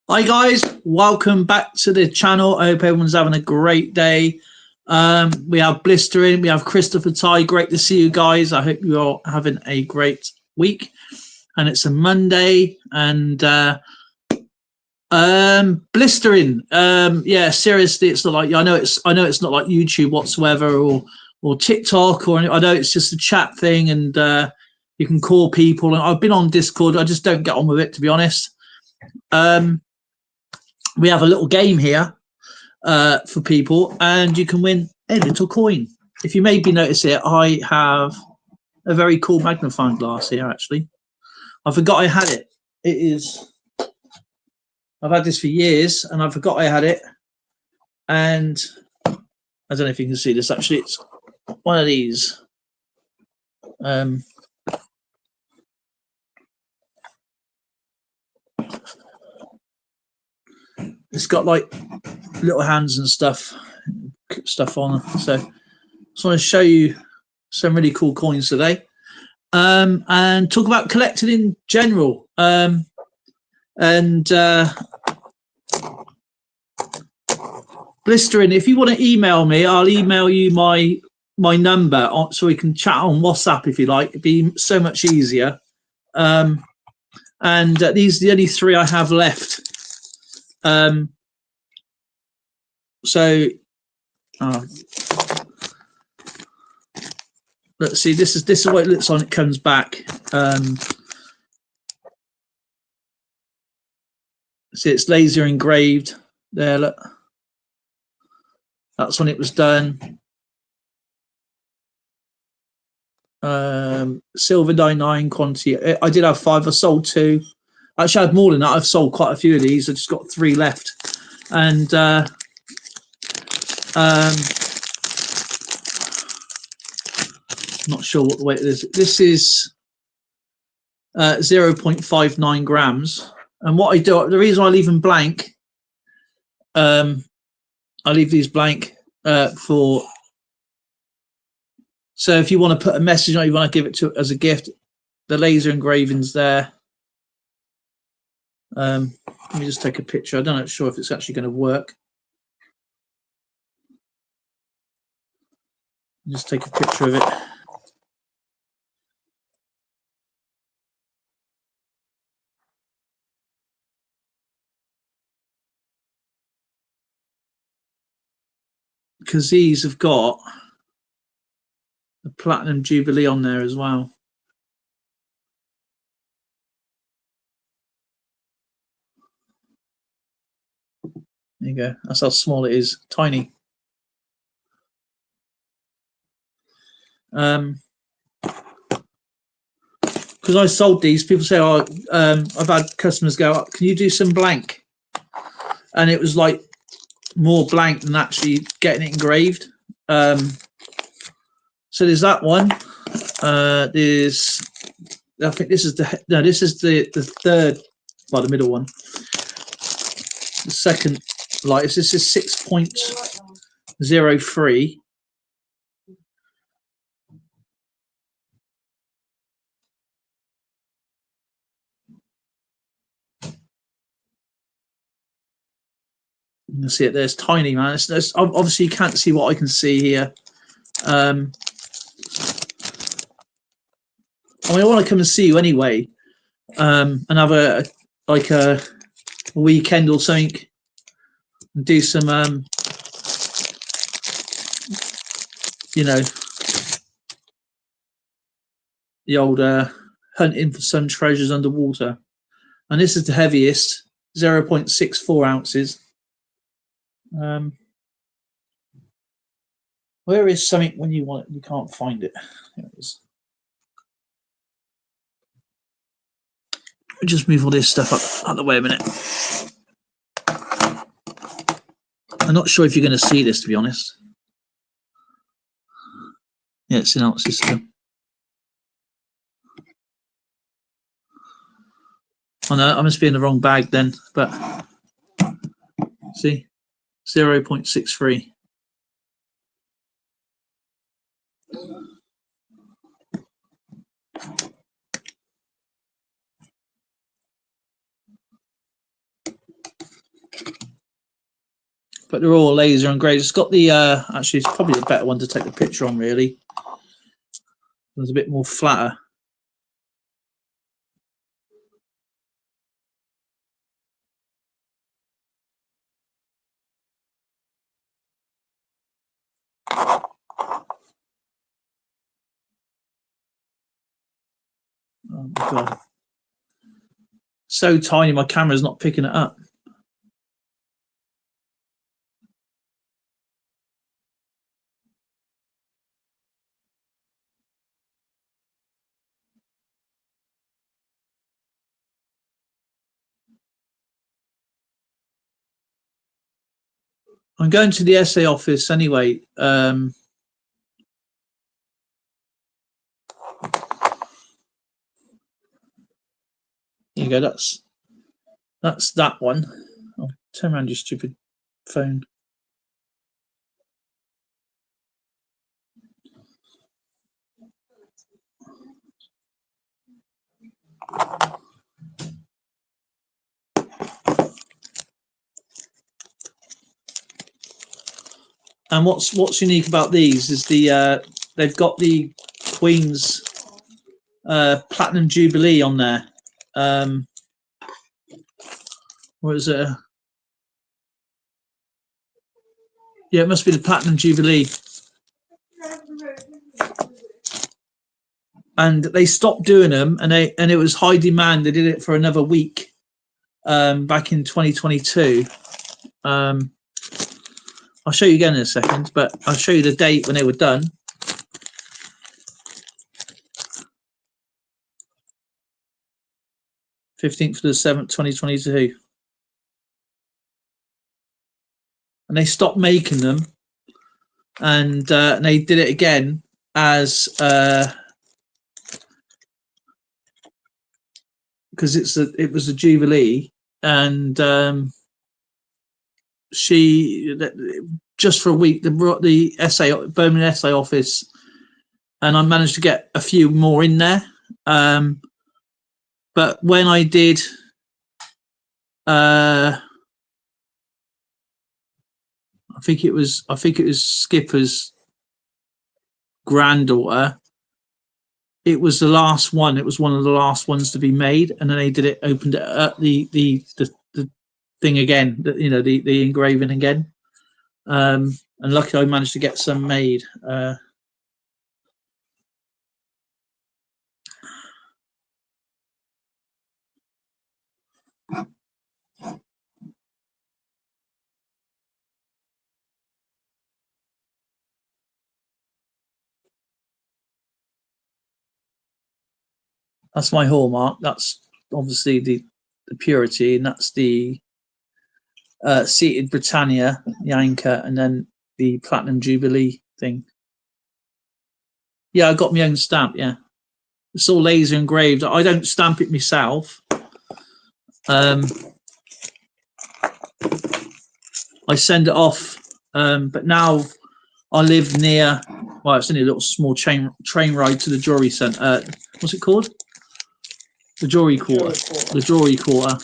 Hi guys, welcome back to the channel. I hope everyone's having a great day. We have Blistering, we have Christopher Ty. Great to see you guys. I hope you're all having a great week. And it's a Monday and Blistering. Yeah, seriously, it's not like I know it's not like YouTube whatsoever or TikTok or I know it's just a chat thing and you can call people, and I've been on Discord. I just don't get on with it, to be honest. We have a little game here for people, and you can win a little coin. If you maybe notice it, I have a very cool magnifying glass here, actually. I forgot I had it. I've had this for years, and I forgot I had it. And I don't know if you can see this, actually. It's one of these. It's got like little hands and stuff on. So I just want to show you some really cool coins today, and talk about collecting in general. Blistering, if you want to email me, I'll email you my number so we can chat on WhatsApp if you like. It'd be so much easier. These are the only three I have left. Let's see. This is what it looks like when it comes back. See, it's laser engraved there. Look, that's when it was done. Silver 99 quantity. I did have 5. I sold 2. Actually, I had more than that. I've sold quite a few of these. I just got 3 left, and not sure what the weight is. This is 0.59 grams. And what I do, the reason I leave them blank, I leave these blank for. So if you want to put a message on, you want to give it to as a gift, the laser engraving's there. Let me just take a picture. I don't know sure if it's actually going to work. Just take a picture of it. Because these have got the Platinum Jubilee on there as well. There you go. That's how small it is. Tiny. Because I sold these, people say, "Oh, I've had customers go, can you do some blank?" And it was like more blank than actually getting it engraved. So there's that one. There's, I think this is the third, well, the middle one. The second light is this is 6.03. You can see it. There's tiny, man. It's obviously you can't see what I can see here. I mean, I want to come and see you anyway, and have a weekend or something, and do some, you know, the old hunting for some treasures underwater. And this is the heaviest, 0.64 ounces. Where is something when you want it? You can't find it. There it is. Just move all this stuff up out of the way a minute. I'm not sure if you're going to see this, to be honest. Yeah, it's in ounces still. Oh no, I must be in the wrong bag then, but see, 0.63. but they're all laser engraved. It's got the actually it's probably a better one to take the picture on, really. It's a bit more flatter. Oh my God. So tiny, my camera's not picking it up. I'm going to the SA office anyway. Here you go. That's that one. Oh, turn around, you stupid phone. And what's unique about these is they've got the Queen's Platinum Jubilee on there. What is it? Yeah, it must be the Platinum Jubilee. And they stopped doing them, and it was high demand. They did it for another week back in 2022. I'll show you again in a second, but I'll show you the date when they were done. 15th of the 7th, 2022. And they stopped making them, and they did it again as because it was a Jubilee, and she just for a week they brought the Birmingham SA office, and I managed to get a few more in there. But when I did I think it was Skipper's granddaughter. It was the last one. It was one of the last ones to be made, and then they did it, opened it up, the thing again, the engraving again. And luckily, I managed to get some made. That's my hallmark. That's obviously the purity, and that's the seated Britannia, the anchor, and then the Platinum Jubilee thing. Yeah, I got my own stamp. Yeah, it's all laser engraved. I don't stamp it myself. I send it off, but now I live near. Well, it's only a little small train ride to the jewelry centre. What's it called? The Jewelry Quarter. The Jewelry Quarter.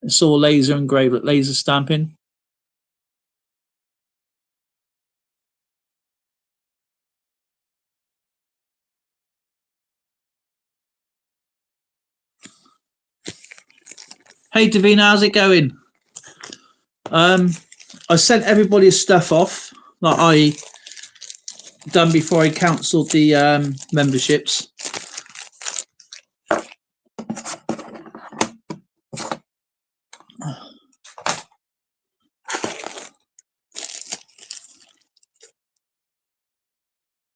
It's all laser engraved, laser stamping. Hey Davina, how's it going? I sent everybody's stuff off that I done before I cancelled the memberships.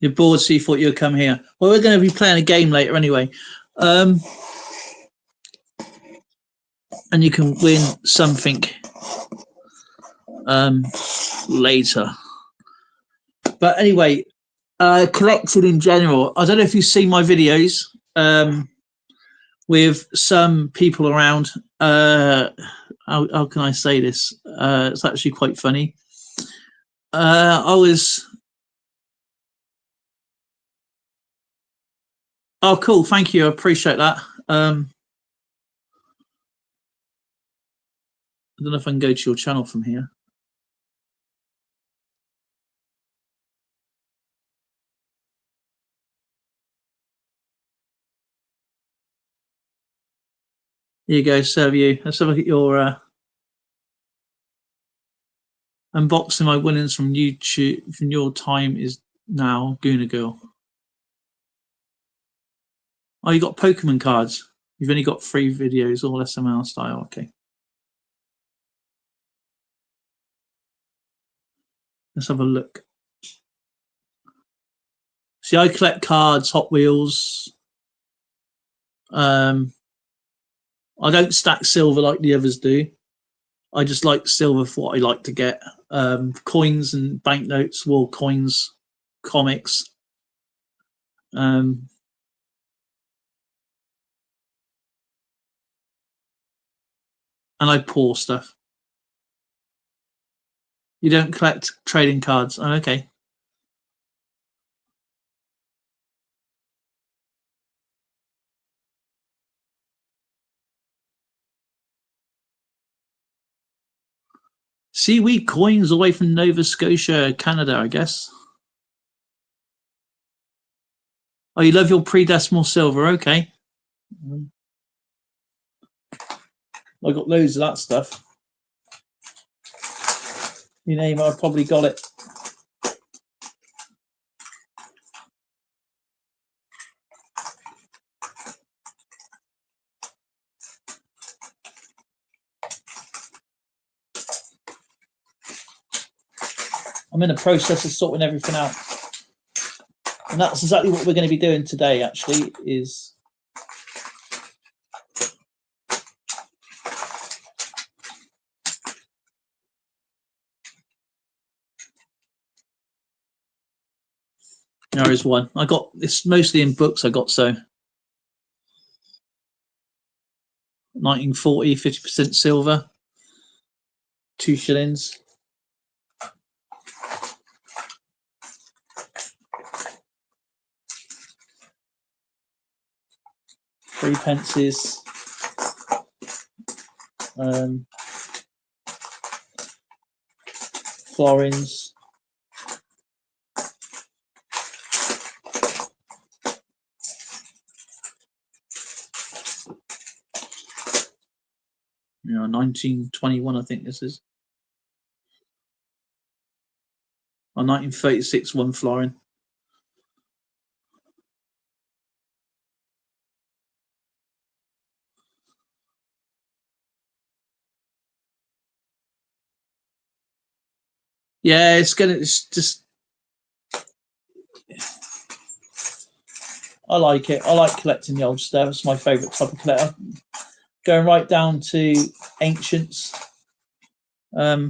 You're bored, so you thought you'd come here. Well, we're going to be playing a game later anyway. And you can win something later. But anyway, collecting in general, I don't know if you've seen my videos with some people around. How can I say this? It's actually quite funny. I was... Oh, cool. Thank you. I appreciate that. I don't know if I can go to your channel from here. Here you go, Serviu. Let's have a look at your unboxing my winnings from YouTube. From your time is now, Gooner Girl. Oh, you got Pokemon cards. You've only got 3 videos, all SML style. Okay. Let's have a look. See, I collect cards, Hot Wheels. I don't stack silver like the others do. I just like silver for what I like to get. Coins and banknotes, war coins, comics. And I pour stuff. You don't collect trading cards. Oh, okay. Seaweed coins away from Nova Scotia, Canada, I guess. Oh, you love your pre-decimal silver. Okay. I got loads of that stuff. You name it, I've probably got it. I'm in the process of sorting everything out. And that's exactly what we're going to be doing today, actually, is there is one. I got this mostly in books I got, so 1940, 50% silver, 2 shillings. 3 pences. Florins. You know, 1921, I think this is. Or 1936, 1 florin. Yeah, it's just. I like it. I like collecting the old stuff. It's my favourite type of collector. Going right down to ancients. I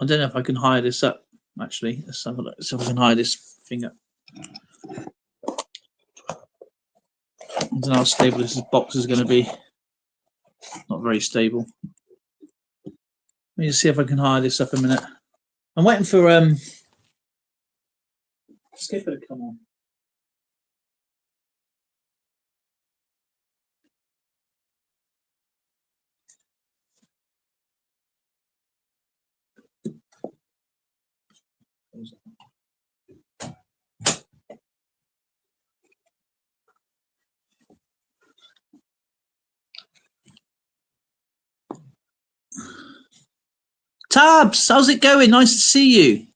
don't know if I can hire this up, actually. Let's have a look. So I can hire this thing up. I don't know how stable this box is going to be. Not very stable. Let me just see if I can hire this up a minute. I'm waiting for Skipper to come on. Tabs, how's it going? Nice to see you.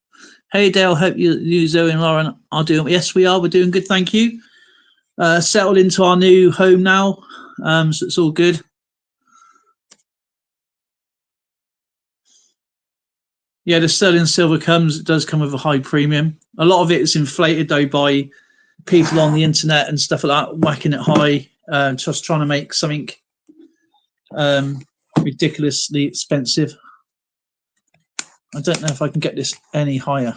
Hey Dale, hope you Zoe and Lauren are doing. Yes, we are. We're doing good, thank you. Settled into our new home now, so it's all good. Yeah, the sterling silver it does come with a high premium. A lot of it is inflated though by people on the internet and stuff like that, whacking it high, just trying to make something ridiculously expensive. I don't know if I can get this any higher.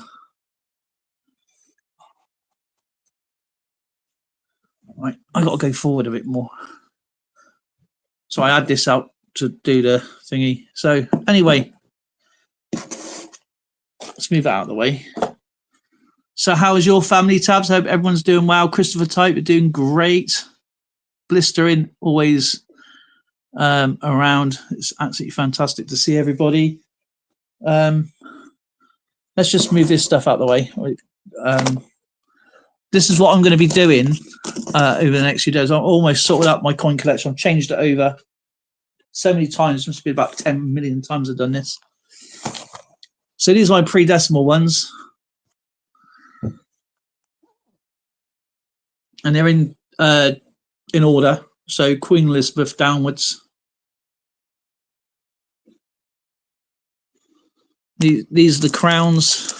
Right, I got to go forward a bit more. So I add this out to do the thingy. So anyway, let's move that out of the way. So how is your family, Tabs? Hope everyone's doing well. Christopher Type, you're doing great. Blistering, always around. It's absolutely fantastic to see everybody. Let's just move this stuff out of the way. This is what I'm going to be doing over the next few days. I've almost sorted out my coin collection. I've changed it over so many times. It must be about 10 million times I've done this. So these are my pre-decimal ones. And they're in order. So Queen Elizabeth downwards. These are the crowns.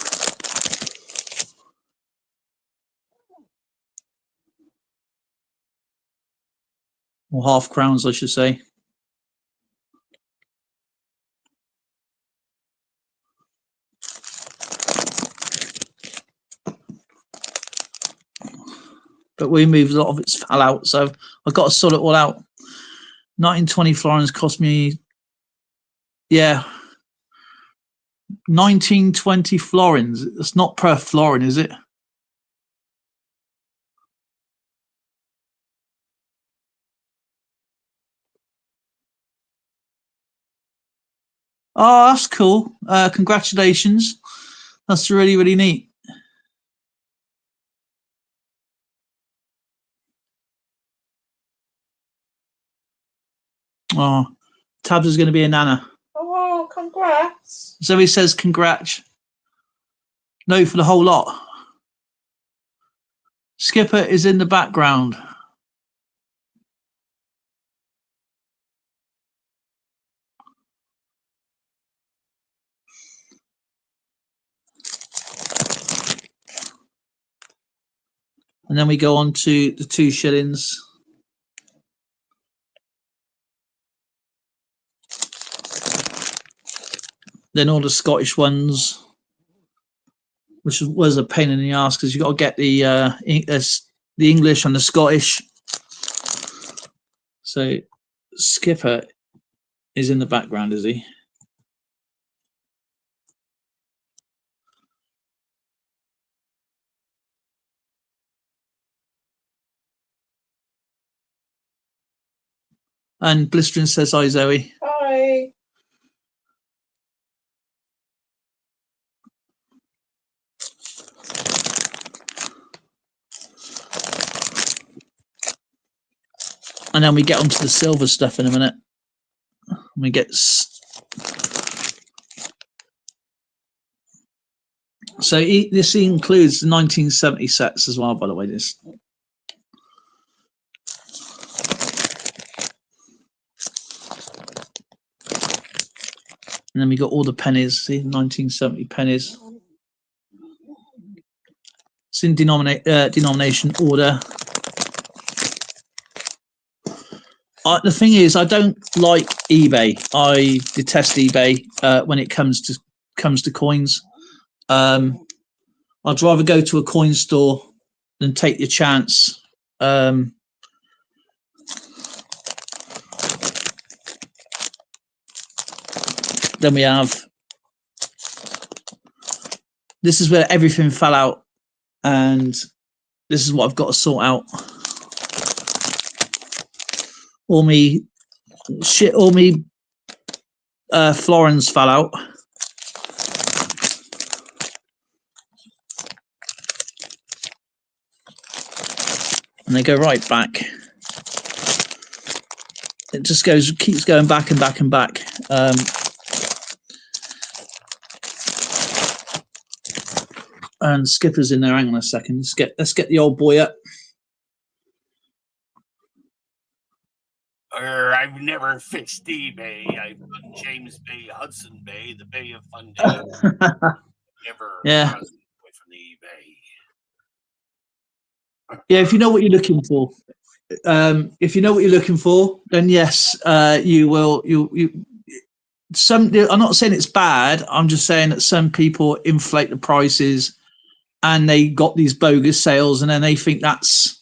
Or half crowns, I should say. But we moved a lot of its fell out, so I've got to sort it all out. 1920 florins cost me, yeah, 1920 florins. It's not per florin, is it? Oh, that's cool. Congratulations. That's really, really neat. Oh, Tabs is going to be a nana. Oh, congrats. Zoe says congrats. No, for the whole lot. Skipper is in the background. And then we go on to the 2 shillings. Then all the Scottish ones, which was a pain in the ass because you got to get the English and the Scottish. So Skipper is in the background, is he? And Blistering says hi, Zoe. Hi. And then we get onto the silver stuff in a minute. We get so this includes the 1970 sets as well, by the way. This. And then we got all the pennies, see, 1970 pennies. It's in denomination order. The thing is, I don't like eBay. I detest eBay when it comes to coins. I'd rather go to a coin store than take your chance. Then we have, this is where everything fell out, and this is what I've got to sort out. All me florins fell out. And they go right back. It just keeps going back and back and back. And Skipper's in there. Hang on a second. Let's get the old boy up. I've never fixed eBay. I've done James Bay, Hudson Bay, the Bay of Fundy. Never yeah. away from the eBay. Yeah, if you know what you're looking for, then yes, you will. I'm not saying it's bad. I'm just saying that some people inflate the prices, and they got these bogus sales, and then they think that's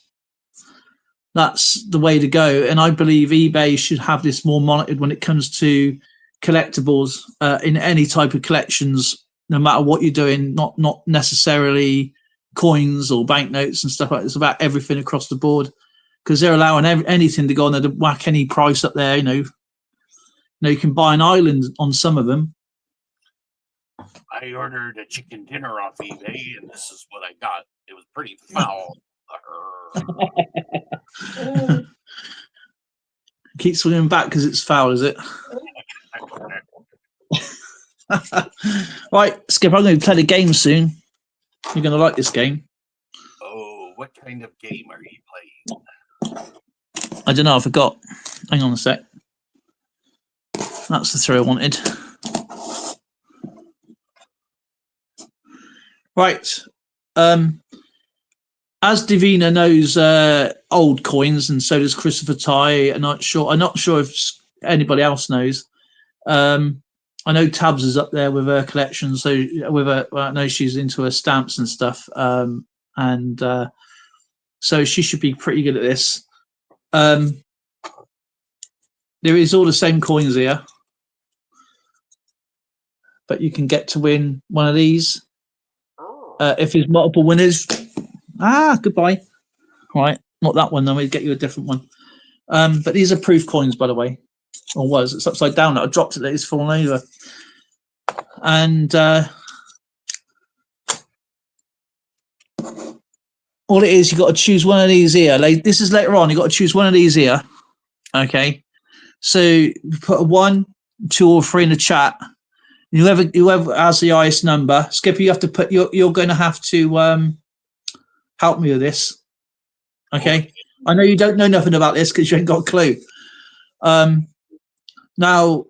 the way to go. And I believe eBay should have this more monitored when it comes to collectibles in any type of collections, no matter what you're doing. Not necessarily coins or banknotes and stuff like that. It's about everything across the board because they're allowing anything to go on there to whack any price up there. You know, you can buy an island on some of them. I ordered a chicken dinner off eBay, and this is what I got. It was pretty foul. Keep swinging back because it's foul, is it? Right, Skip, I'm going to play the game soon. You're going to like this game. Oh, what kind of game are you playing? I don't know, I forgot. Hang on a sec. That's the 3 I wanted. Right. As Davina knows old coins, and so does Christopher Ty. I'm not sure if anybody else knows. I know Tabs is up there with her collection, so I know she's into her stamps and stuff, and so she should be pretty good at this. There is all the same coins here, but you can get to win one of these if there's multiple winners. Goodbye. Right, not that one. Then we'll get you a different one. But these are proof coins, by the way. Or was. It's upside down. I dropped it. It's fallen over. And all it is, you got to choose one of these here. Like, this is later on. You got to choose one of these here. Okay. So you put a 1, 2, or 3 in the chat. Whoever has the highest number, Skipper, you have to put. You're going to have to help me with this. Okay. I know you don't know nothing about this because you ain't got a clue. Now,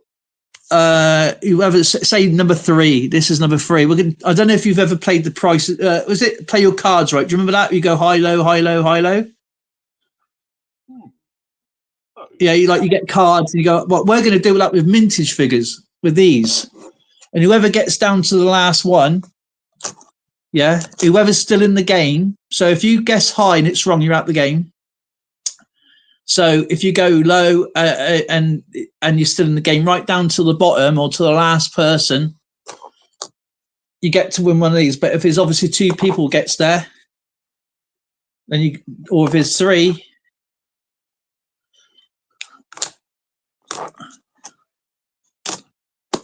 whoever say number 3. This is number 3. I don't know if you've ever played the price. Was it play your cards right? Do you remember that? You go high, low, high, low, high, low. Yeah, you get cards and you go. Well, we're going to do that with vintage figures with these, and whoever gets down to the last one, yeah, whoever's still in the game. So if you guess high and it's wrong, you're out the game. So if you go low and you're still in the game, right down to the bottom or to the last person, you get to win one of these. But if there's obviously 2 people gets there, then or if there's 3,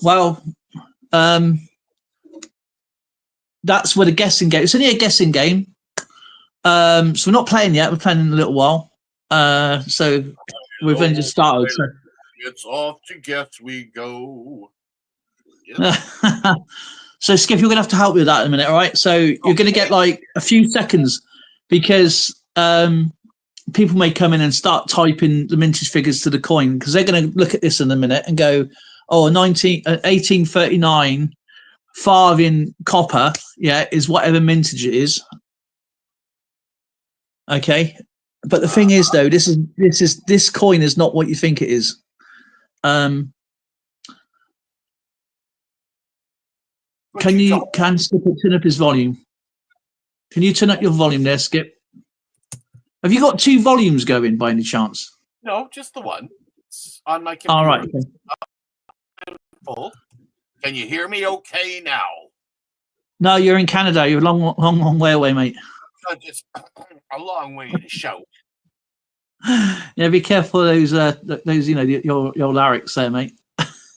well, that's where the guessing game. It's only a guessing game. So we're not playing yet. We're playing in a little while. So we've only just started. So. It's off to guess we go. Yep. So Skip, you're gonna have to help me with that in a minute, all right? So you're gonna get like a few seconds because people may come in and start typing the vintage figures to the coin because they're gonna look at this in a minute and go, oh, 1839 farthing copper, yeah, is whatever vintage it is. Okay. But the thing is, though, this coin is not what you think it is. Can Skip turn up his volume? Can you turn up your volume there, Skip? Have you got 2 volumes going by any chance? No, just the one. It's on my computer. All right. Okay. Full. Can you hear me okay now? No, you're in Canada. You're a long way away, mate. It's a long way to shout. Yeah, be careful of those your larynx there, mate.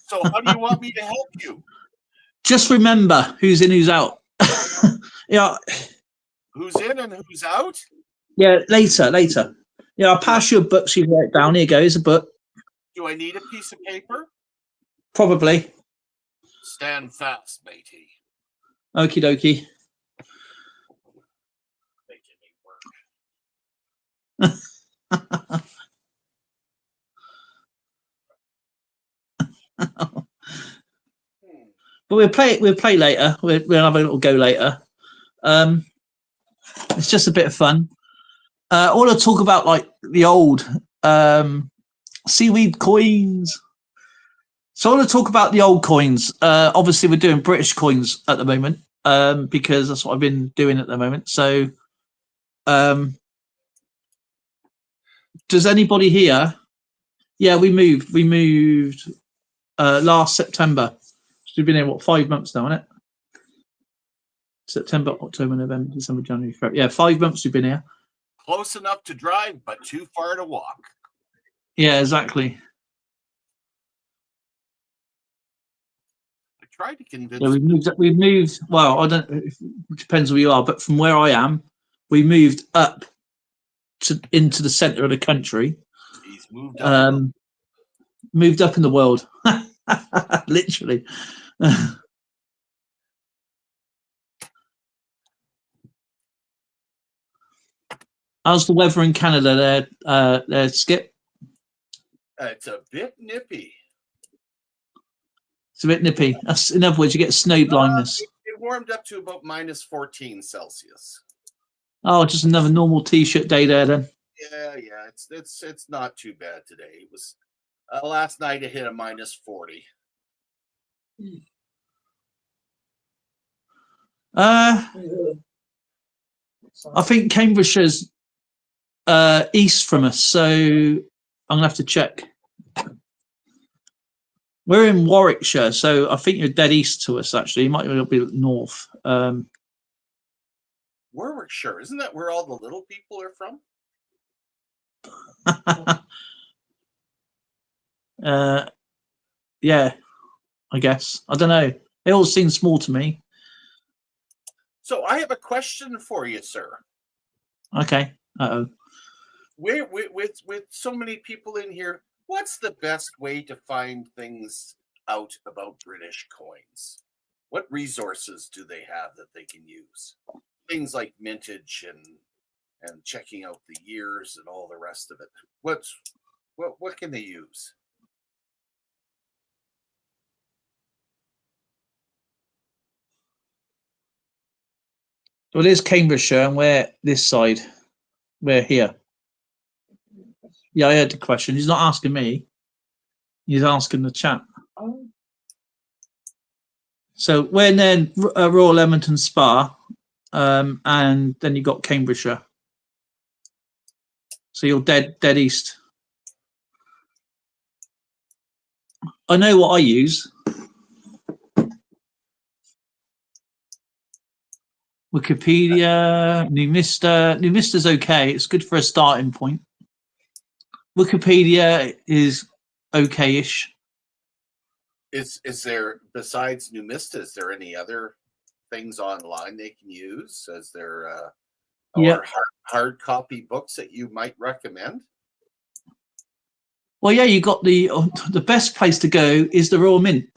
So how do you want me to help you? Just remember who's in, who's out. Yeah. Who's in and who's out? Yeah, later. Yeah, I'll pass you a book so you can write it down. Here goes a book. Do I need a piece of paper? Probably. Stand fast, matey. Okie dokie. Making me work. But we'll play later. We'll have a little go later. It's just a bit of fun. I want to talk about like the old seaweed coins. So I want to talk about the old coins. Obviously, we're doing British coins at the moment because that's what I've been doing at the moment. So, does anybody here? Yeah, we moved. We moved last September. So we've been here 5 months now, isn't it? September, October, November, December, January, February. Yeah, 5 months we've been here. Close enough to drive, but too far to walk. Yeah, exactly. I tried to convince. Yeah, we've moved. Well, I don't. It depends where you are, but from where I am, we moved up into the centre of the country. He's moved up. Moved up in the world, literally. How's the weather in Canada there, Skip? It's a bit nippy. It's a bit nippy. That's, in other words, you get snow blindness. It warmed up to about minus 14 Celsius. Oh, just another normal t-shirt day there then. Yeah. It's not too bad today. It was last night it hit a minus 40. I think Cambridgeshire's east from us, so I'm gonna have to check. We're in Warwickshire, so I think you're dead east to us. Actually, you might be north. Warwickshire, isn't that where all the little people are from? Yeah, I guess. I don't know. It all seems small to me. So I have a question for you, sir. Okay. Uh-oh. With so many people in here, what's the best way to find things out about British coins? What resources do they have that they can use? Things like mintage and checking out the years and all the rest of it. What can they use? Well, there's Cambridgeshire, and we're this side. We're here. Yeah, I heard the question. He's not asking me. He's asking the chat. So we're then Royal Edmonton Spa, and then you got Cambridgeshire. So you're dead east. I know what I use. Wikipedia, Numista. Numista's okay. It's good for a starting point. Wikipedia is okay-ish. Is there, besides Numista, is there any other things online they can use? Is there or hard copy books that you might recommend? Well, yeah, you got the best place to go is the Royal Mint.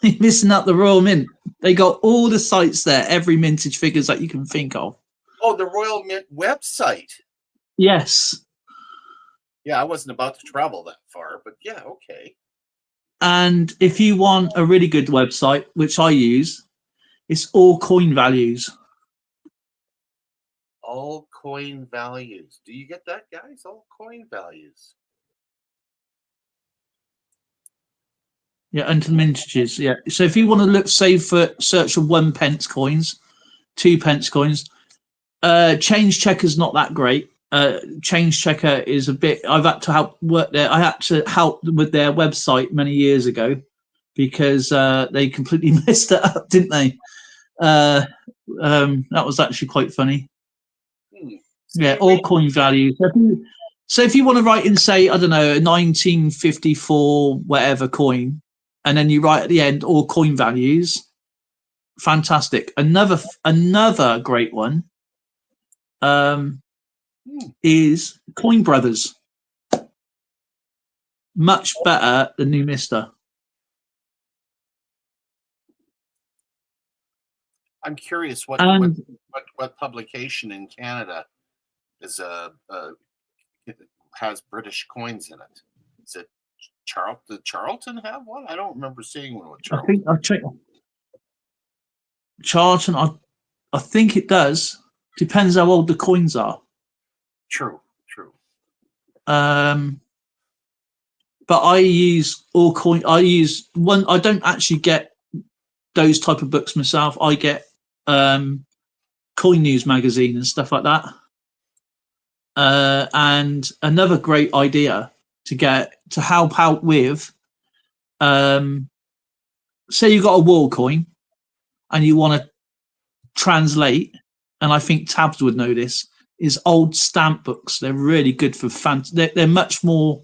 You're missing out the Royal Mint. They got all the sites there, every mintage figures that you can think of. Oh, the Royal Mint website. Yes. Yeah, I wasn't about to travel that far, but yeah, okay. And if you want a really good website, which I use, it's all coin values. All coin values. Do you get that, guys? All coin values. Yeah, under mintages. Yeah. So if you want to look, say, for search for 1 pence coins, 2 pence coins, Change Checker's not that great. Change Checker is a bit. I've had to help work there. I had to help with their website many years ago because they completely messed it up, didn't they? That was actually quite funny. Yeah, all coin values. So if you want to write in, say, I don't know, a 1954 whatever coin, and then you write at the end all coin values, fantastic. Another great one is Coin Brothers. Much better than Numista. I'm curious what publication in Canada is has British coins in it. Is it did Charlton have one? I don't remember seeing one with Charlton. I think I've checked. Charlton, I think it does. Depends how old the coins are. True. But I use all coin. I use one. I don't actually get those type of books myself. I get Coin News magazine and stuff like that. And another great idea to help out with, say you got a wall coin and you want to translate, and I think Tabs would know this, is old stamp books. They're really good for they're much more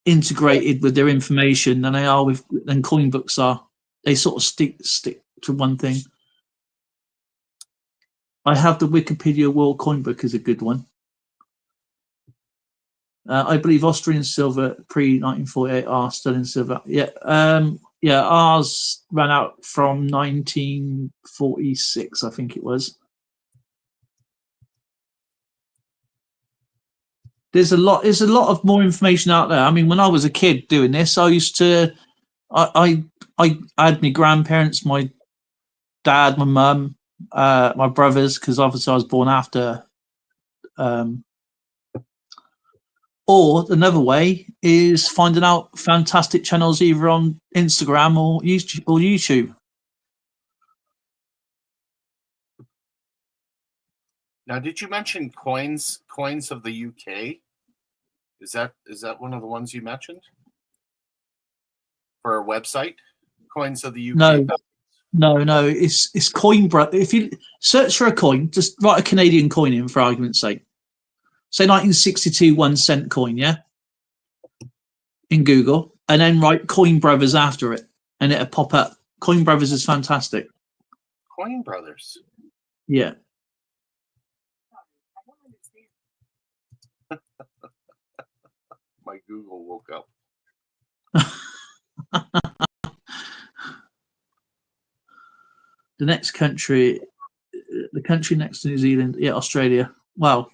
integrated with their information than they are than coin books are. They sort of stick to one thing. I have the Wikipedia World Coin Book is a good one. I believe Austrian silver pre-1948 are still in silver. Yeah, ours ran out from 1946, I think it was. There's a lot of more information out there. I mean, when I was a kid doing this, I used to, I had my grandparents, my dad, my mum, my brothers, because obviously I was born after. Or another way is finding out fantastic channels either on Instagram or YouTube. Now, did you mention coins of the UK? Is that one of the ones you mentioned for our website? Coins of the UK. No. It's coin. If you search for a coin, just write a Canadian coin in for argument's sake. Say 1962 1-cent coin, yeah, in Google, and then write Coin Brothers after it, and it'll pop up. Coin Brothers is fantastic. Coin Brothers. Yeah. My Google woke up. The next country, the country next to New Zealand, yeah, Australia. Wow.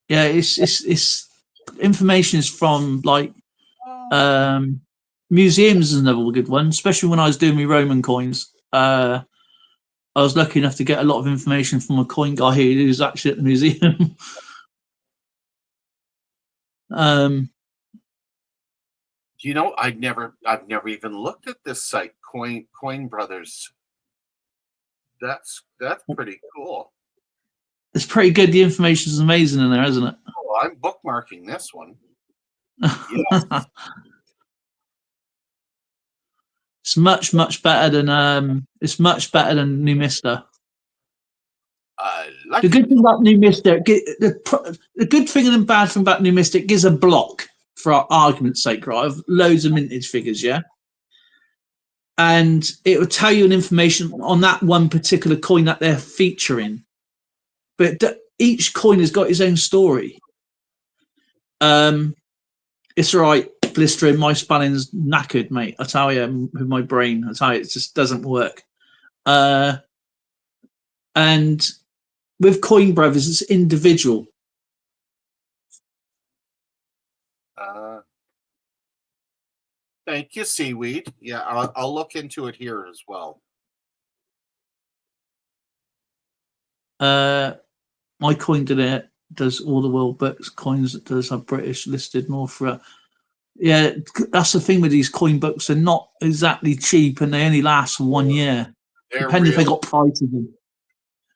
Yeah, it's information is from like museums is another good one, especially when I was doing my Roman coins. I was lucky enough to get a lot of information from a coin guy who's actually at the museum. You know, I've never even looked at this site, Coin Brothers. That's pretty cool. It's pretty good. The information is amazing in there, isn't it? Oh, I'm bookmarking this one. Yes. It's much better than Numista. The good thing about Numista, the good thing and the bad thing about Numista, it gives a block for our argument's sake, right? Of loads of mintage figures, yeah. And it will tell you an information on that one particular coin that they're featuring. But each coin has got its own story. It's all right, blistering. My spelling's knackered, mate. I tell you, with my brain, I tell you, it just doesn't work. And with Coin Brothers, it's individual. Thank you, Seaweed. Yeah, I'll look into it here as well. My coin does all the world books. Coins that does have British listed more for. Yeah, that's the thing with these coin books. They're not exactly cheap, and they only last 1 year. Depending if they got prices in.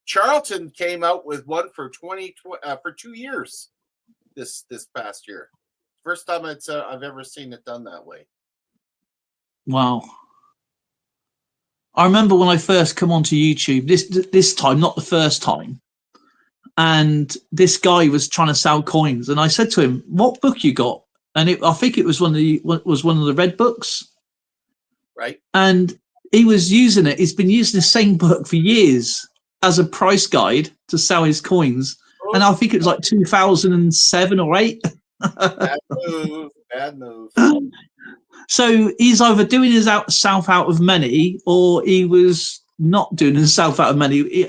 Charlton came out with one for 2 years. This past year, first time I've ever seen it done that way. Wow. I remember when I first come onto YouTube. This time, not the first time. And this guy was trying to sell coins, and I said to him, "What book you got?" And I think it was one of the red books, right? And he was using it. He's been using the same book for years as a price guide to sell his coins, and I think it was like 2007 or 8. Bad move. So he's either doing himself out of money, or he was not doing himself out of money.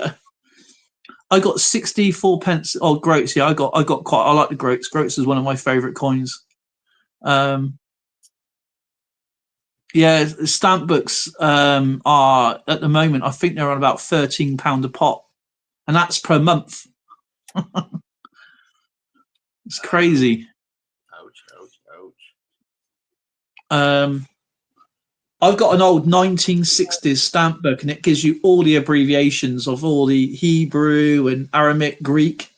I got 64 pence. Oh, groats! Yeah, I got quite. I like the groats. Groats is one of my favourite coins. Yeah, stamp books are at the moment. I think they're on about £13 a pop, and that's per month. It's crazy. Ouch! I've got an old 1960s stamp book, and it gives you all the abbreviations of all the Hebrew and Aramaic, Greek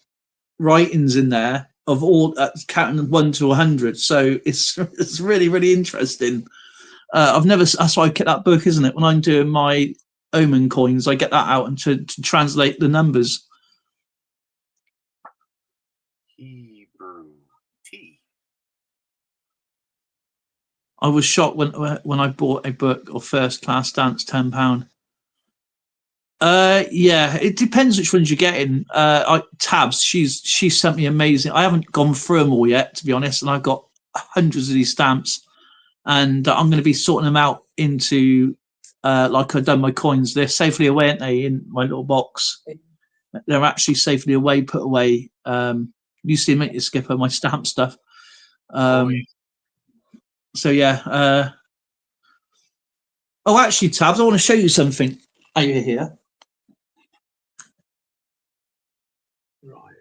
writings in there. of all counting 1 to 100. So it's really, really interesting. That's why I get that book, isn't it? When I'm doing my Omen coins, I get that out and to translate the numbers. Hebrew T. I was shocked when I bought a book of First Class Dance, £10. Yeah, it depends which ones you're getting. Tabs, she sent me amazing. I haven't gone through them all yet, to be honest, and I've got hundreds of these stamps, and I'm going to be sorting them out into like I've done my coins. They're safely away, aren't they, in my little box? They're actually safely away, put away. You see me, Skipper, my stamp stuff. So yeah. Oh, actually, Tabs, I want to show you something over here. Right.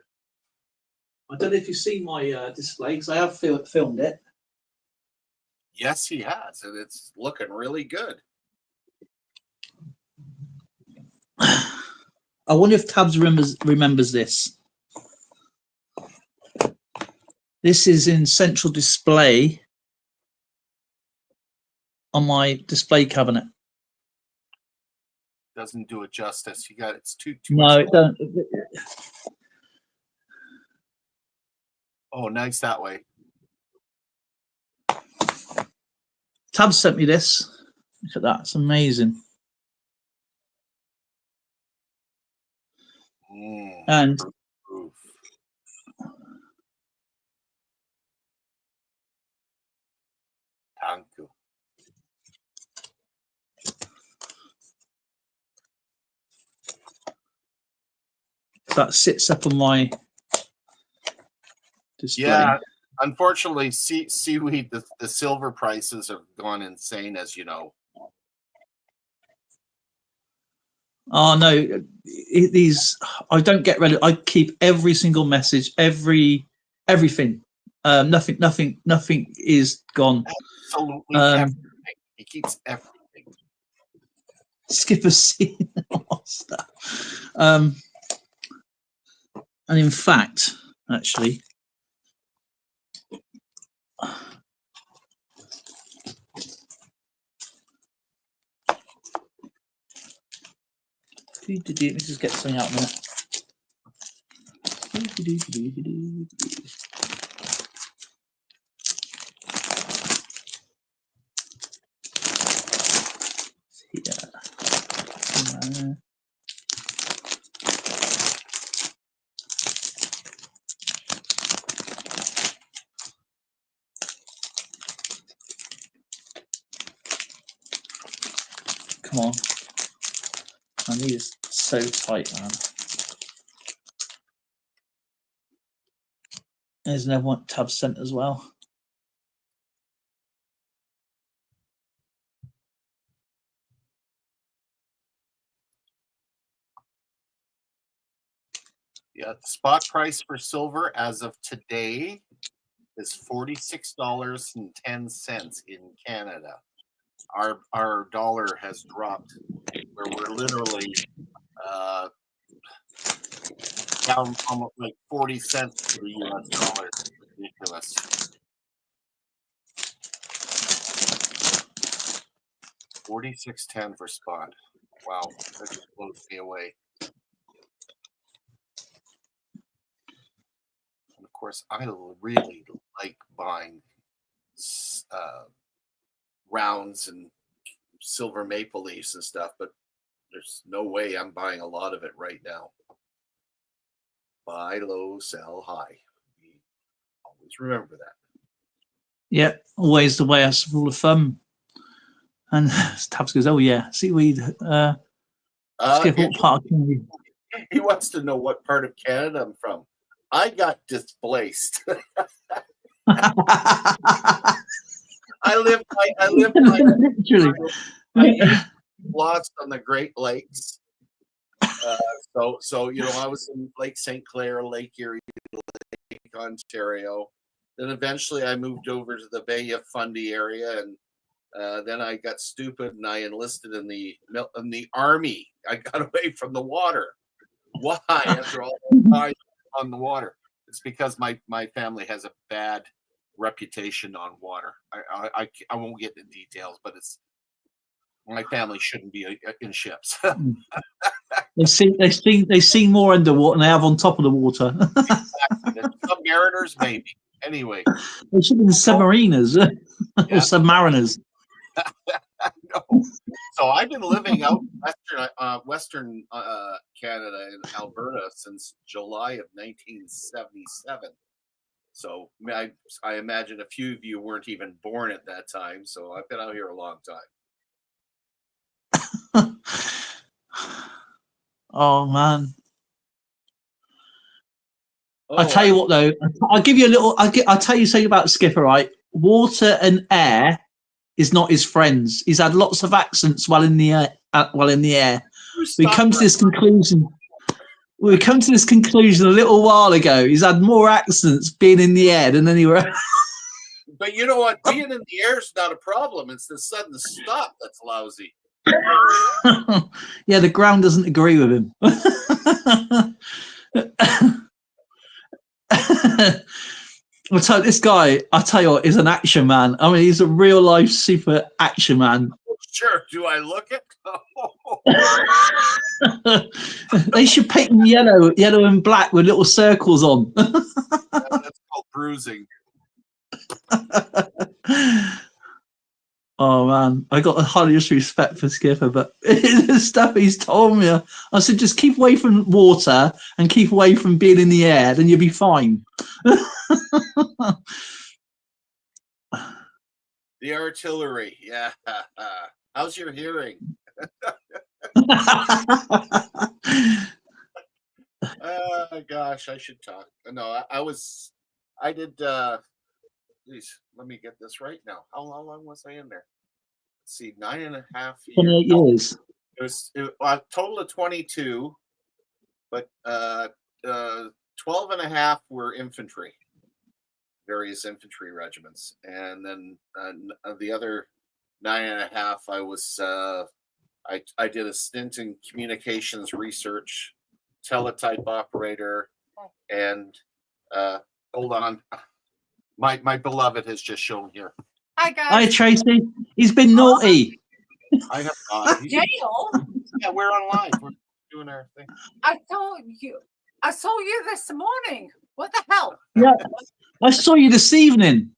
I don't know if you've seen my display, because I have filmed it. Yes, he has, and it's looking really good. I wonder if Tabs remembers this. This is in central display on my display cabinet. Doesn't do it justice. It's too no, much. It don't. Oh, nice that way. Tabs sent me this. Look at that. It's amazing. And thank you. That sits up on my display. Yeah, unfortunately, seaweed, the silver prices have gone insane, as you know. Oh no, these I don't get rid of. I keep every single message, everything. Nothing is gone. Absolutely everything. He keeps everything. Skipper scene. And in fact, actually, let me just get something out of it. Yeah. Come on. My knee is so tight, man. There's another one Tab sent as well. Yeah, the spot price for silver as of today is $46.10 in Canada. Our dollar has dropped, where we're literally down almost like 40 cents to the US dollar. Ridiculous. $46.10 for spot. Wow, that just blows me away. And of course, I really like buying rounds and silver maple leafs and stuff, but there's no way I'm buying a lot of it right now. Buy low, sell high. We always remember that. Yeah, always the way. That's rule of thumb. And Tabs goes, "Oh yeah, seaweed." Skip, what part of Canada? He wants to know what part of Canada I'm from. I got displaced. I live literally. Lost on the Great Lakes. So I was in Lake St. Clair, Lake Erie, Lake Ontario. Then eventually I moved over to the Bay of Fundy area, and then I got stupid and I enlisted in the army. I got away from the water. Why? After all that time on the water, It's because my family has a bad reputation on water. I won't get into details, but it's my family shouldn't be in ships. They see more underwater than they have on top of the water. Submariners, maybe. Anyway, They should be submariners or submariners. No. So I've been living out Western Canada in Alberta since July of 1977. So I imagine a few of you weren't even born at that time. So I've been out here a long time. Oh man. Oh, I tell you what, though, I'll give you a little. I'll tell you something about Skipper. Right, water and air is not his friends. He's had lots of accents while in the air. We come to this conclusion. We come to this conclusion a little while ago. He's had more accents being in the air than anywhere else. But you know what? Being in the air is not a problem. It's the sudden stop that's lousy. Yeah, the ground doesn't agree with him. I'll tell you, this guy, I tell you what, is an action man. I mean, he's a real life super action man. Sure. Do I look it? They should paint him yellow and black with little circles on. That's called bruising. Oh man, I got the highest respect for Skipper, but the stuff he's told me, I said just keep away from water and keep away from being in the air, then you'll be fine. The artillery, yeah. How's your hearing? Gosh, I should talk. No, I did. Please, let me get this right now. How long was I in there? Let's see, 9.5 years. 28 years. It was a total of 22, but 12.5 were infantry, various infantry regiments, and then the other 9.5, I was I did a stint in communications research, teletype operator, and hold on. My beloved has just shown here. Hi guys. Hi Tracy. He's been naughty. I have not. Jail. Yeah, we're on live. We're doing our thing. I saw you this morning. What the hell? Yeah, I saw you this evening.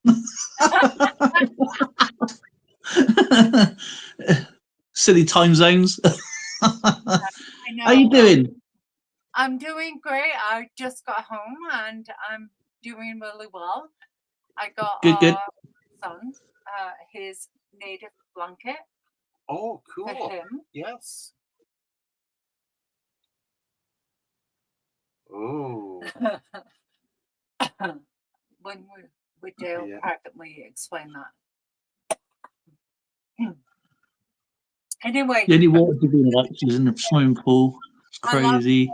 Silly time zones. I know. How you doing? I'm doing great. I just got home and I'm doing really well. I got Good. son his native blanket. Oh, cool. For him. Yes. Oh. When we do practically explain that. Anyway. The only water to be like she's in the swimming pool. It's crazy.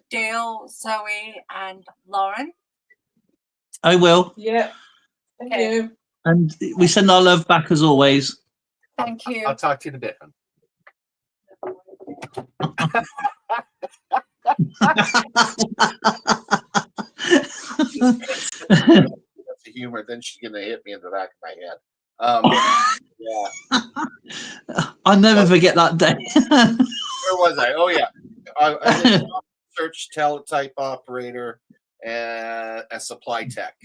Dale, Zoe, and Lauren. I will. Yeah. Thank you. And we send our love back as always. Thank you. I'll talk to you in a bit. That's the humor. Then she's gonna hit me in the back of my head. Yeah. I'll never forget that day. Where was I? Oh yeah. I did a search teletype operator and a supply tech.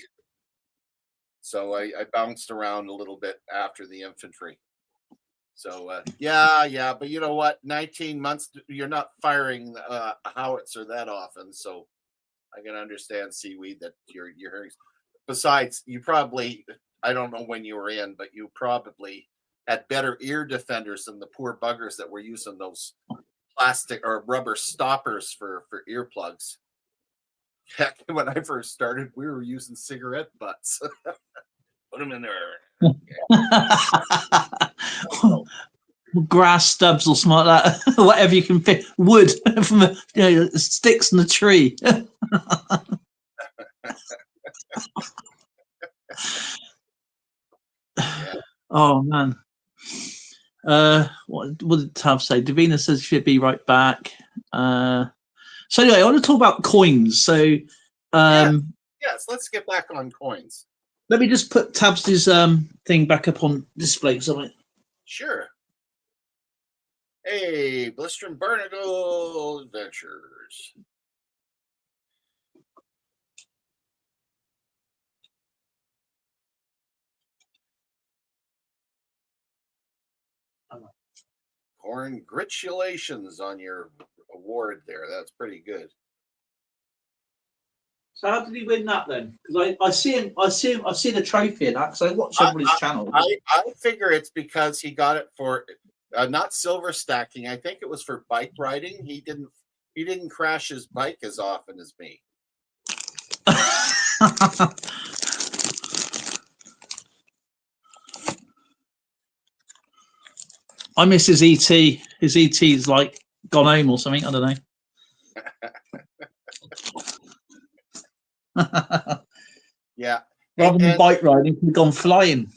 So I bounced around a little bit after the infantry. So yeah, but you know what? 19 months, you're not firing a howitzer that often. So I can understand, Seaweed, that you're hearing. Besides, you probably, I don't know when you were in, but you probably had better ear defenders than the poor buggers that were using those plastic or rubber stoppers for earplugs. Heck, when I first started, we were using cigarette butts. Put them in there. Grass stubs or something like that. Whatever you can fit. Wood from the sticks in the tree. Oh man. What did Tav say? Davina says she'll be right back. So anyway, I want to talk about coins. So let's get back on coins. Let me just put Tabs' thing back up on display. Something. Sure. Hey, Blister and Barnacle Adventures. Congratulations on your award there. That's pretty good. So how did he win that then? Because I've seen a trophy in that because I watch everybody's channel. I figure it's because he got it for not silver stacking. I think it was for bike riding. He didn't crash his bike as often as me. I miss his ET. His ET's like gone home or something. I don't know. Yeah. Rather than bike riding, he's gone flying.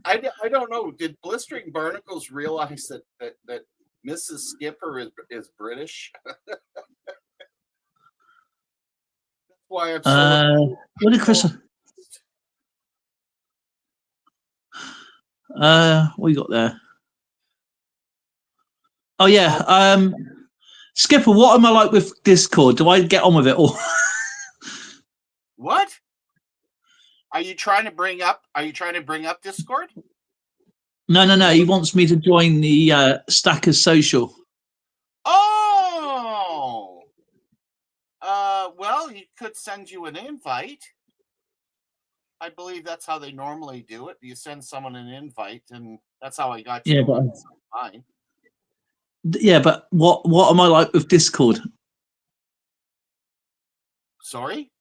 I don't know. Did Blistering Barnacles realize that Mrs. Skipper is British? That's why I'm so. What did Chris? What you got there? Oh yeah, Skipper. What am I like with Discord? Do I get on with it or? What? Are you trying to bring up Discord? No. He wants me to join the Stackers Social. Oh. Well, he could send you an invite. I believe that's how they normally do it. You send someone an invite, and that's how I got you. Yeah, but fine. Yeah, but what am I like with Discord? Sorry?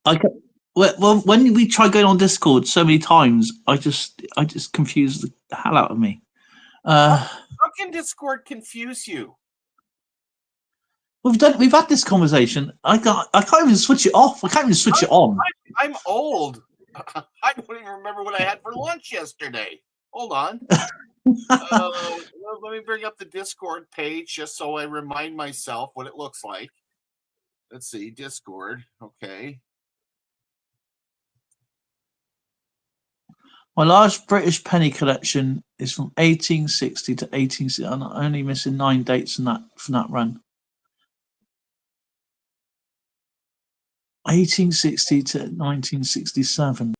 Well, when we try going on Discord so many times, I just confuse the hell out of me. How can Discord confuse you? We've had this conversation. I can't even switch it off. I can't even switch it on. I'm old. I don't even remember what I had for lunch yesterday. Hold on. Let me bring up the Discord page just so I remind myself what it looks like. Let's see, Discord. Okay. My large British penny collection is from 1860 to 1860. I'm only missing 9 dates from that run. 1860 to 1967.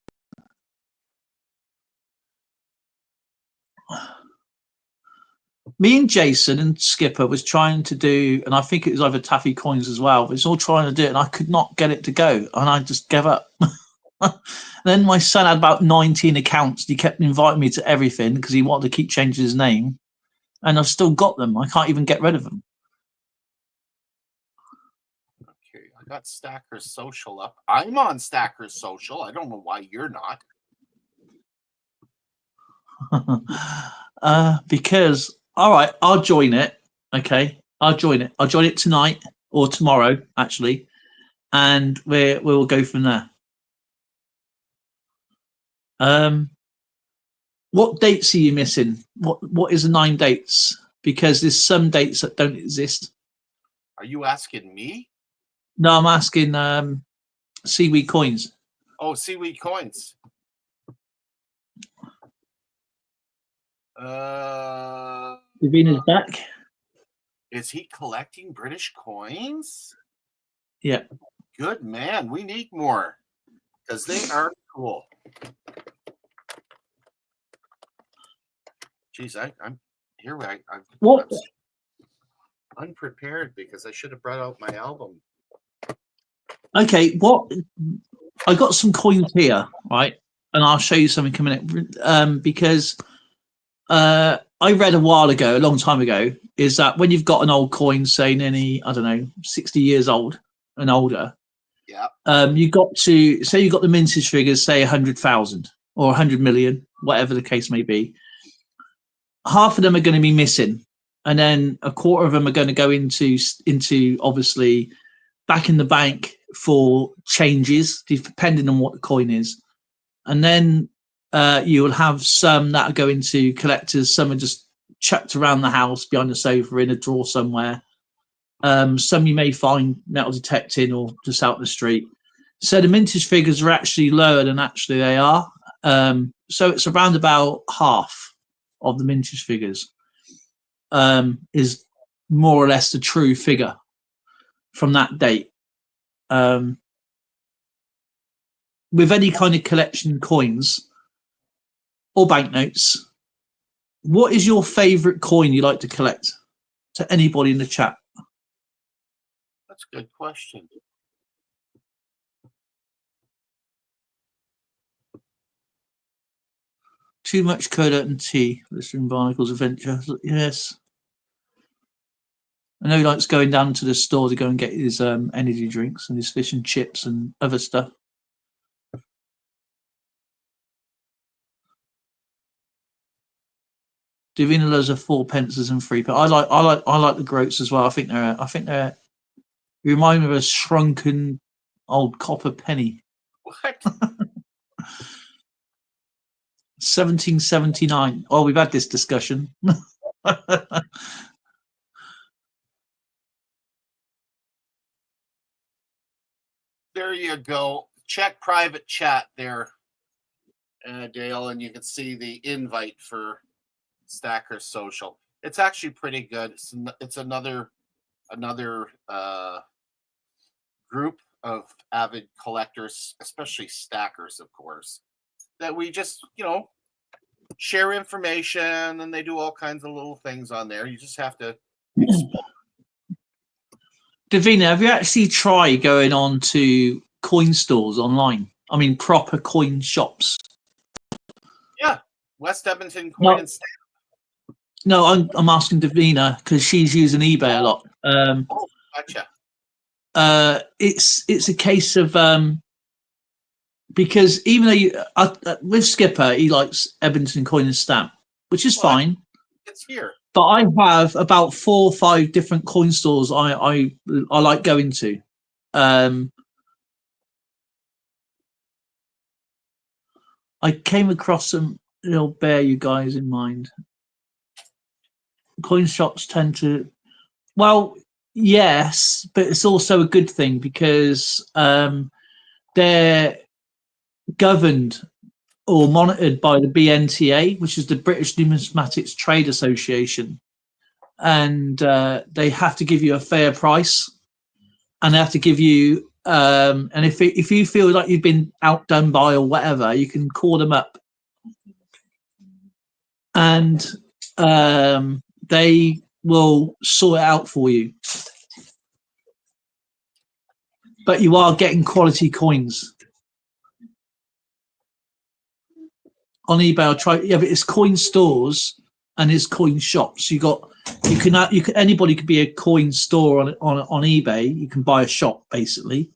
Me and Jason and Skipper was trying to do, and I think it was either Taffy Coins as well, but it's all trying to do it, and I could not get it to go, and I just gave up. Then my son had about 19 accounts. He kept inviting me to everything because he wanted to keep changing his name, and I've still got them. I can't even get rid of them. Okay, I got Stackers Social up. I'm on Stackers Social. I don't know why you're not. Because all right, I'll join it. Okay, I'll join it. I'll join it tonight or tomorrow, actually, and we'll go from there. What dates are you missing? What is the 9 dates? Because there's some dates that don't exist. Are you asking me? No, I'm asking Seaweed Coins. Oh, Seaweed Coins. Davina's back. Is he collecting British coins? Yeah. Good man. We need more because they are cool. Jeez, I'm here. I'm unprepared because I should have brought out my album. Okay, I got some coins here, right? And I'll show you something coming up because I read a while ago, a long time ago, is that when you've got an old coin, say nearly, I don't know, 60 years old and older, yeah, you got to say you got the mintage figures, say 100,000 or 100 million, whatever the case may be. Half of them are going to be missing, and then a quarter of them are going to go into obviously back in the bank for changes, depending on what the coin is, and then you will have some that are going to collectors. Some are just chucked around the house behind the sofa in a drawer somewhere. Some you may find metal detecting or just out in the street. So the mintage figures are actually lower than actually they are. So it's around about half of the mintage figures is more or less the true figure from that date. With any kind of collection coins or banknotes, what is your favorite coin you like to collect? To anybody in the chat. That's a good question. Too much cola and tea. Listening Barnacle's adventure. Yes. I know he likes going down to the store to go and get his energy drinks and his fish and chips and other stuff. Davina loves her 4 pences and 3 pence. I like the groats as well. I think they're you remind me of a shrunken old copper penny. What? 1779. Oh, we've had this discussion. There you go. Check private chat there, Dale, and you can see the invite for Stacker Social. It's actually pretty good. It's another group of avid collectors, especially stackers, of course, that we just, share information, and they do all kinds of little things on there. You just have to explore. Davina, have you actually tried going on to coin stores online? I mean, proper coin shops. Yeah, West Edmonton Coin and Stamp. No, I'm asking Davina because she's using eBay a lot. Oh, gotcha. It's a case of because even though with Skipper, he likes Edmonton Coin and Stamp, which is fine. It's here. But I have about 4 or 5 different coin stores I like going to. I came across some. It'll bear you guys in mind. Coin shops tend to, well, yes, but it's also a good thing because they're governed or monitored by the BNTA, which is the British Numismatics Trade Association, and they have to give you a fair price, and they have to give you and if you feel like you've been outdone by or whatever, you can call them up, and they will sort it out for you. But you are getting quality coins. On eBay, I'll try. Yeah, but it's coin stores and it's coin shops. You can anybody could be a coin store on eBay. You can buy a shop basically,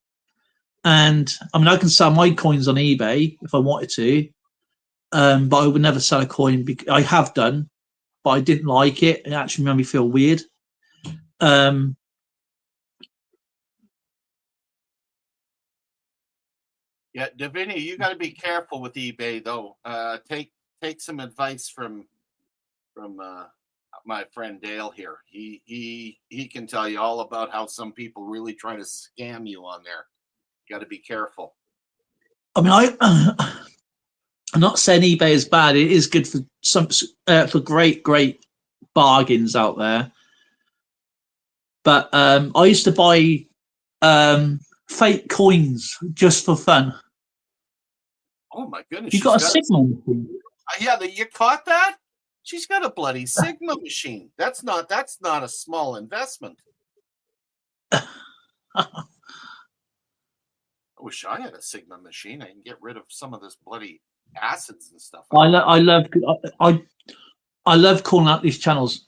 and I mean I can sell my coins on eBay if I wanted to, but I would never sell a coin. I have done, but I didn't like it. It actually made me feel weird. Yeah, Davina, you got to be careful with eBay though. Take some advice from my friend Dale here. He can tell you all about how some people really try to scam you on there. You got to be careful. I mean, I'm not saying eBay is bad. It is good for some for great bargains out there. But I used to buy fake coins just for fun. Oh my goodness! You got a Sigma machine? Yeah, you caught that? She's got a bloody Sigma machine. That's not a small investment. I wish I had a Sigma machine. I can get rid of some of this bloody acids and stuff. I love calling out these channels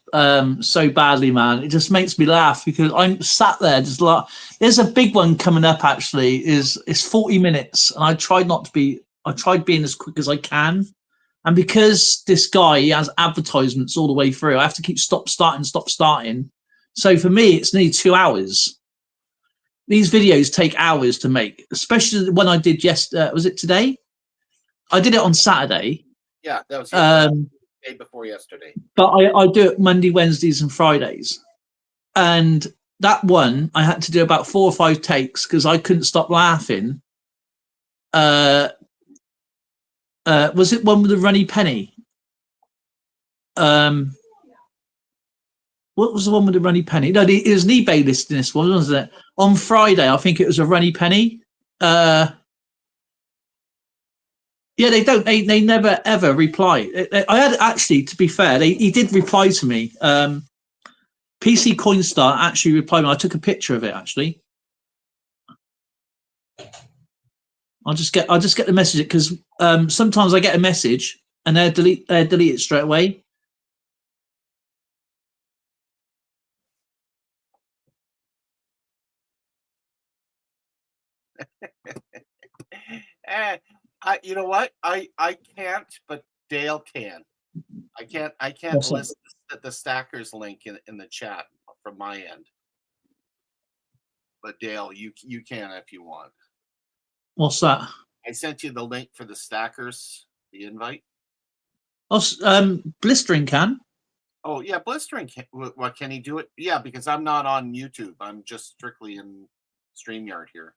so badly, man. It just makes me laugh because I'm sat there just like. There's a big one coming up. Actually, it's 40 minutes, and I tried being as quick as I can, and because this guy he has advertisements all the way through, I have to keep stop starting. So for me, it's nearly 2 hours. These videos take hours to make, especially when I did was it today? I did it on Saturday. Yeah, that was the day before yesterday. But I do it Monday, Wednesdays, and Fridays. And that one, I had to do about 4 or 5 takes because I couldn't stop laughing Was it one with the runny penny? What was the one with the runny penny? No, it was an eBay listing. This one, wasn't it? On Friday, I think it was a runny penny. Yeah, they don't. They never ever reply. I had actually, to be fair, he did reply to me. PC Coinstar actually replied me. I took a picture of it actually. I'll just get the message because sometimes I get a message and they delete it straight away. You know what? I can't, but Dale can. I can't list the Stackers link in the chat from my end. But Dale, you can if you want. What's that? I sent you the link for the Stackers, the invite. Oh, Blistering can. Oh yeah, Blistering can. What can he do it? Yeah, because I'm not on YouTube. I'm just strictly in StreamYard here.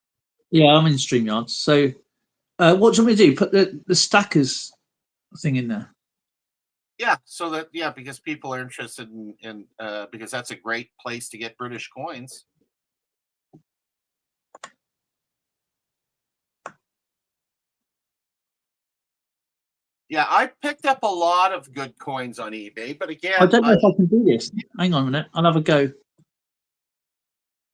Yeah, I'm in StreamYard. So, what do you want me to do? Put the Stackers thing in there. Yeah, so that because people are interested in because that's a great place to get British coins. Yeah, I picked up a lot of good coins on eBay, but again, I don't know if I can do this. Hang on a minute, I'll have a go.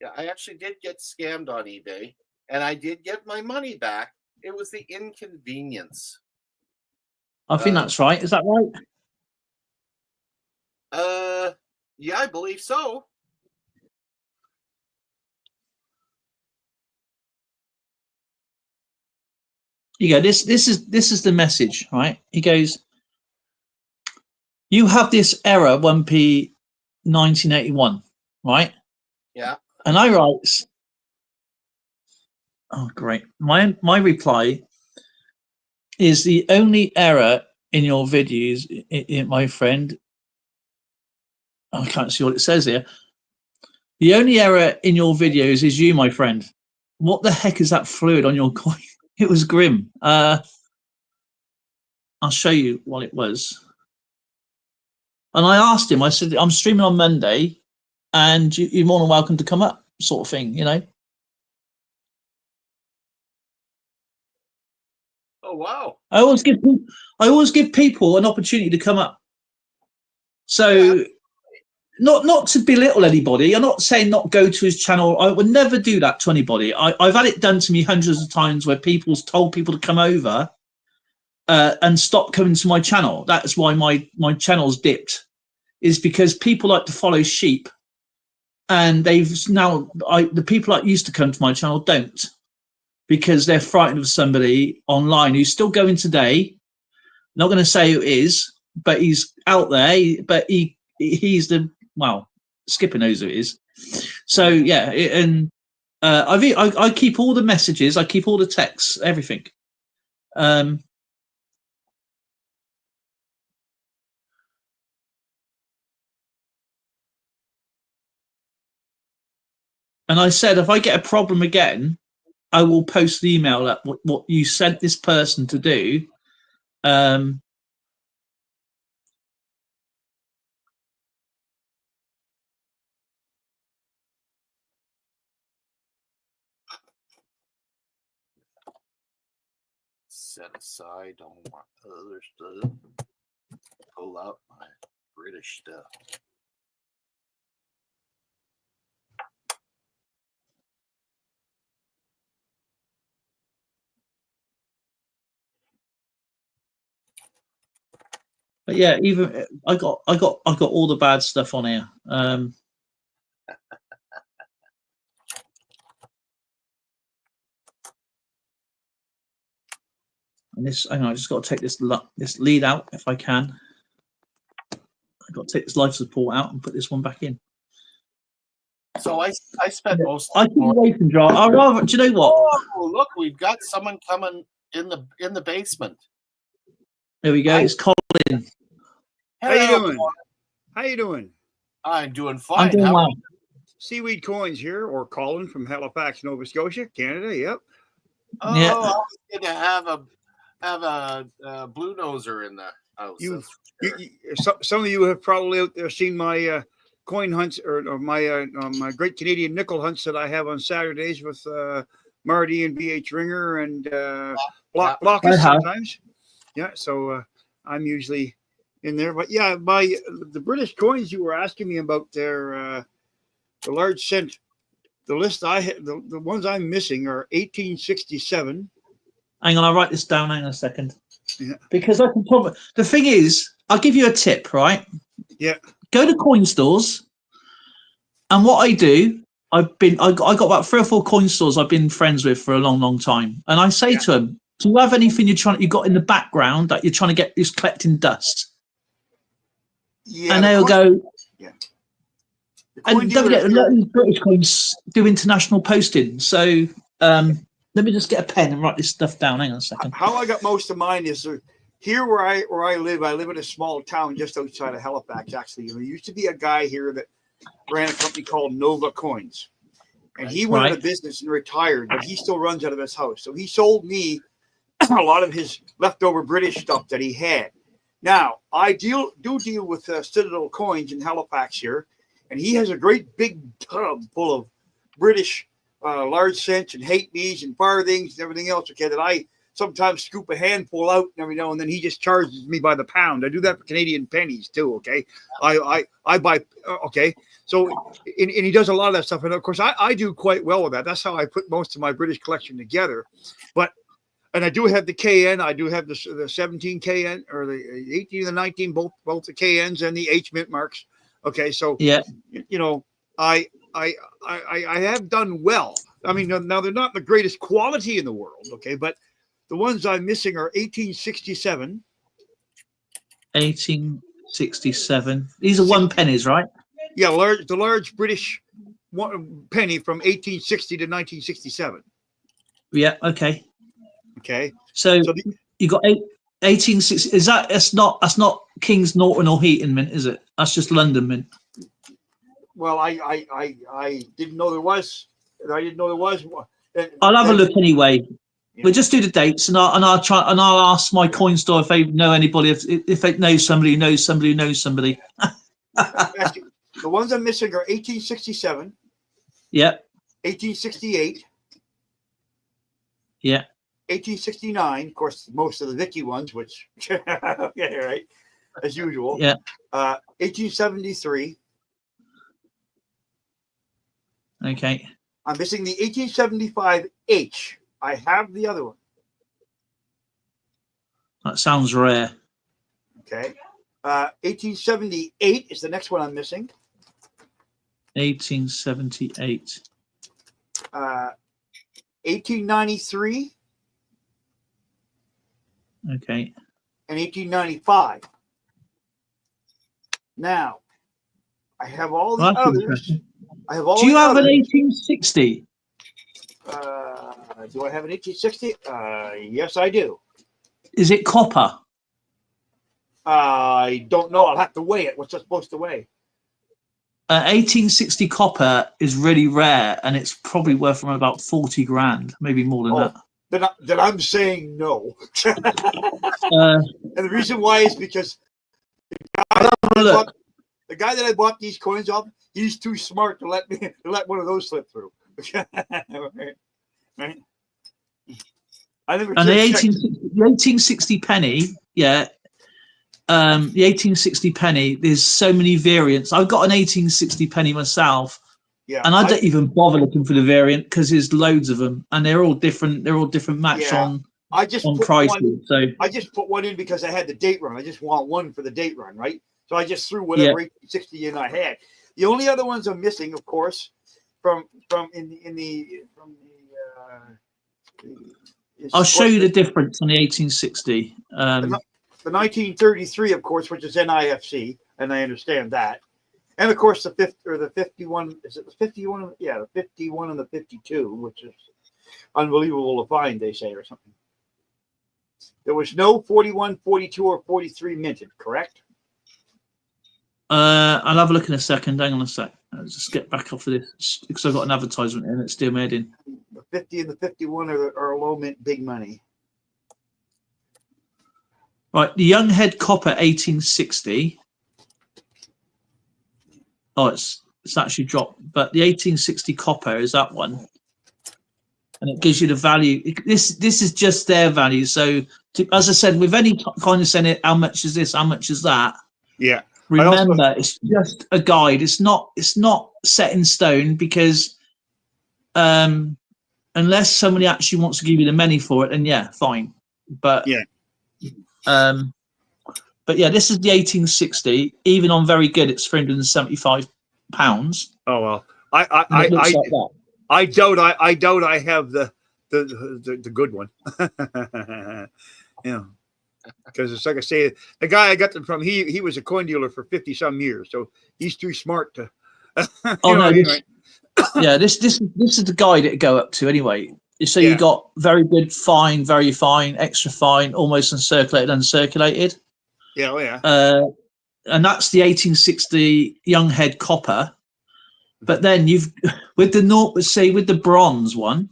Yeah, I actually did get scammed on eBay, and I did get my money back. It was the inconvenience. I think that's right. Is that right? Yeah, I believe so. You go. This is the message, right? He goes, you have this error 1p 1981, right? Yeah. And I write, oh great. My reply is the only error in your videos, my friend. I can't see what it says here. The only error in your videos is you, my friend. What the heck is that fluid on your coin? It was grim. I'll show you what it was. And I asked him, I said, I'm streaming on Monday and you're more than welcome to come up, sort of thing, you know? Oh, wow. I always give people an opportunity to come up. So yeah. Not to belittle anybody. I'm not saying not go to his channel. I would never do that to anybody. I've had it done to me hundreds of times where people's told people to come over and stop coming to my channel. That's why my channel's dipped, is because people like to follow sheep, and they've now the people that used to come to my channel don't, because they're frightened of somebody online who's still going today. Not going to say who it is, but he's out there. But he's the Skipper knows who it is. So yeah, and I keep all the messages, I keep all the texts, everything. And I said, if I get a problem again, I will post the email up what you sent this person to do. Set aside all my other stuff. Pull out my British stuff. But yeah, even I got all the bad stuff on here. And this, hang on, I just got to take this lead out if I can. I've got to take this life support out and put this one back in. So I spent most. I keep away from draw. I'd rather. Do you know what? Oh, look, we've got someone coming in the basement. There we go. It's Colin. How you doing? How you doing? I'm doing fine. I'm doing well. Seaweed Coins here, or Colin from Halifax, Nova Scotia, Canada. Yep. Oh, Yeah. I was going to have a blue noser in the house. Some of you have probably out there seen my coin hunts or my great Canadian nickel hunts that I have on Saturdays with Marty and BH Ringer and Blockus sometimes. Yeah, so I'm usually in there. But yeah, the British coins you were asking me about, their the large cent. The list I have, the ones I'm missing are 1867. Hang on, I'll write this down. Hang on a second. Yeah. Because I can probably. The thing is, I'll give you a tip, right? Yeah. Go to coin stores, and what I do, I got about 3 or 4 coin stores I've been friends with for a long, long time, and I say to them, "Do you have anything you got in the background that you're trying to get is collecting dust?" Yeah. And they'll go. Yeah. And don't forget, a lot of these British coins do international posting. So let me just get a pen and write this stuff down. Hang on a second. How I got most of mine is here where I live. I live in a small town just outside of Halifax. Actually, there used to be a guy here that ran a company called Nova Coins, and he went out of business and retired, but he still runs out of his house. So he sold me a lot of his leftover British stuff that he had. Now I do deal with Citadel Coins in Halifax here. And he has a great big tub full of British large cents and halfpennies and farthings and everything else. Okay, that I sometimes scoop a handful out every now and then. He just charges me by the pound. I do that for Canadian pennies too. Okay, I buy. Okay, so and he does a lot of that stuff, and of course I do quite well with that. That's how I put most of my British collection together. And I do have the KN. I do have the 17 KN or the 18 and the 19, both the KNs and the H mint marks. Okay, so yeah, you know, I have done well. I mean, now they're not the greatest quality in the world, okay, but the ones I'm missing are 1867. 1867. These are 1 pennies, right? Yeah, the large British penny from 1860 to 1967. Yeah. Okay. Okay. So you got 1860. Is that? That's not King's Norton or Heaton mint, is it? That's just London mint. Well, I didn't know there was. I didn't know there was. I'll have a look anyway. Yeah. We'll just do the dates, and I'll ask my coin store if they know anybody, if they know somebody who knows somebody who knows somebody. The ones I'm missing are 1867. Yeah. 1868. Yeah. 1869, of course, most of the Vicky ones, which okay, right, as usual. Yeah. 1873. Okay. I'm missing the 1875H. I have the other one. That sounds rare. Okay. 1878 is the next one I'm missing. 1878. 1893. Okay. And 1895. Now, I have all the others. I have all. Do you have an 1860? Do I have an 1860? Yes, I do. Is it copper? I don't know. I'll have to weigh it. What's it supposed to weigh? 1860 copper is really rare, and it's probably worth from about 40 grand, maybe more than that. Then I'm saying no. And the reason why is because the guy that I bought these coins off, he's too smart to let one of those slip through. Right? I never. And the 1860 penny, yeah. The 1860 penny, there's so many variants. I've got an 1860 penny myself, and I don't even bother looking for the variant because there's loads of them, and they're all different. They're all different match on pricing. So I just put one in because I had the date run. I just want one for the date run, right? So I just threw whatever 1860 in I had. The only other ones I'm missing, of course, I'll show you the difference on the 1860. The 1933, of course, which is NIFC, and I understand that. And of course, the 51. Is it the 51? Yeah, the 51 and the 52, which is unbelievable to find, they say, or something. There was no 41, 42, or 43 minted, correct? I'll have a look in a second. Hang on a sec. I'll just get back off of this because I've got an advertisement in. It's still made in. The 50 and the 51 are low mint, big money. Right, the Young Head Copper 1860. Oh, it's actually dropped, but the 1860 copper is that one, and it gives you the value. This is just their value. So, as I said, with any kind of saying it, how much is this? How much is that? Yeah. Remember, it's just a guide. It's not set in stone, because unless somebody actually wants to give you the money for it, then yeah, fine. But yeah. But yeah, this is the 1860. Even on very good, it's £375. Oh well, I doubt I have the good one. Yeah, because it's like I say, the guy I got them from, he was a coin dealer for 50 some years, so he's too smart to. Oh no, yeah, this is the guide it'd go up to anyway. So you got very good, fine, very fine, extra fine, almost uncirculated, uncirculated. Yeah, oh yeah. And that's the 1860 Young Head Copper. But then you've with the bronze one,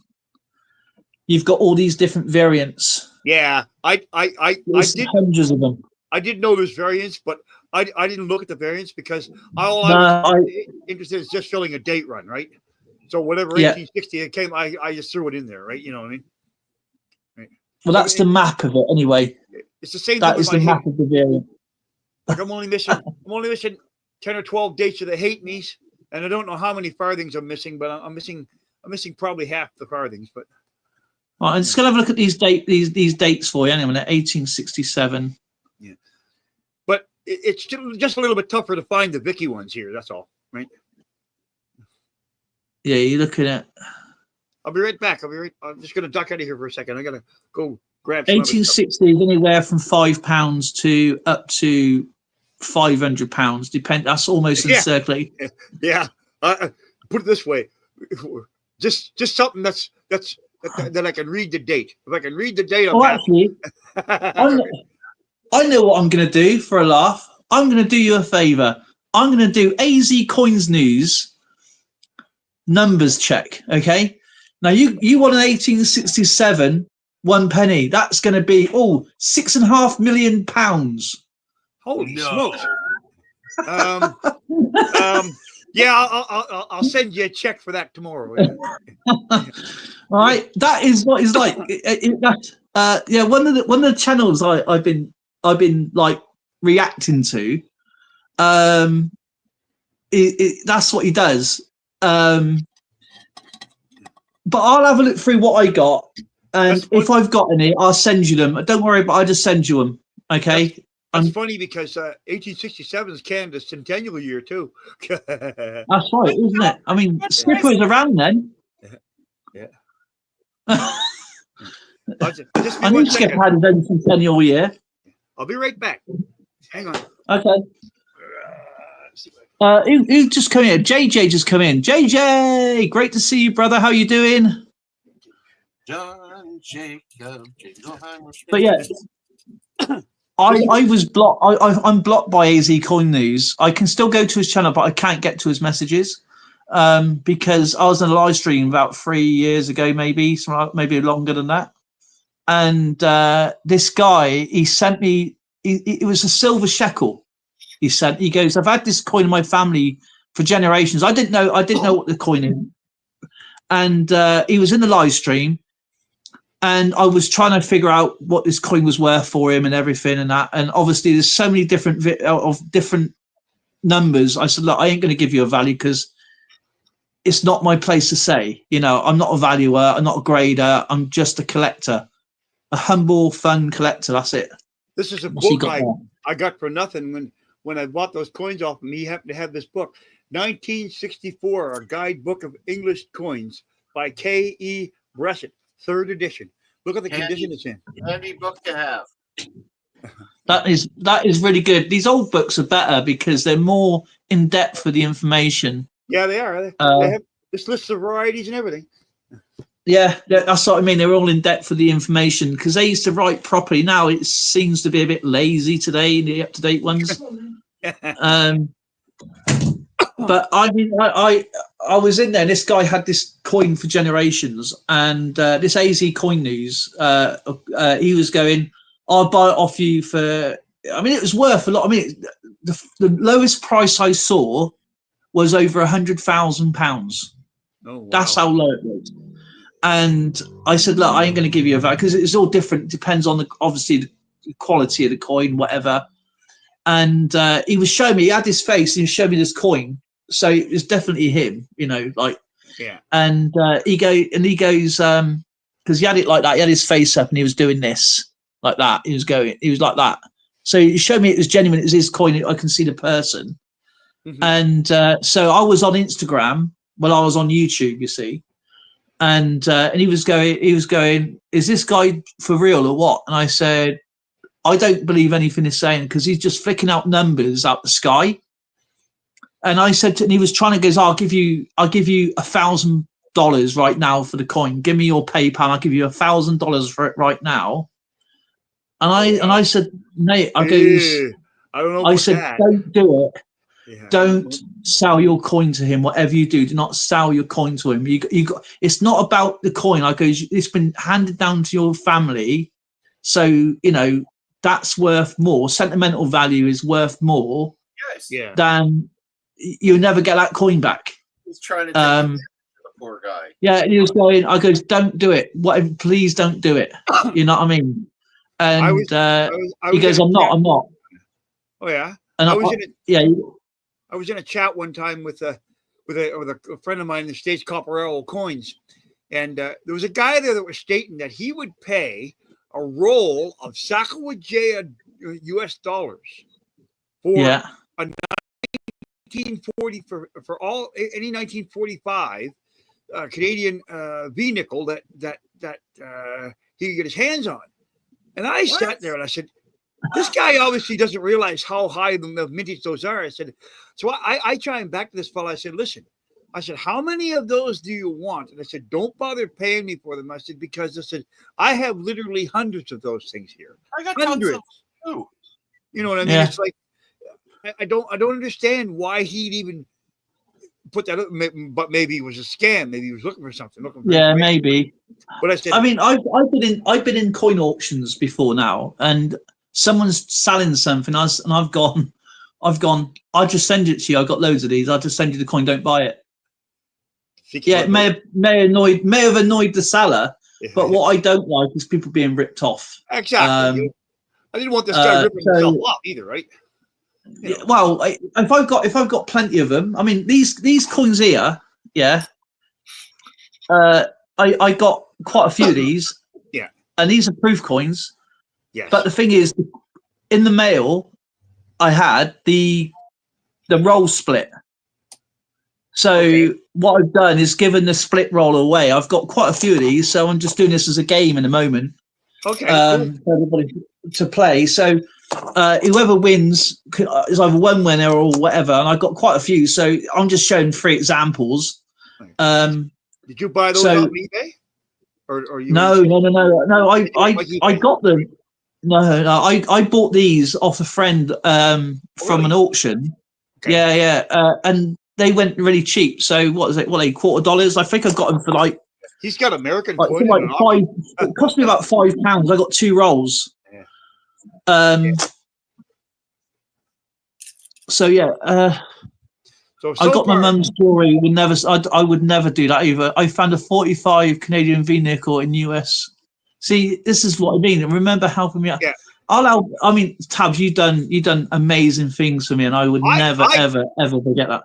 you've got all these different variants. Yeah, I did hundreds of them. I did know there's variants, but I didn't look at the variants because I was interested in just filling a date run, right? So whatever 1860 it came, I just threw it in there, right? You know what I mean? Right. Well, that's the map of it anyway. It's the same. That is the map of the variant. Like I'm only missing 10 or 12 dates of the hate me's, and I don't know how many farthings I'm missing, but I'm missing probably half the farthings. But right, I'm just gonna have a look at these dates for you. Anyway, 1867. Yeah, but it's still just a little bit tougher to find the Vicky ones here. That's all, right? Yeah, you're looking at. I'll be right back. I'm just gonna duck out of here for a second. I gotta go grab. 1860 is anywhere from £5 to up to £500. That's almost uncirculated. Yeah. Put it this way, just something that I can read the date. If I can read the date, I'm happy. Actually, I know what I'm going to do for a laugh. I'm going to do you a favor. I'm going to do AZ Coins News numbers check. Okay. Now you want an 1867 1 penny. That's going to be £6.5 million. Holy smokes! Yeah, I'll send you a check for that tomorrow. All right, that is what it's like. Yeah, one of the channels I've been like reacting to. That's what he does. But I'll have a look through what I got, and if I've got any, I'll send you them. Don't worry, but I just send you them. Okay. That's funny because 1867 is Canada's centennial year too. That's right, isn't it? I mean, Skipper was around then. Yeah. I knew Skipper had his own centennial year. I'll be right back. Hang on. Okay. Who just come in? JJ just come in. JJ, great to see you, brother. How you doing? John Jacob. But yeah. I was blocked. I'm blocked by AZ Coin News. I can still go to his channel, but I can't get to his messages because I was in a live stream about 3 years ago, maybe longer than that. And this guy, he sent me. It was a silver shekel. He goes, I've had this coin in my family for generations. I didn't know what the coin is. And he was in the live stream. And I was trying to figure out what this coin was worth for him and everything and that. And obviously, there's so many different numbers. I said, look, I ain't going to give you a value because it's not my place to say. You know, I'm not a valuer. I'm not a grader. I'm just a collector, a humble, fun collector. That's it. This is a book I got for nothing when I bought those coins off him. He happened to have this book, 1964, a guidebook of English coins by K.E. Bressett. 3rd edition. Look at the condition it's in. Handy book to have. That is really good. These old books are better because they're more in depth for the information. Yeah, they are. They have this list of varieties and everything. Yeah, that's what I mean. They're all in depth for the information because they used to write properly. Now it seems to be a bit lazy today, the up-to-date ones. But I mean, I was in there, and this guy had this coin for generations, and this AZ Coin News, he was going, "I'll buy it off you for." I mean, it was worth a lot. I mean, the lowest price I saw was over £100,000. Oh, wow. That's how low it was. And I said, "Look, I ain't going to give you a value because it's all different. Depends on obviously the quality of the coin, whatever." And he was showing me. He had his face, and he showed me this coin. So it was definitely him, like. Yeah. And he goes, because he had it like that. He had his face up, and he was doing this like that. He was like that. So he showed me it was genuine. It was his coin. I can see the person. Mm-hmm. And so I was on Instagram. Well, I was on YouTube, you see. And he was going, "Is this guy for real or what?" And I said, "I don't believe anything he's saying because he's just flicking out numbers out the sky." And I said, and he was trying to go, "I'll give you $1,000 right now for the coin. Give me your PayPal. I'll give you $1,000 for it right now." And I said, "Mate," I don't know. I said, that. "Don't do it. Yeah. Don't sell your coin to him. Whatever you do not sell your coin to him. It's not about the coin. I goes, it's been handed down to your family, so that's worth more. Sentimental value is worth more than you'll never get that coin back." He's trying to take the poor guy. Yeah, and he was going. I goes, "Don't do it. Whatever, please don't do it." You know what I mean? And he goes, I'm not. Oh yeah. And I was in a chat one time with a friend of mine in the States, Copperello Coins, and there was a guy there that was stating that he would pay a roll of Sacagawea US dollars for a 1940 for all any 1945 Canadian V nickel that he could get his hands on. And I sat there and I said, this guy obviously doesn't realize how high the vintage those are. I said, so I try and back to this fellow. I said, listen, I said, how many of those do you want? And I said, don't bother paying me for them. I said, because I said, I have literally hundreds of those things here. I got hundreds. Too. You know what I mean? Yeah. It's like, I don't understand why he'd even put that up, but maybe it was a scam. Maybe he was looking for something. Maybe. But I said, I mean, I've been in coin auctions before now, and someone's selling something, and I've gone. I'll just send it to you. I've got loads of these. I'll just send you the coin. Don't buy it. Yeah, it may have annoyed the seller, but what I don't like is people being ripped off. Exactly. I didn't want this guy ripping himself off either, right? Yeah, well, if I've got plenty of them, I mean these coins here, yeah. I got quite a few of these, yeah, and these are proof coins. Yes. But the thing is, in the mail, I had the roll split. So what I've done is given the split roll away. I've got quite a few of these, so I'm just doing this as a game in a moment. Okay. For everybody to play. So whoever wins is either one winner or whatever, and I've got quite a few. So I'm just showing 3 examples. Did you buy those on eBay? Or you? No. I got them. No. I bought these off a friend from an auction. Okay. Yeah. And they went really cheap. So what is it? What, $250? I think I got them for like. He's got American coin. It cost me about £5. I got 2 rolls. Yeah. So yeah. I got my mum's jewelry. I would never do that either. I found a 45 Canadian V nickel in US. See, this is what I mean. Remember helping me out. Yeah. I mean, Tabs, you've done amazing things for me, and I would never ever forget that.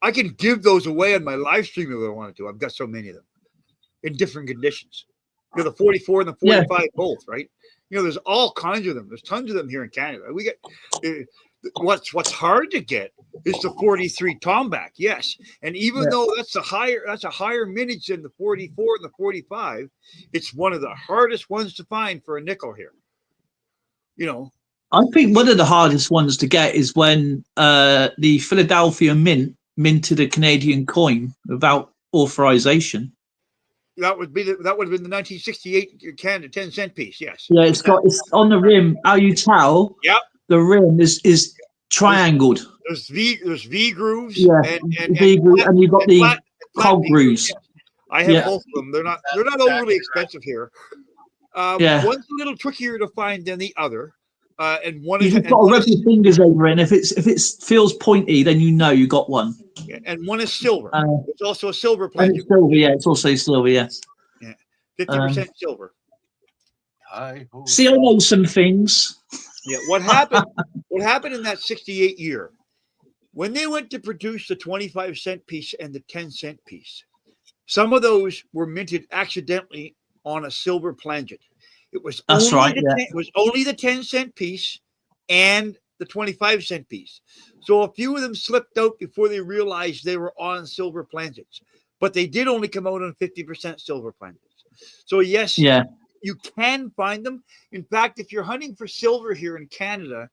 I can give those away on my live stream if I wanted to. I've got so many of them in different conditions. The 44 and the 45 both, right? There's all kinds of them. There's tons of them here in Canada. We get what's hard to get is the 43 Tomback, yes. And even though that's a higher mintage than the 44 and the 45, it's one of the hardest ones to find for a nickel here. I think one of the hardest ones to get is when the Philadelphia Mint minted a Canadian coin without authorization. That would have been the 1968 Canada 10-cent piece. Yes. Yeah, it's on the rim. How you tell? Yep. The rim is triangled. There's V grooves. Yeah, and V groove, and you've got the flat cog V grooves. I have Yeah. both of them. They're not That's overly exactly expensive here. Yeah. One's a little trickier to find than the other, and one You is just got to rub your fingers over it, and if it feels pointy, then you know you got one. and one is silver. It's also a silver And plate. it's silver, yeah. It's also silver, yes. 50% silver. See, I know some things. Yeah. What happened? What happened in that 68 year when they went to produce the 25-cent piece and the 10-cent piece? Some of those were minted accidentally on a silver plangent. It was That's right. It was only the 10-cent piece and the 25-cent piece. So a few of them slipped out before they realized they were on silver plangents, but they did only come out on 50% silver plangents. So yes, you can find them. In fact, if you're hunting for silver here in Canada,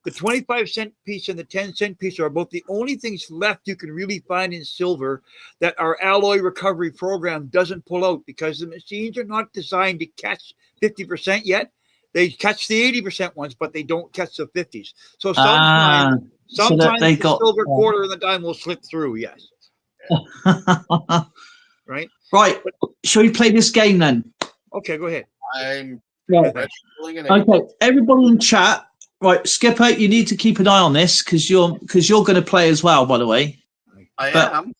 the 25-cent piece and the 10-cent piece are about the only things left you can really find in silver that our alloy recovery program doesn't pull out, because the machines are not designed to catch 50% yet. They catch the 80% ones, but they don't catch the 50s. So sometimes the silver quarter and the dime will slip through. Yes. Right. Shall we play this game then? Okay, go ahead. I'm okay. Everybody in chat. Right, Skipper, you need to keep an eye on this because you're going to play as well, by the way. I am.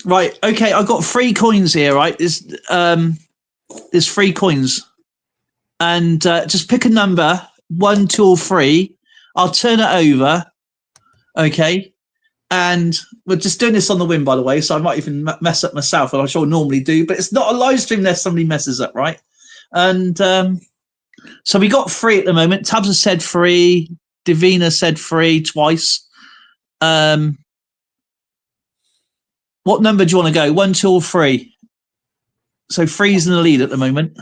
Right, okay, I've got 3 coins here, right? There's 3 coins. And just pick a number, 1, 2, or 3. I'll turn it over. Okay. And we're just doing this on the whim, by the way, so I might even mess up myself, and I'm sure I normally do, but it's not a live stream unless somebody messes up, right? And so we got 3 at the moment. Tabs has said 3. Davina said 3 twice. What number do you want to go? 1, 2, or 3? So 3's in the lead at the moment.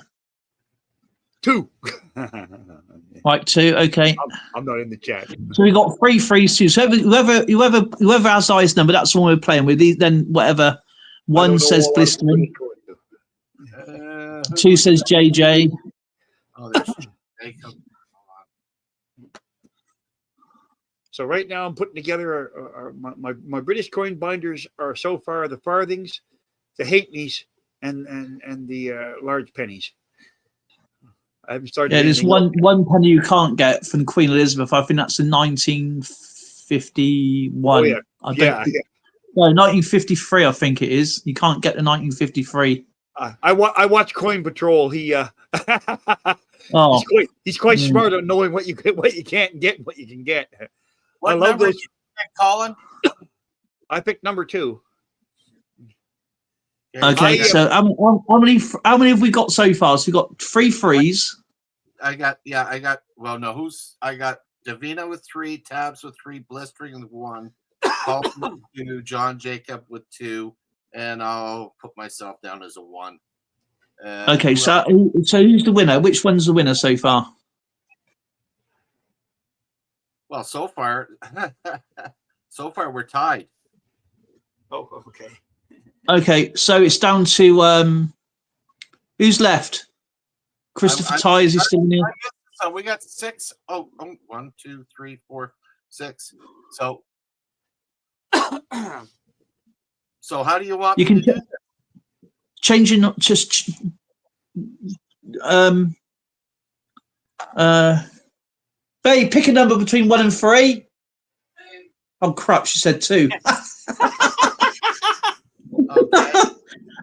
2. Right, 2. Okay. I'm not in the chat. So we got 3 3s, 2. So whoever has the highest number, that's the one we're playing with. Then whatever. 1 says blistering. 2 says JJ. Oh, there's Jacob. So right now I'm putting together my British coin binders are so far the farthings, the halfpennies, and the large pennies. I haven't started. Yeah, there's one penny you can't get from Queen Elizabeth. I think that's in 1951. Oh yeah, No, 1953. I think it is. You can't get the 1953. I watch Coin Patrol. He he's quite smart on knowing what you can't get, and what you can get. What number did you pick, Colin? I picked number 2. Okay, so how many have we got so far? So we got 3 3s. I got Davina with 3, Tabs with 3, Blistering with 1, Paul with 2, John Jacob with 2, and I'll put myself down as a 1. Okay, so who's the winner? Which one's the winner so far? Well, so far we're tied. Oh, okay. Okay, so it's down to who's left? Christopher Ty, is he still in here? So we got 6. 1, 2, 3, 4, 6. So so how do you want me to do this? Changing just Babe, pick a number between 1 and 3. Oh crap, she said 2.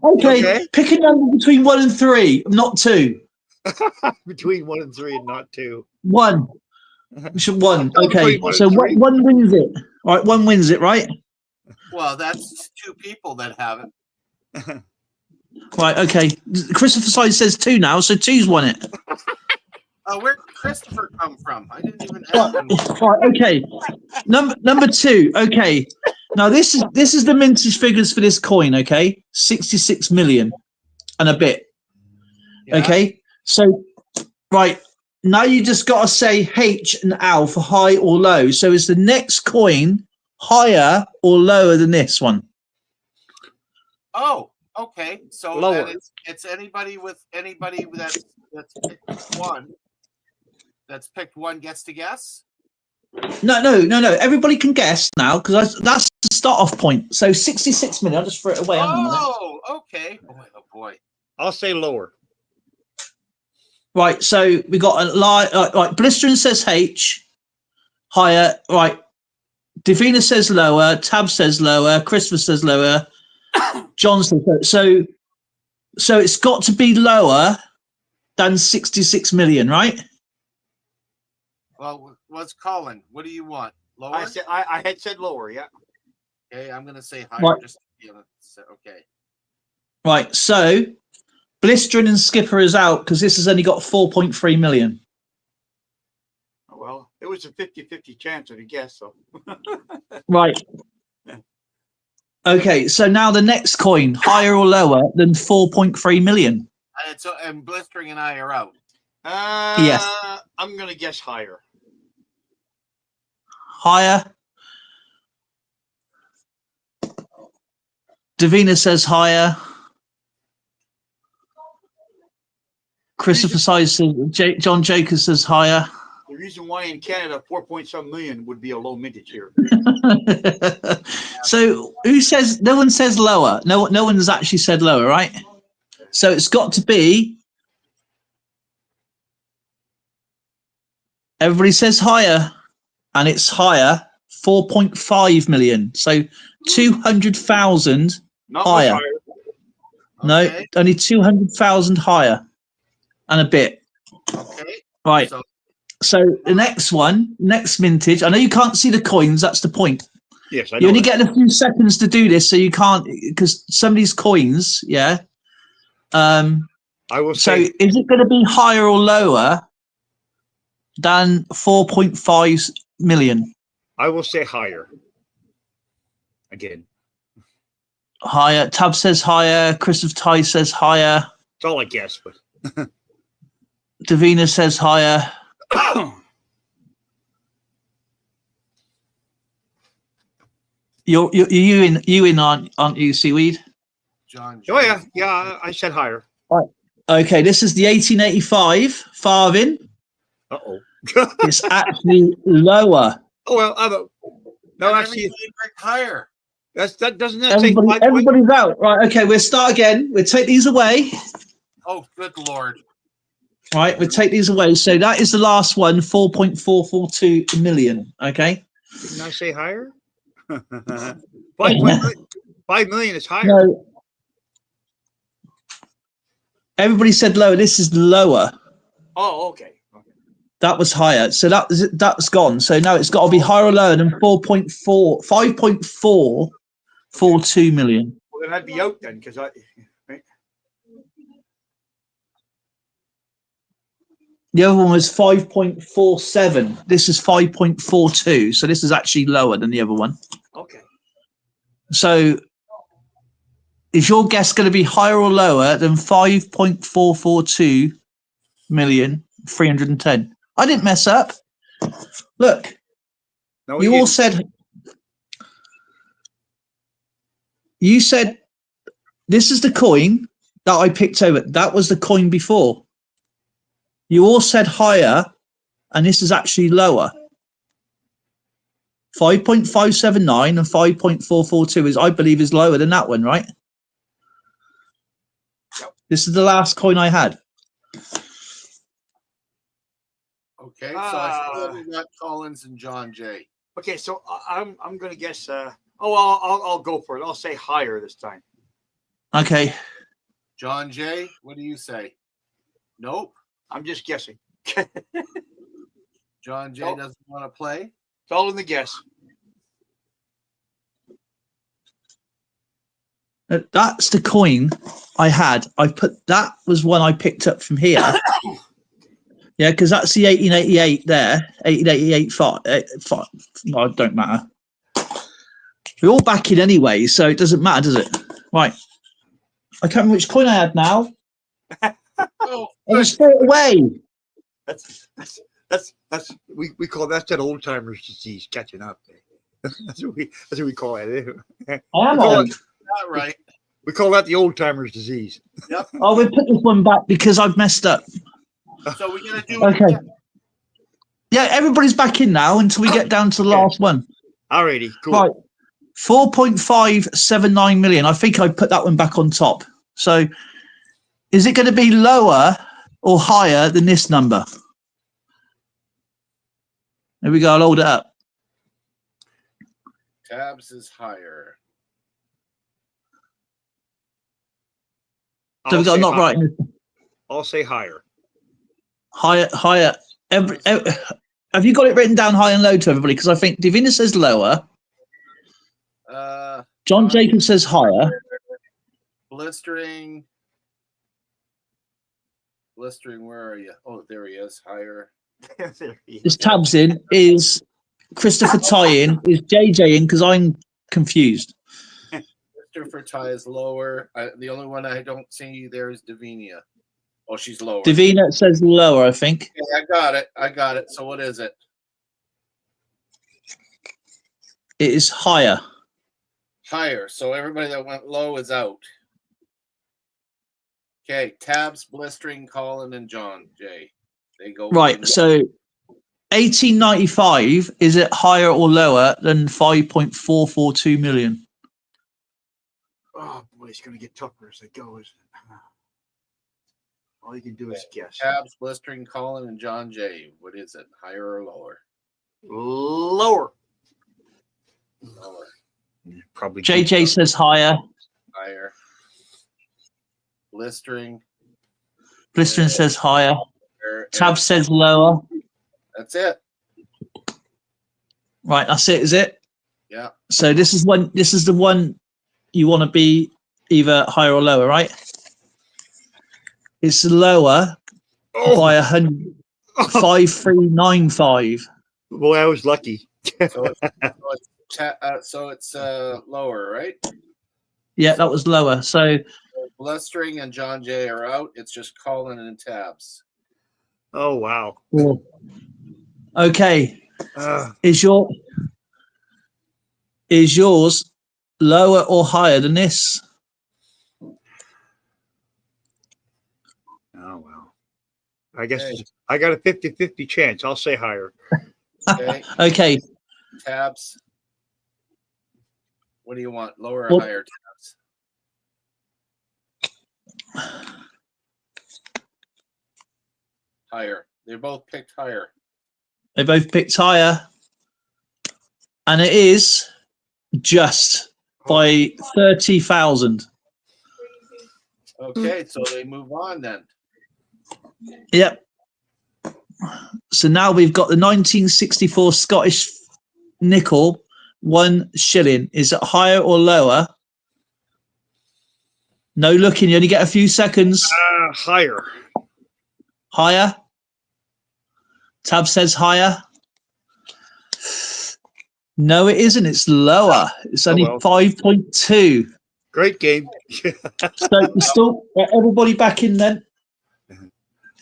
Okay. Pick a number between 1 and 3, not 2. Between 1 and 3 and not 2. 1. 1. Okay. So 1 wins it. All right, 1 wins it, right? Well, that's 2 people that have it. Right, okay. Christopher Side says 2 now, so 2's won it. Where'd Christopher come from? I didn't even ask him. Right, okay. Number 2. Okay. Now this is the mintage figures for this coin, okay? 66 million and a bit. Yeah. Okay. So right, now you just gotta say H and L for high or low. So is the next coin higher or lower than this one? Oh, okay. So lower. Then it's anybody that's picked 1. That's picked 1 gets to guess. No. Everybody can guess now because that's the start off point. So 66 million. I'll just throw it away. Hang on a minute. Oh, okay. Boy, oh boy. I'll say lower. Right. So we got a lie. Right. Blistering says H. Higher. Right. Davina says lower. Tab says lower. Christopher says lower. John says lower. So it's got to be lower than 66 million, right? Well, what's Colin? What do you want? Lower? I had said lower, yeah. Okay, I'm gonna say higher. Right. Just okay. Right. So Blistering and Skipper is out because this has only got 4.3 million. Well, it was a 50-50 chance, I guess. So. Right. Okay. So now the next coin, higher or lower than 4.3 million? And Blistering and I are out. Yes. I'm gonna guess higher. Higher. Davina says higher. Christopher says John Jacobs says higher. The reason why in Canada 4.some million would be a low mintage here. So who says? No one says lower. No one's actually said lower, right? So it's got to be. Everybody says higher, and it's higher, 4.5 million. So 200,000 higher. No, Okay. only 200,000 higher, and a bit. Okay. Right. So the next one, next mintage. I know you can't see the coins. That's the point. Yes, I know. You only get a few seconds to do this, so you can't because some of these coins, yeah. I will say. So is it going to be higher or lower than 4.5 million? I will say higher. Again. Higher. Tab says higher. Christopher Ty says higher. It's all I guess, but. Davina says higher. You in aren't you, Seaweed? John. Oh yeah. I said higher. Right. Okay, this is the 1885 Farthing. Uh-oh. It's actually lower. Oh well, no, actually, higher. That doesn't that everybody's out. Right. Okay, we'll start again. We'll take these away. Oh, good Lord. Right, we'll take these away. So that is the last one, 4.442 million. Okay. Didn't I say higher? 5 million is higher. No. Everybody said lower. This is lower. Oh, okay. That was higher. So that's gone. So now it's got to be higher or lower than 5.442 million. Well, then I'd be out then because I. The other one was 5.47. This is 5.42. So this is actually lower than the other one. Okay. So is your guess going to be higher or lower than 5.442 million 310? I didn't mess up. Look, no, you all said. You said this is the coin that I picked over. That was the coin before. You all said higher, and this is actually lower. 5.579 and 5.442 is, I believe, is lower than that one, right? Yep. This is the last coin I had. Okay, so I still we got Collins and John Jay. Okay, so I'm gonna guess. I'll go for it. I'll say higher this time. Okay. John Jay, what do you say? Nope. I'm just guessing. John Jay doesn't want to play. It's all in the guess. That's the coin I had. That was one I picked up from here. Yeah, because that's the 1888 there. 1888 5. Well, it don't matter. We're all back in anyway, so it doesn't matter, does it? Right. I can't remember which coin I had now. Oh, Oh, just throw it away. That's we call that old timers disease catching up. That's what we call it. I am old. Not right. We call that the old timers disease. Yep. Oh, we'll put this one back because I've messed up. So we're gonna do Okay. Yeah, everybody's back in now until we get down to the last one. Alrighty, cool. Right. 4.579 million. I think I put that one back on top. So is it going to be lower or higher than this number? There we go. I'll hold it up. Tabs is higher. So we got not right. I'll say higher. Higher. Have you got it written down high and low to everybody? Because I think Davina says lower. John Jacob says higher. Blistering. Where are you? Oh, there he is. Higher. Is Tabs in? Is Christopher Ty in? Is JJ in? Because I'm confused. Christopher Ty is lower. The only one I don't see there is Davinia. Oh, she's lower. Davina says lower, I think. Yeah, I got it. So what is it? It is higher. Higher. So everybody that went low is out. Okay, Tabs, Blistering, Colin, and John J. They go right. So 1895, is it higher or lower than 5.442 million? Oh boy, it's going to get tougher as it goes. All you can do is guess. Tabs, Blistering, Colin, and John J. What is it? Higher or lower? Lower. Lower. Probably. JJ says higher. Higher. Blistering. Blistering says higher. Tab says lower. That's it. Right, that's it, is it? Yeah. So this is the one you want to be either higher or lower, right? It's lower by 5395. Boy, I was lucky. So it's lower, right? Yeah, that was lower. So Blistering and John J are out. It's just Colin and Tabs. Oh wow. Okay. Is yours lower or higher than this? Oh well. I guess I got a 50-50 chance. I'll say higher. Okay. Okay. Tabs. What do you want? Lower or higher, Tabs? Higher. They both picked higher. They both picked higher. And it is just by 30,000. Okay, so they move on then. Yep. So now we've got the 1964 Scottish nickel, 1 shilling. Is it higher or lower? No looking. You only get a few seconds. Higher. Higher. Tab says higher. No, it isn't. It's lower. It's only 5.2. Great game. So still everybody back in then.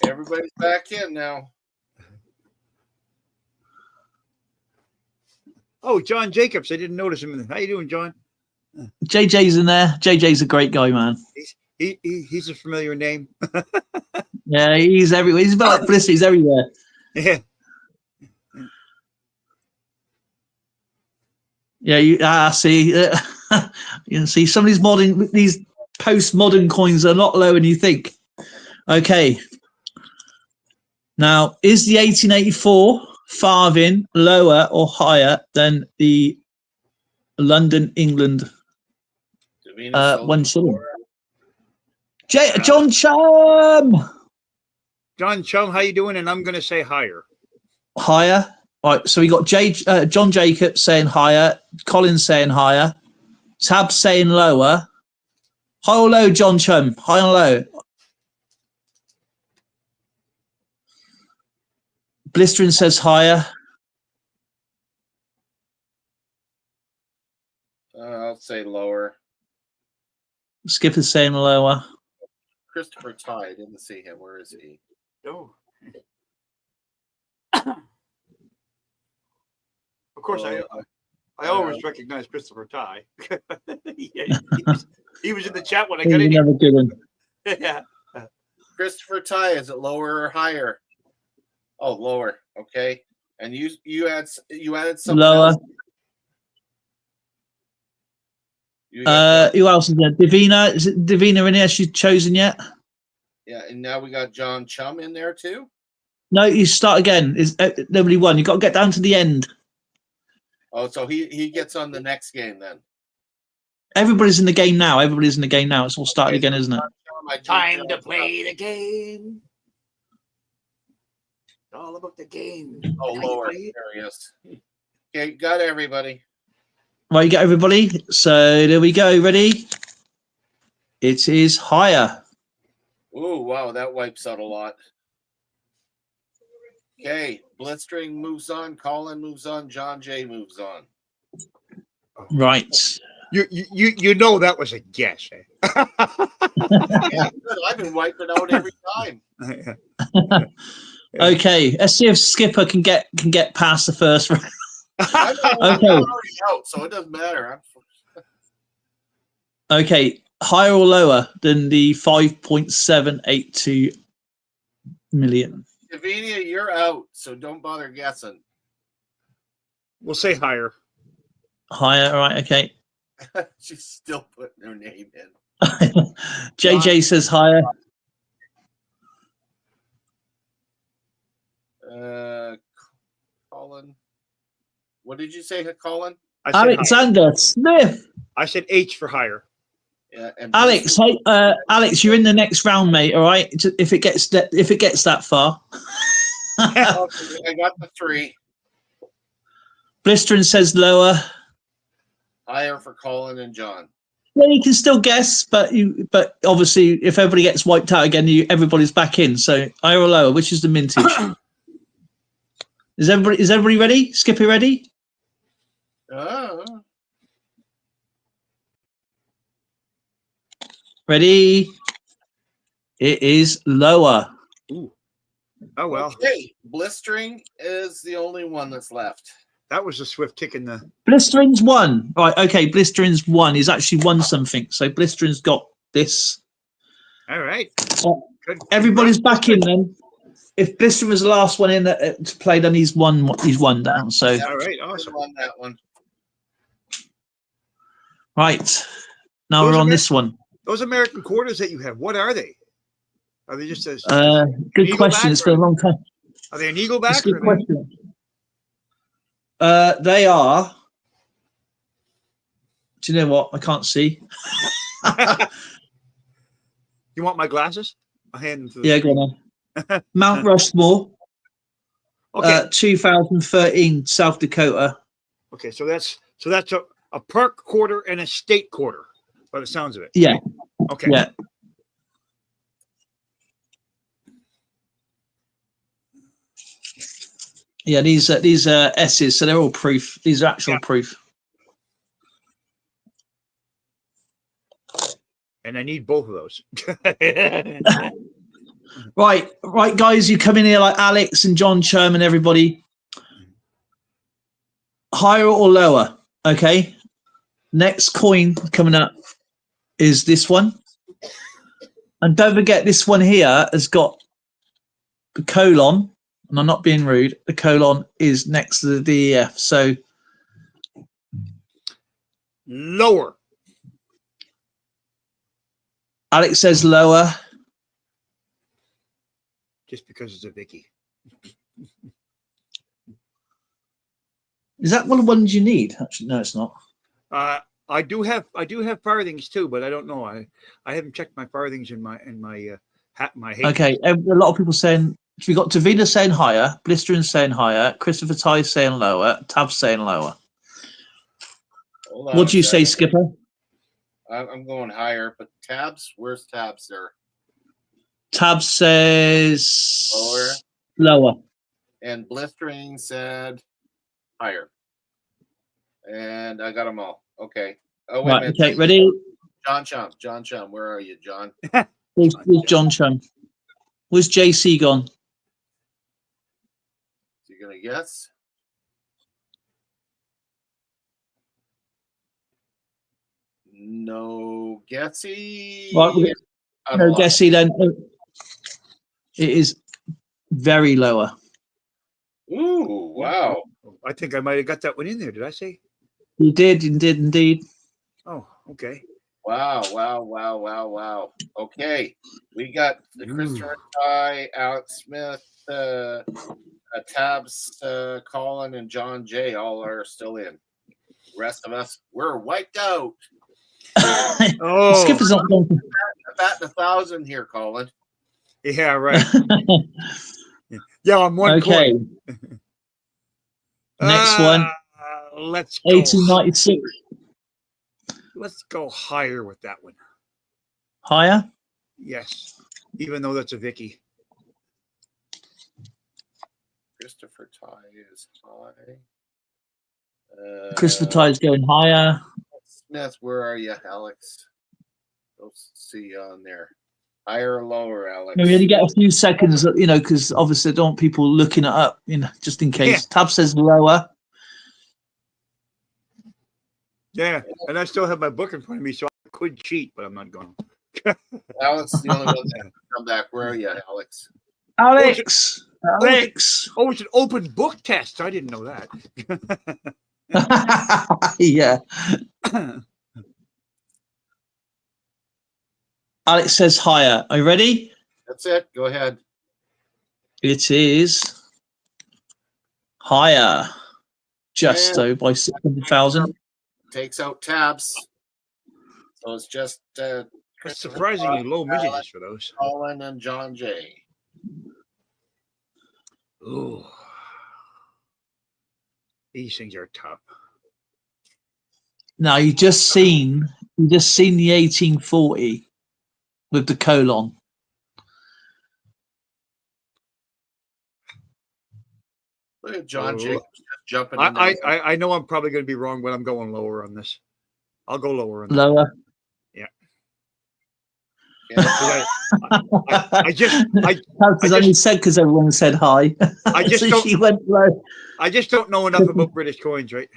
Everybody's back in now. Oh, John Jacobs. I didn't notice him. How you doing, John? JJ's in there. JJ's a great guy, man. He's a familiar name. Yeah, he's everywhere. He's about like Bliss. He's everywhere. Yeah. Yeah, you see. You can see some of these postmodern coins are a lot lower than you think. Okay. Now, is the 1884 farthing lower or higher than the London, England 1 shilling? John Chum. John Chum, how you doing? And I'm going to say higher. Higher. Right, so we got John Jacobs saying higher, Colin saying higher, Tab saying lower. High or low, John Chum? High or low? Blistering says higher. I'll say lower. Skipper's saying lower. Christopher Ty, I didn't see him. Where is he? Oh. Of course, I always recognize Christopher Ty. he was in the chat when I got in. Never good one. Yeah. Christopher Ty, is it lower or higher? Oh, lower. Okay. And you added something Lower. else. You got Who else is there? Davina. Is it Davina in here? She's chosen yet? yeah, and now we got John Chum in there too. No, you start again. Is nobody won? You got to get down to the end. Oh, so he gets on the next game then. Everybody's in the game now. Everybody's in the game now. It's all started again, isn't it? Time to play the game. All about the game. Oh, Lord. There he is. Okay, got everybody. Right, you got everybody. So there we go. Ready? It is higher. Oh, wow. That wipes out a lot. Okay. Blistering moves on. Colin moves on. John J moves on. Right. You know that was a guess. Eh? Yeah, good. I've been wiping out every time. Okay. Let's see if Skipper can get past the first round. I'm already out, so it doesn't matter. Okay. Higher or lower than the 5.782 million? Davinia, you're out, so don't bother guessing. We'll say higher. Higher. All right. Okay. She's still putting her name in. JJ says higher. Colin. What did you say, Colin? I said Alexander higher. Smith. I said H for higher. Yeah, and Alex, hey, Alex, you're in the next round, mate. All right. If it gets that far. Okay, I got the 3. Blistering says lower. Higher for Colin and John. Yeah, you can still guess, but obviously, if everybody gets wiped out again, everybody's back in. So higher or lower, which is the mintage? Is everybody ready? Skippy ready? Ready? It is lower. Ooh. Oh well. Okay, blistering is the only one that's left. That was a swift tick in the. Blistering's won. Right, okay, Blistering's won. He's actually won something. So Blistering's got this. All right. Good. Everybody's back in then. If Blistering was the last one in to play, then he's won down. So Yeah, all right, awesome. Won that one. Right. Now Those we're on this one. Those American quarters that you have, what are they? Are they just as good question. It's been a long time. Are they an eagle back? That's a good question. They are. Do you know what? I can't see. You want my glasses? I'll hand them to Yeah, go on. Mount Rushmore. Okay. 2013, South Dakota. Okay, so that's a park quarter and a state quarter, by the sounds of it. Yeah. Okay. Yeah. Yeah, these are S's, so they're all proof. These are actual proof. And I need both of those. Right, guys, you come in here like Alex and John Chum and everybody. Higher or lower? Okay. Next coin coming up is this one. And don't forget, this one here has got the colon. And I'm not being rude. The colon is next to the DEF. So Lower. Alex says lower. Just because it's a Vicky. Is that one of the ones you need? Actually, no, it's not. I do have farthings too, but I don't know. I haven't checked my farthings in my hat. Okay, a lot of people saying we got Davina saying higher, Blistering saying higher, Christopher Ty saying lower, Tab saying lower. What do you say, Skipper? I'm going higher, but Tabs, where's Tabs there? Tab says lower. And Blistering said higher. And I got them all. Okay. Oh, wait a minute. Okay, ready? John Chum, where are you, John? Where's John Chum? Where's JC gone? Is he going to guess? No guessy. Right, no guessy then. It is very lower. Ooh, Wow. I think I might have got that one in there. Did I say? You did indeed. Oh, okay. Wow. Okay. We got the Christopher Ty, Alex Smith, Tabs, Colin, and John J. all are still in. The rest of us, we're wiped out. Oh, Skipper's not going. Batting 1,000 here, Colin. yeah, right. Yeah, I'm one Okay. coin. Next one. Let's go. 1896. Let's go higher with that one. Higher. Yes, even though that's a Vicky. Christopher Ty is high. Christopher Ty's going higher. Smith, where are you, Alex? Let's see you on there. Higher or lower, Alex? We only get a few seconds, because obviously I don't want people looking it up, just in case. Yeah. Tab says lower. Yeah, and I still have my book in front of me, so I could cheat, but I'm not going. Alex, the only one that can come back. Where are you, Alex? Alex. Oh, it's an open book test. I didn't know that. Yeah. Alex says higher. Are you ready? That's it. Go ahead. It is higher. Just though by 600,000. Takes out Tabs. So it's just It's surprisingly low messages for those. Colin and John J. Ooh. These things are tough. Now you just seen the 1840 with the colon. Look at John J. just jumping in there. I know I'm probably going to be wrong, but I'm going lower on this. I'll go lower on this. Lower. Yeah. Yeah. I just only said because everyone said hi. I just so don't. she went low. I just don't know enough about British coins, right?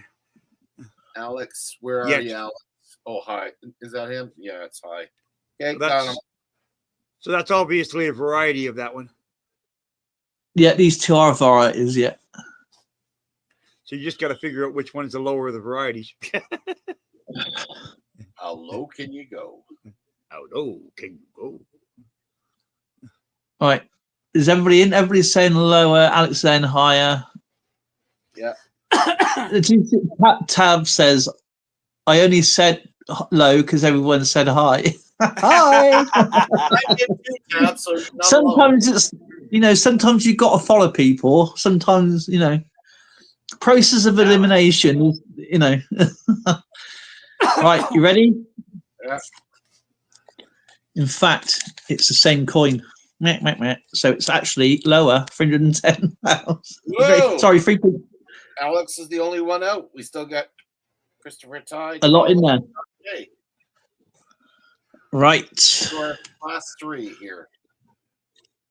Alex, where are you, Alex? Oh, hi. Is that him? Yeah, it's high. Okay, got him. So that's obviously a variety of that one. Yeah, these two are varieties, yeah. So you just got to figure out which one's the lower of the varieties. How low can you go? How low can you go? All right. Is everybody in? Everybody's saying lower. Alex saying higher. Yeah. Tab says, I only said low because everyone said hi. Hi. I did too, Tab, so Sometimes it's, sometimes you've got to follow people. Sometimes, process of elimination is, Right, you ready? Yeah. In fact, it's the same coin. So it's actually lower, 310 pounds. Sorry, 3. Alex is the only one out. We still got Christopher Ty. A lot in there. Okay. Right. Class 3 here.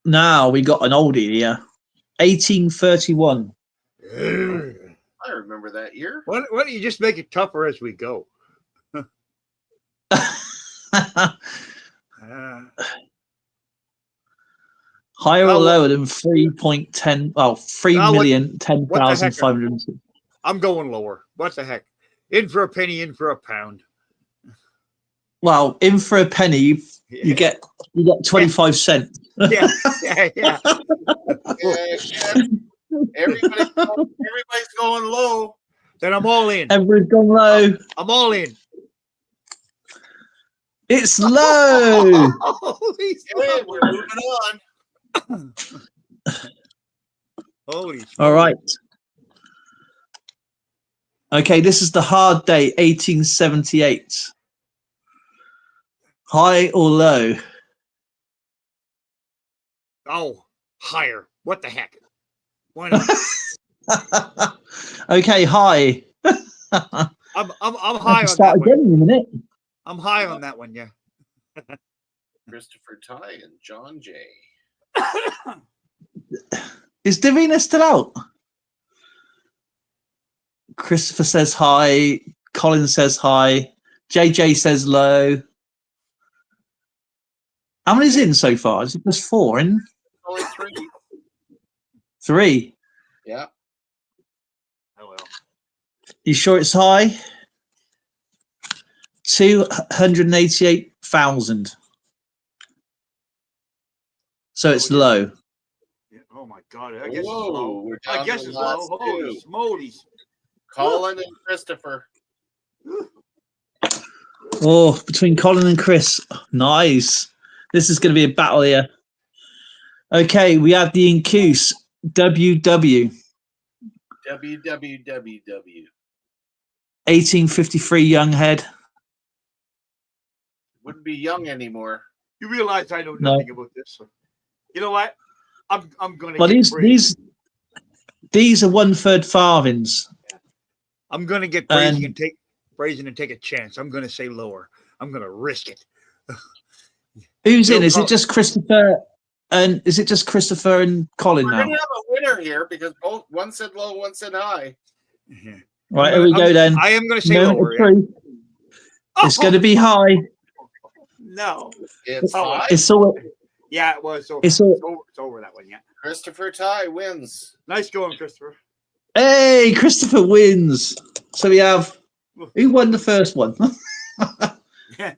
Now we got an oldie here. 1831. I remember that year. Why don't you just make it tougher as we go? Higher or lower than 3.10? Well, 3,010,500. I'm going lower. What the heck? In for a penny, in for a pound. Well, in for a penny, you get 25 cents. Yeah. Everybody's going low. Then I'm all in. Everybody's gone low. I'm all in. It's low. Holy Hey, we're moving on. Holy. All right. Okay, this is the hard date, 1878. High or low? Oh, higher. What the heck? Why not? Okay, high. I'm high on start that again one. in a minute. I'm high on that one, yeah. Christopher Ty and John J. Is Davina still out? Christopher says hi. Colin says hi. JJ says low. How many's in so far? Is it just 4 in? Only 3. 3. Yeah. You sure it's high? 288,000. So it's low. Yeah. Oh my God! I guess it's Whoa, low. we're I down guess to it's the low. last Holy two. smolies! Colin and Christopher. Oh, between Colin and Chris. Nice. This is going to be a battle here. Okay, we have the Incuse WW WWWW. 1853 young head. Wouldn't be young anymore. You realize I know No. nothing about this. So. You know what? I'm going to Well, get these are 1/3 farthings. I'm going to get brazen and take a chance. I'm going to say lower. I'm going to risk it. Who's in? Is it just Christopher and Colin We're now? gonna have a winner here because one said low, one said high. Yeah. Right, here we go then. I am going to say Moment lower. of truth. It's going to be high. No. It's high. It's all. Yeah, it was. It's over that one. Yeah. Christopher Ty wins. Nice going, Christopher. Hey, Christopher wins. So we have who won the first one? Yeah.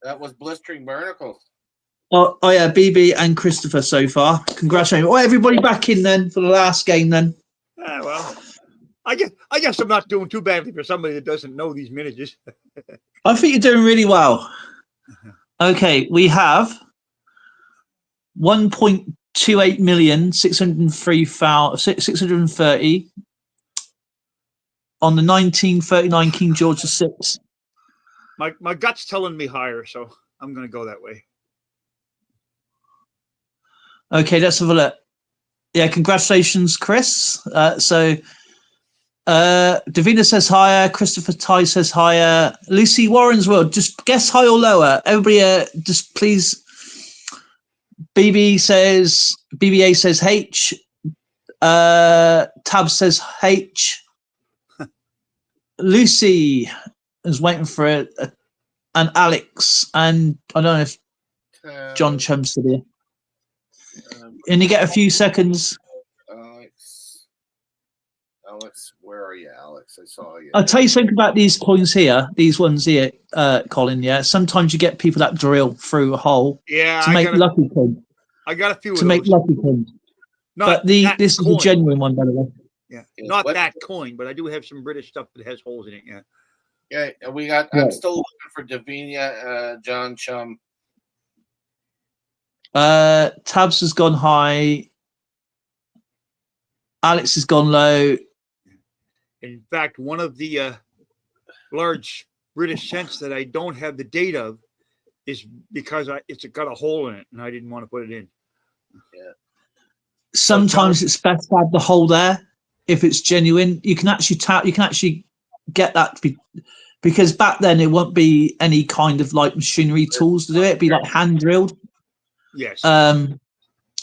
That was Blistering Barnacles. Oh yeah, BB and Christopher so far. Congratulations. Oh, everybody back in then for the last game then. Well, I guess I'm not doing too badly for somebody that doesn't know these miniatures. I think you're doing really well. Okay, we have 1.28,603,630 on the 1939 King George VI. My gut's telling me higher, so I'm going to go that way. Okay, let's have a look. Yeah, congratulations, Chris. Davina says higher. Christopher Ty says higher. Lucy Warren's World, just guess high or lower. Everybody, just please. BBA says H. Tab says H. Lucy is waiting for it, and Alex, and I don't know if John Chum's still here. And you get a few seconds. Alex, where are you, Alex? I saw you. I'll tell you something about these coins here, these ones here, Colin. Yeah, sometimes you get people that drill through a hole to make lucky coins. I got a few to make lucky coins. But this is a genuine one, by the way. Yeah, not that coin, but I do have some British stuff that has holes in it. Yeah. Yeah, we got. I'm still looking for Davinia, John Chum. Tabs has gone high. Alex has gone low. In fact, one of the large British cents that I don't have the date of is because it's got a hole in it, and I didn't want to put it in. Yeah. Sometimes it's best to have the hole there if it's genuine. You can actually get that because back then it won't be any kind of like machinery tools to do it. It'd be like hand drilled. Yes. And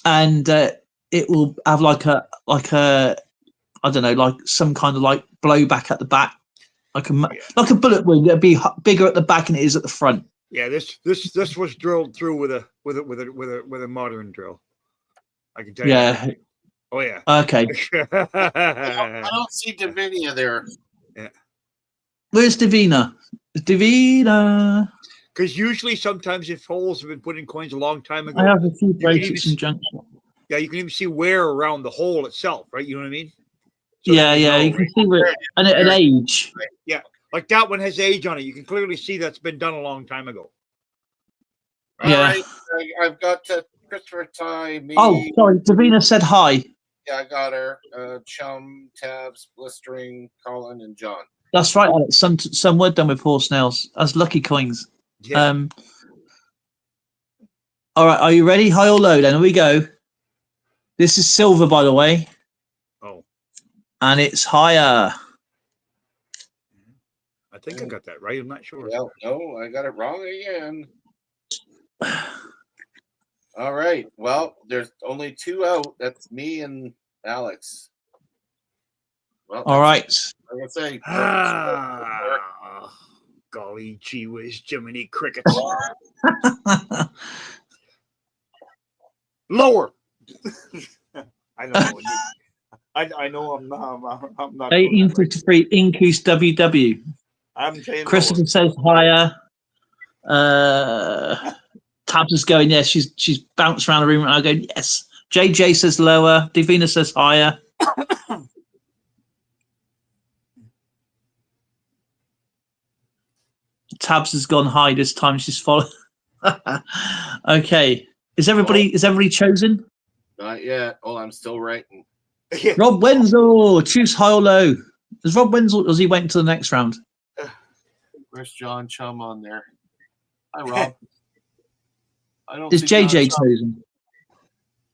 it will have like a I don't know, like some kind of like blowback at the back, like a bullet wound. It'll be bigger at the back than it is at the front. Yeah, this was drilled through with a modern drill. I can tell you. Yeah. That. Oh yeah. Okay. I don't see Davinia there. Yeah. Where's Davina? Davina. Because usually, sometimes if holes have been put in coins a long time ago, I have a few bracelets and junk. Yeah, you can even see wear around the hole itself, right? You know what I mean? So you can see where and an age. Yeah, like that one has age on it. You can clearly see that's been done a long time ago. All right, I've got Christopher Ty. Me. Oh, sorry, Davina said hi. Yeah, I got her. Chum, Tabs, Blistering, Colin, and John. That's right, Alex. Some were done with horse nails as lucky coins. Yeah. All right, are you ready? High or low? Then here we go. This is silver, by the way. Oh. And it's higher. I think I got that right. I'm not sure. Well, no, I got it wrong again. All right. Well, there's only two out. That's me and Alex. Well, all right. I'm gonna say. Golly gee whiz, Jiminy Crickets. Lower. I don't know. I know I'm not. I'm not. 1853 increased WW. I'm saying Christopher says higher. Tabs is going, yes. She's bounced around the room and I go, yes. JJ says lower. Davina says higher. Tabs has gone high this time. She's following. Okay. Is everybody chosen? Not yet. Oh, I'm still writing. Rob Wenzel, choose high or low. Is Rob Wenzel, or has he went to the next round? Where's John Chum on there? Hi, Rob. I don't Is see JJ John Chum. chosen?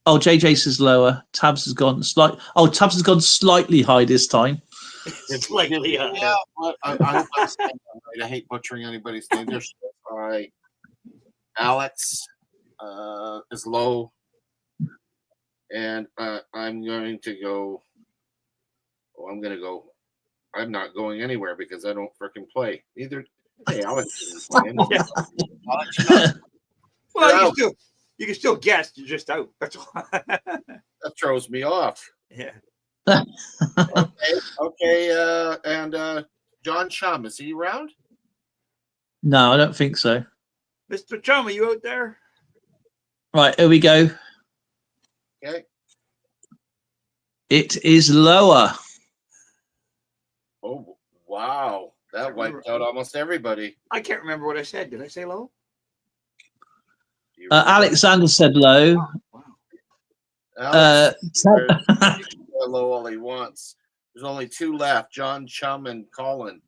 Oh, JJ says lower. Tabs has gone slightly high this time. Slightly. Yeah, but I hope I'm saying that right. I hate butchering anybody's name. There's Alex is low, and I'm going to go. Oh, I'm going to go. I'm not going anywhere because I don't freaking play. Neither. Hey, Alex isn't playing. Alex, well, you can still guess. You're just out. That's all. that throws me off. Yeah. Okay. And John Chum, is he around? No, I don't think so. Mr. Chum, are you out there? Right, here we go. Okay. It is lower. Oh, wow. That wiped out almost everybody. I can't remember what I said. Did I say low? Alexander said low. Oh, wow. Alex, low all he wants. There's only two left, John Chum and Colin.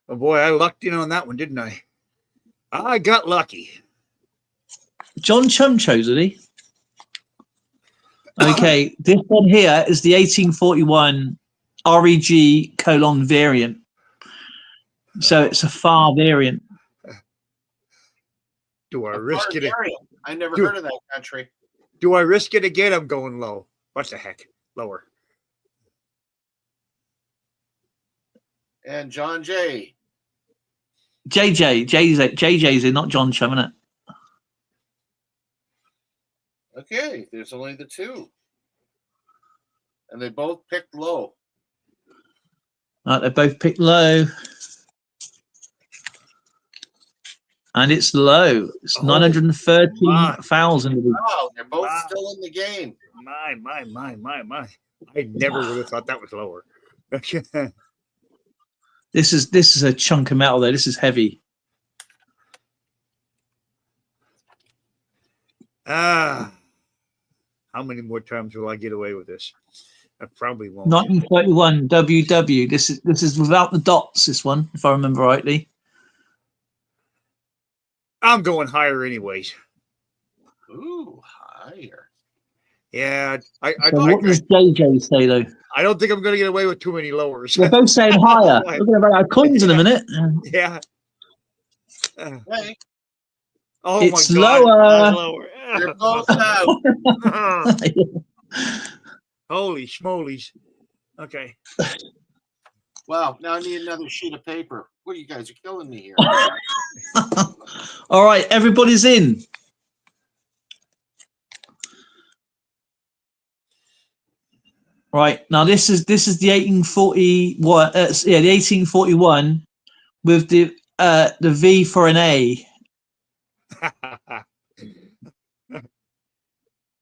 Oh boy, I lucked in on that one, didn't I? I got lucky. John Chum chose it. Okay, this one here is the 1841 REG colon variant. So it's a far variant. Do I risk it? I never heard of that country. Do I risk it again? I'm going low. What the heck? Lower. And John J. JJ's in, not John Chum, isn't it? Okay, there's only the two. And they both picked low. Right, they both picked low. And it's low. It's 913,000. Wow, they're both still in the game. My. I never would have thought that was lower. This is a chunk of metal though. This is heavy. How many more times will I get away with this? I probably won't. 1931 WW. This is without the dots, this one, if I remember rightly. I'm going higher anyways. Ooh, higher. Yeah, What does JJ say though? I don't think I'm going to get away with too many lowers. They're both saying higher. We're going to run out of coins in a minute. Yeah. Hey, Oh It's my God. lower. Lower. they're both out. Holy schmolies. Okay. Wow, now I need another sheet of paper. What, you guys are killing me here. All right, everybody's in. Right, now this is the 1841. The 1841 with the V for an A.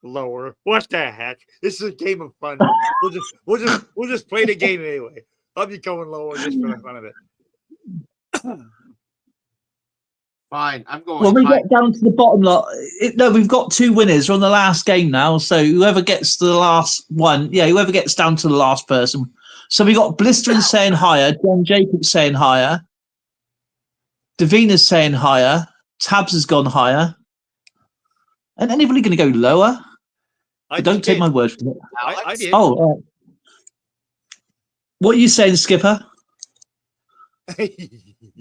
Lower. What the heck? This is a game of fun. We'll just play the game anyway. I'll be going lower just for the fun of it. Fine, I'm going. When we get down to the bottom lot, no, we've got two winners. We're on the last game now, so whoever gets to the last one, whoever gets down to the last person. So we got Blistering saying higher, John Jacobs saying higher, Davina's saying higher, Tabs has gone higher, and anybody going to go lower? Don't take my word for it. I did. Oh, what are you saying, Skipper?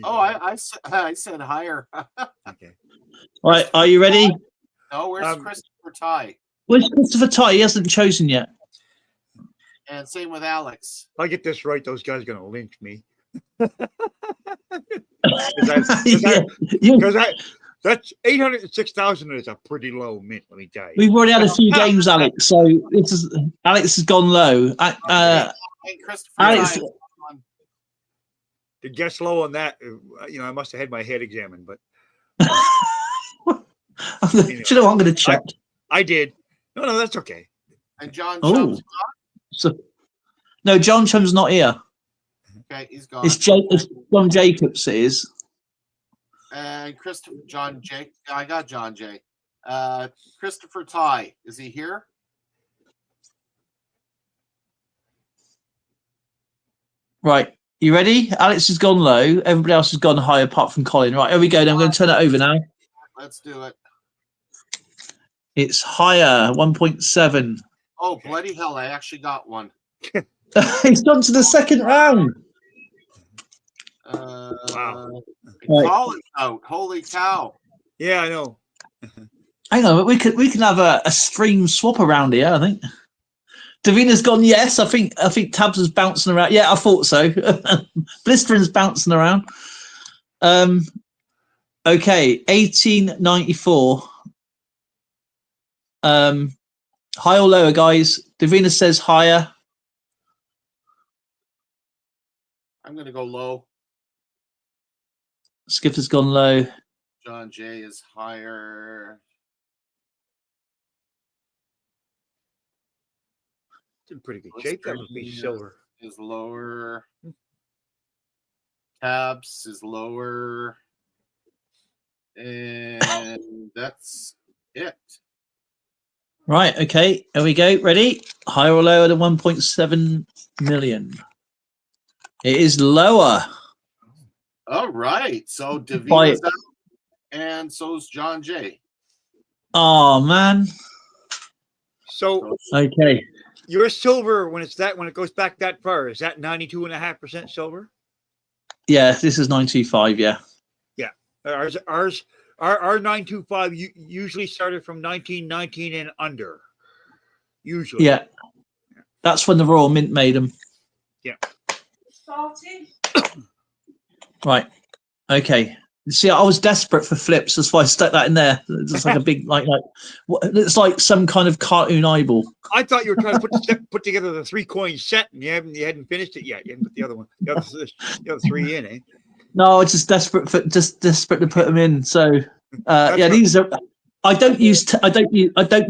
Oh, I said higher. Okay. All right, are you ready? No, where's Christopher Ty? Where's Christopher Ty? He hasn't chosen yet. And same with Alex. If I get this right, those guys are going to lynch me. Because That's 806,000 is a pretty low mint, let me tell you. We've already had a few games, Alex. So Alex has gone low. Hey, Christopher. Alex, To guess low on that, I must have had my head examined, but do you know what? I'm going to check. I did. No, that's okay. And John Oh. Chum's No, John Chum's not here. okay, he's gone. It's John Jacobs. It is. And Christopher John J. I got John J. Christopher Ty. Is he here? Right. You ready? Alex has gone low. Everybody else has gone high apart from Colin. Right, here we go. Then I'm going to turn it over now. Let's do it. It's higher, 1.7. Oh, bloody hell. I actually got one. He's gone to the second round. Wow. Colin's out. Holy cow. Yeah, I know. Hang on, we can have a stream swap around here, I think. Davina's gone yes. I think Tabs is bouncing around. Yeah, I thought so. Blistering's bouncing around. Okay, 1894. High or lower, guys? Davina says higher. I'm going to go low. Skipper's gone low. John J is higher. It's in pretty good shape. That would be silver. Is lower. Tabs is lower. And that's it. Right, okay. Here we go. Ready? Higher or lower than 1.7 million? It is lower. All right. So Davina's out, and so's John J. Oh, man. So Okay. your silver, when it goes back that far, is that 92.5% silver? Yeah, this is 925, yeah. Yeah. Our 925 usually started from 1919 and under. Usually. Yeah. That's when the Royal Mint made them. Yeah. Right. Okay. See, I was desperate for flips. That's why I stuck that in there. It's like a big, it's like some kind of cartoon eyeball. I thought you were trying to put together the 3-coin set, and you hadn't finished it yet. You hadn't put the other one, the other 3 in, eh? No, I was just desperate to put them in. So, yeah, these are. I don't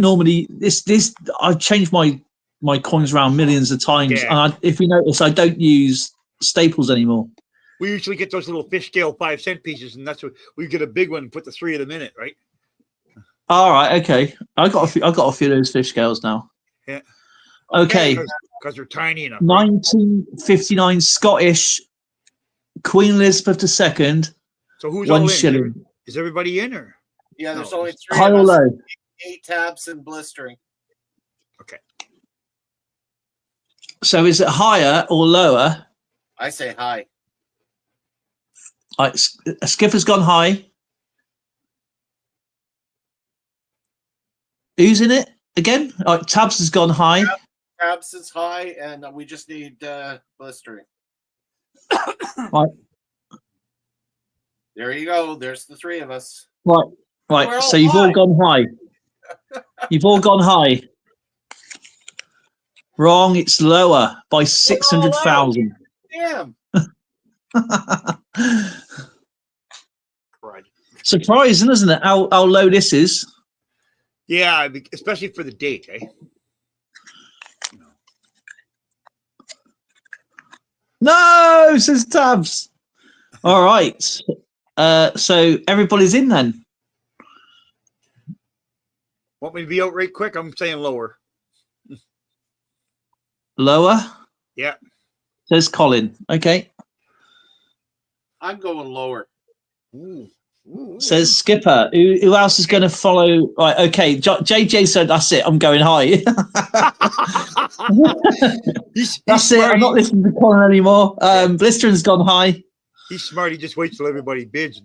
normally. This. I've changed my coins around millions of times, Yeah. and if you notice, I don't use staples anymore. We usually get those little fish scale 5-cent pieces, and that's what we get a big one and put the 3 of them in it, right? All right, okay. I got a few of those fish scales now. Yeah. Okay. Because they're tiny enough. 1959 Scottish Queen Elizabeth II. So who's 1 all in? shilling. Is everybody in, or? Yeah, there's No. only 3 High of or us. low? 8 tabs and blistering. Okay. So is it higher or lower? I say high. Skipper's gone high. Who's in it again? Tabs has gone high. Tabs is high, and we just need blistering. Right. There you go. There's the 3 of us. Right. We're So all you've all high. gone high. You've all gone high. Wrong. It's lower by 600,000. Damn. Surprising, isn't it? How low this is? Yeah, especially for the date, eh? No, says Tabs. All right. So everybody's in then. Want me to be out right quick? I'm saying lower. Lower? Yeah. Says Colin. Okay. I'm going lower. Ooh. Says Skipper. Who else is going to follow? Right. Okay. JJ said, that's it. I'm going high. That's it. I'm not listening to Colin anymore. Blistering's gone high. He's smart. He just waits till everybody bids.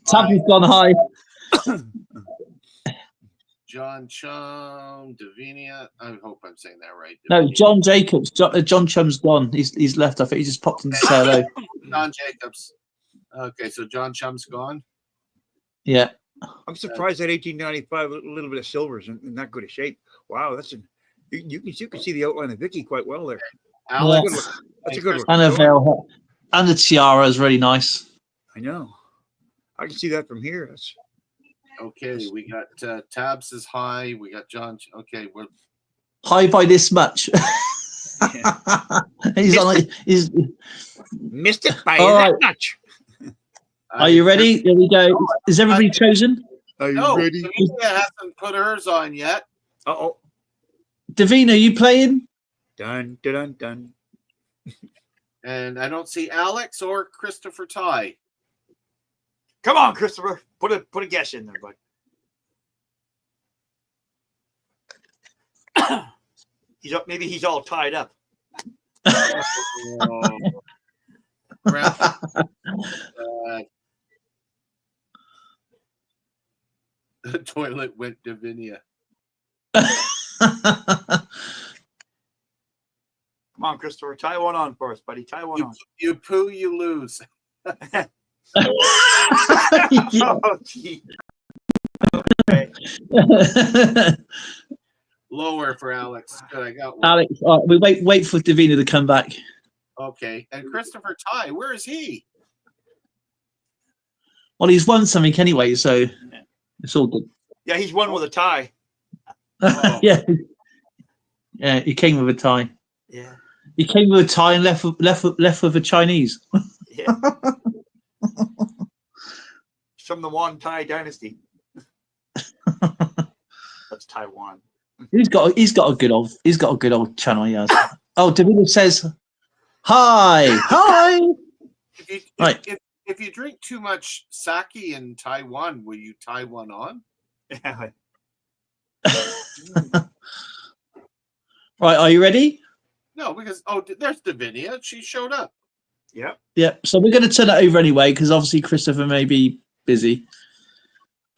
Tabby's gone high. John Chum, Davinia. I hope I'm saying that right. No, Davinia. John Jacobs. John Chum's gone. He's left. I think he just popped in to say hello. John Jacobs. Okay, so John Chum's gone. Yeah. I'm surprised that 1895 a little bit of silver is in that good a shape. Wow, that's you can see the outline of Vicky quite well there. Alex, That's a good look. And a veil, and the tiara is really nice. I know. I can see that from here. That's okay, we got Tabs is high. We got John. Okay, we're High by this much. He's missed it by All that right. much. Are you ready? Here we go. Is everybody chosen? Are you No, ready? Davina hasn't put hers on yet. Uh-oh. Davina, are you playing? Dun, dun, dun, dun. And I don't see Alex or Christopher Ty. Come on, Christopher. Put a guess in there, bud. Maybe he's all tied up. The toilet went Davinia. Come on, Christopher. Tie one on for us, buddy. Tie one on. You poo, you lose. Oh, gee. Okay. Lower for Alex. Good, I got one. Alex, we wait for Davina to come back. Okay, and Christopher Ty, where is he? Well, he's won something anyway, so it's all good. Yeah, he's won with a tie. Oh. Yeah, he came with a tie. Yeah. He came with a tie and left with a Chinese. Yeah. From the Yuan Thai dynasty. That's Taiwan. He's got a good old channel. He has. Oh, Davina says, hi. Right. If you drink too much sake in Taiwan, will you tie one on? Yeah. Right, are you ready? No, because there's Davinia. She showed up. Yeah. Yeah. So we're going to turn it over anyway, because obviously Christopher may be busy.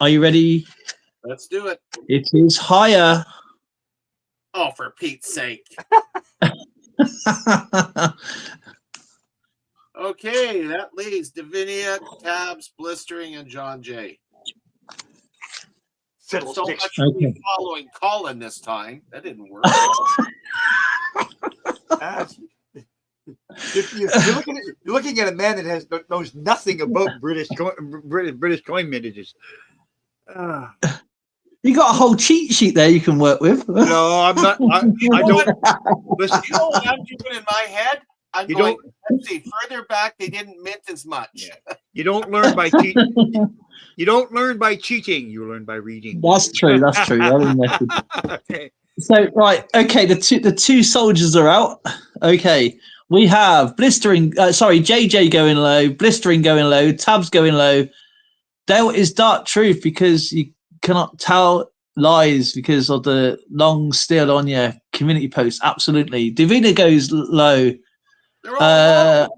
Are you ready? Let's do it. It is higher. Oh, for Pete's sake. Okay, that leaves Davinia, Tabs, Blistering, and John J. So much for me following Colin this time. That didn't work. You're looking at a man that knows nothing about British coin mintages. You got a whole cheat sheet there you can work with. No, I'm not. I don't. Listen, You know what I'm doing in my head? I'm going, let's see, further back, they didn't mint as much. Yeah. You don't learn by cheating. You don't learn by cheating. You learn by reading. That's true. Okay. So, right. Okay. The two soldiers are out. Okay. We have Blistering. JJ going low, Blistering going low, Tabs going low. Dale is Dark Truth because you cannot tell lies because of the long still on your community post. Absolutely. Davina goes low. They're all low.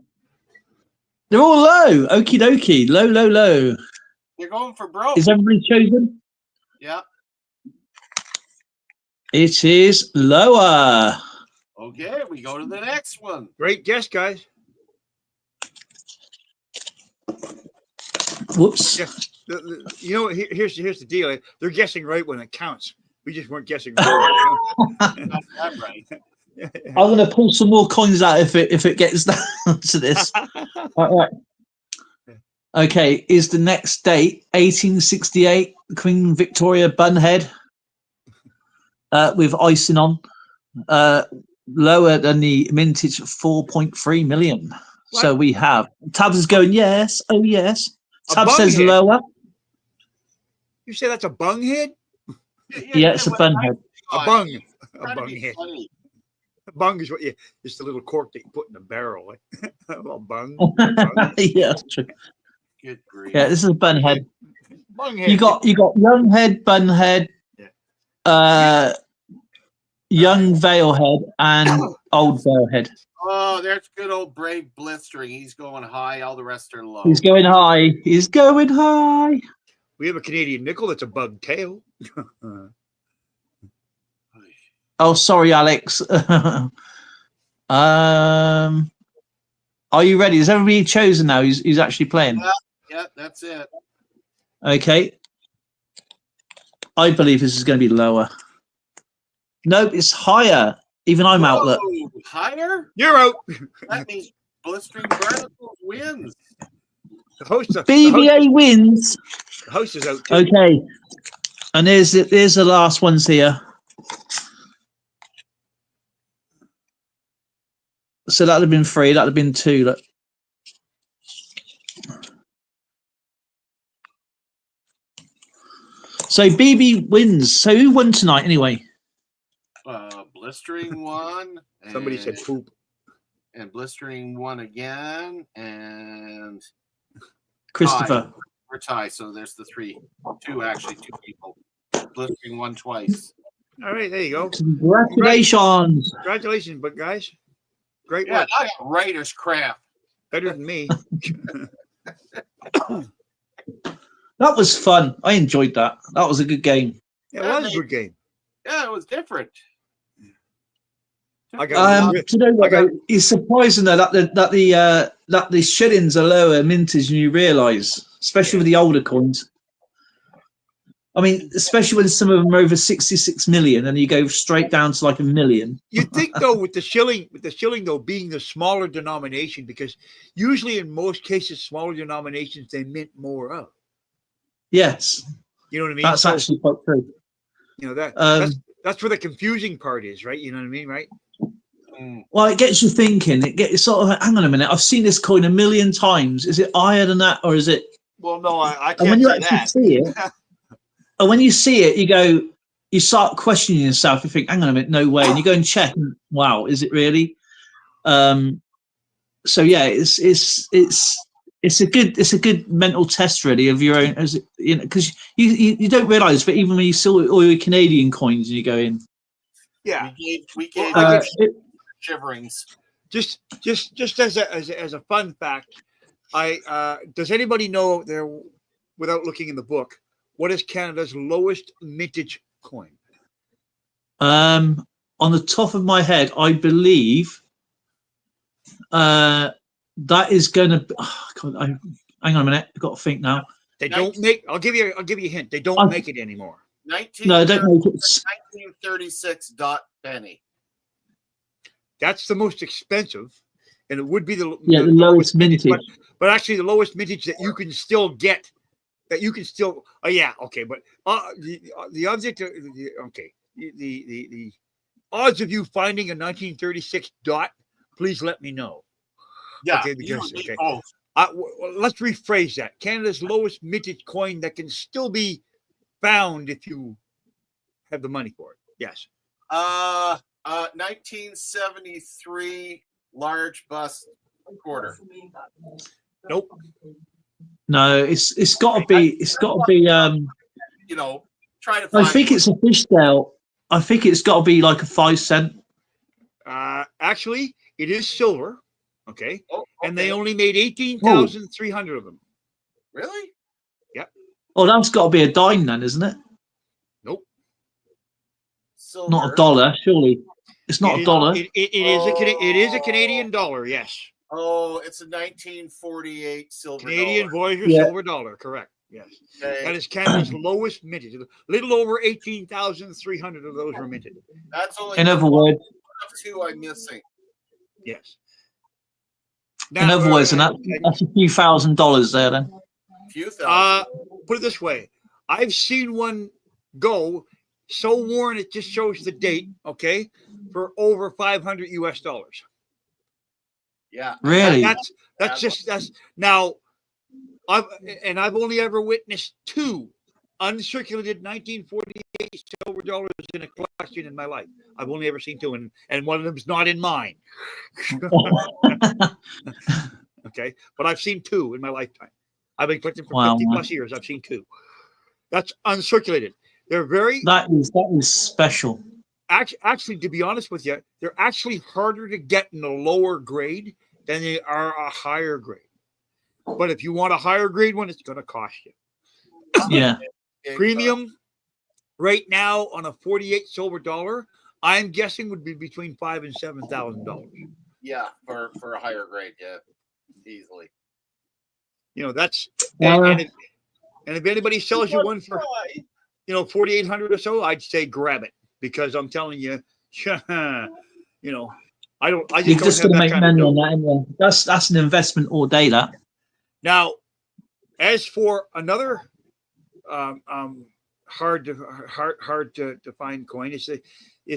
They're all low. Okie dokie. Low. You're going for broke. Is everybody chosen? Yeah. It is lower. Okay, we go to the next one. Great guess, guys. Whoops. Yeah. You know, here's the deal. They're guessing right when it counts. We just weren't guessing right. Not that right. I'm gonna pull some more coins out if it gets down to this. All right. Okay, is the next date 1868? Queen Victoria bunhead with icing on, lower than the mintage 4.3 million. What? So we have Tabs is going yes. Oh yes. Tabs says head. lower. You say that's a bung head? Yeah, it's a bunhead. A bung head. A bung is what it's the little cork that you put in the barrel. A bung. Yeah, that's true. Good grief. Yeah, this is a bunhead. Bunghead. You got young head, bunhead, young veil head, and old veil head. Oh, there's good old brave Blistering. He's going high. All the rest are low. He's going high. He's going high. We have a Canadian nickel that's a bug tail. Oh, sorry, Alex. Are you ready? Is everybody chosen now? Who's actually playing? Yeah, that's it. Okay. I believe this is going to be lower. Nope, it's higher. Even I'm out. Look. Higher? You're out. That means Blistering Barnacles wins. The host, BBA wins. The host is out too. Okay. And there's the last ones here. So that'd have been 3. That'd have been 2. Look. So BB wins. So who won tonight anyway? Blistering won. Somebody said poop. And Blistering won again. And Christopher. We're tied. So there's the 2 people. Blistering won twice. All right, there you go. Congratulations. Congratulations, but guys. Great Yeah, work. I got writer's craft. Better than me. That was fun. I enjoyed that. That was a good game. Yeah, it was a good game. Yeah, it was different. I got you know what, it's surprising though that the shillings are lower mintage than you realise, especially with the older coins. I mean, especially when some of them are over 66 million, and you go straight down to like a million. You think though, with the shilling though being the smaller denomination, because usually in most cases, smaller denominations they mint more of. Yes, you know what I mean. That's actually quite true. You know that's where the confusing part is, right? You know what I mean, right? Well, it gets you thinking. It gets sort of like, hang on a minute. I've seen this coin a million times. Is it higher than that, or is it? Well, no, I can't. And when you say actually that. see it, and when you see it, you go, you start questioning yourself. You think, hang on a minute, no way. And you go and check. And, wow, is it really? So yeah, it's a good mental test really of your own, as you know, because you don't realise, but even when you see all your Canadian coins and you go in, yeah, we gave shiverings. Just as a fun fact, does anybody know there, without looking in the book, what is Canada's lowest mintage coin? On the top of my head, I believe that is going to. Oh God, hang on a minute. I've got to think now. They don't make. I'll give you a hint. They don't make it anymore. No, don't make it. 1936 dot penny. That's the most expensive, and it would be the lowest mintage. But actually, the lowest mintage that you can still get. That you can still. Oh yeah, okay, but the object. Okay, the odds of you finding a 1936 dot. Please let me know. Yeah. Okay, because let's rephrase that. Canada's lowest mintage coin that can still be found if you have the money for it. Yes. 1973 large bust quarter. Nope. No, it's got to be. It's got to be. You know, try to. Find I think it's a fish scale. I think it's got to be like a 5 cent. Actually, it is silver. Okay. Oh, okay. And they only made 18,300 of them. Really? Yep. Oh, that's got to be a dime then, isn't it? Nope. Silver. Not a dollar, surely. It's not a dollar. It is a Canadian dollar. Yes. Oh, it's a 1948 silver Canadian dollar. Voyager silver dollar. Correct. Yes. Okay. That is Canada's lowest mintage. A little over 18,300 of those were minted. That's only. In other words, 2 I'm missing. Yes. Now, in other words, and that's a few $1,000s there then. Few thousand. Put it this way. I've seen one go so worn it just shows the date, okay, for over $500 US. Yeah. Really? That's now I've only ever witnessed 2 uncirculated 1948 silver dollars in a collection in my life. I've only ever seen 2, and one of them's not in mine. Okay, but I've seen 2 in my lifetime. I've been collecting for 50 plus years. I've seen 2. That's uncirculated. They're very. That is special. Actually, to be honest with you, they're actually harder to get in a lower grade than they are a higher grade. But if you want a higher grade one, it's going to cost you. Yeah. Premium right now on a 48 silver dollar, I'm guessing would be between $5,000 and $7,000. Yeah, for a higher grade, yeah. Easily. You know, that's Uh, and if anybody sells you one for, you know, 4,800 or so, I'd say grab it, because I'm telling you, you know, I you're just don't just have going to that make kind of money on dough. that, anyway. That's an investment all day. That. Now, as for another hard to find coin, it's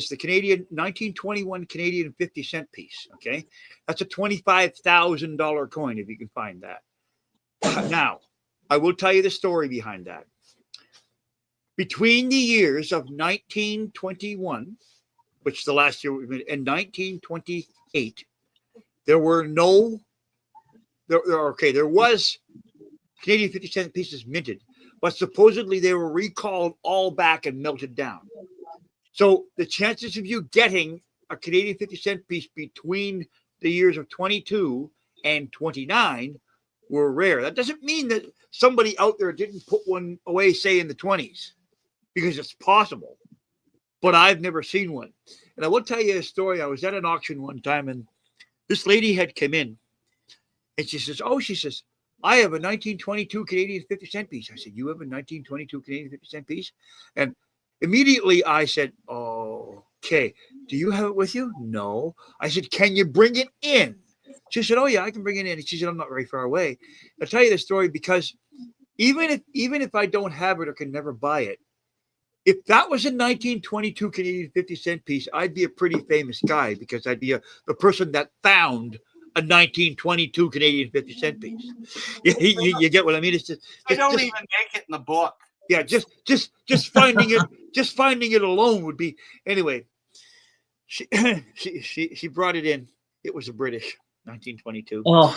the Canadian 1921 Canadian 50-cent piece. Okay, that's a $25,000 coin if you can find that. Now, I will tell you the story behind that. Between the years of 1921, which is the last year, and 1928, there was Canadian 50-cent pieces minted, but supposedly they were recalled all back and melted down. So the chances of you getting a Canadian 50-cent piece between the years of 22 and 29 were rare. That doesn't mean that somebody out there didn't put one away, say, in the 20s, because it's possible. But I've never seen one. And I will tell you a story. I was at an auction one time, and this lady had come in, and she says, I have a 1922 Canadian 50-cent piece. I said, you have a 1922 Canadian 50-cent piece? And immediately I said, oh, okay. Do you have it with you? No. I said, can you bring it in? She said, oh, yeah, I can bring it in. And she said, I'm not very far away. I'll tell you the story because even if I don't have it or can never buy it, if that was a 1922 Canadian 50-cent piece, I'd be a pretty famous guy, because I'd be the person that found a 1922 Canadian 50-cent piece. You get what I mean? It's I don't even make it in the book. Yeah, just finding it, just finding it alone would be. Anyway, she brought it in. It was a British 1922. Oh,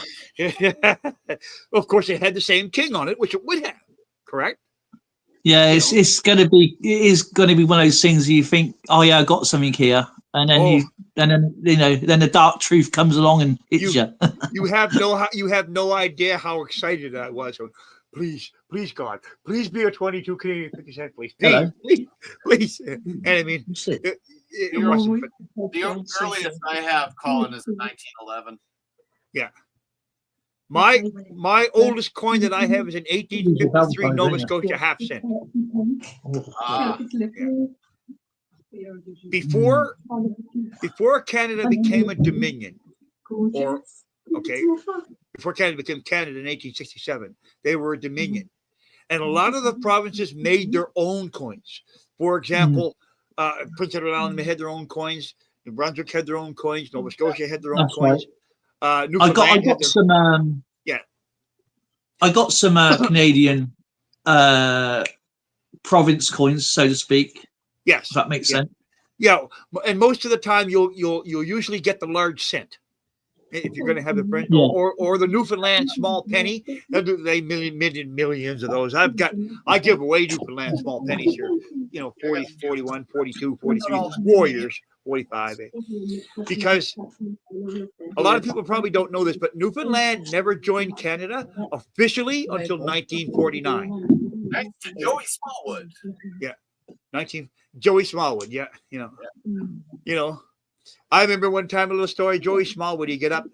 Of course, it had the same king on it, which it would have. Correct. yeah. It's going to be. It is going to be one of those things you think, oh yeah, I got something here, and then then the dark truth comes along and hits you. You have no idea how excited I was. So, please, God, please be a 22 Canadian 50-cent, please. Please. And I mean, it wasn't. But The earliest I have, Colin, is 1911. yeah. My oldest coin that I have is an 1853 Nova Scotia half cent. Before Canada became a dominion, before Canada became Canada in 1867, they were a dominion, and a lot of the provinces made their own coins. For example, Prince Edward Island had their own coins. New Brunswick had their own coins. Nova Scotia had their own coins. Right. I got some. I got some Canadian province coins, so to speak. Yes, if that makes sense. Yeah, and most of the time you'll usually get the large cent if you're going to have the French or the Newfoundland small penny. They minted millions of those. I give away Newfoundland small pennies here. 40, 41, 42, 43, 4 years, 45. Because a lot of people probably don't know this, but Newfoundland never joined Canada officially until 1949. Thanks to Joey Smallwood. Yeah, Joey Smallwood. Yeah, I remember one time a little story. Joey Smallwood. He got up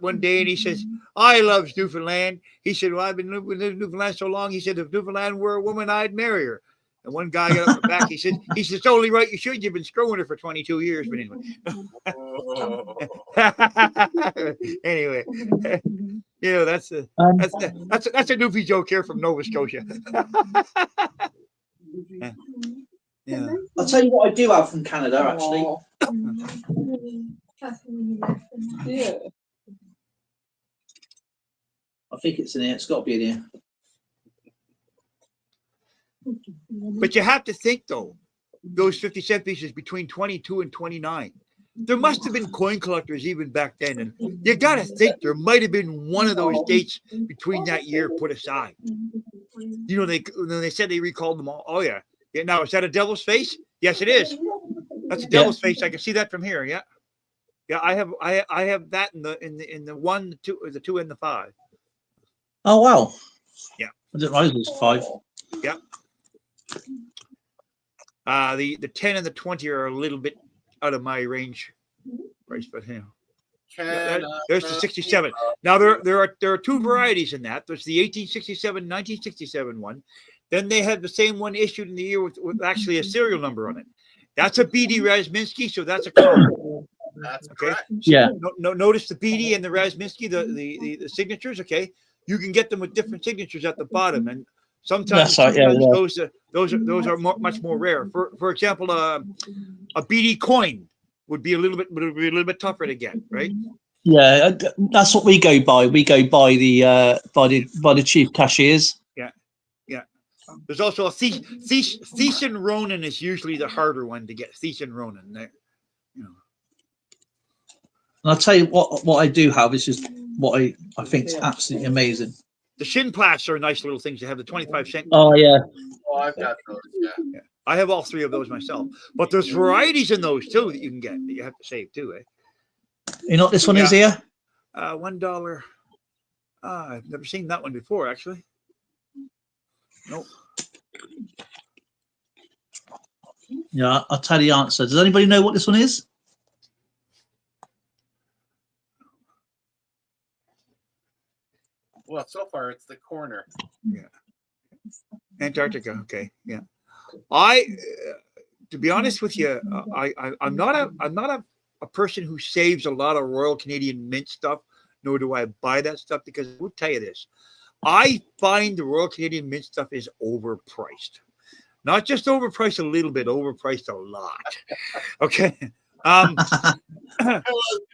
one day and he says, "I love Newfoundland." He said, "Well, I've been living in Newfoundland so long." He said, "If Newfoundland were a woman, I'd marry her." And one guy got up the back. He says, "It's only right you should. You've been screwing her for 22 years." But anyway, anyway, that's a Newfie joke here from Nova Scotia. Yeah. I'll tell you what I do have from Canada, actually. Yeah. I think it's in here. It's got to be in here. But you have to think, though, those 50-cent pieces between 22 and 29, there must have been coin collectors even back then. And you got to think there might have been one of those dates between that year put aside. They said they recalled them all. Oh, yeah. Now, is that a devil's face? Yes, it is. That's a devil's face. I can see that from here. Yeah. Yeah, I have that in the 1, the 2, the 2 and the 5. Oh, wow. Yeah. I didn't realize it was 5. Yeah. The 10 and the 20 are a little bit out of my range price, but There's the 67. Now there are two varieties in that. There's the 1867, 1967 one. Then they had the same one issued in the year with actually a serial number on it. That's a BD Razminsky, so that's a common. That's okay. correct. So Yeah. Notice the BD and the Razminsky, the signatures. Okay, you can get them with different signatures at the bottom, and sometimes, That's right, yeah. those are much more rare. For example, a BD coin would be a little bit tougher to get, right? Yeah, that's what we go by. We go by the chief cashiers. Yeah. There's also a Thiessen Ronin is usually the harder one to get. Thiessen Ronin, there, you know. And I'll tell you what I do have is just what I think is absolutely amazing. The shin plaques are nice little things. They have the 25-cent. Oh yeah. Oh, I've got those. Yeah. I have all three of those myself. But there's varieties in those too that you can get that you have to save too, eh? You know what this one is here? $1. I've never seen that one before, actually. Nope. Yeah, I'll tell you the answer. Does anybody know what this one is? Well, so far it's the corner. Yeah. Antarctica. Okay. Yeah. To be honest with you, I'm not a person who saves a lot of Royal Canadian Mint stuff, nor do I buy that stuff, because I will tell you this. I find the Royal Canadian Mint stuff is overpriced. Not just overpriced a little bit, overpriced a lot. Okay.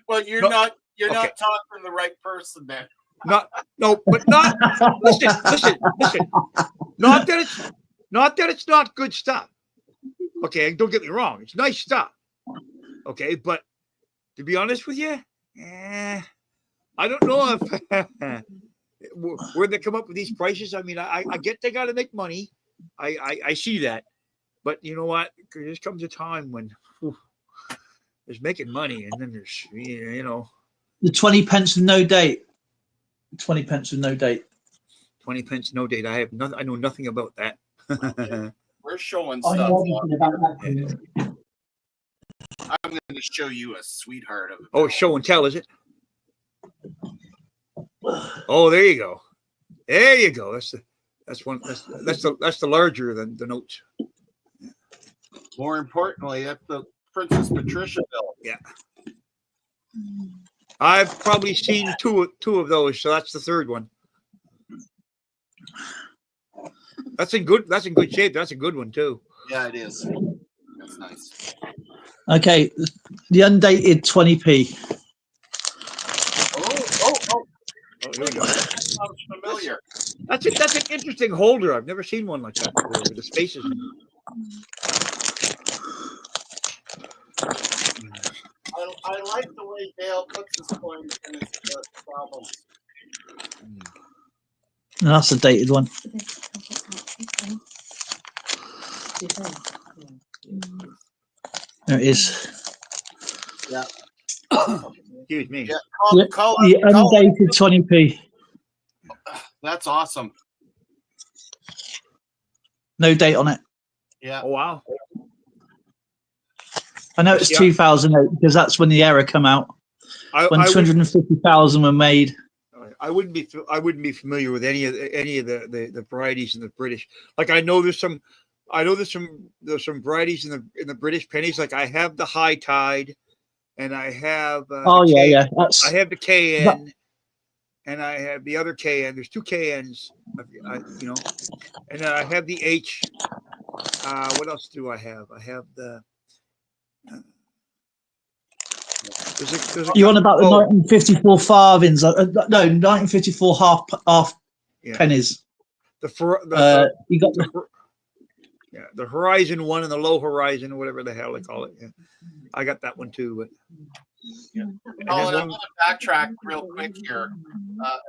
Well, you're not talking to the right person then. But listen. Not that it's not good stuff. Okay, don't get me wrong. It's nice stuff. Okay, but to be honest with you, I don't know if where they come up with these prices. I mean, I get they got to make money. I see that, but you know what? There just comes a time when there's making money, and then there's the 20 pence with no date. 20 pence with no date. 20 pence no date. I know nothing about that. We're showing stuff. I'm going to show you a sweetheart of it. Oh, show and tell, is it? Oh, there you go. There you go. That's the larger than the notes. More importantly, that's the Princess Patricia bill. Yeah. I've probably seen two of those, so that's the third one. That's in good shape. That's a good one too. Yeah, it is. That's nice. Okay, the undated 20p. Oh, here we go. That sounds familiar. That's an interesting holder. I've never seen one like that before with the spaces in it. I like the way Dale puts his coins in his problems. No, that's a dated one. There it is. Yeah. Excuse me. Yeah. The undated 20p. That's awesome. No date on it. Yeah. Oh wow. I know it's 2008 because that's when the error come out. When 250,000 were made. I wouldn't be familiar with any of the varieties in the British. Like I know there's some varieties in the British pennies. Like I have the High Tide, and I have I have the KN, and I have the other KN. There's two KNs, and then I have the H. What else do I have? I have the. You're on about the 1954 farthings? No, 1954 half pennies. You got the Horizon one and the Low Horizon, or whatever the hell they call it. Yeah. I got that one too. But yeah. And I'm going to backtrack real quick here.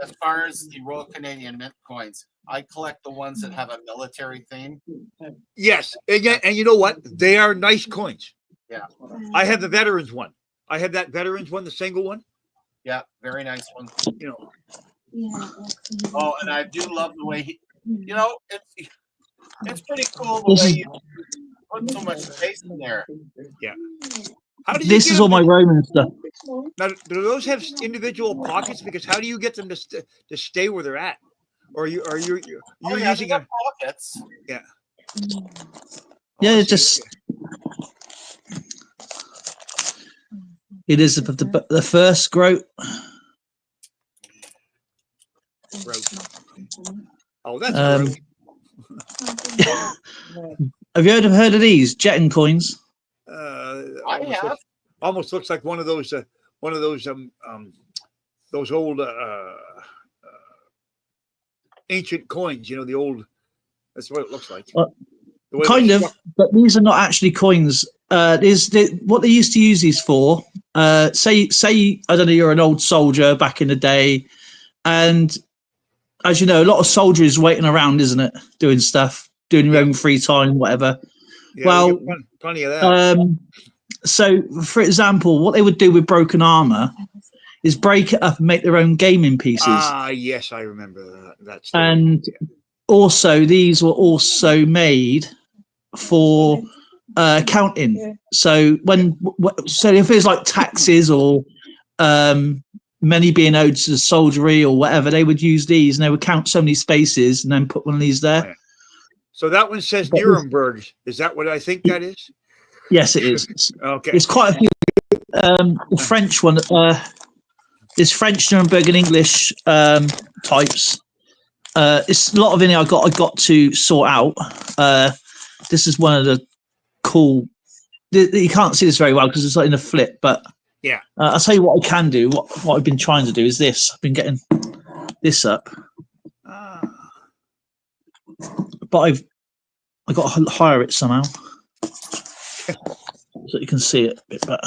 As far as the Royal Canadian Mint coins, I collect the ones that have a military theme. Yes, and you know what? They are nice coins. Yeah, I have the Veterans one. I have that Veterans one, the single one. Yeah, very nice one. Oh, and I do love the way it's pretty cool the way you put so much space in there. Yeah. This is all my Roman stuff. Now, do those have individual pockets? Because how do you get them to stay where they're at? Or you're Oh, yeah, using they got a pockets. yeah. Yeah, I see. just it is the first groat. Route. Oh, that's Um, great. Have you heard of these Jetton coins? I have. Almost looks like one of those those old ancient coins. You know, the old. That's what it looks like. Kind of, but these are not actually coins. What they used to use these for? Say I don't know, you're an old soldier back in the day, and as you know, a lot of soldiers waiting around, isn't it, doing stuff, doing your own free time, whatever. Yeah, well, we get plenty of that. So, for example, what they would do with broken armor is break it up and make their own gaming pieces. Ah, yes, I remember that. That's and also these were also made for accounting. So if it's like taxes or money being owed to the soldiery or whatever, they would use these and they would count so many spaces and then put one of these there. Oh, yeah. So that one says Nuremberg. Is that what I think that is? Yes, it is. Okay. There's quite a few. The French one. There's French, Nuremberg, and English types. It's a lot of it I got to sort out. This is one of the cool. You can't see this very well because it's like in a flip, but yeah. I'll tell you what I can do. What I've been trying to do is this. I've been getting this up, but I've got to hire it somehow so you can see it a bit better.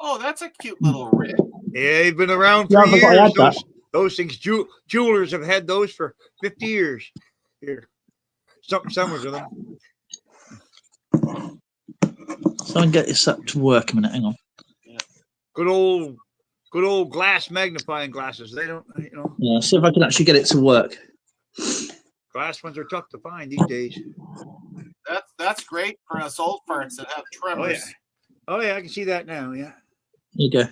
Oh, that's a cute little rig. Yeah, they've been around for years. Those things, jewelers have had those for 50 years. Here, somewhere to them. So I can get this up to work a minute. Hang on. Yeah. Good old glass magnifying glasses. They don't, you know. Yeah, see if I can actually get it to work. Glass ones are tough to find these days. That's great for us old farts that have tremors. Oh yeah, I can see that now. Yeah. There you go.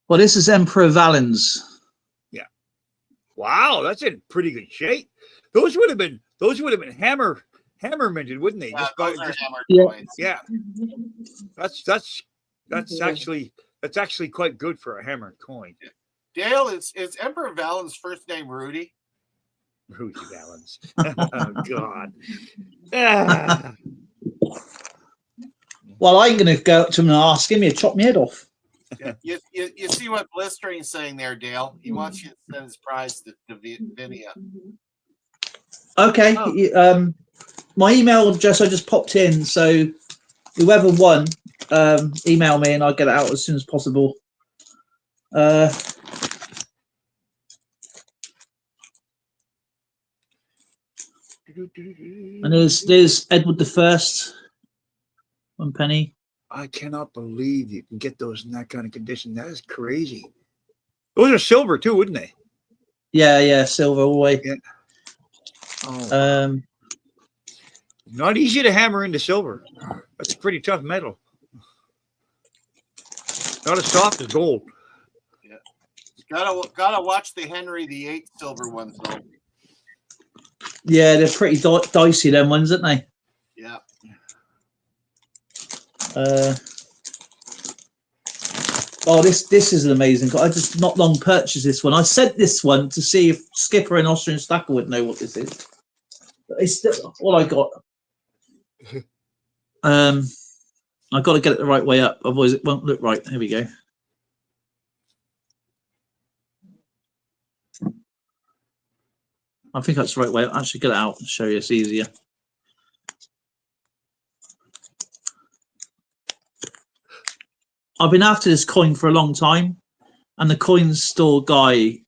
Well, this is Emperor Valens. Yeah. Wow, that's in pretty good shape. Those would have been hammer minted, wouldn't they? Yeah, those are hammered coins. Yeah. That's actually quite good for a hammered coin. Dale, is Emperor Valens' first name Rudy? Rudy Valens. Oh God. Ah. Well, I'm going to go up to him and ask him to chop my head off. Yeah. You see what Blistering's saying there, Dale? He wants you to send his prize to Vinia. Okay. Oh. My email address I just popped in, so whoever won, email me and I'll get it out as soon as possible. And there's Edward I, 1 penny. I cannot believe you can get those in that kind of condition. That is crazy. Those are silver too, wouldn't they? Yeah, silver all the way. Yeah. Oh. Not easy to hammer into silver. That's a pretty tough metal. Not as soft as gold. Yeah. Gotta watch the Henry VIII silver ones though. Yeah, they're pretty dicey, them ones, aren't they? Yeah. Oh, this is an amazing. I just not long purchased this one. I sent this one to see if Skipper and Austrian Stacker would know what this is. But it's still what I got. I got to get it the right way up, otherwise it won't look right. Here we go. I think that's the right way. I'll actually get it out and show you. It's easier. I've been after this coin for a long time, and the coin store guy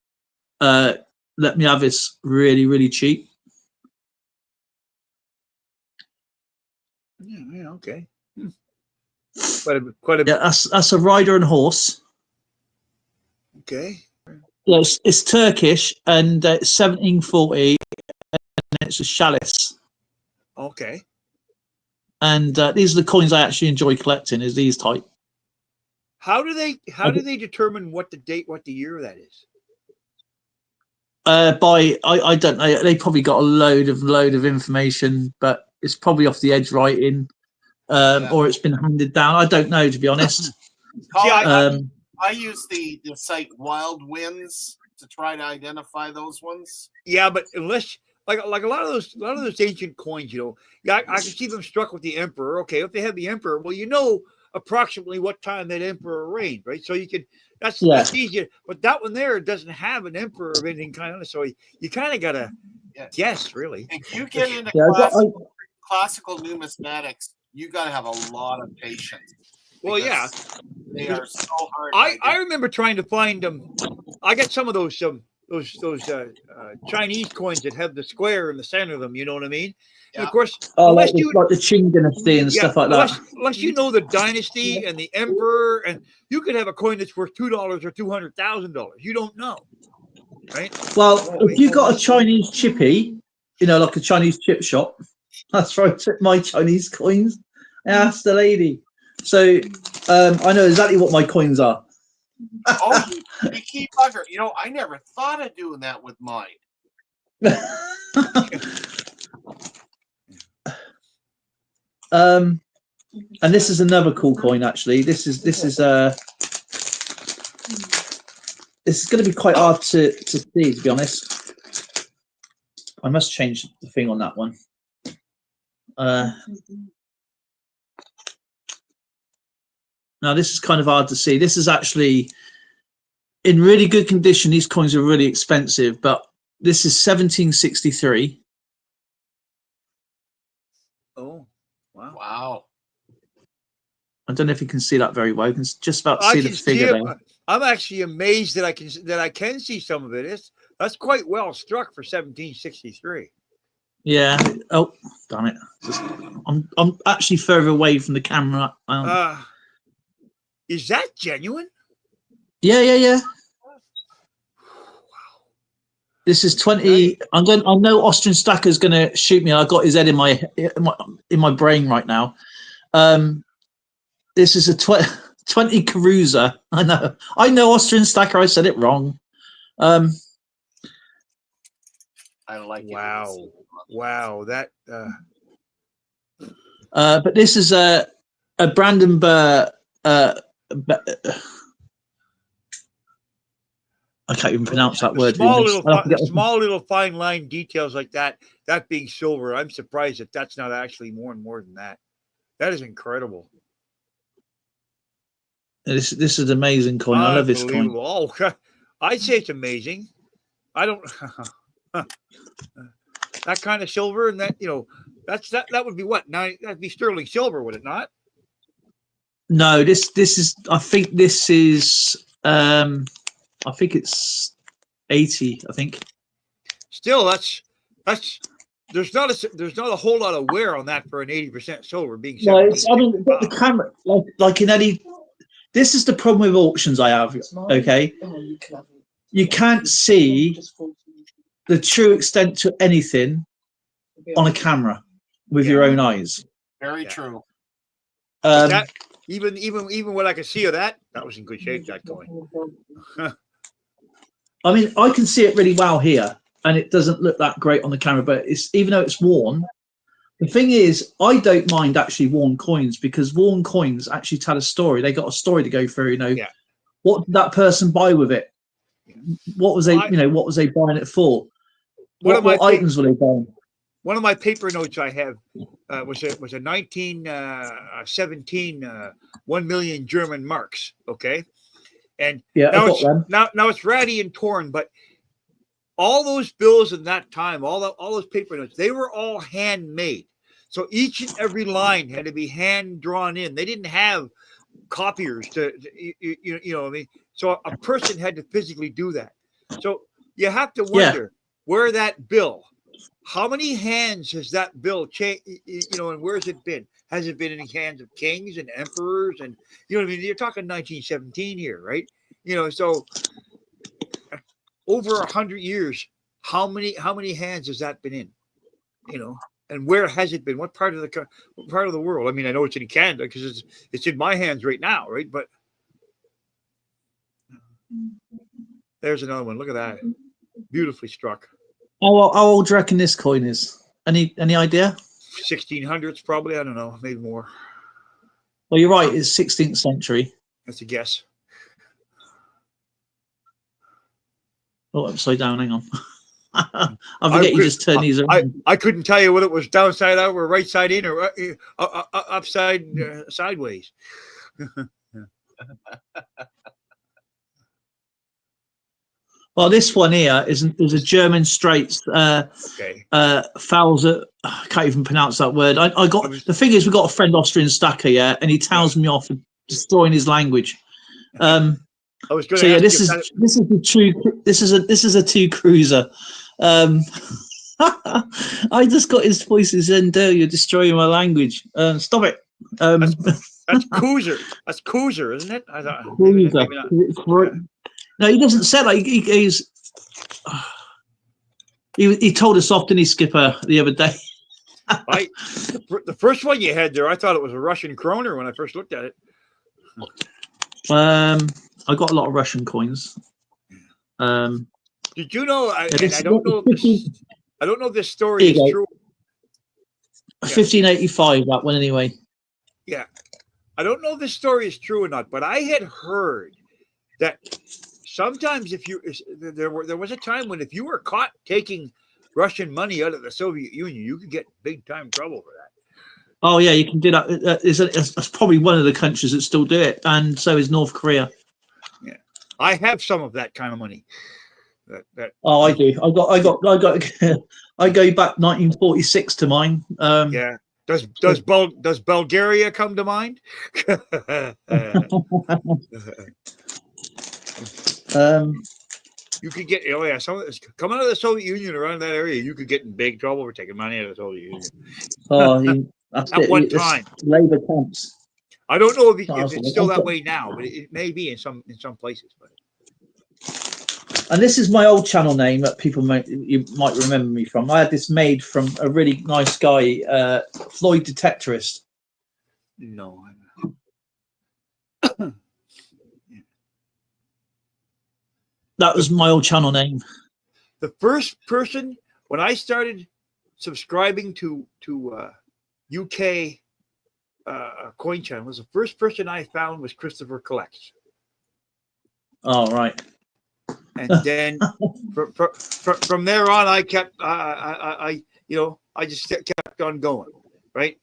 let me have this really, really cheap. Yeah, okay. Quite a yeah. That's a rider and horse. Okay. Yeah, it's Turkish and it's 1740, and it's a chalice. Okay. And these are the coins I actually enjoy collecting. Is these type. How do they determine what the date, what the year that is? I don't know. They probably got a load of information, but it's probably off the edge writing, or it's been handed down. I don't know, to be honest. Colin, I use the site Wild Winds to try to identify those ones. Yeah, but unless like a lot of those ancient coins, I can see them struck with the emperor. Okay, if they have the emperor, well, approximately what time that emperor reigned, right? So you can that's easier. But that one there doesn't have an emperor of anything kind of, so you kind of gotta guess, really. If you get into classical numismatics, you got to have a lot of patience. Well, yeah, they are so hard. I remember trying to find them. I got some of those Chinese coins that have the square in the center of them. You know what I mean? Yeah. And of course, like the Qing dynasty and stuff like that. Unless you know the dynasty and the emperor, and you could have a coin that's worth $2 or $200,000. You don't know, right? Well, if you got a Chinese chippy, like a Chinese chip shop, that's right. My Chinese coins. Ask the lady. So I know exactly what my coins are. Oh, you keep bugger. I never thought of doing that with mine. And this is another cool coin. Actually, this is going to be quite hard to see. To be honest, I must change the thing on that one. Now this is kind of hard to see. This is actually in really good condition. These coins are really expensive, but this is 1763. Oh, wow! Wow! I don't know if you can see that very well. You can just about see the figure there. I'm actually amazed that I can see some of it. That's quite well struck for 1763. Yeah. Oh, damn it! I'm actually further away from the camera. Is that genuine? Yeah. This is 20. I know Austrian Stacker's going to shoot me. I got his head in my brain right now. This is a 20 Carusa. I know Austrian Stacker. I said it wrong. I like it. Wow. That. But this is a Brandenburg. I can't even pronounce that word. Small little fine line details like that being silver. I'm surprised that that's not actually more than that. That is incredible. This is an amazing coin. I love this coin. Oh, I'd say it's amazing. I don't that kind of silver, and that that would be what? That'd be sterling silver, would it not? No, this is. I think this is. I think it's 80. I think. Still, that's. There's not a whole lot of wear on that for an 80% silver being. No, the camera, like in any. This is the problem with auctions I have. Okay, you can't see the true extent to anything on a camera with your own eyes. Very true. Even what I could see of that was in good shape. That coin. I mean, I can see it really well here, and it doesn't look that great on the camera. But even though it's worn, the thing is, I don't mind actually worn coins because worn coins actually tell a story. They got a story to go through. What did that person buy with it? What was they? What was they buying it for? What items were they buying? One of my paper notes I have was a 1917 1 million German marks. Okay, and now it's ratty and torn, but all those bills in that time, all those paper notes, they were all handmade. So each and every line had to be hand drawn in. They didn't have copiers to you know what I mean. So a person had to physically do that. So you have to wonder where that bill. How many hands has that bill changed? And where has it been? Has it been in the hands of kings and emperors? And what I mean? You're talking 1917 here, right? So over 100 years, how many hands has that been in? And where has it been? What part of the world? I mean, I know it's in Canada because it's in my hands right now, right? But There's another one. Look at that. Beautifully struck. How old do you reckon this coin is? Any idea? 1600s, probably. I don't know. Maybe more. Well, you're right. It's 16th century. That's a guess. Oh, upside down. Hang on. I forget you just turn these around. I couldn't tell you whether it was downside out or right side in or upside sideways. Well, this one here is a German Straits Fowls. I can't even pronounce that word. I got the thing is, we got a friend Austrian Stacker, and he tells me off for destroying his language. I was going so yeah, to this is a true. This is a two cruiser. I just got his voices in there. You're destroying my language. Stop it. That's Cruiser. That's Cruiser, isn't it? I thought Cruiser. No, he doesn't say like he told us off, didn't he, Skipper, the other day? The first one you had there, I thought it was a Russian kroner when I first looked at it. I got a lot of Russian coins. Did you know? I don't know. I don't know if this story is true. 1585, that one anyway. Yeah, I don't know if this story is true or not, but I had heard that sometimes there was a time when if you were caught taking Russian money out of the Soviet Union, you could get big time trouble for that. Oh yeah, you can do that. That's probably one of the countries that still do it, and so is North Korea. Yeah, I have some of that kind of money. Oh, I do. I got. I go back 1946 to mine. Yeah. Does Bulgaria come to mind? You could get some of this coming out of the Soviet Union around that area. You could get in big trouble for taking money out of the Soviet Union. That's at one time. Labor camps. I don't know if it's still that way now, but it may be in some places. But. And this is my old channel name that you might remember me from. I had this made from a really nice guy, Floyd Detectorist. No. That was my old channel name. The first person when I started subscribing to UK coin channels, the first person I found was Christopher Collects. Oh right. And then from there on, I kept I just kept on going, right?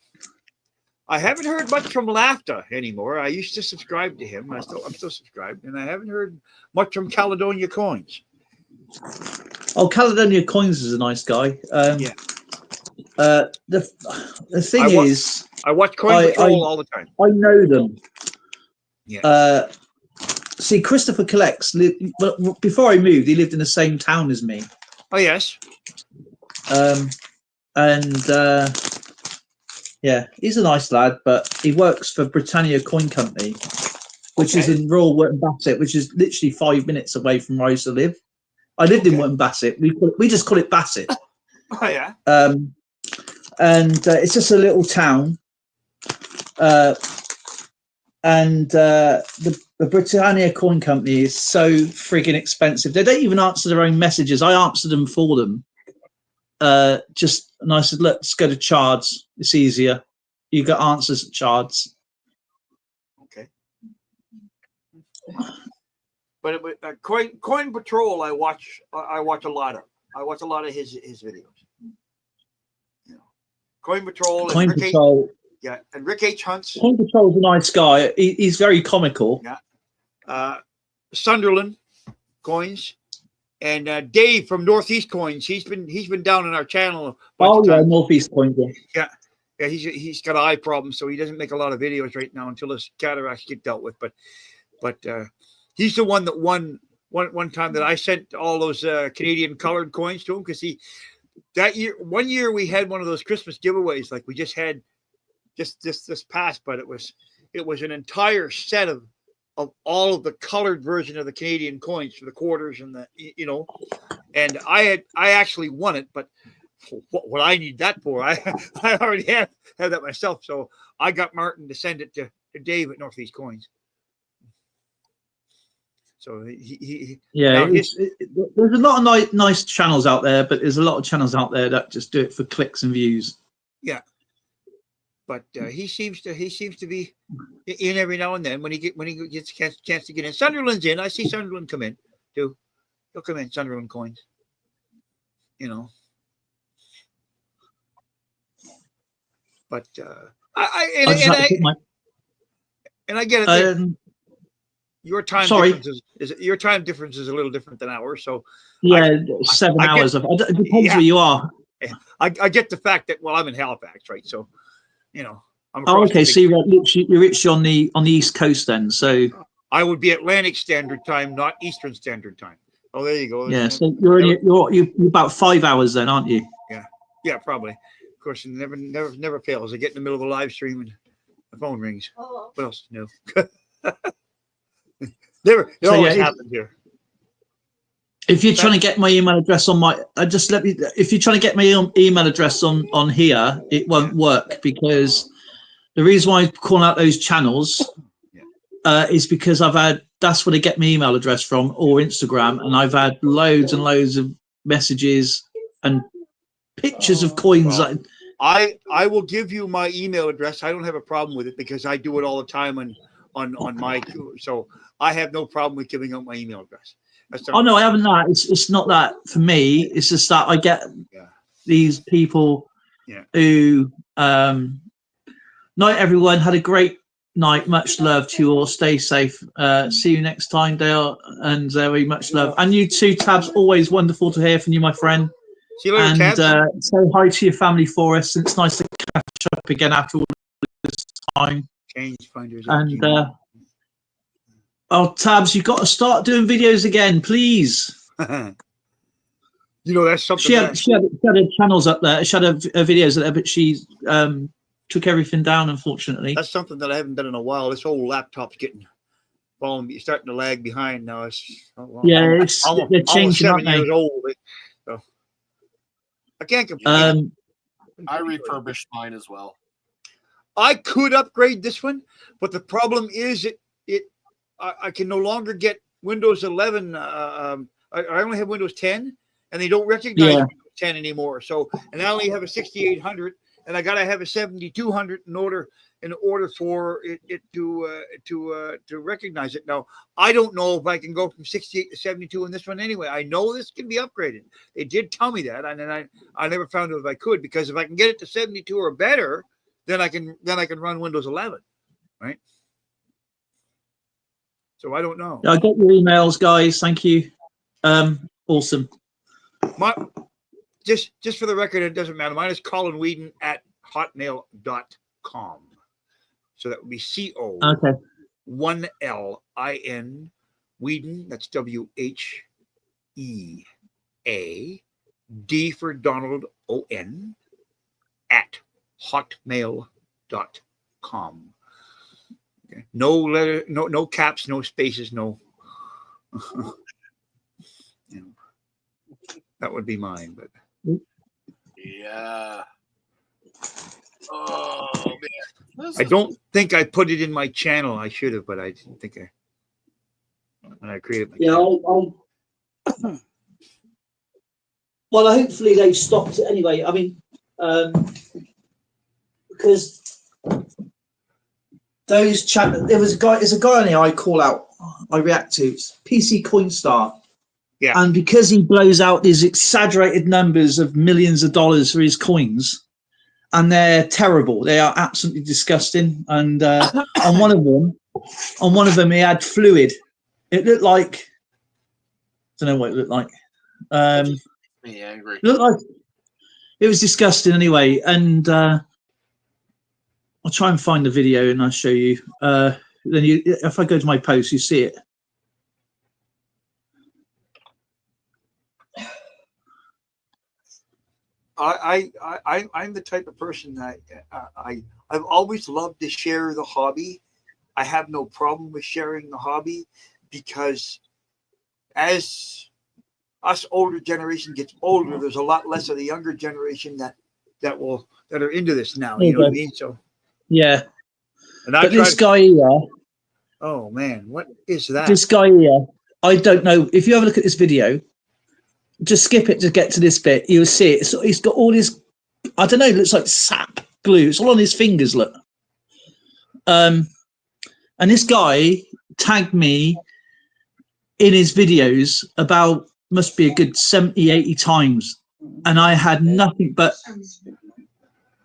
I haven't heard much from Lafta anymore. I used to subscribe to him. I'm still subscribed, and I haven't heard much from Caledonia Coins. Oh, Caledonia Coins is a nice guy. The thing is, I watch Coin Patrol all the time. I know them. Yeah. See, Christopher Collects. Before I moved, he lived in the same town as me. Oh yes. Yeah, he's a nice lad, but he works for Britannia Coin Company, which is in Royal Wharton Bassett, which is literally 5 minutes away from where I used to live. I lived in Wharton Bassett. We just call it Bassett. Oh yeah. And it's just a little town. The Britannia Coin Company is so frigging expensive. They don't even answer their own messages. I answer them for them. And I said, look, let's go to Chards. It's easier. You got answers at Chards. Okay. But Coin Patrol, I watch a lot of. I watch a lot of his videos. You know, Coin Patrol. Yeah, and Rick H. Hunts. Coin Patrol's a nice guy. He's very comical. Yeah. Sunderland Coins. And Dave from Northeast Coins, he's been down on our channel. Northeast Coins. Yeah, he's got an eye problem, so he doesn't make a lot of videos right now until his cataracts get dealt with. But he's the one that won one time that I sent all those Canadian colored coins to him because one year we had one of those Christmas giveaways like we just had this past, but it was an entire set of all of the colored version of the Canadian coins for the quarters and and I actually won it, but what I need that for, I already have that myself. So I got Martin to send it to Dave at Northeast Coins. So he Yeah, now his, there's a lot of nice channels out there, but there's a lot of channels out there that just do it for clicks and views. yeah. But he seems to be in every now and then when he gets a chance to get in. Sunderland's in. I see Sunderland come in too. He'll come in, Sunderland coins. You know. But I get it. Your time difference is a little different than ours. So yeah, 7 hours. It depends where you are. I get the fact that I'm in Halifax, right? So I'm okay. So you're literally on the East Coast then. So I would be Atlantic Standard Time, not Eastern Standard Time. Oh, there you go. Yeah, so you're about 5 hours then, aren't you? Yeah, probably. Of course, it never fails. I get in the middle of a live stream and the phone rings. Oh. What else to know? It always happens here. If you're trying to get my email address on my, if you're trying to get my email address on here, it won't work, because the reason why I'm calling out those channels is because that's where they get my email address from, or Instagram, and I've had loads and loads of messages and pictures of coins. Well, I will give you my email address. I don't have a problem with it because I do it all the time on my, so I have no problem with giving out my email address. Oh no, I haven't that. It's not that for me. It's just that I get these people who night everyone, had a great night, much love to you all, stay safe, see you next time, Dale, and very much love. And you too, Tabs, always wonderful to hear from you, my friend. See you later, and Tabs. say hi to your family for us. It's nice to catch up again after all this time. Change finders. And Tabs, you've got to start doing videos again, please. That's something. She had her channels up there. She had her videos up there, but she took everything down, unfortunately. That's something that I haven't done in a while. This whole laptop's starting to lag behind now. They're changing, aren't they? 7 years old. So I can't complain. I refurbished mine as well. I could upgrade this one, but the problem is I can no longer get Windows 11. I only have Windows 10, and they don't recognize Windows 10 anymore. So, and I only have a 6800, and I got to have a 7200 in order for it to recognize it. Now, I don't know if I can go from 68 to 72 in this one anyway. I know this can be upgraded. They did tell me that, and then I never found out if I could, because if I can get it to 72 or better, then I can run Windows 11, right? So I don't know. I got your emails, guys. Thank you. Awesome. Just for the record, it doesn't matter. Mine is Colin Whedon at hotmail.com. So that would be CO1LIN Whedon. That's WHEA for Donald ON at hotmail.com. Okay. No letter, no caps, no spaces, no. That would be mine, but yeah. Oh man, I don't think I put it in my channel. I should have, but I didn't think when I created my channel. Well, hopefully they stopped it anyway. I mean, because there's a guy on here I call out, I react to, PC Coinstar. Yeah. And because he blows out these exaggerated numbers of millions of dollars for his coins, and they're terrible, they are absolutely disgusting. And on one of them, he had fluid. It looked like, I don't know what it looked like. Me angry. It looked like it was disgusting anyway. And I'll try and find the video and I'll show you. Then if I go to my post, you see it. I'm the type of person that I've always loved to share the hobby. I have no problem with sharing the hobby, because as us older generation gets older, there's a lot less of the younger generation that are into this now. You know what I mean? So yeah. And this guy here. Oh man, what is that? This guy here. I don't know. If you have a look at this video, just skip it to get to this bit. You'll see it. So he's got all this, I don't know, it looks like sap glue. It's all on his fingers, look. And this guy tagged me in his videos about, must be a good 70, 80 times. And I had nothing but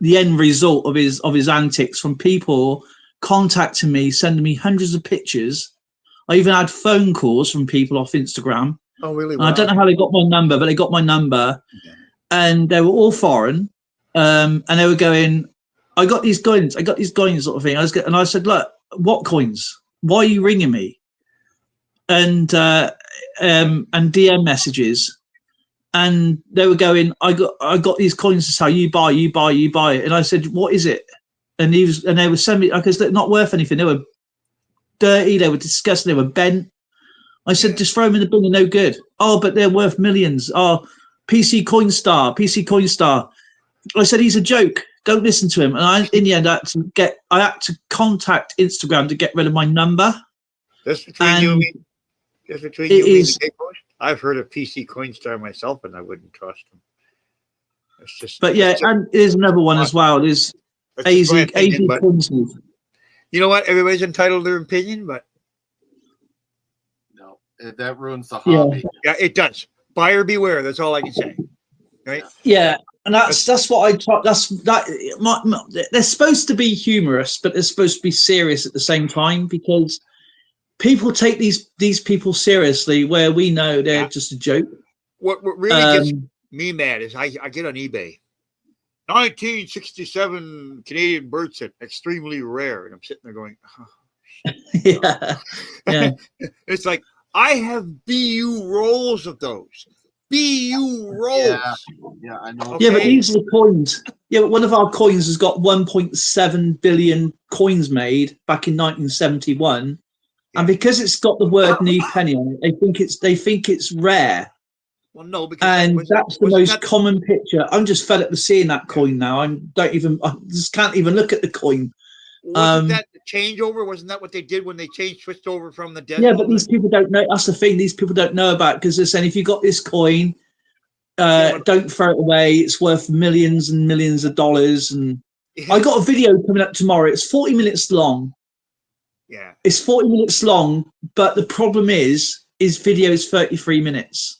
the end result of his antics from people contacting me, sending me hundreds of pictures. I even had phone calls from people off Instagram. Oh, really? Wow. I don't know how they got my number, but they got my number, and they were all foreign. And they were going, I got these coins, sort of thing. And I said, look, what coins? Why are you ringing me? And DM messages. And they were going, I got these coins to sell. You buy it. And I said, what is it? And they were sending me, because they're not worth anything. They were dirty, they were disgusting, they were bent. I said, just throw them in the bin, they're no good. Oh, but they're worth millions. Oh, PC Coinstar. I said, he's a joke. Don't listen to him. And in the end, I had to contact Instagram to get rid of my number. That's between you and me. That's between you and me. I've heard of PC Coinstar myself, and I wouldn't trust them. It's just. But yeah, and there's another one as well. There's AZ Coinsmith. You know what? Everybody's entitled to their opinion, but no, that ruins the hobby. Yeah, it does. Buyer beware. That's all I can say. Right? Yeah, and that's what I taught. They're supposed to be humorous, but they're supposed to be serious at the same time, because people take these people seriously, where we know they're just a joke. What really gets me mad is I get on eBay. 1967 Canadian bird set, extremely rare. And I'm sitting there going, oh, yeah. It's like, I have BU rolls of those. BU rolls. Yeah, I know. Okay. Yeah, but these are the coins. Yeah, but one of our coins has got 1.7 billion coins made back in 1971. And because it's got the word "new penny" on it, they think it's rare. Well, no, because that's the most common picture. I'm just fed up with seeing that coin now. I just can't even look at the coin. Wasn't that the changeover? Wasn't that what they did when they switched over from the dead? Yeah, but these people don't know. That's the thing. These people don't know about, because they're saying, if you got this coin, don't throw it away. It's worth millions and millions of dollars. And I got a video coming up tomorrow. It's 40 minutes long. Yeah, it's 40 minutes long, but the problem is video is 33 minutes.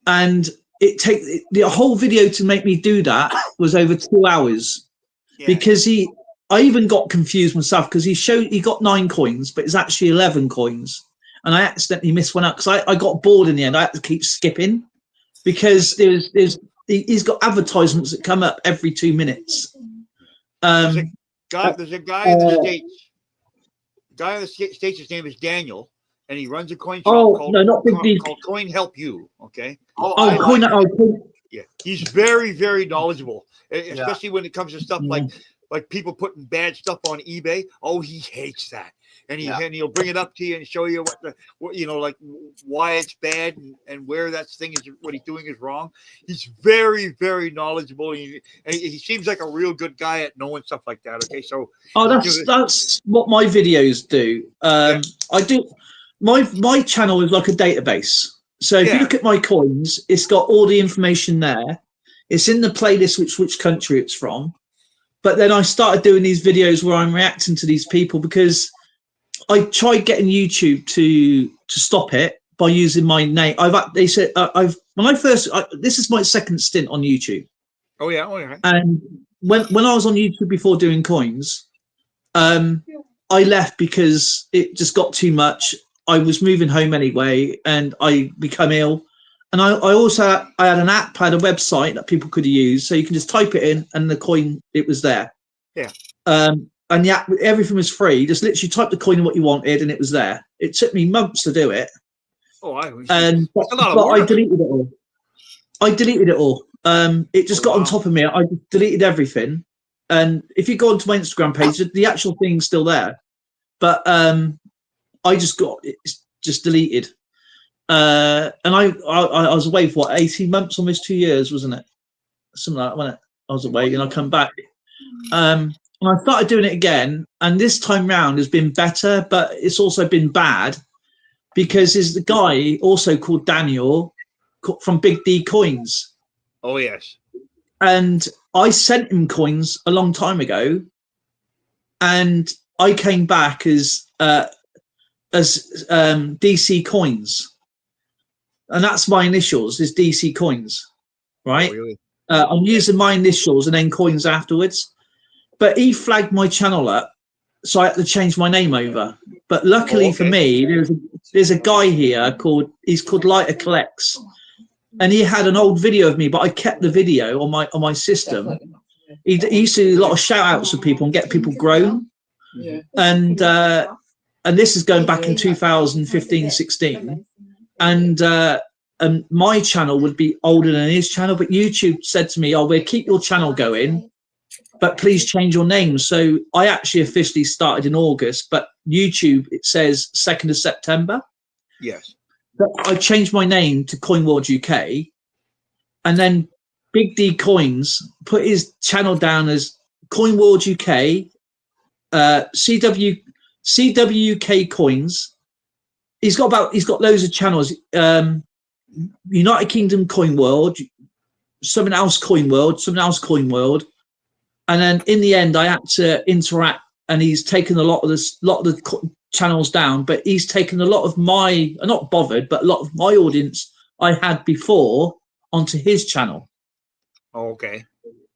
And the whole video to make me do that was over 2 hours, because I even got confused myself, because he got 9 coins, but it's actually 11 coins, and I accidentally missed one out because I got bored in the end. I had to keep skipping, because he's got advertisements that come up every 2 minutes. There's a guy in the States. The guy in the States, his name is Daniel. And he runs a coin shop called Coin Help You. Okay. Yeah, he's very, very knowledgeable, especially when it comes to stuff like people putting bad stuff on eBay. Oh, he hates that, and he'll bring it up to you and show you like why it's bad and where that thing is, what he's doing is wrong. He's very, very knowledgeable, and he seems like a real good guy at knowing stuff like that. Okay, so that's what my videos do. I do. My channel is like a database. So if you look at my coins, it's got all the information there. It's in the playlist which country it's from. But then I started doing these videos where I'm reacting to these people, because I tried getting YouTube to stop it by using my name. This is my second stint on YouTube. Oh yeah. And when I was on YouTube before doing coins, I left because it just got too much. I was moving home anyway, and I become ill. And I had an app, I had a website that people could use, so you can just type it in, and the coin, it was there. Yeah. And the app, everything was free. You just literally type the coin in what you wanted, and it was there. It took me months to do it. Oh, but I deleted it all. It just got on top of me. I deleted everything. And if you go onto my Instagram page, the actual thing's still there. But I just got it just deleted. And I was away for 18 months, almost 2 years, wasn't it? Something like that, wasn't it? I was away, and I come back. And I started doing it again, and this time round has been better, but it's also been bad. because there's the guy also called Daniel from Big D Coins. Oh yes. And I sent him coins a long time ago, and I came back as DC Coins, and that's my initials is DC Coins, right? Oh, really? I'm using my initials and then coins afterwards. But he flagged my channel up, so I had to change my name over. But luckily for me, there's a guy here called Lighter Collects, and he had an old video of me, but I kept the video on my system. He used to do a lot of shout outs with people and get people grown. And this is going back in 2015-16. And my channel would be older than his channel, but YouTube said to me, "Oh, we'll keep your channel going, but please change your name." So I actually officially started in August, but YouTube, it says 2nd of September. Yes. But I changed my name to Coin World UK, and then Big D Coins put his channel down as Coin World UK, CWK Coins. He's got loads of channels. United Kingdom Coin World, something else Coin World, and then in the end I had to interact, and he's taken a lot of the channels down, but he's taken a lot of my, not bothered, but a lot of my audience I had before onto his channel. Oh, okay.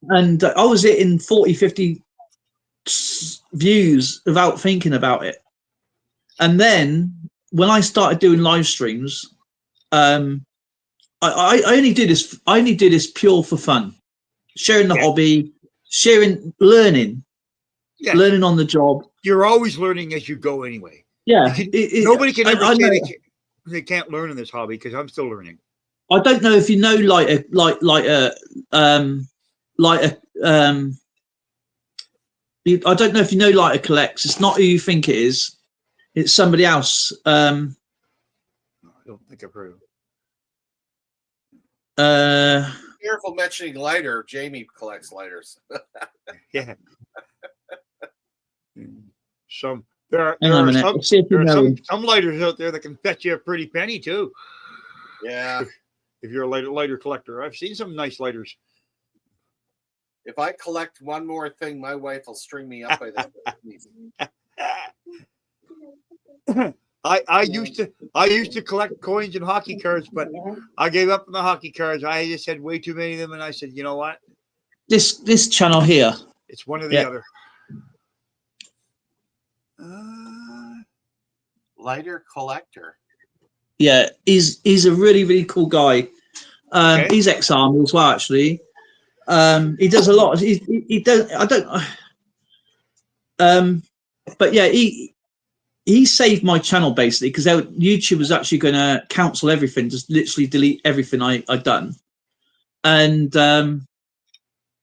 And I was hitting 40-50 views without thinking about it. And then when I started doing live streams, I only do this pure for fun, sharing the hobby, learning on the job. You're always learning as you go anyway. Yeah. Nobody can ever say they can't learn in this hobby, because I'm still learning. I don't know if you know I don't know if you know Lighter Collects. It's not who you think it is. It's somebody else. I don't think I've heard of it. Careful mentioning lighter. Jamie collects lighters. Yeah. There Hang on a are minute. some lighters out there that can fetch you a pretty penny too. Yeah. If you're a lighter collector, I've seen some nice lighters. If I collect one more thing, my wife will string me up by that. I used to collect coins and hockey cards, but I gave up on the hockey cards. I just had way too many of them, and I said, you know what? This channel here. It's one or the other. Lighter collector. Yeah, he's a really, really cool guy. He's ex-army as well, actually. He does a lot. He does. I don't. But yeah, he saved my channel basically, because YouTube was actually going to cancel everything, just literally delete everything I'd done, and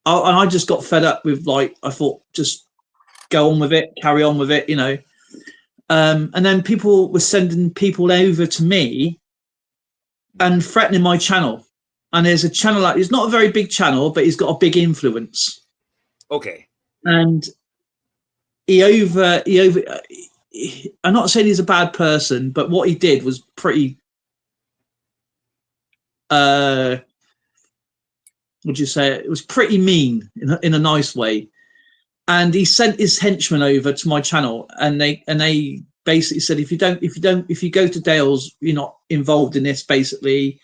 I just got fed up with, like, I thought just go on with it, carry on with it, you know. And then people were sending people over to me and threatening my channel. And there's a channel, like, it's not a very big channel, but he's got a big influence. Okay. And I'm not saying he's a bad person, but what he did was pretty, would you say it was pretty mean in a nice way. And he sent his henchmen over to my channel, and they basically said, if you go to Dale's, you're not involved in this, basically.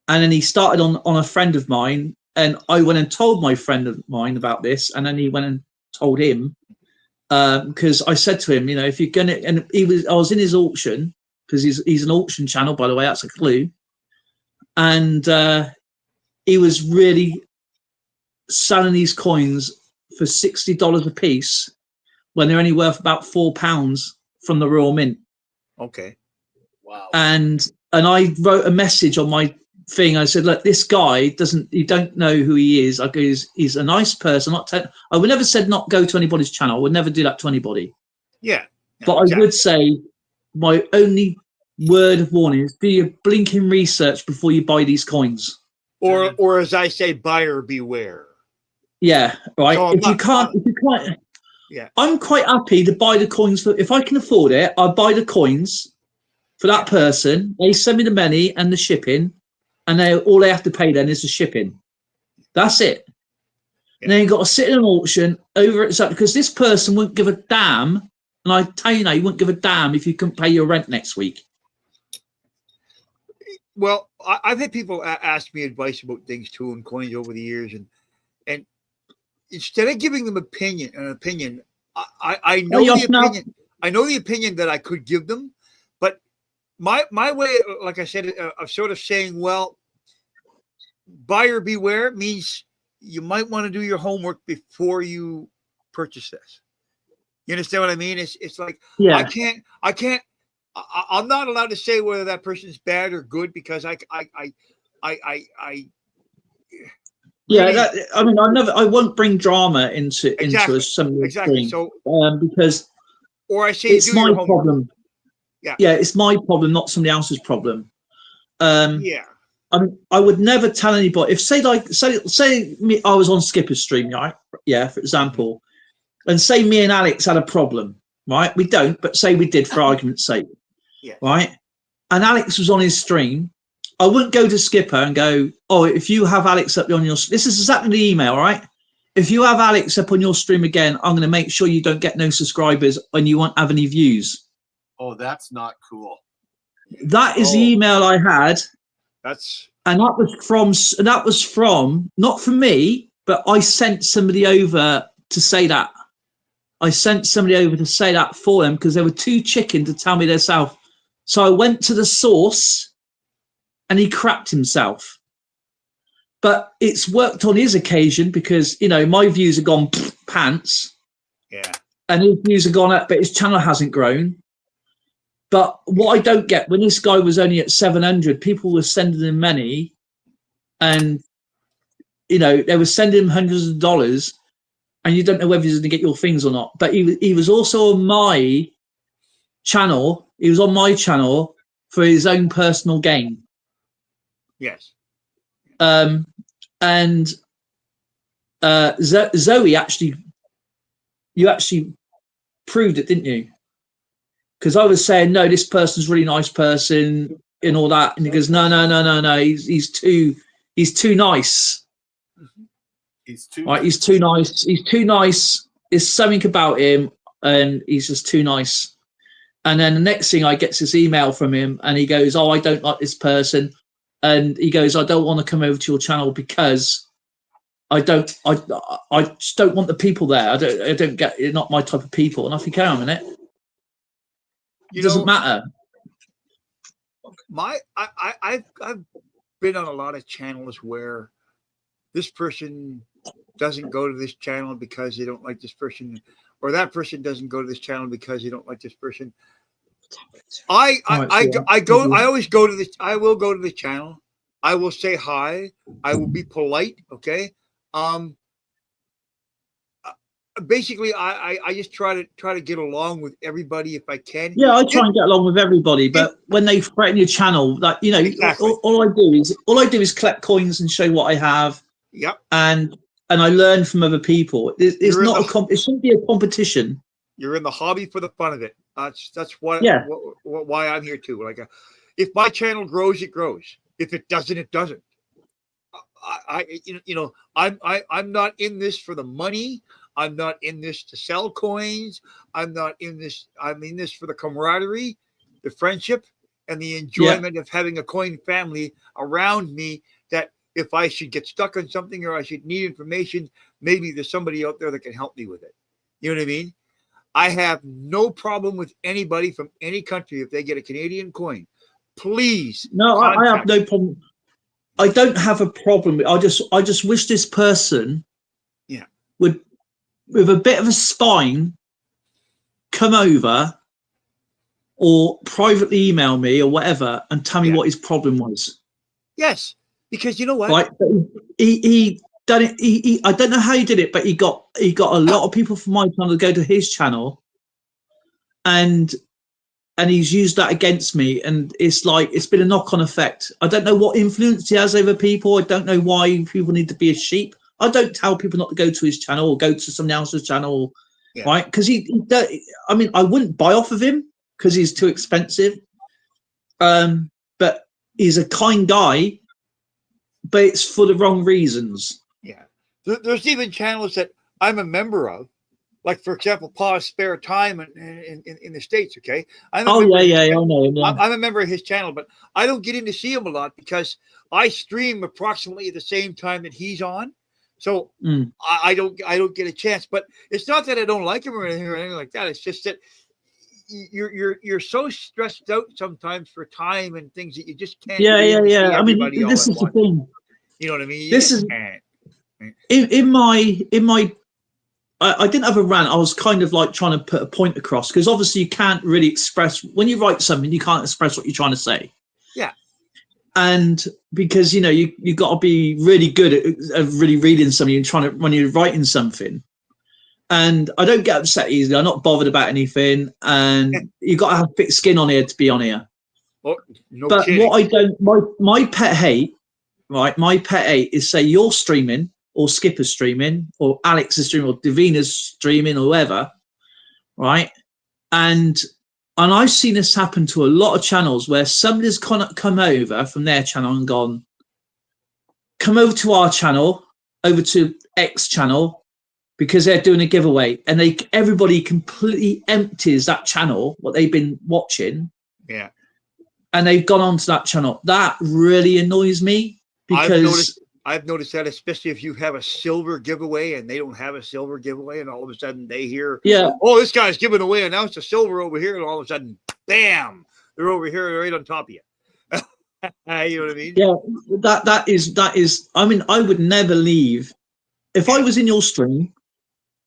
And then he started on a friend of mine, and I went and told my friend of mine about this, and then he went and told him, because I said to him, you know, if you're gonna, and I was in his auction, because he's an auction channel, by the way, that's a clue. And he was really selling these coins for $60 a piece when they're only worth about £4 from the Royal Mint. Okay. Wow. And I wrote a message on my thing. I said, look, this guy you don't know who he is. I go, he's a nice person. I would never said not go to anybody's channel. I would never do that to anybody. Yeah. But exactly. I would say my only word of warning is do your blinking research before you buy these coins. Or as I say, buyer beware. Yeah, right. So if you can't, yeah, I'm quite happy to buy the coins if I can afford it. I'll buy the coins, for that person. They send me the money and the shipping, and all they have to pay then is the shipping. That's it. And then you've got to sit in an auction over it, because this person wouldn't give a damn. And I tell you now, you wouldn't give a damn if you couldn't pay your rent next week. Well, I've had people ask me advice about things too and coins over the years, and instead of giving them an opinion, I know the opinion. I know the opinion that I could give them, but my way, like I said, of sort of saying, well, buyer beware means you might want to do your homework before you purchase this. You understand what I mean? It's like, I can't. I'm not allowed to say whether that person's bad or good because I won't bring drama into some of the thing. So because I say it's my problem. Yeah, it's my problem, not somebody else's problem. I mean, I would never tell anybody if say me, I was on Skipper's stream, right? Yeah, for example, and say me and Alex had a problem, right? We don't, but say we did for argument's sake, right? And Alex was on his stream. I wouldn't go to Skipper and go, oh, if you have Alex up on your, this is exactly the email, right? If you have Alex up on your stream again, I'm going to make sure you don't get no subscribers and you won't have any views. Oh, that's not cool. That is the email I had. And that was from not from me, but I sent somebody over to say that. I sent somebody over to say that for them because they were too chicken to tell me themselves. So I went to the source and he crapped himself. But it's worked on his occasion because, you know, my views have gone pants. Yeah. And his views have gone up, but his channel hasn't grown. But what I don't get, when this guy was only at 700, people were sending him money and, you know, they were sending him hundreds of dollars and you don't know whether he's going to get your things or not. But he was also on my channel. He was on my channel for his own personal gain. Yes. And Zoe, you actually proved it, didn't you? Because I was saying, no, this person's a really nice person and all that. And he goes, no. He's too nice. He's too right. He's too nice. He's too nice. There's something about him and he's just too nice. And then the next thing I get this email from him and he goes, oh, I don't like this person. And he goes, I don't want to come over to your channel because I just don't want the people there. I don't get, you're not my type of people. And I think, hang on a minute. It doesn't matter. I've been on a lot of channels where this person doesn't go to this channel because they don't like this person, or that person doesn't go to this channel because they don't like this person. I always go to this. I will go to the channel. I will say hi. I will be polite. Okay. Basically, I just try to get along with everybody if I can. Yeah, I try and get along with everybody, but when they threaten your channel, like, you know, exactly. all I do is collect coins and show what I have. Yep. And I learn from other people. It's not it shouldn't be a competition. You're in the hobby for the fun of it. That's why I'm here too. Like, if my channel grows, it grows. If it doesn't, it doesn't. I'm not in this for the money. I'm not in this to sell coins. I'm not in this. I'm in this for the camaraderie, the friendship, and the enjoyment of having a coin family around me. That if I should get stuck on something or I should need information, maybe there's somebody out there that can help me with it. You know what I mean? I have no problem with anybody from any country if they get a Canadian coin. Please. No, I have no problem. I don't have a problem. I just wish this person would, with a bit of a spine, come over or privately email me or whatever and tell me what his problem was. Yes, because you know what? Right? He done it. I don't know how he did it, but he got a lot of people from my channel to go to his channel, and he's used that against me, and it's like it's been a knock-on effect. I don't know what influence he has over people. I don't know why people need to be a sheep. I don't tell people not to go to his channel or go to someone else's channel, right? Because I mean, I wouldn't buy off of him because he's too expensive. But he's a kind guy, but it's for the wrong reasons. Yeah. There's even channels that I'm a member of, like, for example, Pa's Spare Time in the States, okay? I know him. Yeah. I'm a member of his channel, but I don't get in to see him a lot because I stream approximately at the same time that he's on. So I don't get a chance. But it's not that I don't like him or anything like that. It's just that you're so stressed out sometimes for time and things that you just can't. Yeah. I mean, this is the thing. You know what I mean? This is in my. I didn't have a rant. I was kind of like trying to put a point across because obviously you can't really express when you write something. You can't express what you're trying to say. Yeah. And because you got to be really good at really reading something and when you're writing something. And I don't get upset easily. I'm not bothered about anything. And you got to have thick skin on here to be on here. Oh, no but kidding. what I don't, my pet hate, right? My pet hate is say you're streaming or Skipper's streaming or Alex is streaming or Davina's streaming or whoever, right? And I've seen this happen to a lot of channels where somebody's come over from their channel and gone, come over to our channel, over to X channel, because they're doing a giveaway, and everybody completely empties that channel, what they've been watching. Yeah. And they've gone onto that channel. That really annoys me because I've noticed that, especially if you have a silver giveaway and they don't have a silver giveaway, and all of a sudden they hear, oh, this guy's giving away, announced a silver over here, and all of a sudden, bam, they're over here right on top of you. You know what I mean? Yeah, that is. I mean, I would never leave. If I was in your stream,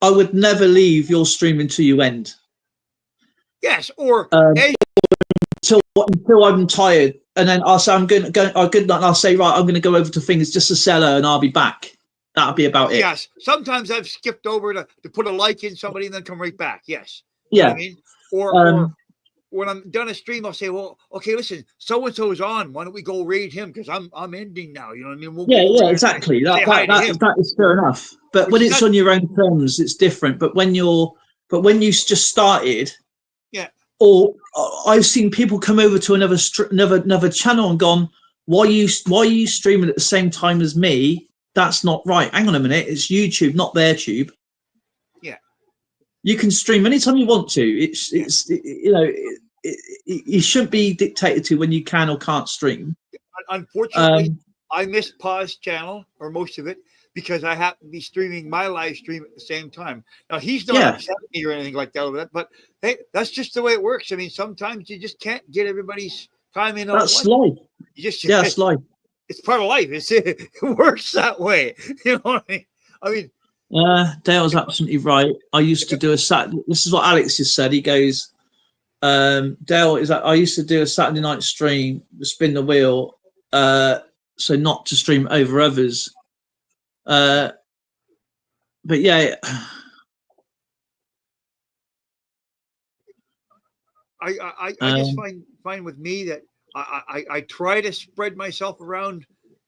I would never leave your stream until you end. Yes, or until I'm tired, and then I'll say I'm going. Good night. And I'll say right, I'm going to go over to things just to sell her, and I'll be back. That'll be about it. Yes, sometimes I've skipped over to put a like in somebody and then come right back. Yes. Yeah. You know what I mean? Or when I'm done a stream, I'll say, well, okay, listen, so and so's on. Why don't we go raid him? Because I'm ending now. You know what I mean? Yeah, exactly. That is fair enough. But when it's on your own terms, it's different. But when you just started, yeah. Or I've seen people come over to another channel and gone, why are you streaming at the same time as me? That's not right. Hang on a minute, it's YouTube, not their tube. Yeah. You can stream anytime you want to. You shouldn't be dictated to when you can or can't stream. Unfortunately, I missed Pa's channel, or most of it, because I happen to be streaming my live stream at the same time. Now, he's not upset at me or anything like that, but hey, that's just the way it works. I mean, sometimes you just can't get everybody's time in. That's life. That's life. It's part of life. It works that way. You know what I mean? Dale's absolutely right. I used to do a Saturday. This is what Alex just said. He goes, Dale is that I used to do a Saturday night stream, spin the wheel, so not to stream over others. But yeah, I just find with me that I try to spread myself around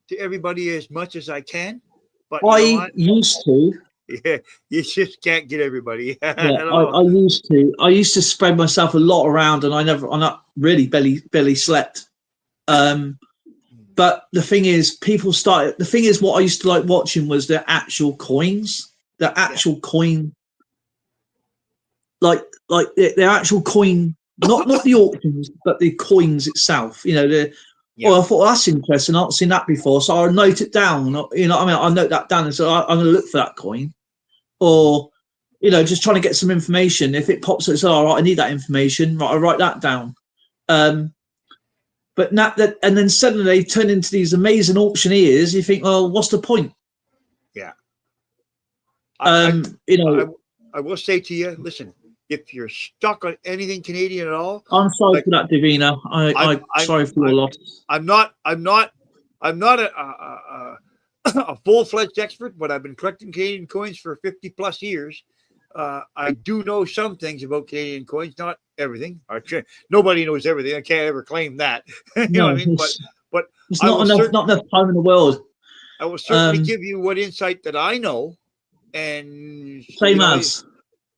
to everybody as much as I can. But I used to. Yeah, you just can't get everybody. I used to spread myself a lot around, and I'm not really barely slept. But the thing is, what I used to like watching was the actual coins, coin, like the actual coin, not the auctions, but the coins itself. Oh, I thought, well, that's interesting. I've not seen that before, so I'll note it down. You know, I'll note that down, and so I'm going to look for that coin, or just trying to get some information. If it pops up, all right, I need that information. Right, I'll write that down. But not that, and then suddenly they turn into these amazing auctioneers. You think, well, what's the point? Yeah. I will say to you, listen, if you're stuck on anything Canadian at all, I'm sorry for that, Davina. I'm sorry for your loss. I'm not a full-fledged expert, but I've been collecting Canadian coins for 50 plus years. I do know some things about Canadian coins, not everything. Nobody knows everything. I can't ever claim that. You know what I mean? But it's not enough time in the world. I will certainly give you what insight that I know, and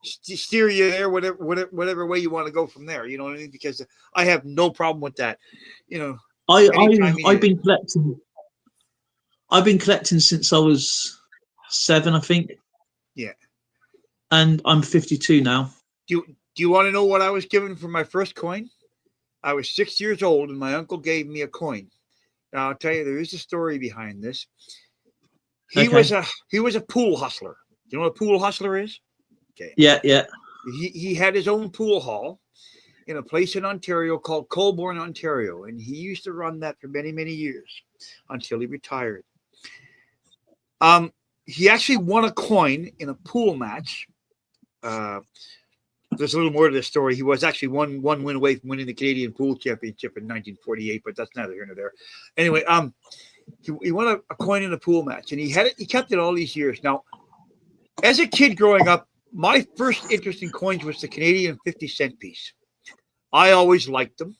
steer you there, whatever way you want to go from there. You know what I mean? Because I have no problem with that. You know, I've been collecting. I've been collecting since I was 7, I think. Yeah. And I'm 52 now. Do you want to know what I was given for my first coin? I was 6 years old, and my uncle gave me a coin. Now I'll tell you, there is a story behind this. He was a pool hustler. Do you know what a pool hustler is? Okay. Yeah, yeah. He had his own pool hall in a place in Ontario called Colborne, Ontario, and he used to run that for many, many years until he retired. He actually won a coin in a pool match. There's a little more to this story. He was actually one win away from winning the Canadian Pool Championship in 1948, but that's neither here nor there. Anyway, he won a coin in a pool match, and he kept it all these years. Now, as a kid growing up, my first interest in coins was the Canadian 50-cent piece. I always liked them.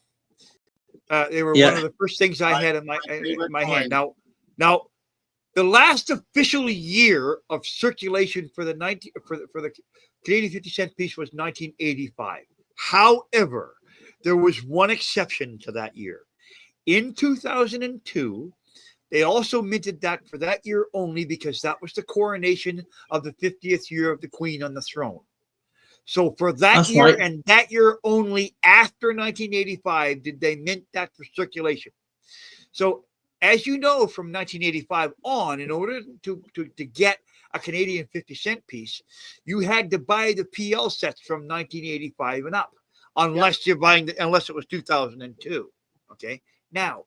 They were one of the first things I had in my hand. Now, the last official year of circulation for the Canadian 50-cent piece was 1985. However, there was one exception to that year. In 2002, they also minted that for that year only because that was the coronation of the 50th year of the Queen on the throne. So for that year and that year only after 1985 did they mint that for circulation. So as you know, from 1985 on, in order to get a Canadian 50-cent piece, you had to buy the PL sets from 1985 and up, unless you're buying unless it was 2002. Okay. Now,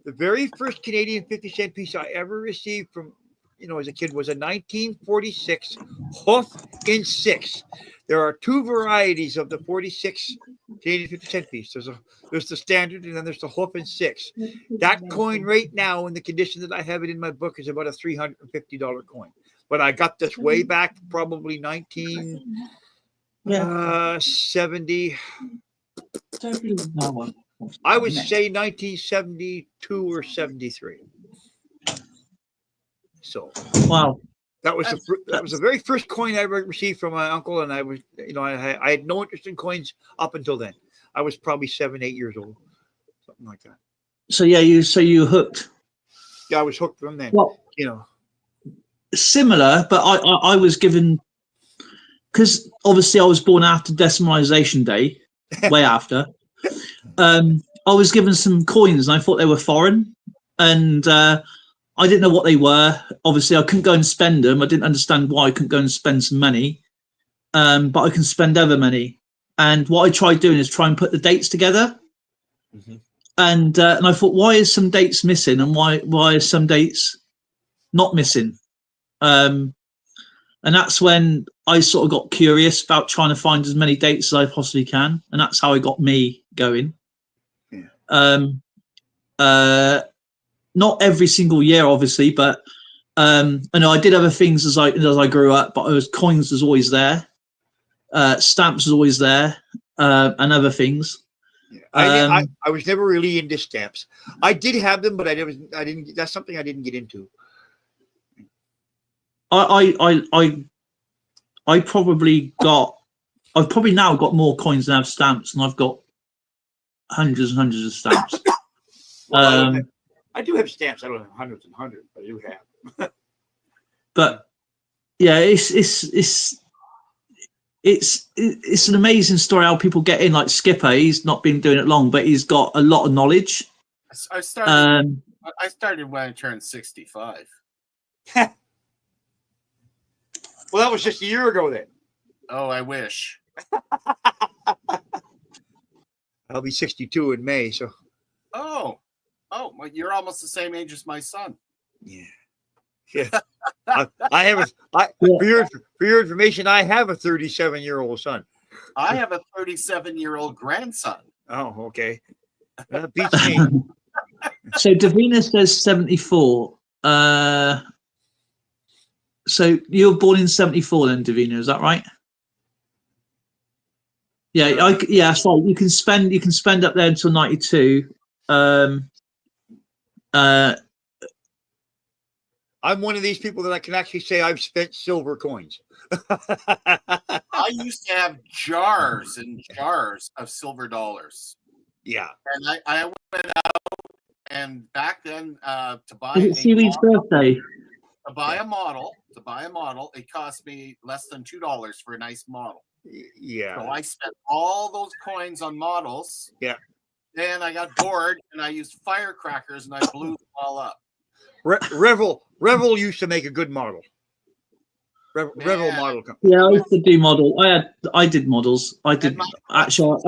the very first Canadian 50-cent piece I ever received from, as a kid was a 1946 hoof in 6. There are 2 varieties of the 46 Canadian 50-cent piece. There's the standard, and then there's the hoof in 6. That coin right now, in the condition that I have it in my book, is about a $350 coin. But I got this way back, probably 1970. I would say 1972 or 73. So wow, that was the very first coin I ever received from my uncle, and I was, I had no interest in coins up until then. I was probably 7, 8 years old, something like that. So you were hooked. Yeah, I was hooked from then. Well, similar, but I was given, because obviously I was born after decimalization day, way after. I was given some coins, and I thought they were foreign, and I didn't know what they were. Obviously, I couldn't go and spend them. I didn't understand why I couldn't go and spend some money, but I can spend other money. And what I tried doing is try and put the dates together. Mm-hmm. And I thought, why is some dates missing, and why are some dates not missing? And that's when I sort of got curious about trying to find as many dates as I possibly can, and that's how I got me going. Yeah. Not every single year, obviously, but I know I did other things as I grew up. But coins was always there, stamps was always there, and other things. Yeah. I was never really into stamps. I did have them, but I didn't. That's something I didn't get into. I've probably now got more coins than I have stamps, and I've got hundreds and hundreds of stamps. Well, I do have stamps. I don't have hundreds and hundreds, but I do have. But yeah, it's an amazing story how people get in. Like Skipper, he's not been doing it long, but he's got a lot of knowledge. I started when I turned 65. Well, that was just a year ago then. Oh, I wish. I'll be 62 in May, so. Oh, well, you're almost the same age as my son. Yeah. I have for your information, I have a 37-year-old son. I have a 37-year-old grandson. Oh, okay. That beats me. So Davina says 74. So you were born in 74 then, Davina, is that right? Yeah, so you can spend up there until 92. I'm one of these people that I can actually say I've spent silver coins. I used to have jars and jars of silver dollars. Yeah. And I went out, and back then to buy Is it Seaweed's birthday? to buy a model, it cost me less than $2 for a nice model. Yeah. So I spent all those coins on models. Yeah. Then I got bored and I used firecrackers and I blew them all up. Revel used to make a good model. Revel model company. Yeah, I used to do model. I did models. I did actually.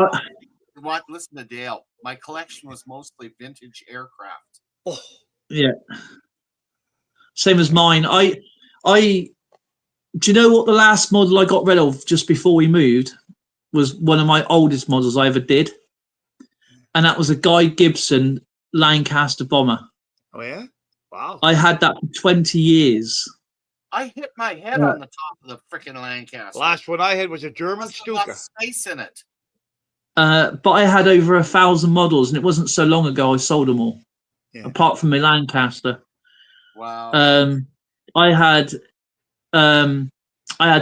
Listen to Dale. My collection was mostly vintage aircraft. Oh. Yeah. Same as mine. Do you know what the last model I got rid of just before we moved was? One of my oldest models I ever did, and that was a Guy Gibson Lancaster bomber. Oh yeah! Wow. I had that for 20 years. I hit my head on the top of the freaking Lancaster. Last one I had was a German Stuka. Space in it. But I had over 1,000 models, and it wasn't so long ago I sold them all, apart from my Lancaster. Wow. I had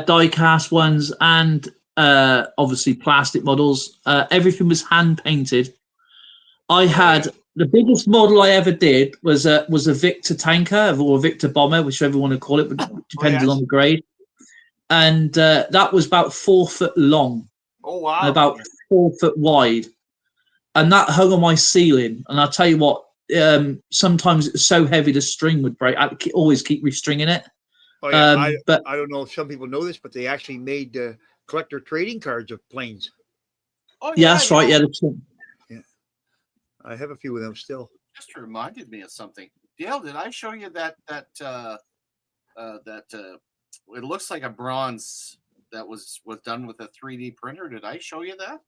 die-cast ones and obviously plastic models. Everything was hand painted. I had the biggest model I ever did was a Victor tanker or a Victor bomber, whichever you want to call it, but depending on the grade. And that was about 4 foot long. Oh wow! And about 4 foot wide, and that hung on my ceiling. And I'll tell you what, sometimes it's so heavy the string would break. I always keep restringing it. Oh yeah, but I don't know if some people know this, but they actually made collector trading cards of planes. Oh yeah, that's right. Yeah, yeah, I have a few of them still. Just reminded me of something. Dale, did I show you that it looks like a bronze that was done with a 3D printer? Did I show you that?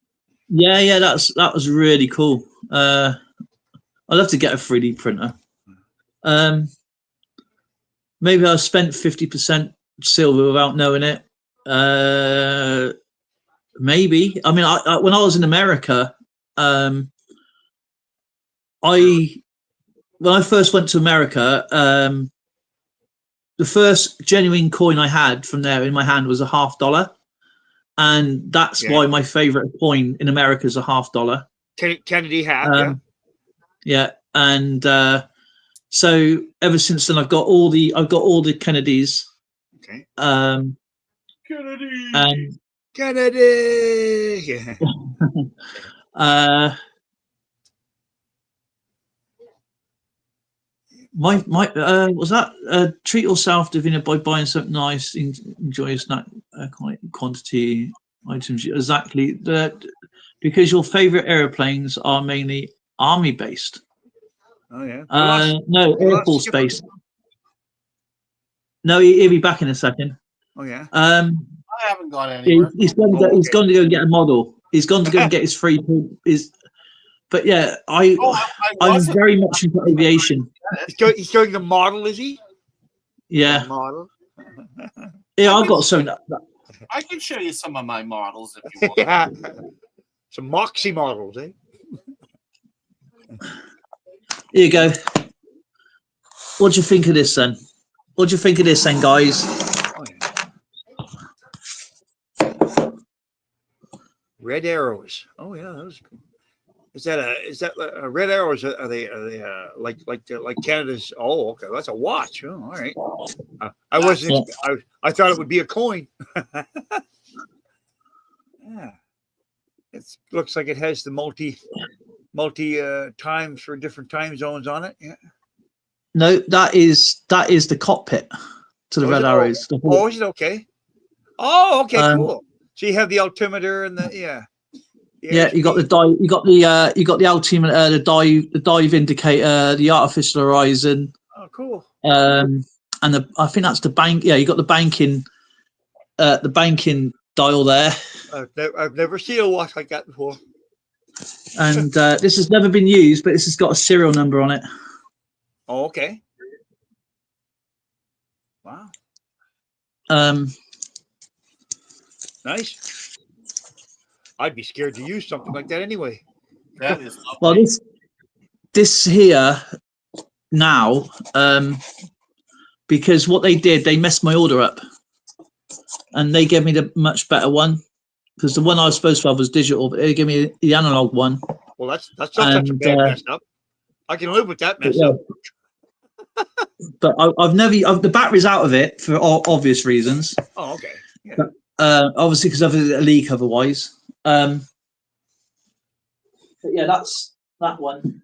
Yeah, that was really cool. I'd love to get a 3D printer. Maybe I spent 50% silver without knowing it. Maybe. I mean, I when I was in America, when I first went to America, the first genuine coin I had from there in my hand was $50, and that's why my favorite coin in America is $50. Kennedy hat, yeah, and so ever since then I've got all the Kennedys. Okay. Kennedy. And Kennedy. Yeah. My was that treat yourself, Davina, by buying something nice, enjoy a snack quantity items. Exactly that, because your favorite airplanes are mainly army based. Oh yeah. No, Air Force based. No, he'll be back in a second. Oh yeah. I haven't gone anywhere. He's gone to go and get a model. He's gone to go and get his free. But yeah, I'm very much into aviation. He's showing the model, is he? Yeah. The model. Yeah, I've got some. I can show you some of my models if you want. Yeah. Some Moxie models, eh? Here you go. What do you think of this then? What do you think of this then, guys? Oh, yeah. Red arrows. Oh yeah, that was cool. Is that a red arrows? Are they like Canada's? Oh, okay, that's a watch. Oh, all right. I wasn't. I thought it would be a coin. Yeah, it looks like it has the multi times for different time zones on it. Yeah. No, that is the cockpit to the red arrows. Oh, is it okay? Oh, okay, cool. So you have the altimeter and the Yeah, you got the dive. You got the altimeter, the dive indicator, the artificial horizon. Oh, cool. And I think that's the bank. Yeah, you got the banking dial there. I've never seen a watch like that before. And this has never been used, but this has got a serial number on it. Oh, okay. Wow. Nice. I'd be scared to use something like that anyway. That is well, this here now. because what they did, they messed my order up, and they gave me the much better one, because the one I was supposed to have was digital, but they gave me the analog one. Well, that's not such a bad mess up. I can live with that mess up. But I've never. The battery's out of it for obvious reasons. Oh, okay. Yeah. But, obviously, because of a leak otherwise. But yeah, that's that one.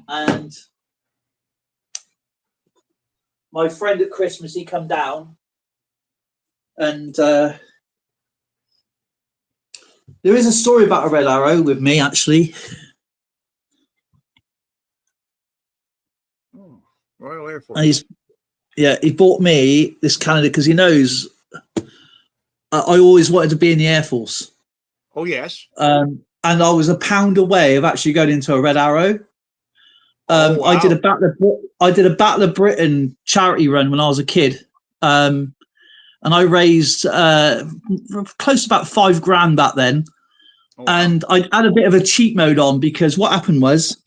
And my friend at Christmas, he come down, and there is a story about a red arrow with me, actually. Oh, Royal Air Force. And he bought me this calendar because he knows I always wanted to be in the Air Force. Oh, yes. And I was a pound away of actually going into a red arrow. Wow. I did a Battle of Britain charity run when I was a kid, and I raised close to about $5,000 back then. Oh, wow. And I had a bit of a cheat mode on, because what happened was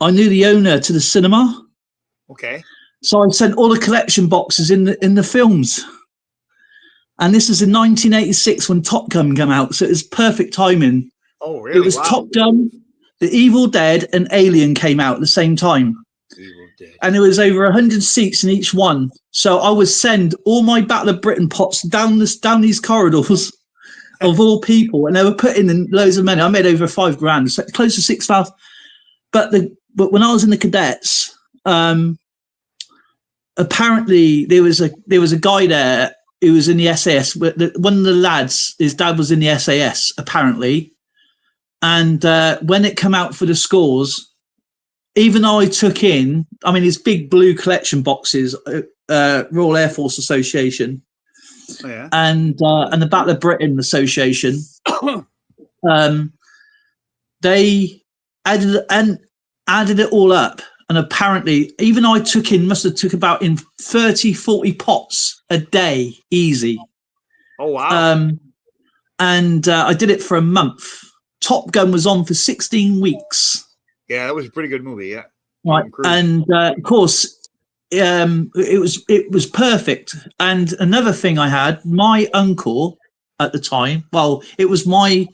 I knew the owner to the cinema, Okay. so I sent all the collection boxes in the films. And this was in 1986 when Top Gun came out, so it was perfect timing. Oh, really? It was Wow. Top Gun, The Evil Dead, and Alien came out at the same time. Evil Dead. And there was over 100 seats in each one. So I would send all my Battle of Britain pots down these corridors of all people, and they were putting in loads of money. I made over $5,000, so close to 6,000. But when I was in the cadets, apparently there was a guy there who was in the SAS. One of the lads, his dad was in the SAS, apparently. And when it came out for the scores, even though I took in, these big blue collection boxes, Royal Air Force Association, Oh, yeah. and the Battle of Britain Association, they added it all up. And apparently, even I must have took about in 30, 40 pots a day, easy. Oh, wow. And I did it for a month. Top Gun was on for 16 weeks. Yeah, that was a pretty good movie. Yeah. Right. And of course, it was perfect. And another thing I had, my uncle at the time, well, it was my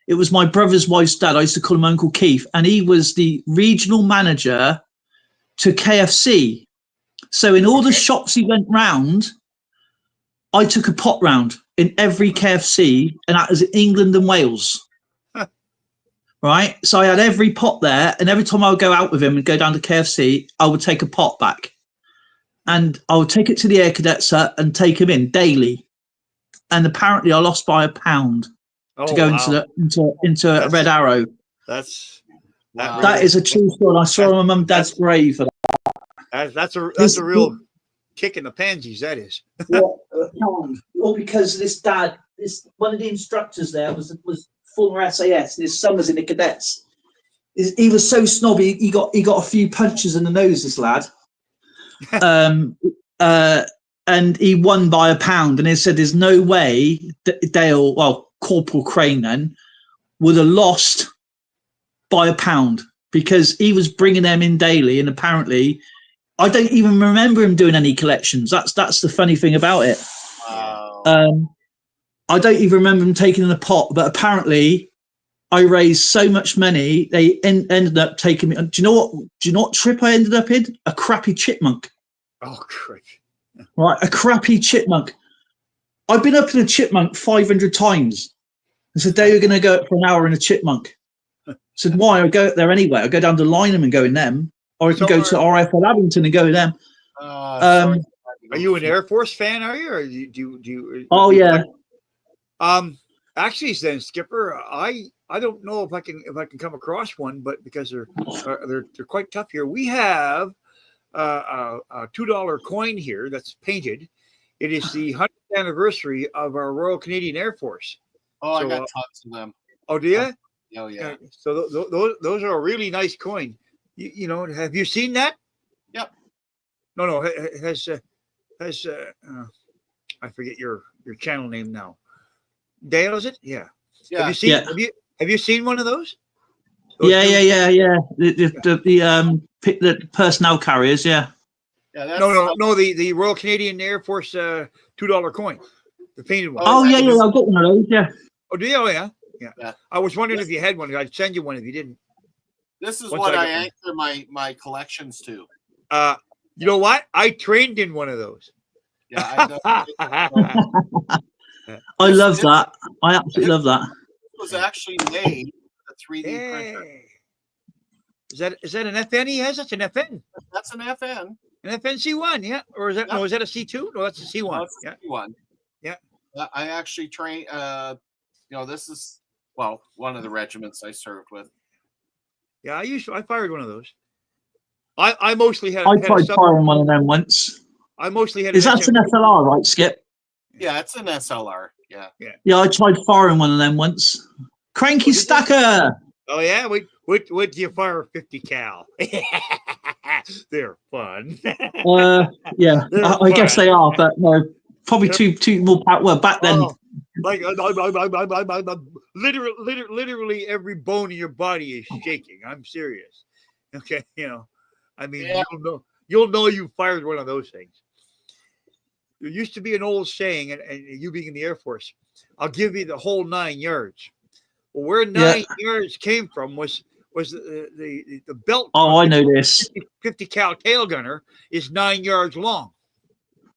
brother's wife's dad. I used to call him Uncle Keith, and he was the regional manager to KFC. So in all the shops he went round, I took a pot round in every KFC, and that was in England and Wales. Right. So I had every pot there, and every time I would go out with him and go down to KFC, I would take a pot back, and I would take it to the Air Cadets hut and take him in daily. And apparently I lost by £1 to go into a red arrow. That is a true story. I saw my mum and dad's grave for that. That's a real kick in the pansies. That is. All because one of the instructors there was former SAS. His son was in the cadets. He was so snobby. He got a few punches in the nose. This lad, and he won by £1. And he said, "There's no way that Corporal Crane then would have lost by £1 because he was bringing them in daily, and apparently I don't even remember him doing any collections. That's the funny thing about it. Wow. I don't even remember him taking in a pot, but apparently I raised so much money they ended up taking me. Do you know what trip I ended up in? A crappy chipmunk. Oh, great. Right, a crappy chipmunk. I've been up in a chipmunk 500 times. I said, "They were going to go up for an hour in a chipmunk." I said, "Why? I go up there anyway. I go down to Lynham and go in them, or I can go to RFL Abington and go in them." Are you an Air Force fan? Are you? Or do you? Oh yeah. Actually, then Skipper, I don't know if I can come across one, but because they're quite tough here. We have a $2 coin here that's painted. It is the 100th anniversary of our Royal Canadian Air Force. Oh, I got tons of them. Oh, do you? Oh, yeah. So those are a really nice coin. You know, have you seen that? Yep. No. Has I forget your channel name now. Dale, is it? Yeah. Yeah. Have you seen? Yeah. Have you seen one of those? Yeah. The personnel carriers. Yeah. Yeah, that's No. The Royal Canadian Air Force $2 coin, the painted one. Oh, yeah, I've got one of those. Yeah. Oh, do you? Oh, yeah. Yeah. I was wondering if you had one. I'd send you one if you didn't. This is Once what I I get one. anchor my collections to. You know what? I trained in one of those. Yeah, I know. I love that. I absolutely love that. It was actually made with a 3D printer. Hey. Is that an FN he has? That's an FN. That's an FN. An FNC1, yeah. Or is that no? Is that a C2? No, that's a C1. No, it's a C1. Yeah. I actually train. This is one of the regiments I served with. Yeah, I fired one of those. I mostly had. I tried firing one of them once. I mostly had. Is that an SLR, right, Skip? Yeah, it's an SLR. Yeah. Yeah, I tried firing one of them once. Cranky Stacker. Oh yeah, what do you fire 50 cal? They're fun. Yeah, I guess they are, but no, probably too more power. Well, back then, like literally every bone in your body is shaking. I'm serious. Okay, I mean, you'll know you fired one of those things. There used to be an old saying, and you being in the Air Force, I'll give you the whole 9 yards. Well, where 9 yards came from was the belt. Oh, I know this. 50 cal tail gunner is 9 yards long.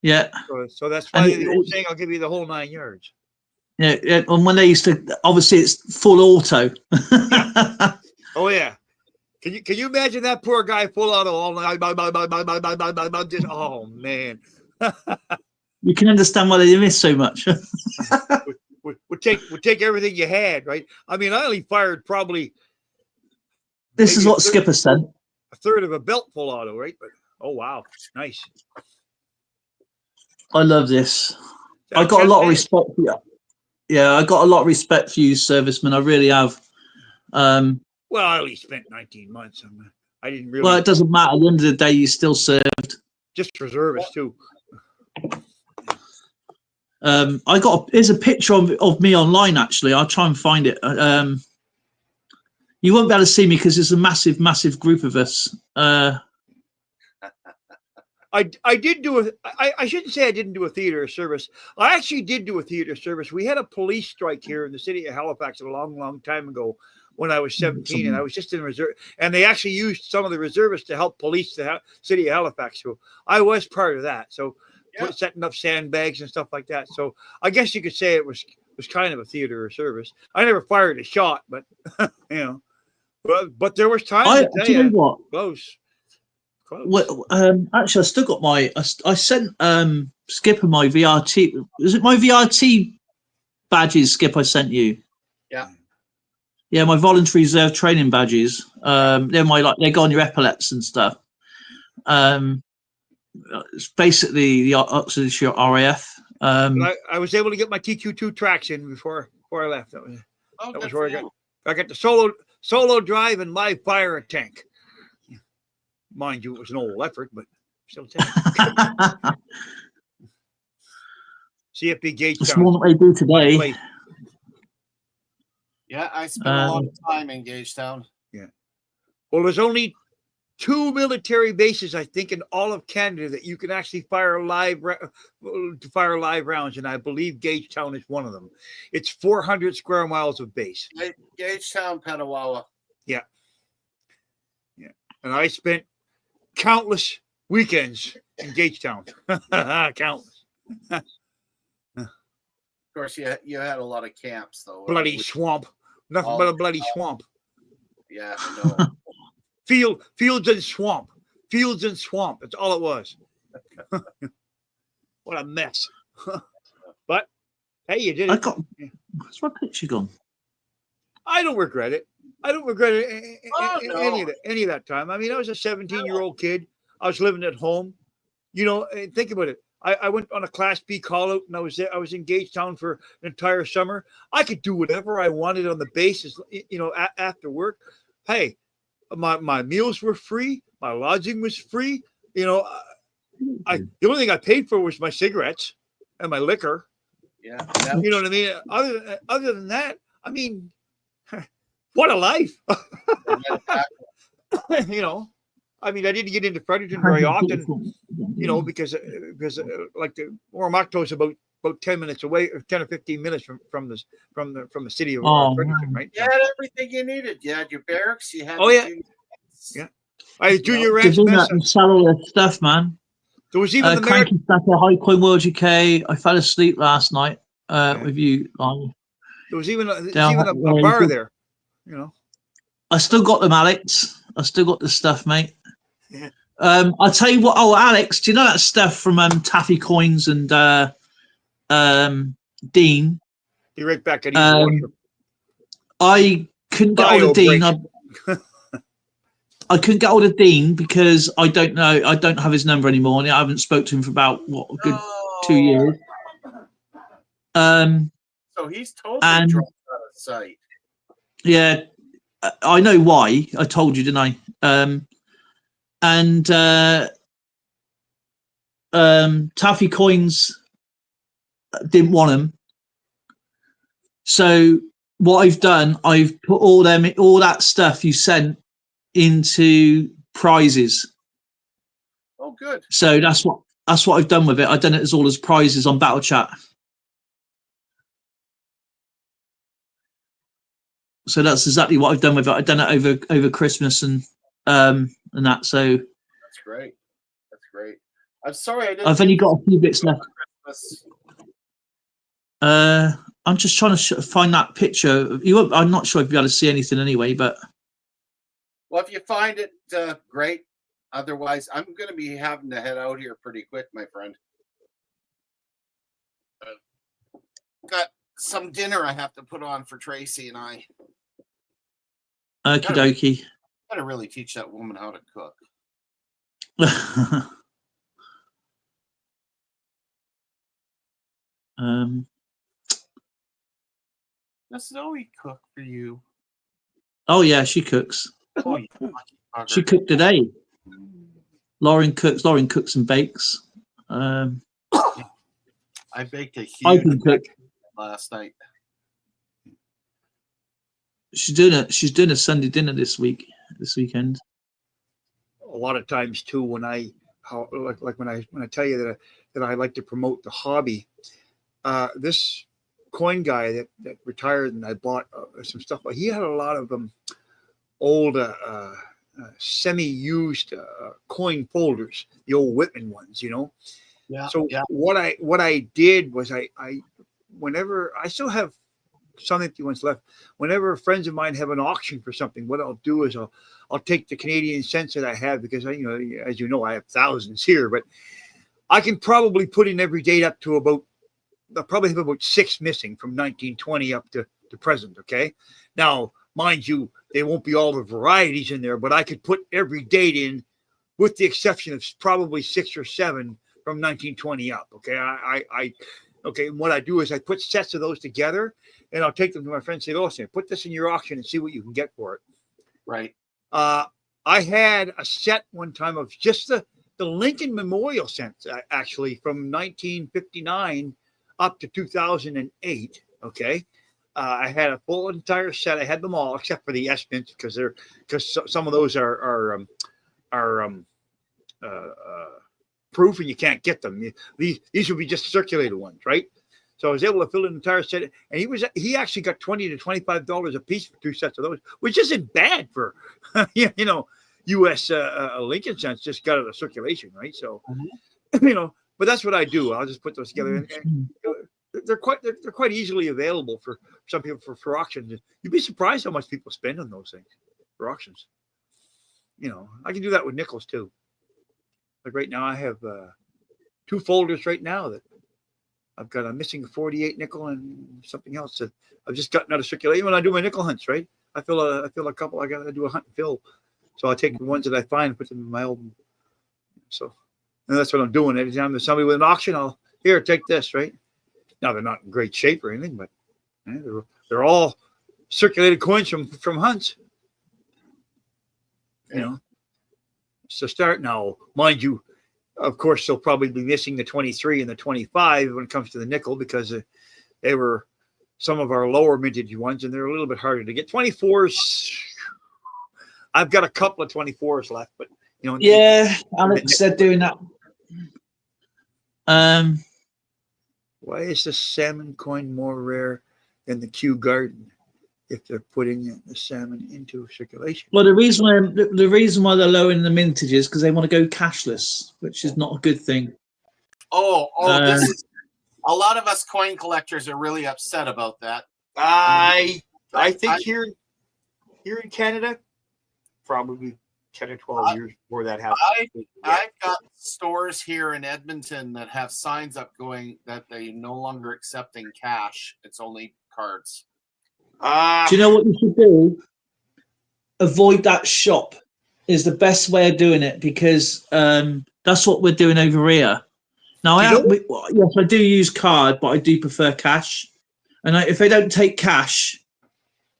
Yeah. So that's why the old saying, I'll give you the whole 9 yards. Yeah, and when they used to, obviously it's full auto. Oh yeah. Can you imagine that poor guy full auto all night? Oh man. You can understand why they miss so much. would take everything you had, right? I mean, I only fired probably. This is what Skipper said. A third of a belt full auto, right? But oh wow, nice. I love this. I got a lot of respect for you. Yeah, I got a lot of respect for you, servicemen. I really have. Well, I only spent 19 months. I didn't really. Well, it doesn't matter. At the end of the day, you still served. Just reservists too. Here's a picture of me online. Actually, I'll try and find it. You won't be able to see me because there's a massive group of us. I did do I shouldn't say I didn't do a theater service. I actually did do a theater service. We had a police strike here in the city of Halifax a long time ago when I was 17, and I was just in reserve. And they actually used some of the reservists to help police the city of Halifax. So I was part of that. So setting up sandbags and stuff like that. So I guess you could say it was kind of a theater or service. I never fired a shot, but but there was times. Do you know what? Close. Well, actually, I still got my. I sent Skipper my VRT. Was it my VRT badges, Skip? I sent you. Yeah. Yeah, my voluntary reserve training badges. They're they go on your epaulets and stuff. It's basically the Oxfordshire RAF. I was able to get my TQ2 tracks in before I left. That was where I got the solo drive and live fire a tank. Mind you, it was an old effort, but still tank. CFB Gagetown. That's what they do today. Yeah, I spent a lot of time in Gagetown. Yeah. Well, there's only 2 military bases, I think, in all of Canada that you can actually fire live rounds, and I believe Gagetown is one of them. It's 400 square miles of base. Gagetown, Petawawa. Yeah. Yeah. And I spent countless weekends in Gagetown. Countless. Of course, you had a lot of camps, though. Bloody swamp. Nothing but a bloody swamp. Yeah, I know. Fields and swamp. Fields and swamp. That's all it was. What a mess. But hey, you did it. Where's my picture gone? I don't regret it. I don't regret any of that time. I mean, I was a 17-year-old kid. I was living at home. Think about it. I went on a Class B call out, and I was in Gagetown for an entire summer. I could do whatever I wanted on the bases, after work. Hey, my meals were free. My lodging was free. The only thing I paid for was my cigarettes and my liquor. Yeah. You know what I mean? Other than that, I mean, what a life. I mean, I didn't get into Fredericton very often, you know, because like the Oromocto's about 10 minutes away, or 10 or 15 minutes from the city of Fredericton, right? You had everything you needed. You had your barracks. You had yeah. I had junior ranch mess. Sell all that stuff, man. There was even the Cranky stuff at High Coin World UK. I fell asleep last night with you. There was even a bar there, you know. I still got them, Alex. I still got the stuff, mate. Yeah. I'll tell you what. Oh, Alex, do you know that stuff from Taffy Coins and Dean? You're right back at I couldn't get hold of Dean. I couldn't get hold of Dean because I don't know. I don't have his number anymore, and I haven't spoke to him for about a good 2 years. So he's totally dropped out of sight. Yeah, I know why. I told you, didn't I? Taffy Coins didn't want them, so what I've done, I've put all that stuff you sent into prizes. Oh, good. So that's what I've done with it. I've done it as all as prizes on Battle Chat. So that's exactly what I've done with it. I've done it over Christmas and that. So that's great. That's great. I'm sorry, I've only got a few bits left. I'm just trying to find that picture. I'm not sure if you'll be able to see anything anyway, but. Well, if you find it, great. Otherwise, I'm going to be having to head out here pretty quick, my friend. Got some dinner I have to put on for Tracy and I. Okie dokie. Gotta really teach that woman how to cook. Does Zoe cook for you? Oh yeah, she cooks. Oh, she cooked today. Lauren cooks and bakes. I baked a huge last night. She's doing a Sunday dinner this weekend. A lot of times too, when I tell you that I like to promote the hobby, this coin guy that retired and I bought some stuff, but he had a lot of old semi-used coin folders, the old Whitman ones, you know. Yeah. So what I did was I whenever I still have some empty ones left. Whenever friends of mine have an auction for something, what I'll do is I'll take the Canadian cents that I have, because as you know, I have thousands here, but I can probably put in every date up to I'll probably have about 6 missing from 1920 up to present. Okay. Now, mind you, they won't be all the varieties in there, but I could put every date in, with the exception of probably 6 or 7 from 1920 up. Okay. Okay. And what I do is I put sets of those together, and I'll take them to my friends and say, "Listen, put this in your auction and see what you can get for it." Right. I had a set one time of just the Lincoln Memorial cents, actually, from 1959 up to 2008. Okay. I had a full entire set. I had them all except for the S mints, because some of those are proof and you can't get them. These would be just circulated ones, right? So I was able to fill an entire set, and he actually got $20 to $25 a piece for 2 sets of those, which isn't bad for U.S. Lincoln cents just got out of circulation, right? So but that's what I do. I'll just put those together, and they're quite easily available for some people for auctions. You'd be surprised how much people spend on those things for auctions. I can do that with nickels too. Like right now, I have 2 folders right now that I've got a missing 48 nickel and something else that I've just gotten out of circulation. When I do my nickel hunts, right? I fill a couple. I got to do a hunt and fill. So I take the ones that I find and put them in my old. So, and that's what I'm doing. Every time there's somebody with an auction, I'll take this, right? Now they're not in great shape or anything, but they're all circulated coins from hunts. So start now, mind you. Of course, they'll probably be missing the 23 and the 25 when it comes to the nickel, because they were some of our lower mintage ones, and they're a little bit harder to get. 24s, I've got a couple of 24s left, but You know. Yeah, Alex said doing that. Why is the salmon coin more rare than the Kew Garden if they're putting the salmon into circulation? Well, the reason why they're lowering the mintage is because they want to go cashless, which is not a good thing. This is a lot of us coin collectors are really upset about that. I think here in Canada, probably 10 or 12 years before that happened. I've got stores here in Edmonton that have signs up going that they no longer accepting cash. It's only cards. Do you know what you should do? Avoid that shop is the best way of doing it, because that's what we're doing over here. Now, yes, I do use card, but I do prefer cash. And if they don't take cash,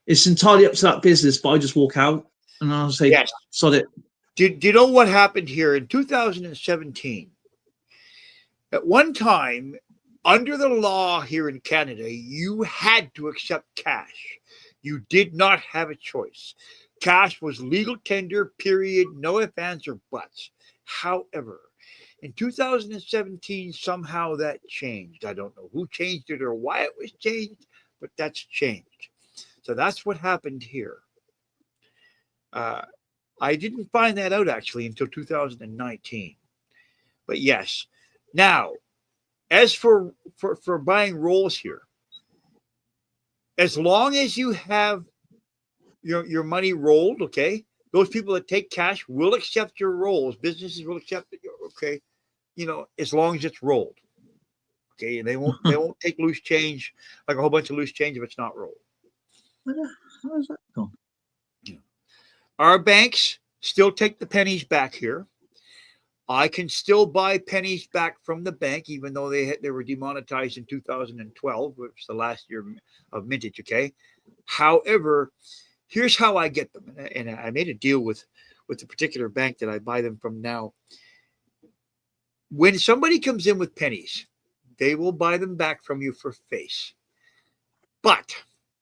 it's entirely up to that business, but I just walk out and I'll say, yes, sod it. Do you know what happened here in 2017? At one time, under the law here in Canada, you had to accept cash. You did not have a choice. Cash was legal tender, period, no ifs, ands, or buts. However, in 2017, somehow that changed. I don't know who changed it or why it was changed, but that's changed. So that's what happened here. I didn't find that out actually until 2019. But yes. Now, as for buying rolls here, as long as you have your money rolled, okay, those people that take cash will accept your rolls. Businesses will accept it, okay, you know, as long as it's rolled. Okay, and they won't take loose change, like a whole bunch of loose change, if it's not rolled. How is that going? Yeah. Our banks still take the pennies back here. I can still buy pennies back from the bank, even though they were demonetized in 2012, which was the last year of mintage. Okay. However, here's how I get them, and I made a deal with the particular bank that I buy them from now. When somebody comes in with pennies, they will buy them back from you for face. But,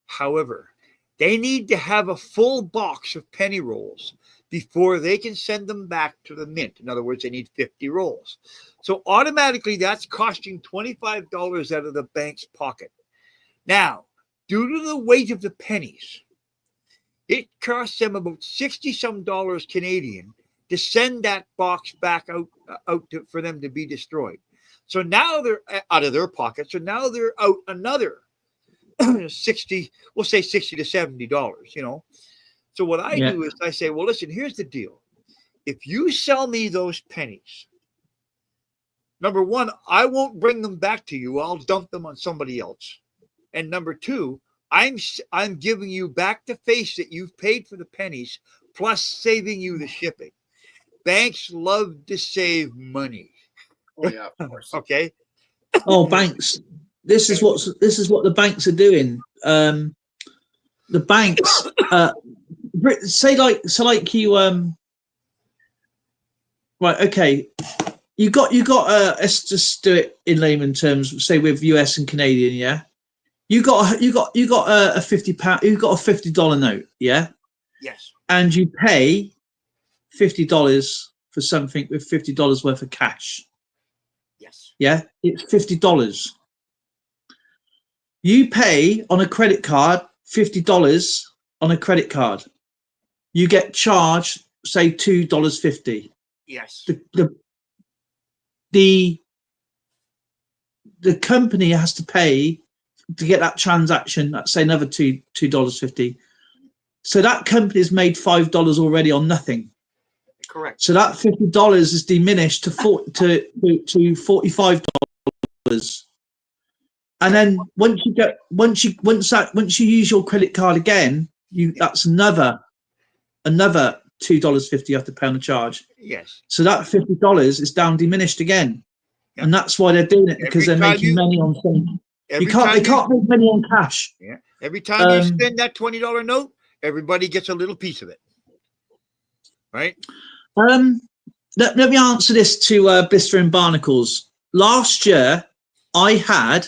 however, they need to have a full box of penny rolls before they can send them back to the mint. In other words, they need 50 rolls. So automatically that's costing $25 out of the bank's pocket. Now, due to the weight of the pennies, it costs them about 60 some dollars Canadian to send that box back out for them to be destroyed. So now they're out of their pocket. So now they're out another 60, we'll say 60 to $70, you know. So what I do is I say, well, listen, here's the deal. If you sell me those pennies, number one, I won't bring them back to you. I'll dump them on somebody else. And number two, I'm giving you back the face that you've paid for the pennies, plus saving you the shipping. Banks love to save money. Oh yeah, of course. Okay. Oh, banks. This is what the banks are doing. The banks say like you right, okay. You got let's just do it in layman terms, say with US and Canadian, yeah. You got a £50, you got a $50 note, yeah? Yes. And you pay $50 for something with $50 worth of cash. Yes. Yeah, it's $50. You pay on a credit card $50 on a credit card. You get charged, say, $2.50. Yes. The company has to pay to get that transaction. Let's say another $2.50. So that company has made $5 already on nothing. Correct. So that $50 is diminished to $45. And then once you use your credit card again, that's another $2.50 you have to pay on the charge. Yes. So that $50 is down diminished again. Yeah. And that's why they're doing it, because they're making money on things. They can't make money on cash. Yeah. Every time you spend that $20 note, everybody gets a little piece of it. Right? Let me answer this to Blister and Barnacles. Last year, I had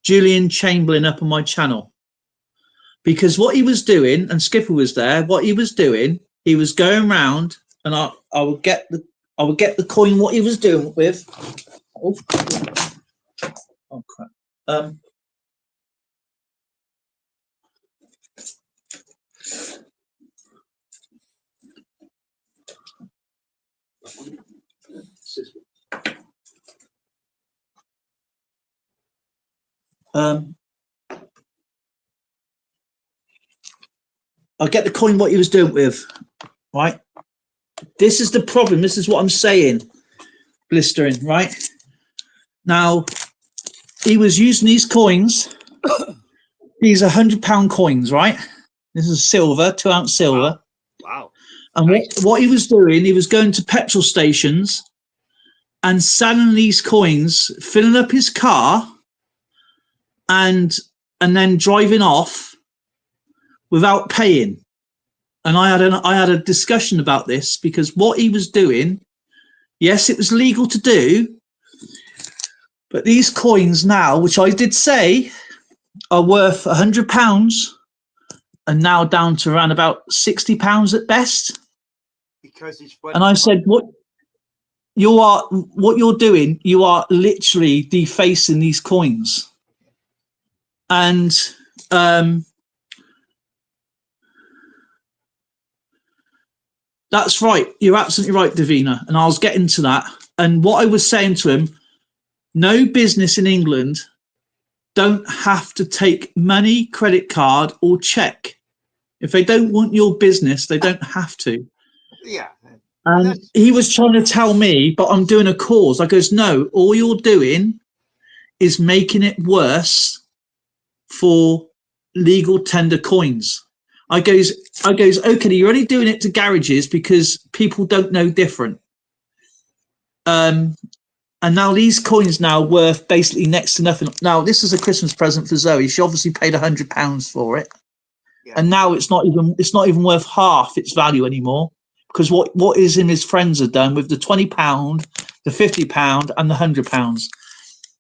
Julian Chamberlain up on my channel, because what he was doing, and Skipper was there, what he was doing, he was going around, and I will get the coin what he was doing with. Oh crap. I'll get the coin what he was doing with, right? This is the problem. This is what I'm saying. Blistering, right? Now, he was using these coins. These are £100 coins, right? This is silver, 2 ounce silver. Wow. And Nice. what he was doing, he was going to petrol stations and selling these coins, filling up his car, and then driving off without paying. And I had a discussion about this, because what he was doing, yes, it was legal to do, but these coins now, which I did say are worth £100, and now down to around about £60 at best. Because it's And I said, what you're doing, you are literally defacing these coins. And that's right. You're absolutely right, Davina. And I was getting to that. And what I was saying to him, no business in England don't have to take money, credit card, or check. If they don't want your business, they don't have to. Yeah. And he was trying to tell me, but I'm doing a cause. I goes, no, all you're doing is making it worse for legal tender coins. I goes, okay, you're only doing it to garages because people don't know different. And now these coins now worth basically next to nothing. Now this is a Christmas present for Zoe. She obviously paid £100 for it, and now it's not even worth half its value anymore, because what is him his friends have done with the £20, the £50, and the £100.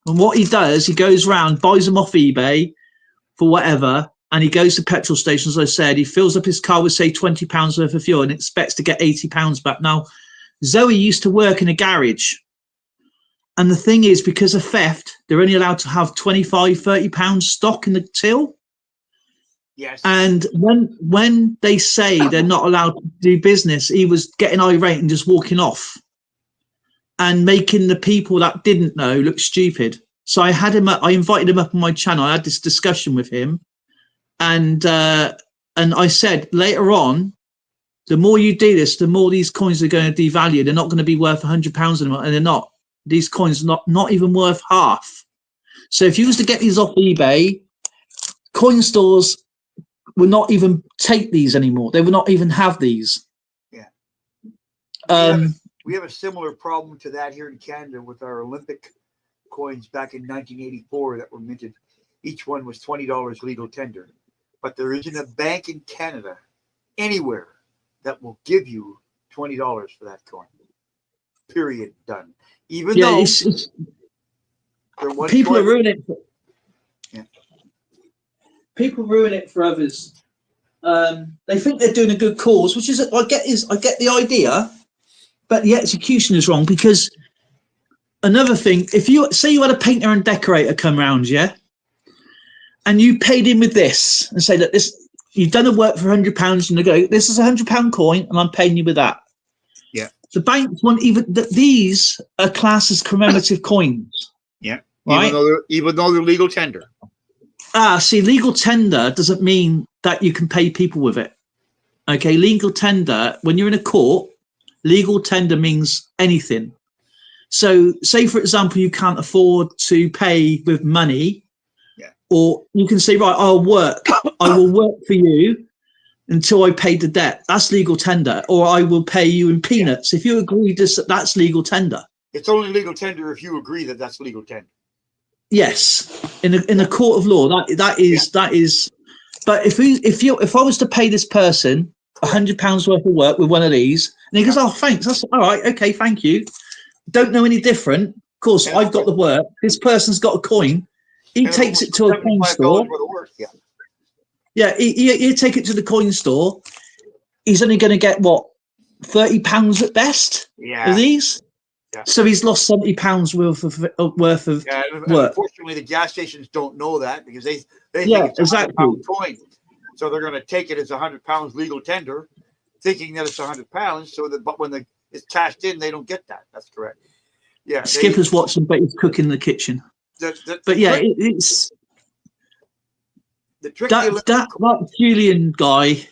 And what he does, he goes around, buys them off eBay for whatever, and he goes to petrol stations. As I said, he fills up his car with say £20 worth of fuel and expects to get £80 back. Now, Zoe used to work in a garage. And the thing is, because of theft, they're only allowed to have £25–30 stock in the till. Yes. And when they say they're not allowed to do business, he was getting irate and just walking off and making the people that didn't know look stupid. So I invited him up on my channel. I had this discussion with him, and I said, later on, the more you do this, the more these coins are going to devalue. They're not going to be worth £100 anymore, and they're not. These coins are not even worth half. So if you was to get these off eBay, coin stores will not even take these anymore. They will not even have these. Yeah. We have a similar problem to that here in Canada with our Olympic coins back in 1984 that were minted. Each one was $20 legal tender. But there isn't a bank in Canada anywhere that will give you $20 for that coin. Period. Done. Even though people are ruining it. People ruin it for others. They think they're doing a good cause, which is I get the idea, but the execution is wrong. Because another thing, if you say you had a painter and decorator come round, yeah, and you paid him with this and say that this, you've done the work for £100, and they go, this is £100 coin, and I'm paying you with that. Yeah. The banks want even that these are classed as commemorative coins. Yeah. Right? Even though they're legal tender. See, legal tender doesn't mean that you can pay people with it. Okay, legal tender, when you're in a court, legal tender means anything. So say, for example, you can't afford to pay with money, or you can say, right, I will work for you until I pay the debt. That's legal tender. Or I will pay you in peanuts. If you agree to, that's legal tender. It's only legal tender if you agree that that's legal tender. Yes, in a court of law, that is. But if I was to pay this person £100 worth of work with one of these, and he goes, oh, thanks, that's all right, okay, thank you. Don't know any different. Of course, I've got the work. This person's got a coin. He takes it to a coin store. Yeah, you take it to the coin store. He's only going to get what, £30 at best Yeah. of these. Yeah. So he's lost £70 worth of Yeah, and work. unfortunately, the gas stations don't know that because they think Yeah, it's a exactly. £100 coin, so they're going to take it as £100 legal tender, thinking that it's £100. So that, but when it's cashed in, they don't get that. That's correct. Yeah, Skipper's watching, but he's cooking in the kitchen. But yeah, it's the trick. That Julian guy.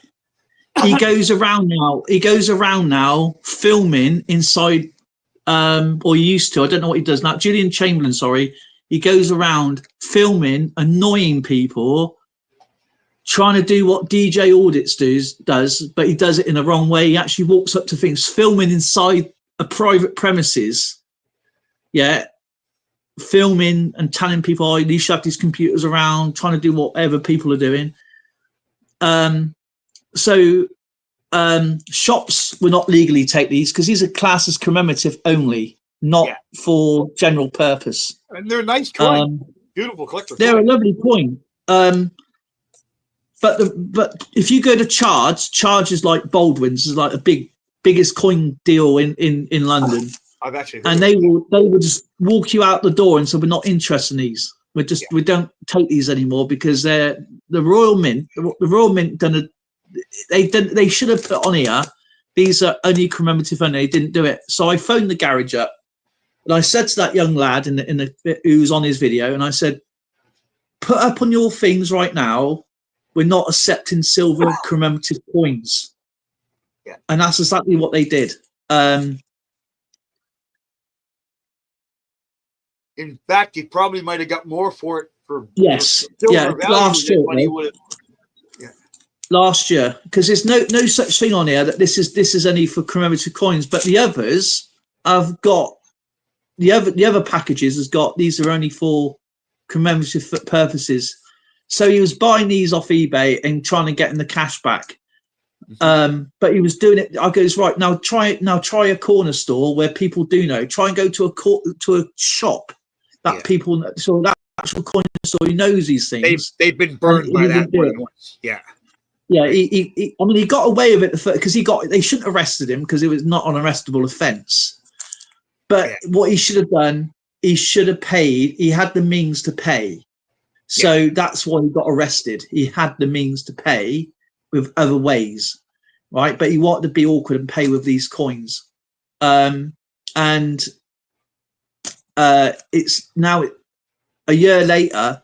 He goes around now filming inside, or he used to. I don't know what he does now. Julian Chamberlain, sorry. He goes around filming, annoying people, trying to do what DJ Audits does, but he does it in the wrong way. He actually walks up to things, filming inside a private premises. Yeah. Filming and telling people, oh, he shoved his computers around, trying to do whatever people are doing. Shops will not legally take these because these are classed as commemorative only, not for general purpose. And they're nice coins, beautiful collector. They're a lovely coin. But if you go to Charge is like Baldwin's, is like the biggest coin deal in London. I've actually and they will just walk you out the door and say, we're not interested in these. We don't take these anymore because they're the Royal Mint. The Royal Mint they should have put on here, these are only commemorative only. They didn't do it. So I phoned the garage up and I said to that young lad who was on his video, and I said, put up on your things right now, we're not accepting silver commemorative coins. Yeah. And that's exactly what they did. In fact, he probably might have got more for it last year. Last year, because there's no such thing on here that this is only for commemorative coins, but the others have got the other packages has got these are only for commemorative purposes. So he was buying these off eBay and trying to get in the cash back. But he was doing it. I goes, right, now try a corner store where people do know. Try and go to a shop that people, so that actual coin store who knows these things. They've been burned by that more than once. Yeah. Yeah, he got away with it because they shouldn't have arrested him because it was not an arrestable offence. But what he should have done, he should have paid. He had the means to pay, so that's why he got arrested. He had the means to pay with other ways, right? But he wanted to be awkward and pay with these coins, it's now a year later.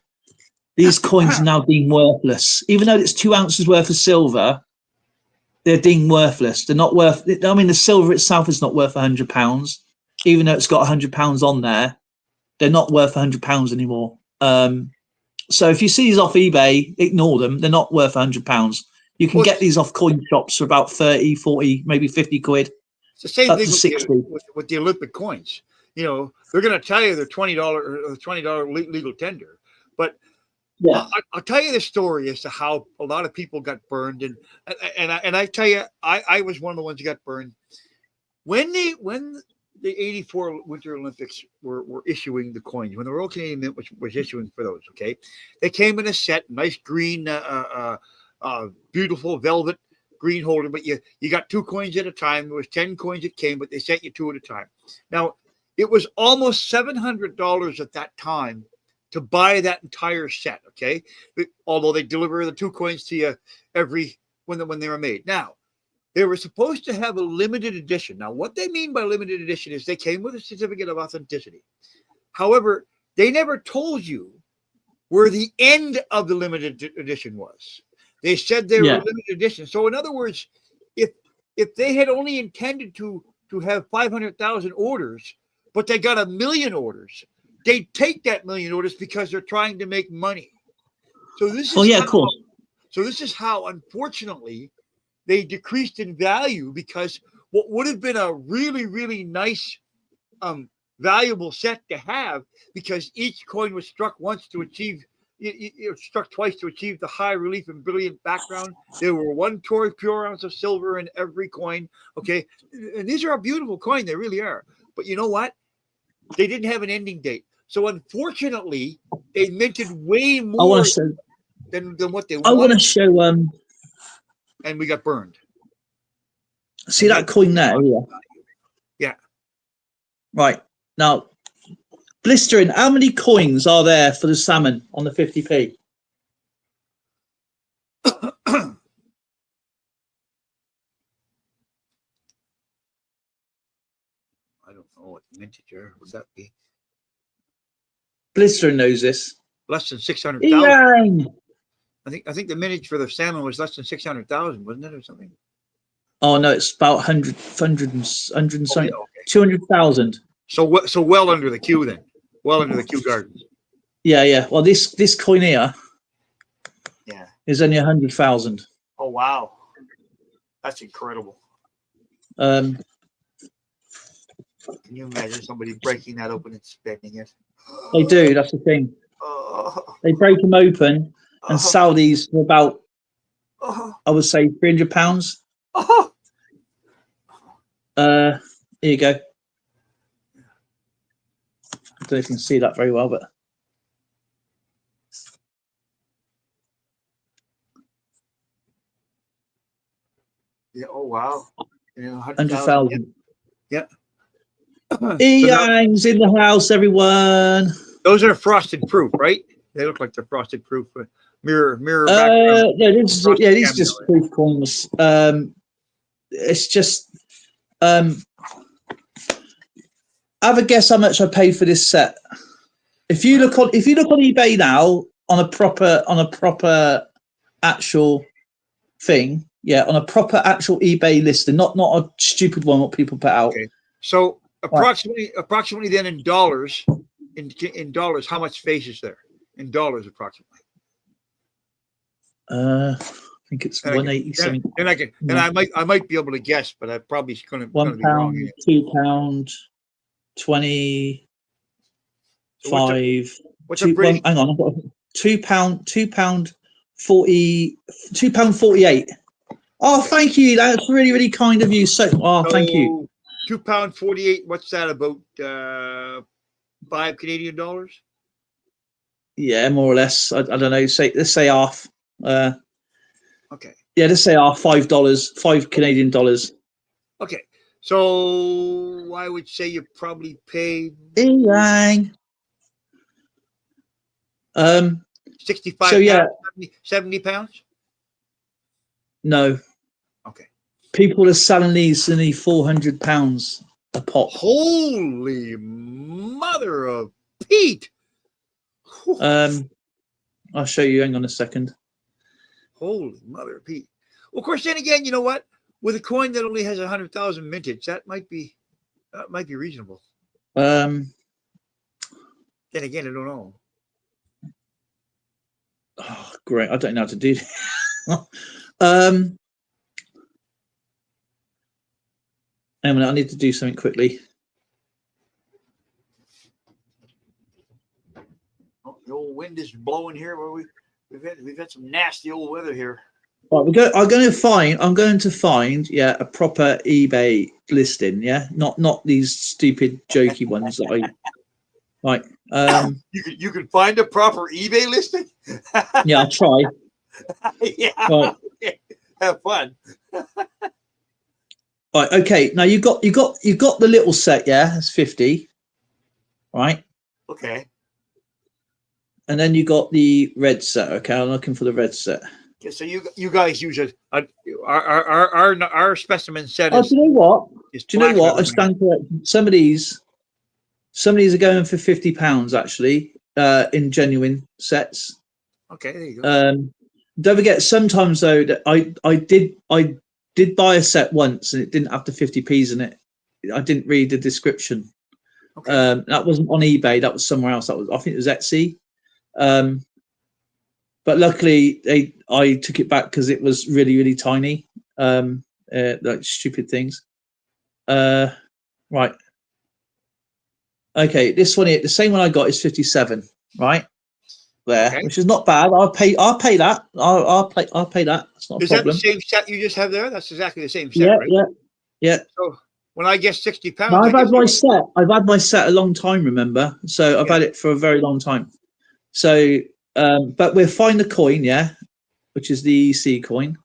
These coins are now deemed worthless. Even though it's 2 ounces worth of silver, they're deemed worthless. They're not worth. I mean, the silver itself is not worth £100, even though it's got £100 on there. They're not worth £100 anymore. So if you see these off eBay, ignore them. They're not worth £100. You can get these off coin shops for about 30, 40, maybe 50 quid. It's the same thing with the Olympic coins. You know, they're going to tell you they're $20 legal tender, but I'll tell you the story as to how a lot of people got burned, and I tell you, I was one of the ones who got burned when the '84 Winter Olympics were issuing the coins, when the Royal Canadian Mint was issuing for those. Okay, they came in a set, nice green, beautiful velvet green holder, but you got 2 coins at a time. There was 10 coins that came, but they sent you 2 at a time. Now it was almost $700 at that time to buy that entire set, okay? Although they deliver the 2 coins to you when they were made. Now, they were supposed to have a limited edition. Now, what they mean by limited edition is they came with a certificate of authenticity. However, they never told you where the end of the limited edition was. They said they were limited edition. So, in other words, if they had only intended to have 500,000 orders, but they got 1 million orders, they take that 1 million orders because they're trying to make money. So this is of course. So this is how, unfortunately, they decreased in value, because what would have been a really, really nice, valuable set to have, because each coin was struck once to achieve, it struck twice to achieve the high relief and brilliant background. There were 1 pure ounce of silver in every coin. Okay, and these are a beautiful coin, they really are. But you know what? They didn't have an ending date. So unfortunately, they minted way more than what they wanted. I want to show and we got burned. See that coin there? Yeah. Yeah. Right. Now, blistering, how many coins are there for the salmon on the 50p? I don't know what mintage would that be. Blistering knows this. Less than 600,000. Yang! I think the mintage for the salmon was less than 600,000, wasn't it, or something? Oh no, it's about 100 and something, Oh, yeah, okay. 200,000. So well under the queue then. Well under the queue gardens. Yeah. Well, this coin here, yeah, is only 100,000. Oh wow, that's incredible. Um, Can you imagine somebody breaking that open and spending it? they do. That's the thing. They break them open and sell these for about, I would say, £300. Here you go. I don't know if you can see that very well, but yeah. Oh wow. Yeah, 100,000. Yeah. Yang's in the house, everyone. Those are frosted proof, right? They look like they're frosted proof. Mirror background. Yeah, these are just proof coins. It's just have a guess how much I paid for this set. If you look on eBay now on a proper actual thing, yeah, on a proper actual eBay listing, not a stupid one what people put out. Okay. So approximately then in dollars, in dollars, how much space is there? In dollars approximately. I think it's 180 something. And I might be able to guess, but I probably gonna £1, be wrong. £2, 20, so 5. What's two, a British? Hang on, I've got £2, 40, £2.48. Oh, thank you. That's really, really kind of you. So, thank you. £2.48. What's that about? $5 Canadian dollars? Yeah, more or less. I don't know. Let's say half. Okay. Yeah, let's say half. $5, $5 Canadian dollars. Okay. So I would say you probably paid Yang. 65 so yeah, pounds, 70 pounds? No. Okay. People are selling these only £400 a pop. Holy mother of Pete! I'll show you. Hang on a second. Holy mother of Pete! Well, of course, then again, you know what? With a coin that only has 100,000 mintage, that might be reasonable. Then again, I don't know. Oh, great! I don't know how to do that. Hang on, I need to do something quickly. Oh, the old wind is blowing here. Where we've had some nasty old weather here. Right, I'm going to find a proper eBay listing. Yeah, not these stupid jokey ones that I like. You can find a proper eBay listing. Yeah, I'll try. Yeah. Right. Have fun. Right. Okay. Now you got the little set. Yeah, it's 50. Right. Okay. And then you got the red set. Okay, I'm looking for the red set. Okay, so you guys use our specimen set. Do you know what? I stand correct. Some of these are going for £50 actually, in genuine sets. Okay, there you go. Don't forget, sometimes though, that I did buy a set once and it didn't have the 50p's in it. I didn't read the description. Okay. That wasn't on eBay. That was somewhere else. I think it was Etsy. But luckily, I took it back because it was really, really tiny. Like stupid things. Right. Okay, this one here, the same one I got is 57. Right there, okay. Which is not bad. I'll pay that. I'll pay that. That's not a problem. Is that the same set you just have there? That's exactly the same set, right? Yeah. So when I guess £60, I've had my set. I've had my set a long time. Remember, so I've had it for a very long time. So, but we'll find the coin, which is the EC coin.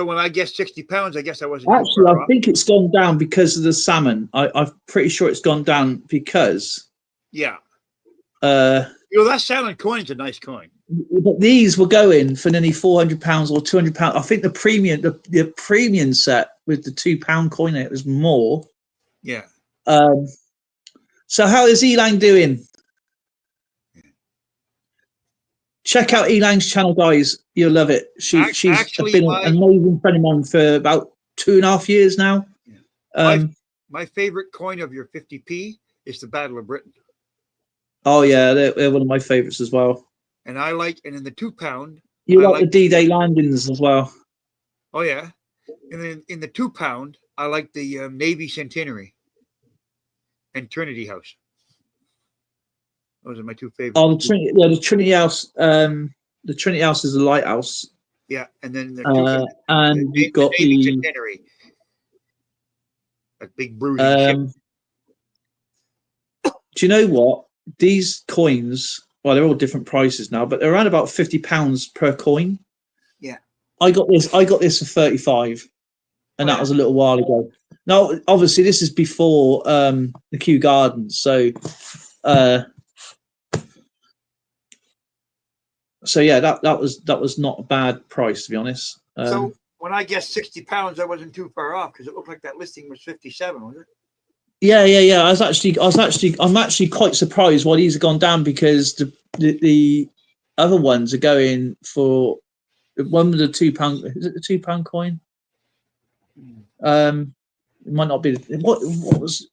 So when I guess 60 pounds, I guess I wasn't. Actually, I think it's gone down because of the salmon. I'm pretty sure it's gone down because. Yeah. You know, that salmon coin's a nice coin. But these were going for nearly £400 or £200. I think the premium set with the £2 coin in it was more. Yeah. So how is Elang doing? Check out Elang's channel, guys. You'll love it. She's actually been an amazing friend of mine for about 2.5 years now. Yeah. My favorite coin of your 50p is the Battle of Britain. Oh yeah, they're one of my favorites as well. And in the £2, you like the D-Day landings as well. Oh yeah, and then in the £2, I like the Navy Centenary and Trinity House. Those are my two favorites. Oh, the Trinity House. The Trinity House is a lighthouse. Yeah, and then you've got the Navy Centenary, that big bruising ship. Do you know what? These coins, well, they're all different prices now, but they're around about £50 per coin. Yeah. I got this for 35, and that was a little while ago. Now, obviously, this is before the Kew Gardens, so yeah, that was not a bad price, to be honest. So when I guessed £60, I wasn't too far off because it looked like that listing was 57, was it? Yeah. I'm actually quite surprised why these have gone down, because the other ones are going for one with the £2. Is it the £2 coin? It might not be. What was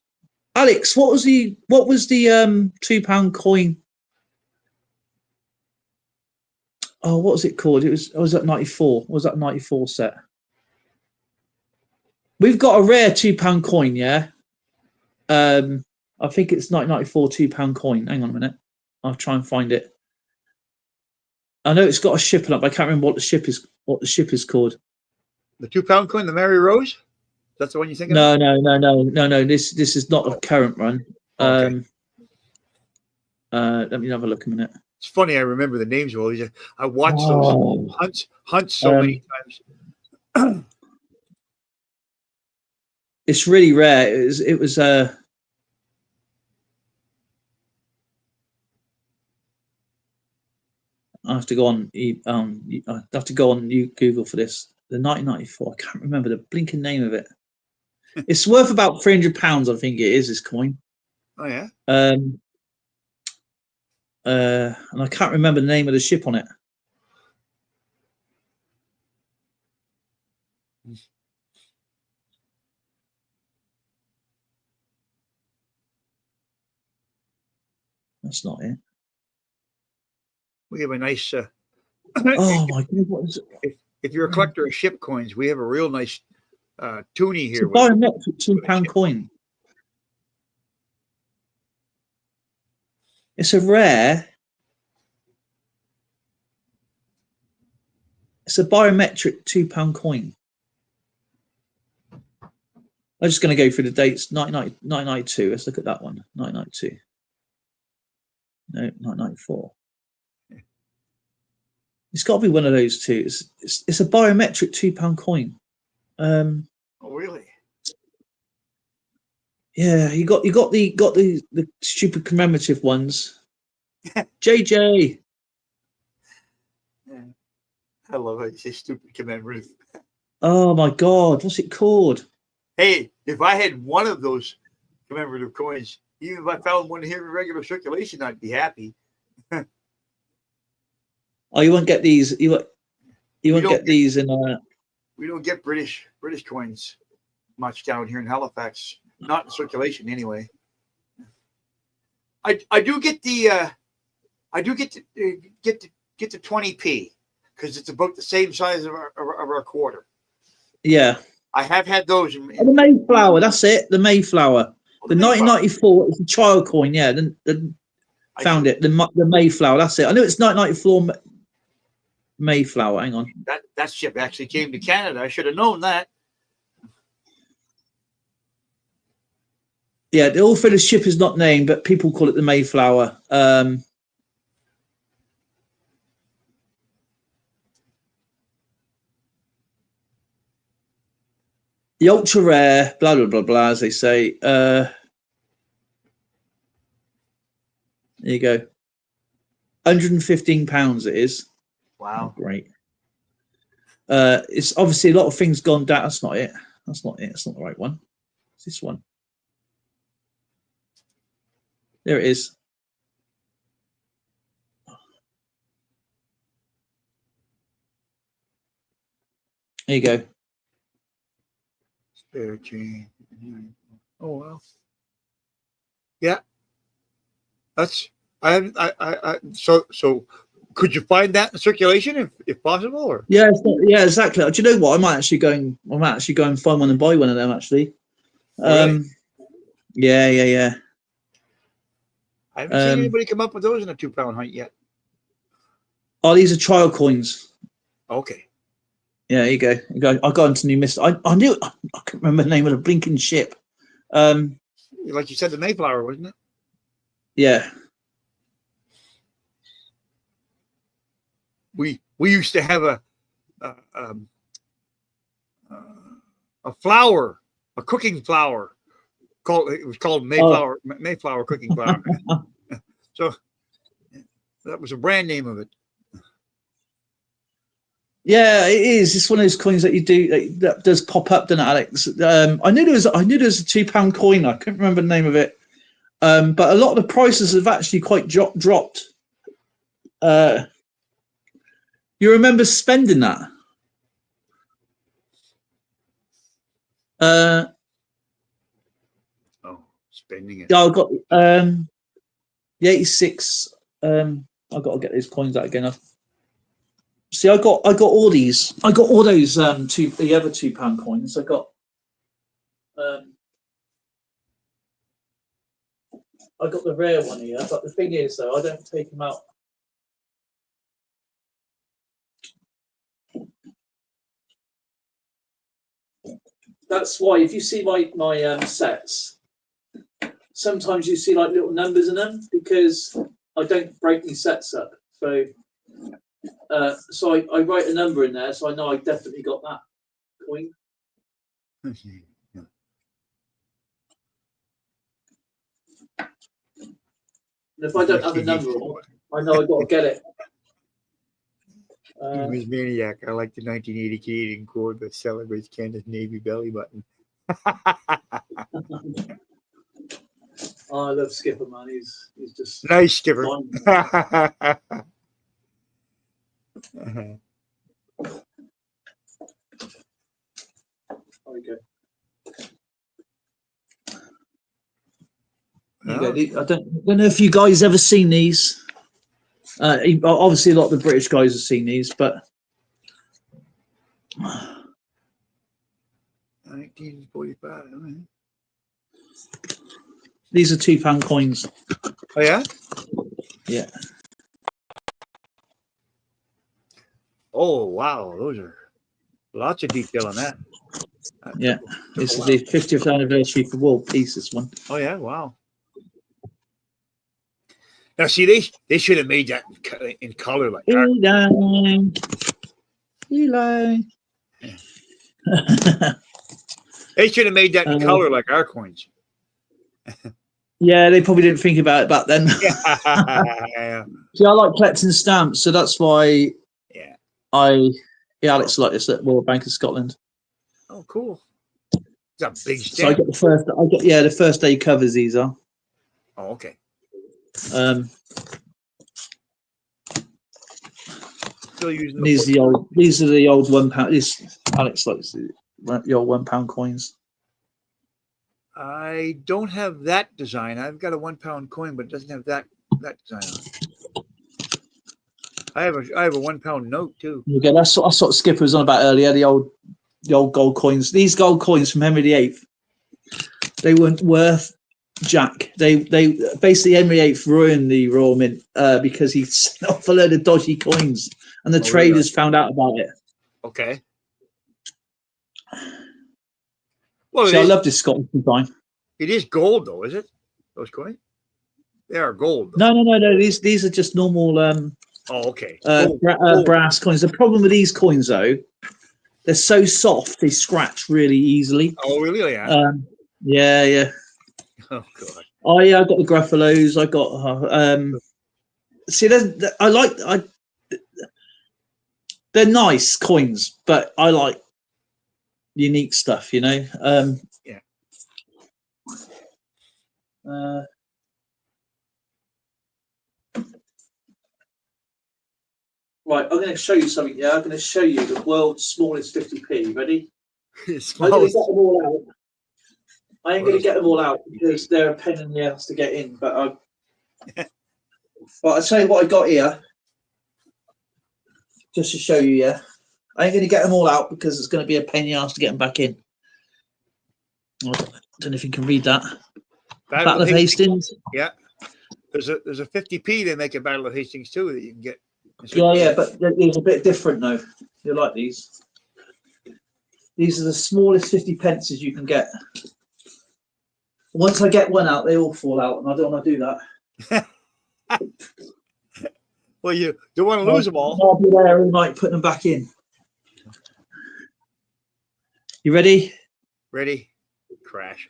Alex? What was the £2 coin? Oh, what was it called? Was that 94? Was that 94 set? We've got a rare £2 coin, yeah. I think it's 1994 £2 coin. Hang on a minute, I'll try and find it. I know it's got a ship on it, but I can't remember what the ship is. What the ship is called? The £2 coin, the Mary Rose. That's the one you think? No. This is not a current run. Okay. Let me have a look a minute. It's funny. I remember the names of all these. I watched those hunts so many times. It's really rare. It was I have to go on. I have to go on Google for this. The 1994. I can't remember the blinking name of it. It's worth about £300. I think it is, this coin. Oh yeah. And I can't remember the name of the ship on it. That's not it. We have a nice. Oh my God! What is it? If you're a collector of ship coins, we have a real nice toonie here. It's a biometric £2 coin. It's a rare. It's a biometric £2 coin. I'm just going to go through the dates. 1992. Let's look at that one. 1992. No, 1994. It's got to be one of those two. It's a biometric £2 coin. Oh really? Yeah, you got the stupid commemorative ones. JJ. Yeah. I love how you say stupid commemorative. Oh my God, what's it called? Hey, if I had one of those commemorative coins, even if I found one here in regular circulation, I'd be happy. Oh, you won't get these. You won't get these in. We don't get British coins much down here in Halifax. Not in circulation anyway. I do get the 20p because it's about the same size of our quarter. Yeah. I have had those. The Mayflower, that's it. The Mayflower. The 1994 is a child coin. Yeah, found it. The Mayflower. That's it. I knew it's 1994 Mayflower. Hang on. That ship actually came to Canada. I should have known that. Yeah, the author of the ship is not named, but people call it the Mayflower. The ultra rare, blah blah blah blah, as they say. There you go. £115 it is. Wow. Oh, great. It's obviously a lot of things gone down. That's not it. That's not it. It's not the right one. It's this one. There it is. There you go. Spare chain. Oh well. Yeah. That's so could you find that in circulation if possible, or Yeah, yeah, exactly. Do you know what? I might actually go and find one and buy one of them actually. Really? Yeah. I haven't seen anybody come up with those in a 2 pound hunt yet. Oh, these are trial coins. Okay. Yeah, there you go. I got into Numismatics. I knew I can't remember the name of the blinking ship. Like you said, the Mayflower, wasn't it? Yeah. We used to have a flour, a cooking flour. It was called Mayflower, Mayflower cooking flour. So that was a brand name of it. Yeah, it is. It's one of those coins that you do that does pop up, doesn't it, Alex? I knew there was a £2 coin. I couldn't remember the name of it. But a lot of the prices have actually quite dropped. You remember spending that? Spending it. Yeah, I got the 86. I got to get these coins out again. See, I got all these. I got all those the other £2 coins. I got the rare one here, but the thing is, though, I don't take them out. That's why if you see my sets, sometimes you see like little numbers in them because I don't break these sets up. So I write a number in there, so I know I definitely got that coin. And if I don't have a number on, I know I got to get it. Numismatics. I like the 1980 Canadian code that celebrates Canada's Navy belly button. Oh, I love Skipper, man. He's just nice, Skipper. Okay. I don't know if you guys ever seen these. Obviously, a lot of the British guys have seen these, but 1945. These are £2 coins. Oh yeah. Yeah. Oh wow, those are lots of detail on that. Yeah, this is the 50th anniversary for World Peace. This one. Oh yeah, wow. Now see, they should have made that in color like Eli. They should have made that in color like our coins. Yeah, they probably didn't think about it back then. Yeah. See, I like collecting stamps, so that's why. Yeah. Alex like this at Royal Bank of Scotland. Oh, cool. It's a big stamp. So I get the first. The first day covers. These are. Oh, okay. Still using these are the old £1. This Alex likes the old £1 coins. I don't have that design. I've got a £1 coin, but it doesn't have that design on it. I have a £1 note too. Okay, that's what Skipper was on about earlier. The old gold coins. These gold coins from Henry VIII. They weren't worth jack. They basically Henry VIII ruined the Royal Mint because he sent off a load of dodgy coins, and the traders found out about it. Okay. Well, I love this Scottish design. It is gold, though, is it? Those coins? They are gold. Though. No. These are just normal. Oh, okay. Brass coins. The problem with these coins, though, they're so soft they scratch really easily. Oh, really? Yeah. Yeah. Oh God. Oh yeah, I got the Gruffalos. I got see, they're nice coins, but I like unique stuff, you know. Yeah. Right, I'm going to show you something. Yeah, I'm going to show you the world's smallest 50p. Ready? I'm going to get them all out. I ain't going to get them all out because they're a pain in the ass to get in. But I'll tell you what I got here, just to show you. Yeah, I ain't going to get them all out because it's going to be a pain in the ass to get them back in. I don't know if you can read that. Battle of Hastings. Yeah. There's a 50p they make a Battle of Hastings too that you can get. Yeah, but it's a bit different though. You like these? These are the smallest 50 pences you can get. Once I get one out, they all fall out, and I don't want to do that. Well, you don't want to lose them all. I'll be there all night putting them back in. You ready? Ready? Crash.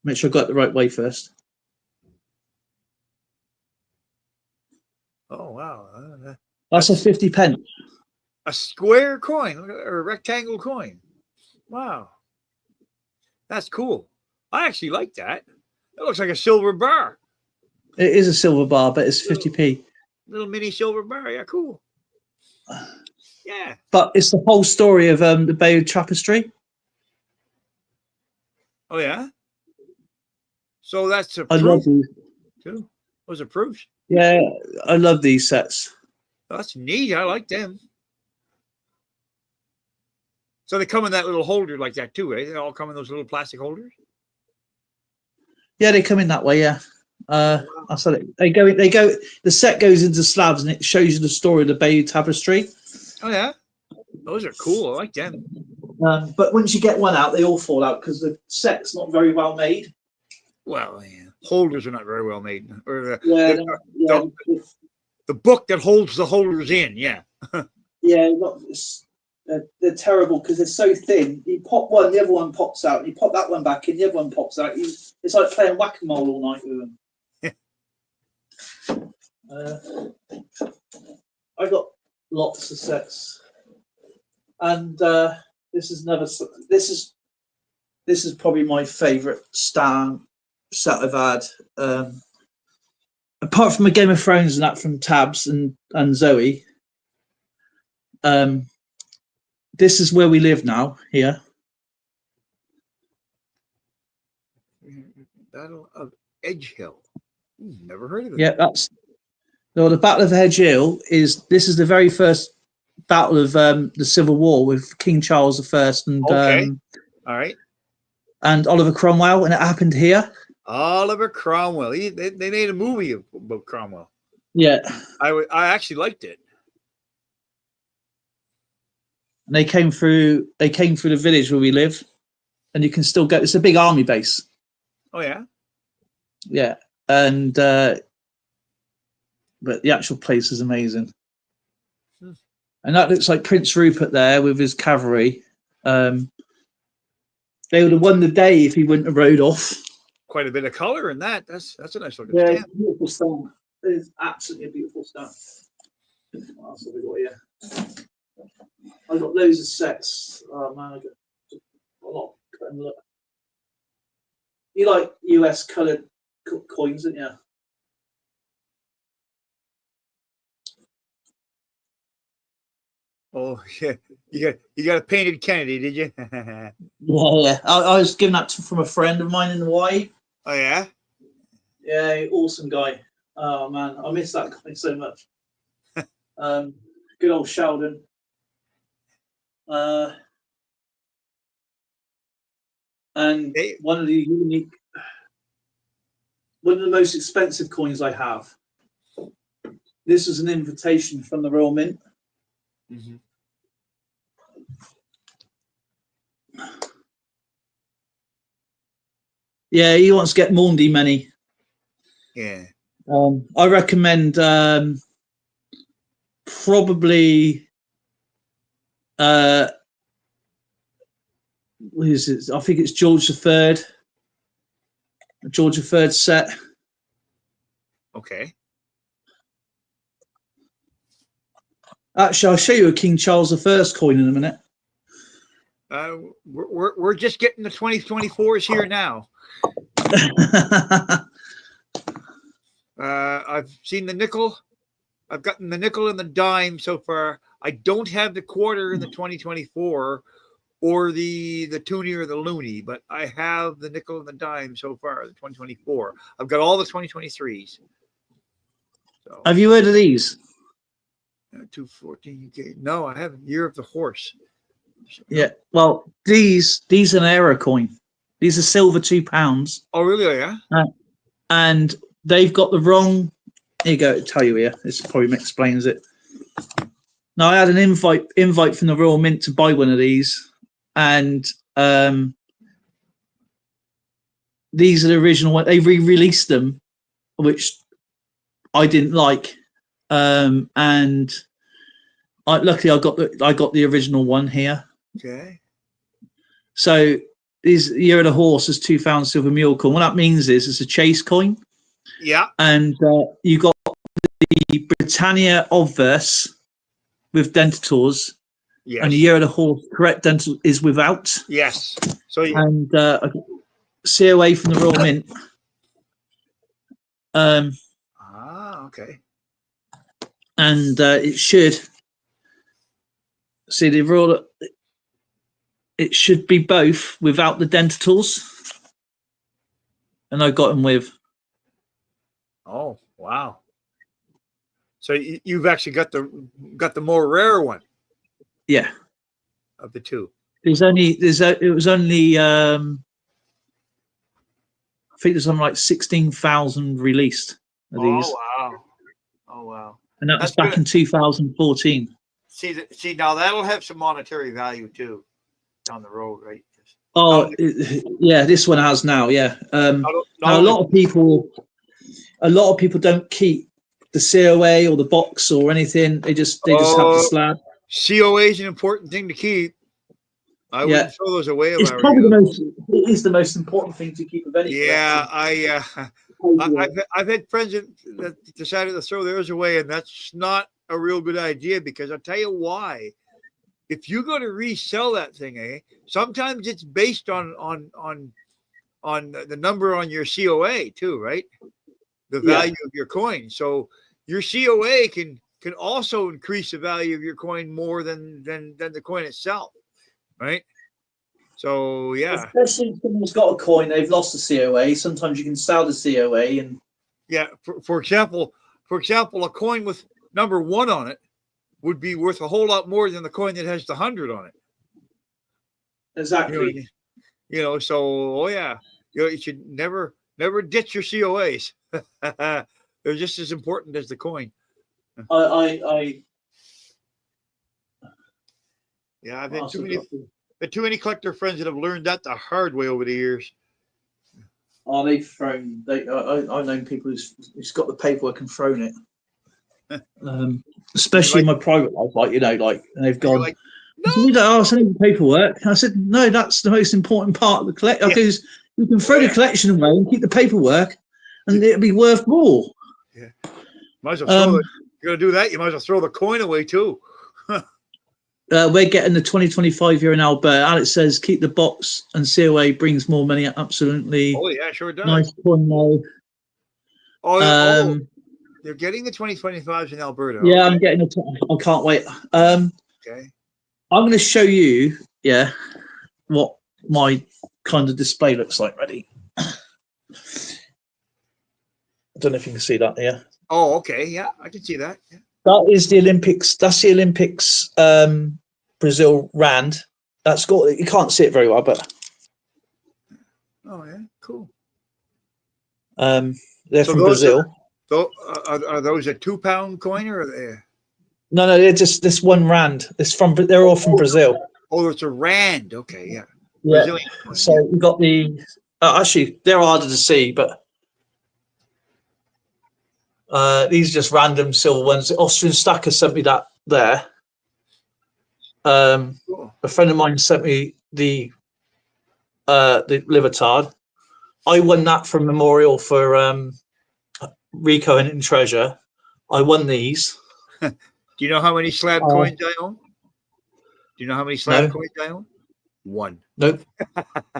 Make sure I got it the right way first. Oh wow. That's a 50 pence. A square coin or a rectangle coin. Wow. That's cool. I actually like that. It looks like a silver bar. It is a silver bar, but it's 50p. Little mini silver bar. Yeah, cool. Yeah. But it's the whole story of the Bayeux Tapestry. Oh yeah. So that's a I proof love these. too. Was a proof. Yeah, I love these sets. That's neat. I like them. So they come in that little holder like that too, eh? They all come in those little plastic holders. Yeah, they come in that way. Yeah, I said it. They go. The set goes into slabs, and it shows you the story of the Bayeux Tapestry. Oh yeah, those are cool. I like them. But once you get one out, they all fall out because the set's not very well made. Well, yeah. Holders are not very well made. Or the book that holds the holders in. Yeah. Yeah, they're terrible because they're so thin. You pop one, the other one pops out. You pop that one back in, the other one pops out. It's like playing whack-a-mole all night with them. I got lots of sets, and this is probably my favourite stamp set I've had. Apart from a Game of Thrones and that from Tabs and Zoe. This is where we live now, here. Battle of Edge Hill. Never heard of it. Yeah, the Battle of Edge Hill is the very first battle of the Civil War with King Charles I and all right, and Oliver Cromwell, and it happened here. Oliver Cromwell. They made a movie about Cromwell. Yeah, I actually liked it. And they came through the village where we live, and you can still go. It's a big army base. Oh yeah. Yeah, and but the actual place is amazing. And that looks like Prince Rupert there with his cavalry. They would have won the day if he wouldn't have rode off. Quite a bit of color in that. That's a nice looking Yeah, stamp. beautiful stamp. It is absolutely a beautiful stamp. What else have we got here? I got loads of sets. Oh man, I got a lot. Look. You like US coloured coins, don't you? Oh yeah, you got a painted Kennedy, did you? Yeah. I was given that from a friend of mine in Hawaii. Oh yeah. Yeah, awesome guy. Oh man, I miss that guy so much. Good old Sheldon. And one of the most expensive coins I have. This is an invitation from the Royal Mint. Mm-hmm. Yeah, he wants to get Maundy money. Yeah. I recommend probably what is it? I think it's George III. George III set. Okay. Actually, I'll show you a King Charles I coin in a minute. We're just getting the 2024s here now. I've seen the nickel. I've gotten the nickel and the dime so far. I don't have the quarter in the 2024 or the toonie or the loony, but I have the nickel and the dime so far, the 2024. I've got all the 2023s. So, have you heard of these? 214 UK. No, I haven't. Year of the Horse. Yeah. Well, these are an error coin. These are silver £2. Oh, really? Oh, yeah. And they've got the wrong. Here you go. I'll tell you here. This probably explains it. Now, I had an invite from the Royal Mint to buy one of these, and these are the original one. They re-released them, which I didn't like, and luckily I got the original one here. Okay. So these Year of the Horse is £2 silver mule coin. What that means is it's a chase coin. Yeah. And you got the Britannia obverse with Dentators. Yes. And the Year of the Horse correct dental is without. Yes. So and COA from the Royal Mint. Okay. And it should see the Royal. It should be both without the Dentators. And I got them with. Oh, wow. So you've actually got the more rare one. Yeah. Of the two. It was only I think there's something like 16,000 released of these. Oh wow. Oh wow. And that was back in 2014. See now that'll have some monetary value too down the road, right? Oh yeah, this one has now, yeah. Now a lot of people don't keep the COA or the box or anything. They just have the slab. COA is an important thing to keep. I wouldn't throw those away. It's probably it is the most important thing to keep of any. Yeah, I've had friends that decided to throw theirs away, and that's not a real good idea because I'll tell you why. If you go to resell that thing, sometimes it's based on the number on your COA too, right? The value of your coin. So your COA can also increase the value of your coin more than the coin itself, right? So yeah. Especially if someone's got a coin, they've lost the COA. Sometimes you can sell the COA and for example, a coin with number 1 on it would be worth a whole lot more than the coin that has the 100 on it. Exactly. So you should never ditch your COAs. They're just as important as the coin. I've had too many collector friends that have learned that the hard way over the years. Oh, I've known people who's got the paperwork and thrown it. Especially in my private life, and they've gone. Like, no, you don't ask any paperwork. I said, no, that's the most important part of the collection because you can throw the collection away and keep the paperwork, and it'll be worth more. Yeah, might as well throw it. You're gonna do that. You might as well throw the coin away too. We're getting the 2025 year in Alberta. Alex says, keep the box and COA brings more money. Absolutely. Oh, yeah, sure does. Nice coin, though. They're getting the 2025s in Alberta. Yeah, okay. I'm getting it. I can't wait. Okay. I'm going to show you, what my kind of display looks like. Ready? I don't know if you can see that here. Oh, okay. Yeah, I can see that. Yeah. That is the Olympics. That's the Olympics Brazil Rand. That's got. You can't see it very well, but. Oh yeah, cool. They're from Brazil. Are those a £2 coin or are they? No, they're just this one Rand. They're all from Brazil. Oh, it's a Rand. Okay, yeah. Brazilian coin, so we got the. Actually, they're harder to see, but. These are just random silver ones. The Austrian Stacker sent me that there. Cool. A friend of mine sent me the Libertad. I won that from Memorial for Rico and in Treasure. I won these. Do you know how many slab coins I own? Do you know how many slab coins I own? One. Nope.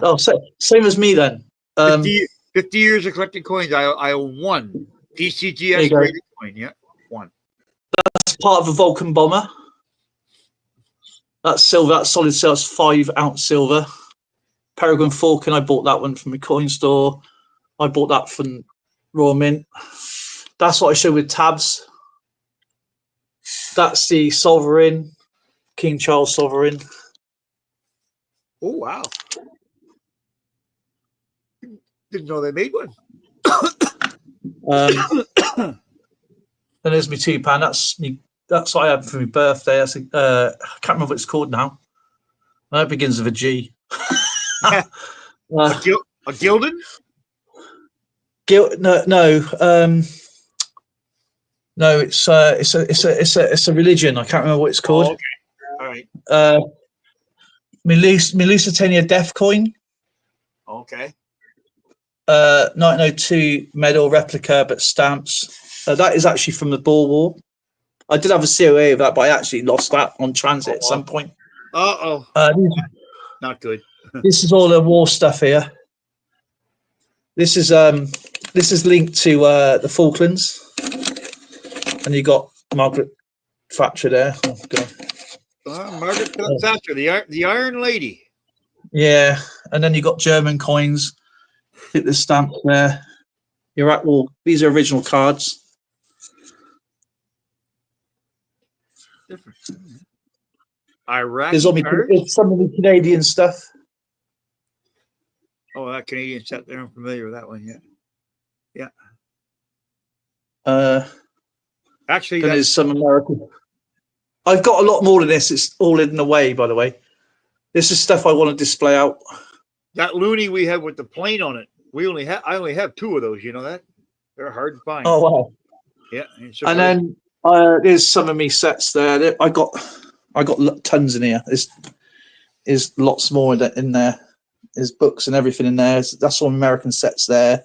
Oh, same as me then. 50 years of collecting coins. I own one PCGS graded coin. Yeah, one. That's part of a Vulcan bomber. That's silver. That's solid silver. That's 5 ounce silver. Peregrine Falcon. I bought that one from a coin store. I bought that from Royal Mint. That's what I showed with tabs. That's the Sovereign, King Charles Sovereign. Oh wow! Didn't know they made one. And there's my £2. That's what I had for my birthday. That's I can't remember what it's called now. It begins with a G. A Gildan? No, it's a religion. I can't remember what it's called. Oh, okay. All right. Melusitania Death Coin. Okay. 1902 medal replica, but stamps. That is actually from the Boer War. I did have a COA of that, but I actually lost that on transit at some point. Not good. This is all the war stuff here. This is linked to the Falklands, and you got Margaret Thatcher there. Oh, God. Margaret Thatcher, the Iron Lady. Yeah, and then you got German coins. Hit the stamp there. You're at war. These are original cards. Different. Iraq. There's some of the Canadian stuff. Oh, that Canadian set there. I'm familiar with that one yet. Yeah. Actually, there's some American. I've got a lot more than this. It's all hidden away, by the way. This is stuff I want to display out. That loonie we have with the plane on it. I only have 2 of those. You know that? They're hard to find. Oh wow. Yeah. And then there's some of me sets there. I got tons in here. There's lots more in there. There's books and everything in there. That's all American sets there.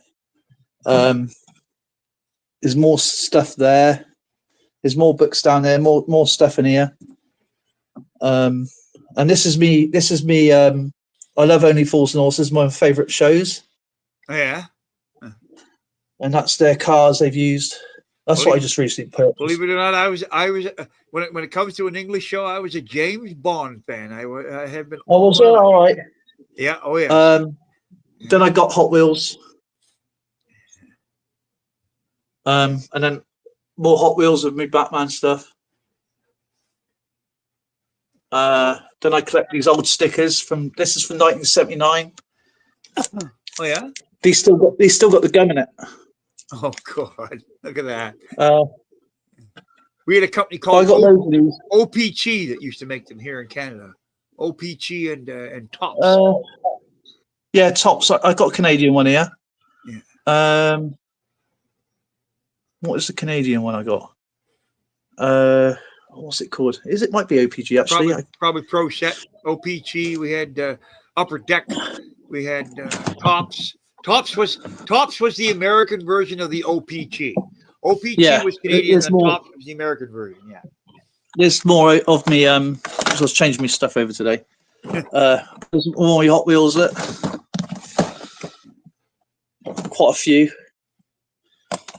There's more stuff there. There's more books down there. More stuff in here. And this is me. I love Only Fools and Horses. My favourite shows. Oh, yeah. And that's their cars they've used. That's what I just recently purchased. Believe it or not, I was when it comes to an English show, I was a James Bond fan. I have been. Oh, was it all right? Yeah. Oh, yeah. Then I got Hot Wheels. And then more Hot Wheels of me Batman stuff. Then I collect these old stickers this is from 1979. Oh yeah. These still got the gum in it. Oh God! Look at that. We had a company called OPG that used to make them here in Canada. OPG and Tops. Yeah, Tops. I got a Canadian one here. Yeah. What is the Canadian one I got? What's it called? It might be OPG actually. Probably Pro Set. OPG. We had Upper Deck. We had Tops. Tops was the American version of the OPG. OPG was Canadian, and Tops was the American version. Yeah. There's more of me. I was changing my stuff over today. There's more Hot Wheels. Quite a few.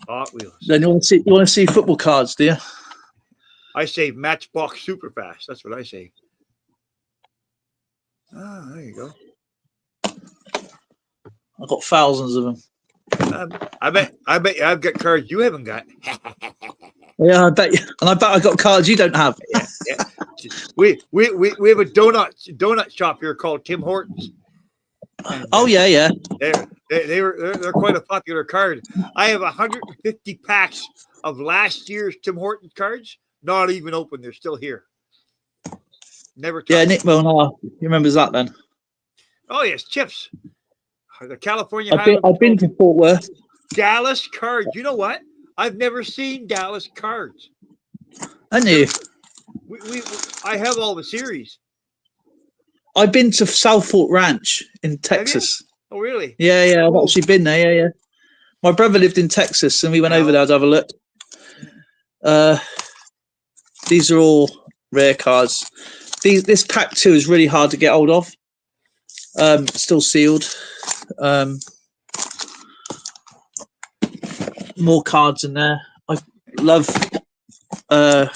Hot Wheels. Then you want to see football cards, do you? I say Matchbox Superfast. That's what I say. Ah, there you go. I've got thousands of them. I bet I've got cards you haven't got. Yeah, I bet you, and I bet I got cards you don't have. Yeah. We have a donut shop here called Tim Hortons. And, yeah. They're quite a popular card. I have 150 packs of last year's Tim Hortons cards, not even open. They're still here. Never. Yeah, Nick Monar. You remembers that then? Oh yes, chips. The California. I've been to Fort Worth. Dallas cards. You know what? I've never seen Dallas cards. And you? I have all the series. I've been to Southport Ranch in Texas. Oh, really? Yeah. I've actually been there. Yeah. My brother lived in Texas, and we went over there to have a look. These are all rare cards. This pack 2 is really hard to get hold of. Still sealed. More cards in there. I love. Where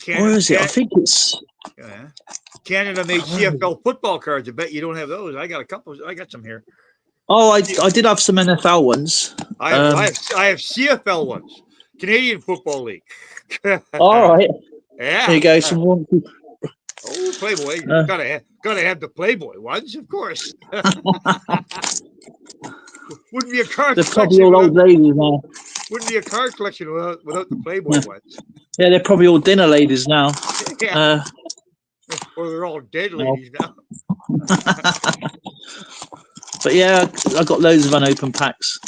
is it? I think it's. Yeah. Canada made CFL football cards. I bet you don't have those. I got a couple. I got some here. Oh, I did have some NFL ones. I have CFL ones. Canadian Football League. All right. Yeah. There you go. Some wonky. Oh, Playboy. Gotta have the Playboy ones, of course. Wouldn't be a card They're collection. probably all old ladies now. Wouldn't be a card collection without the Playboy ones. Yeah, they're probably all dinner ladies now. Yeah. Or they're all dead ladies now. But yeah, I got loads of unopened packs.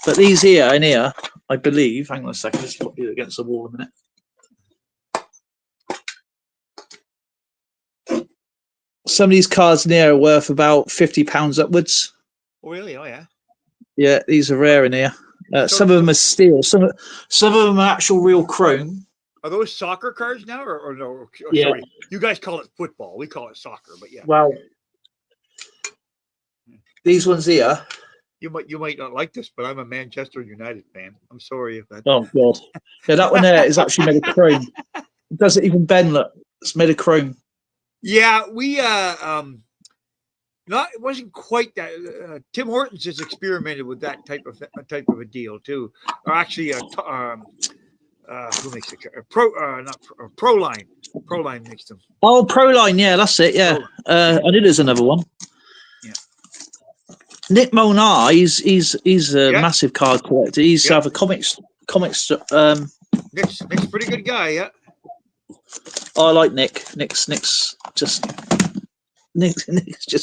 But these here and here, I believe. Hang on a second, let's put you against the wall a minute. Some of these cards in here are worth about £50 upwards. Oh, really? Oh, yeah. Yeah, these are rare in here. Some of them are steel. Some of them are actual real chrome. Are those soccer cards now, or no? Or, yeah. Sorry, you guys call it football. We call it soccer, but yeah. Well, these ones here. You might not like this, but I'm a Manchester United fan. I'm sorry if that. Oh God, yeah, that one there is actually made of chrome. It doesn't even bend. Look, it's made of chrome. Yeah, we not it wasn't quite that. Tim Hortons has experimented with that type of a deal too. Or actually, who makes it? Proline. Proline makes them. Oh, Proline, yeah, that's it. Yeah, I knew there's another one. Yeah. Nick Molnar, he's a massive card collector. He's have a comics. Nick's a pretty good guy, yeah. Oh, I like Nick. Nick's just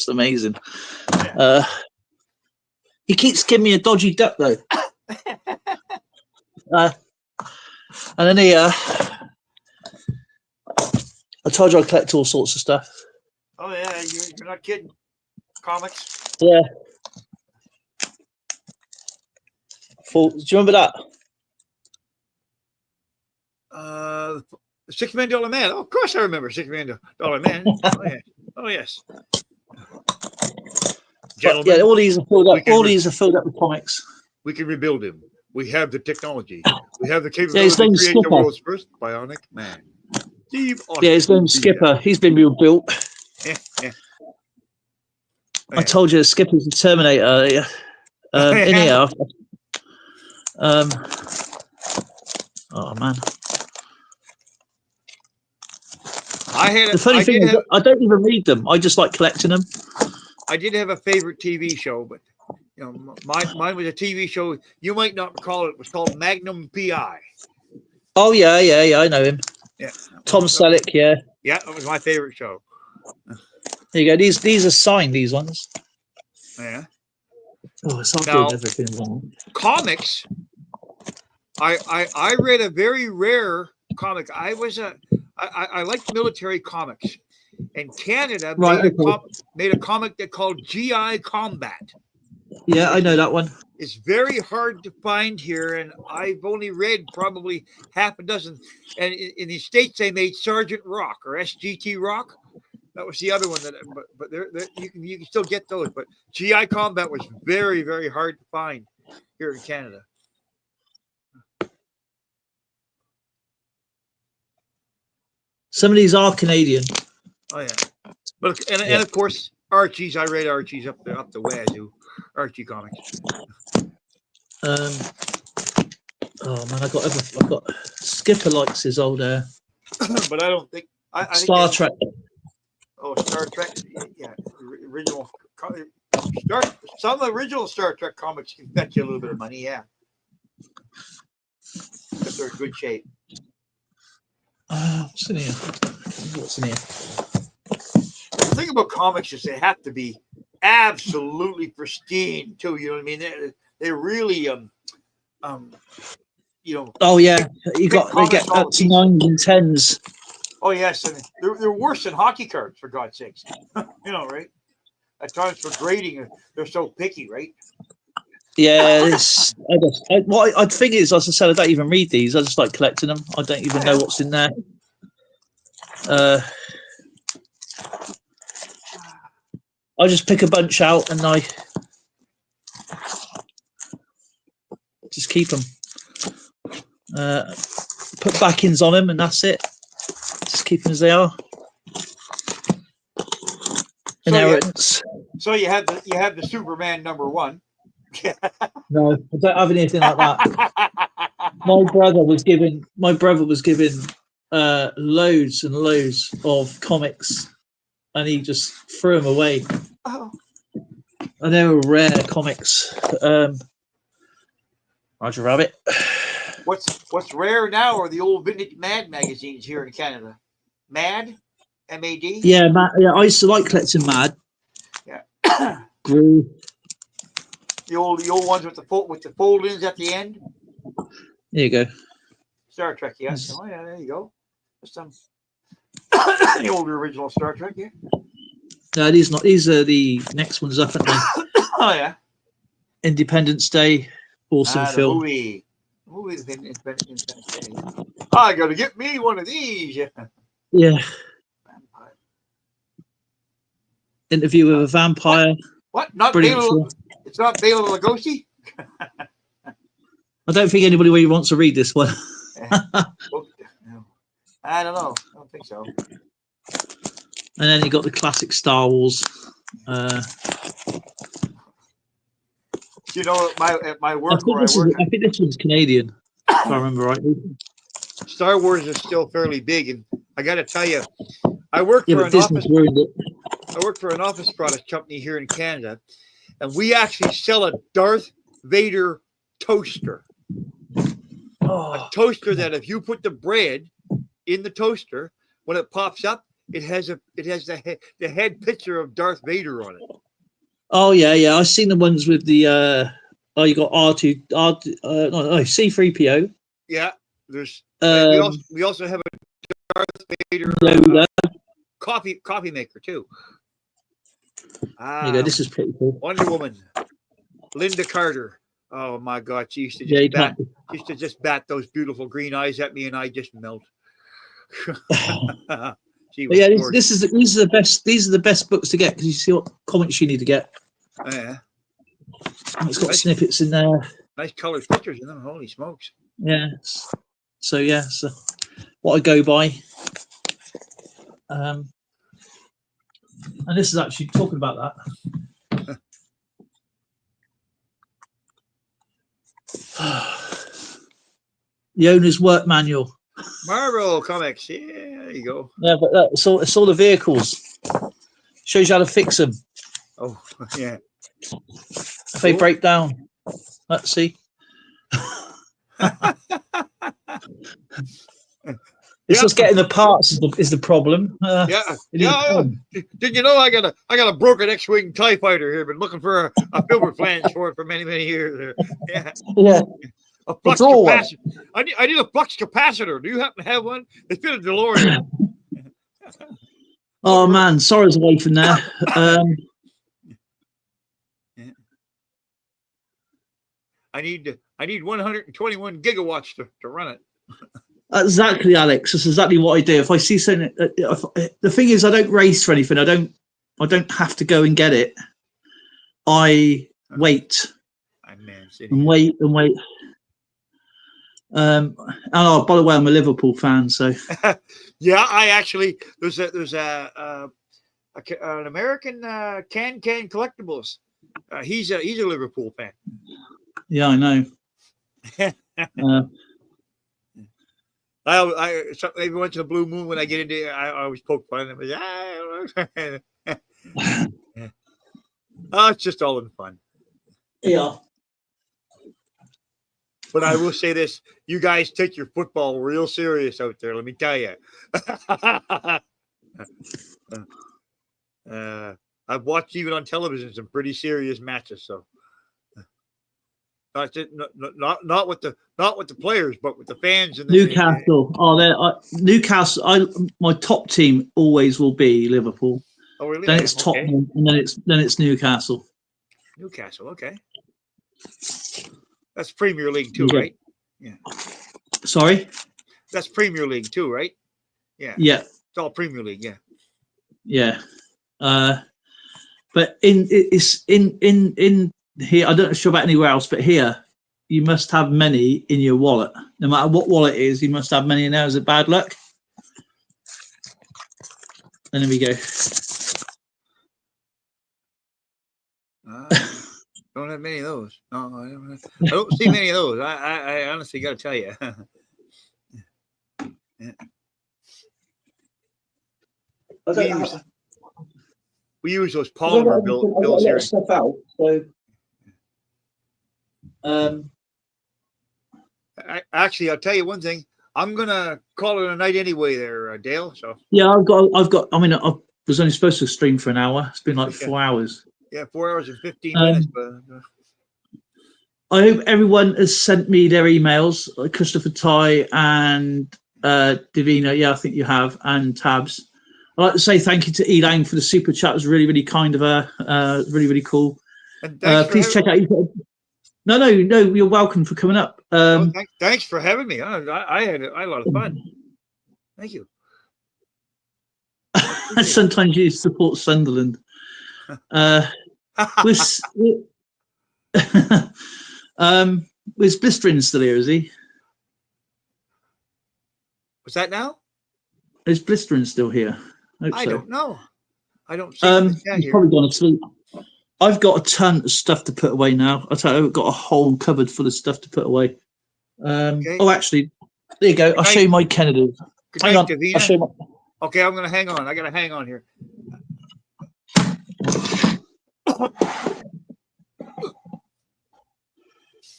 amazing. Yeah. He keeps giving me a dodgy duck though. And then here, I told you I collect all sorts of stuff. Oh yeah, you're not kidding. Comics. Yeah. Do you remember that? $6 Million Man. Oh, of course I remember $6 Million Man. Oh yeah. Oh yes. Gentlemen, yeah, all these are filled up. All these are filled up with comics. We can rebuild him. We have the technology. We have the capability to create Skipper. The world's first bionic man. Steve Austin. Yeah, his name's Skipper. He's been rebuilt. Yeah. I told you, Skipper's the Terminator. In here. Oh man. The funny thing is, I don't even read them. I just like collecting them. I did have a favorite TV show, but you know, mine was a TV show. You might not recall it. It was called Magnum PI. Oh yeah, I know him. Yeah, Tom Selleck. Yeah, that was my favorite show. There you go. These are signed. These ones. Yeah. Oh, it's not good. Everything. Comics. I read a very rare comic. I liked military comics. And Canada made a comic they called GI Combat. Yeah, I know that one. It's very hard to find here, and I've only read probably half a dozen. And in the States, they made Sergeant Rock or SGT Rock. That was the other one but you can still get those. But GI Combat was very, very hard to find here in Canada. Some of these are Canadian. Oh yeah, but and of course Archie's. I read Archie's up the wazoo. Archie comics. Oh man, I got Skipper likes his old but I don't think Star Trek. Oh, Star Trek, yeah, original. Some original Star Trek comics can fetch you a little bit of money, yeah, but they're in good shape. What's in here? The thing about comics is they have to be absolutely pristine too. You know what I mean? They really you know. Oh yeah, they get comics all up the to pieces. 9s and 10s. Oh yes, and they're worse than hockey cards, for God's sakes. You know, right? At times for grading, they're so picky, right? Yeah, it's. What I think is, as I said, I don't even read these. I just like collecting them. I don't even know what's in there. I just pick a bunch out and I just keep them. Put backings on them and that's it. Just keep them as they are. Inheritance. So you have the Superman #1. No, I don't have anything like that. My brother was given loads and loads of comics, and he just threw them away. Oh. And they were rare comics. Roger Rabbit. What's rare now are the old vintage Mad magazines here in Canada. Mad, M-A-D. Yeah, yeah. I used to like collecting Mad. Yeah. Grew. The old ones with the fold-ins at the end. There you go. Star Trek, yes. Oh yeah, there you go. There's some the older original Star Trek, yeah. No, these are the next ones up, aren't they? Oh yeah. Independence Day, awesome film. The movie Independence Day. I gotta get me one of these. Yeah. Yeah. Interview with a Vampire. What? Not Bela? It's not Bela Lugosi? I don't think anybody really wants to read this one. I don't know. I don't think so. And then you got the classic Star Wars. You know, at my work where I work. I think this one's Canadian, if I remember rightly. Star Wars is still fairly big, and I got to tell you, I work for an office product company here in Canada, and we actually sell a Darth Vader toaster. A toaster that if you put the bread in the toaster, when it pops up, it has the head picture of Darth Vader on it. Oh yeah. I've seen the ones with the you got C3PO. Yeah, there's we also have a Darth Vader coffee maker too. There you go. This is pretty cool. Wonder Woman, Linda Carter. Oh my God, she used to just bat those beautiful green eyes at me, and I just melt. These are the best books to get because you see what comics you need to get. Oh, yeah, it's got snippets in there. Nice colored pictures in them. Holy smokes! Yeah. So what I go by. And this is actually talking about that. The owner's work manual. Marvel Comics. Yeah, there you go. Yeah, but it's all the vehicles. Shows you how to fix them. Oh, yeah. If they break down. Let's see. It's just getting the parts is the problem. Did you know I got a broken X-wing TIE fighter here? Been looking for a filbert flange for it for many years. Yeah. A flux capacitor. I need a flux capacitor. Do you happen to have one? They fit a DeLorean. Oh man, sorry's away from there. I need 121 gigawatts to run it. Exactly, Alex. That's exactly what I do. If I see something, the thing is, I don't race for anything. I don't have to go and get it. I wait and wait. By the way, I'm a Liverpool fan, so yeah. I actually there's an American Can Collectibles. He's a Liverpool fan. Yeah, I know. I every once in a blue moon when I get into it, I always poke fun at them. Oh, it's just all in fun. Yeah. But I will say this: you guys take your football real serious out there. Let me tell you. I've watched even on television some pretty serious matches. So Not with the players, but with the fans and Newcastle. Newcastle. My top team always will be Liverpool. Oh, really? Then it's Tottenham, and then it's Newcastle. Newcastle, okay. That's Premier League too, Yeah. right? Yeah. Sorry. That's Premier League too, right? Yeah. Yeah. It's all Premier League, yeah. Yeah. But in here, I don't know sure about anywhere else, but here you must have many in your wallet. No matter what wallet it is, you must have many in there. Is it bad luck? And there we go. Don't have many of those. No, I don't see many of those. I honestly got to tell you. Yeah. We use those polymer bills here. Stuff out, so, actually, I'll tell you one thing. I'm gonna call it a night anyway, there, Dale. So yeah, I've got. I mean, I was only supposed to stream for an hour. It's been like 4 hours. Yeah, 4 hours and 15 minutes. But I hope everyone has sent me their emails, like Christopher Ty and Davina. Yeah, I think you have, and Tabs. I'd like to say thank you to Elaine for the super chat. It was really, really kind of her. Really, really cool. Please check out. No, you're welcome for coming up. Thanks for having me. I had a lot of fun. Thank you. Sometimes you support Sunderland. Was Blistering still here? Is he? What's that now? Is Blistering still here? I so. don't know. I don't see him he's probably gone to sleep. I've got a ton of stuff to put away now. I tell you, I've got a whole cupboard full of stuff to put away. Okay. Oh, actually, there you go. I'll show you my Kennedy. Hang on. I'll show you my... Okay, I'm gonna hang on. I gotta hang on here.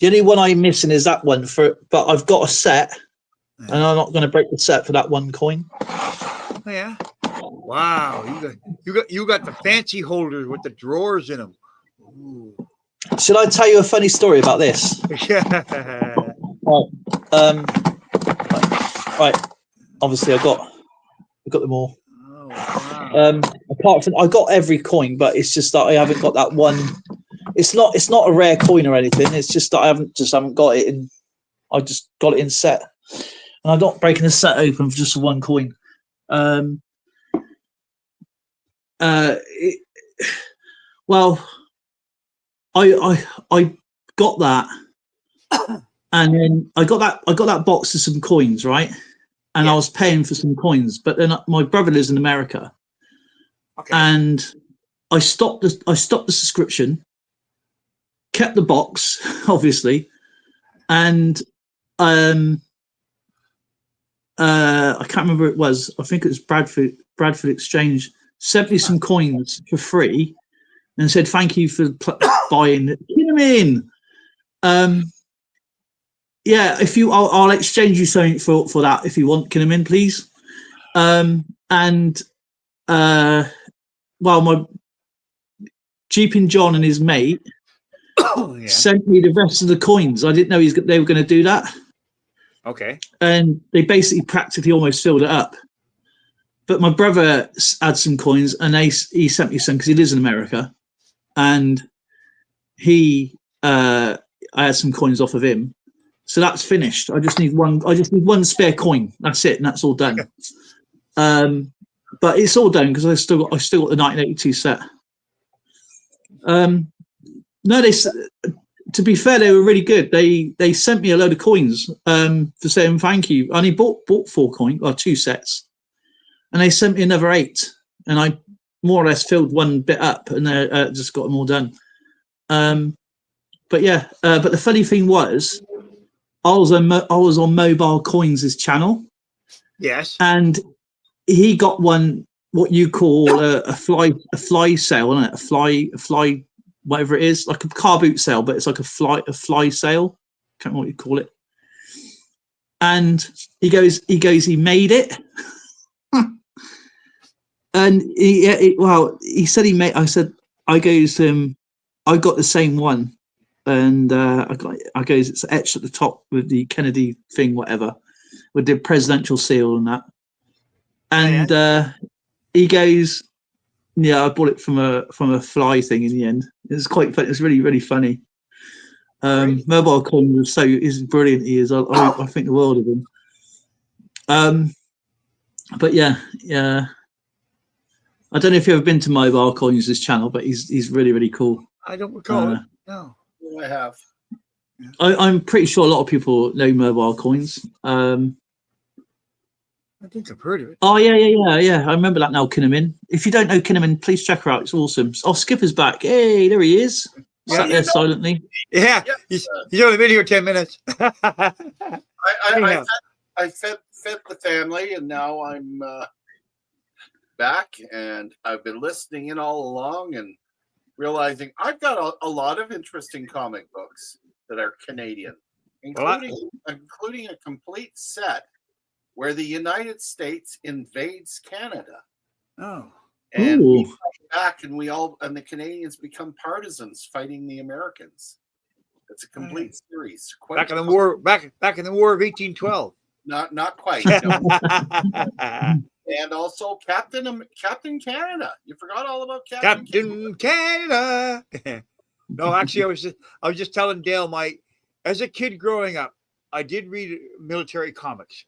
The only one I'm missing is that one but I've got a set, and I'm not going to break the set for that one coin. Oh, yeah. Wow, you got the fancy holders with the drawers in them. Ooh. Should I tell you a funny story about this? Yeah. Right. Obviously, I got them all. Oh, wow. Apart from, I got every coin, but it's just that I haven't got that one. It's not a rare coin or anything. It's just that I haven't got it in. I just got it in set, and I'm not breaking the set open for just one coin. Well, I got that, and then I got that box of some coins, right? And yes. I was paying for some coins, but then my brother lives in America, okay. And I stopped the subscription, kept the box, obviously, and I can't remember who it was. I think it was Bradford Exchange sent me some coins for free and said thank you for buying. Get them in. Yeah, if you, I'll exchange you something for that if you want. Get them in, please. Well, my Jeeping John and his mate sent me the rest of the coins. I didn't know they were going to do that. Okay. And they basically practically almost filled it up. But my brother had some coins, and he sent me some because he lives in America, and I had some coins off of him. So that's finished. I just need one spare coin. That's it, and that's all done. But it's all done because I still got the 1982 set. No, to be fair, they were really good. They sent me a load of coins for saying thank you. I only bought 4 coins, or 2 sets, and they sent me another 8, and I more or less filled one bit up, and just got them all done. But yeah, but the funny thing was, I was on Mobile Coins' channel. Yes, and he got one, what you call a fly sale, isn't it? A fly, whatever it is, like a car boot sale, but it's like a fly sale. Can't remember what you call it. And he goes, he made it. And he said he made. I said, I goes, I got the same one and I goes, it's etched at the top with the Kennedy thing, whatever, with the presidential seal and that. And he goes, yeah, I bought it from a fly thing in the end. It's quite funny. It's really, really funny. Mobile Coins is brilliant. He is. I think the world of him. But yeah. I don't know if you've ever been to Mobile Coins' channel, but he's really, really cool. I don't recall it. No, I have. I'm pretty sure a lot of people know Mobile Coins. I think I've heard of it. Oh yeah. I remember that now, Kinnaman. If you don't know Kinnaman, please check her out. It's awesome. Oh, Skipper's back. Hey, there he is. Sat there silently. Yeah, he's only been here 10 minutes. I fed the family, and now I'm back, and I've been listening in all along and realizing I've got a lot of interesting comic books that are Canadian, including a complete set where the United States invades Canada. Oh. And we fight back, and the Canadians become partisans fighting the Americans. It's a complete series. Back in the war of 1812. Not quite. No. And also Captain Canada. You forgot all about Captain Canada. No, actually, I was just telling Dale, as a kid growing up, I did read military comics,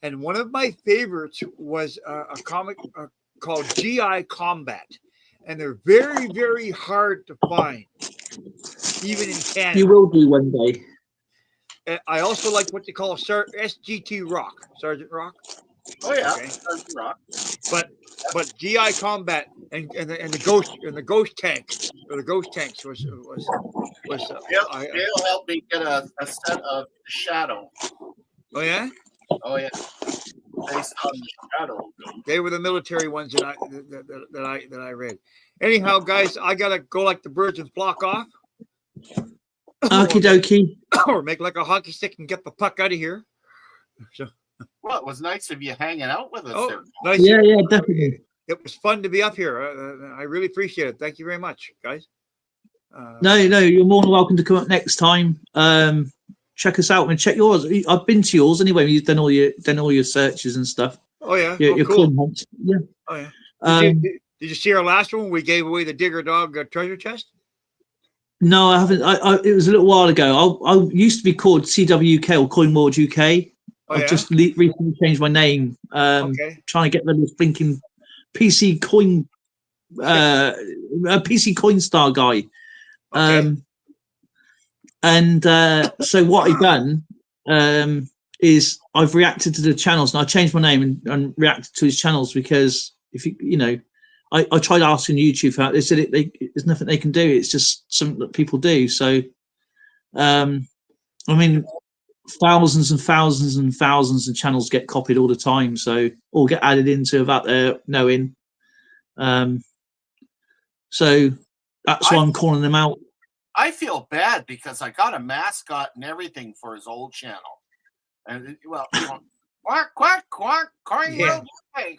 and one of my favorites was a comic called GI Combat, and they're very, very hard to find, even in Canada. You will do one day. I also like what they call SGT Rock, Sergeant Rock. Oh yeah, okay. Sergeant Rock. But GI Combat and the ghost tanks was They'll help me get a set of Shadow. Oh yeah. Oh yeah. Based on the Shadow. They were the military ones that I read. Anyhow, guys, I gotta go like the birds and flock off. Okie dokie. Or make like a hockey stick and get the puck out of here. So, well, it was nice of you hanging out with us. Oh, there. nice. Yeah, definitely. It was fun to be up here. I really appreciate it. Thank you very much, guys. No, you're more than welcome to come up next time. Check us out and check yours. I've been to yours anyway. You've done all your searches and stuff. Oh yeah, your cool. Hunt. Yeah. Oh yeah. Did you see our last one? We gave away the Digger Dog treasure chest. No, I haven't. It was a little while ago. I used to be called CWK or Coin Ward UK. I've just recently changed my name. Trying to get rid of this blinking PC coin, a PC Coinstar guy. So what I've done is I've reacted to the channels, and I changed my name and reacted to his channels because if I tried asking YouTube for that. They said there's nothing they can do. It's just something that people do. So, I mean, thousands and thousands and thousands of channels get copied all the time. So, or get added into without their knowing. So that's why I'm calling them out. I feel bad because I got a mascot and everything for his old channel. And quack, quack, quack, quack, quack,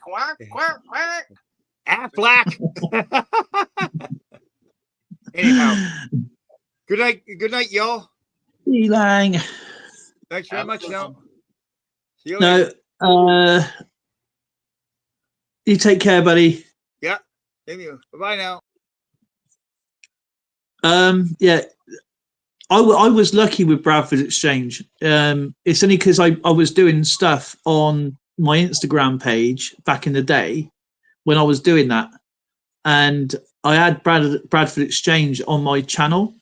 quack, quack, quack. Black. Anyhow, good night, y'all. Lang. Thanks very much. Now, see you later. You take care, buddy. Yeah, thank you. Bye now. Yeah, I was lucky with Bradford Exchange. It's only because I was doing stuff on my Instagram page back in the day when I was doing that, and I had Bradford Exchange on my channel,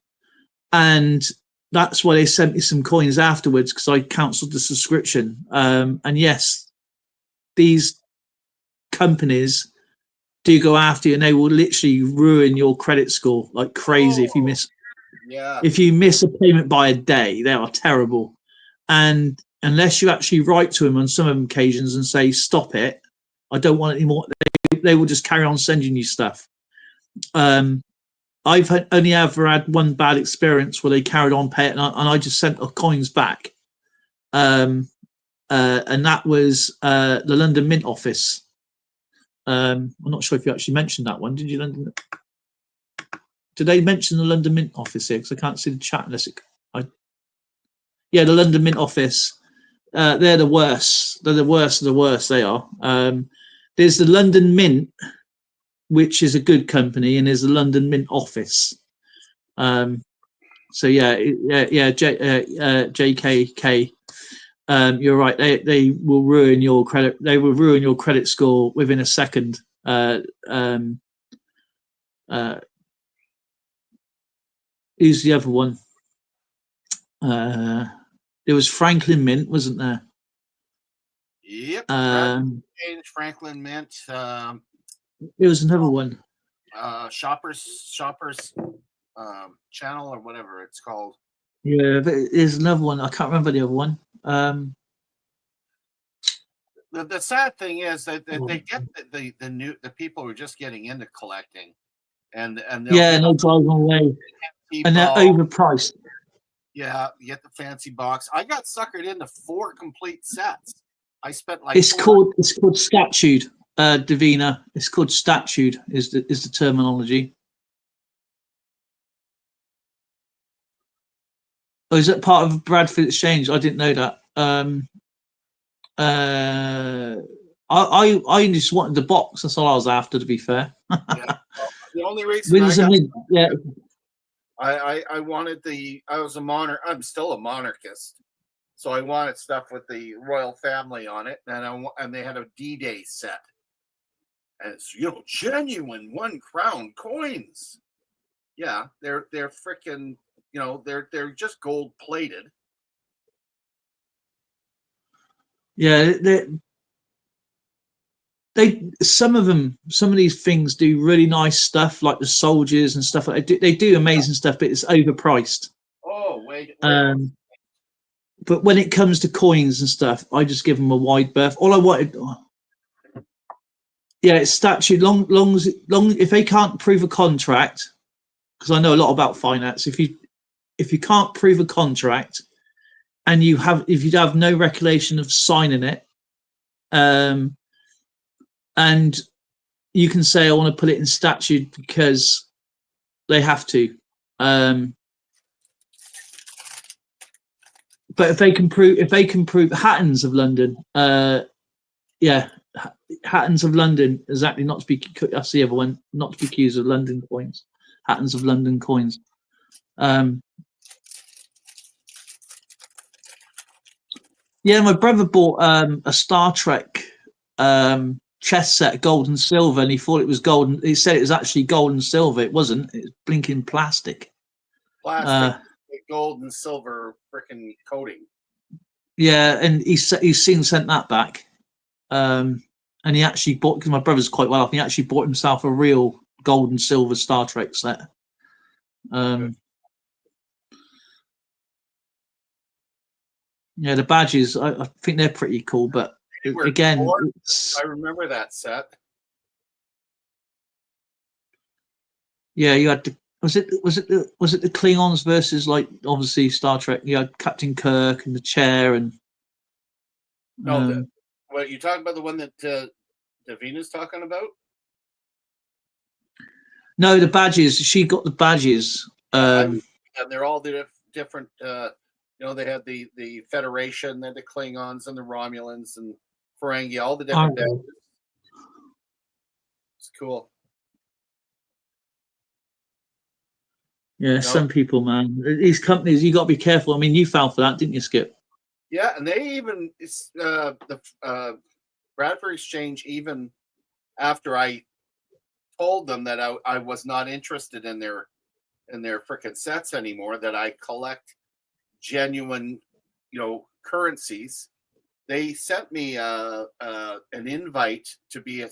and that's why they sent me some coins afterwards because I cancelled the subscription. And yes, these companies do go after you, and they will literally ruin your credit score like crazy if you miss. Yeah. If you miss a payment by a day, they are terrible. And unless you actually write to them on some occasions and say, "Stop it, I don't want it anymore," they will just carry on sending you stuff. I've only ever had one bad experience where they carried on paying, and I just sent the coins back. And that was the London Mint office. I'm not sure if you actually mentioned that one. Did you Did they mention the London Mint office here? Because I can't see the chat unless it. Yeah, the London Mint office. They're the worst. They're the worst of the worst. They are. There's the London Mint, which is a good company, and there's the London Mint office. So JKK. You're right. They will ruin your credit. They will ruin your credit score within a second. Who's the other one? There was Franklin Mint, wasn't there? Yep. Franklin Mint. There was another one. Shoppers Channel or whatever it's called. Yeah, but there's another one. I can't remember the other one. The sad thing is that they get the people who are just getting into collecting, and they'll drive away, and they're overpriced. Yeah, you get the fancy box. I got suckered into 4 complete sets. I spent like it's called Statude, Davina. It's called Statude is the terminology. Oh, is that part of Bradford Exchange? I didn't know that. I just wanted the box. That's all I was after, to be fair. Yeah. The only reason I wanted I was a monarch. I'm still a monarchist, so I wanted stuff with the royal family on it, and they had a D-Day set, and it's genuine 1 crown coins. Yeah, they're freaking they're just gold plated. Yeah, some of these things do really nice stuff, like the soldiers and stuff like that. They do amazing stuff, but it's overpriced. Oh, wait. But when it comes to coins and stuff, I just give them a wide berth. All I wanted, it's Statute. Long if they can't prove a contract, because I know a lot about finance. If you can't prove a contract, and if you have no recollection of signing it, and you can say I want to put it in statute because they have to. But if they can prove Hattons of London, Hattons of London, exactly. Not to be, that's the other one. Not to be accused of London coins. Hattons of London coins. My brother bought a Star Trek chess set, gold and silver, and he thought it was gold. And he said it was actually gold and silver. It wasn't. It was blinking plastic. Gold and silver freaking coating. Yeah, and he's seen sent that back. And he actually bought, because my brother's quite well off, he actually bought himself a real gold and silver Star Trek set. Yeah, the badges, I think they're pretty cool, but again, I remember that set. Yeah, you had was it the Klingons versus, like, obviously Star Trek? You had Captain Kirk and the chair and. No, what you talking about? The one that Davina's talking about? No, the badges. She got the badges. And they're all the different. They had the Federation, then the Klingons and the Romulans and Ferengi, all the different badges. It's cool. Yeah, some people, man. These companies, you got to be careful. I mean, you fell for that, didn't you, Skip? Yeah, and they even the Bradford Exchange, even after I told them that I was not interested in their frickin' sets anymore, that I collect genuine, currencies. They sent me an invite to be a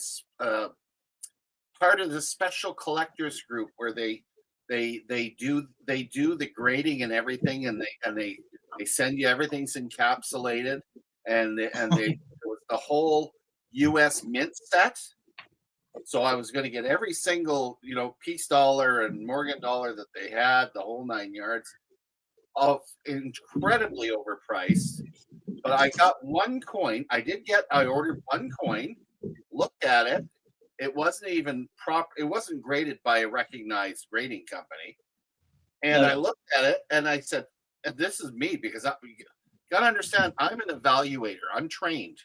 part of the special collectors group where they do the grading and everything, and they send you everything's encapsulated, and the whole U.S. Mint set. So I was going to get every single Peace dollar and Morgan dollar that they had, the whole 9 yards, of incredibly overpriced. But I got one coin. I ordered one coin, looked at it, It wasn't even proper. It wasn't graded by a recognized grading company. And No. I looked at it and I said, and this is me because you got to understand, I'm an evaluator. I'm trained.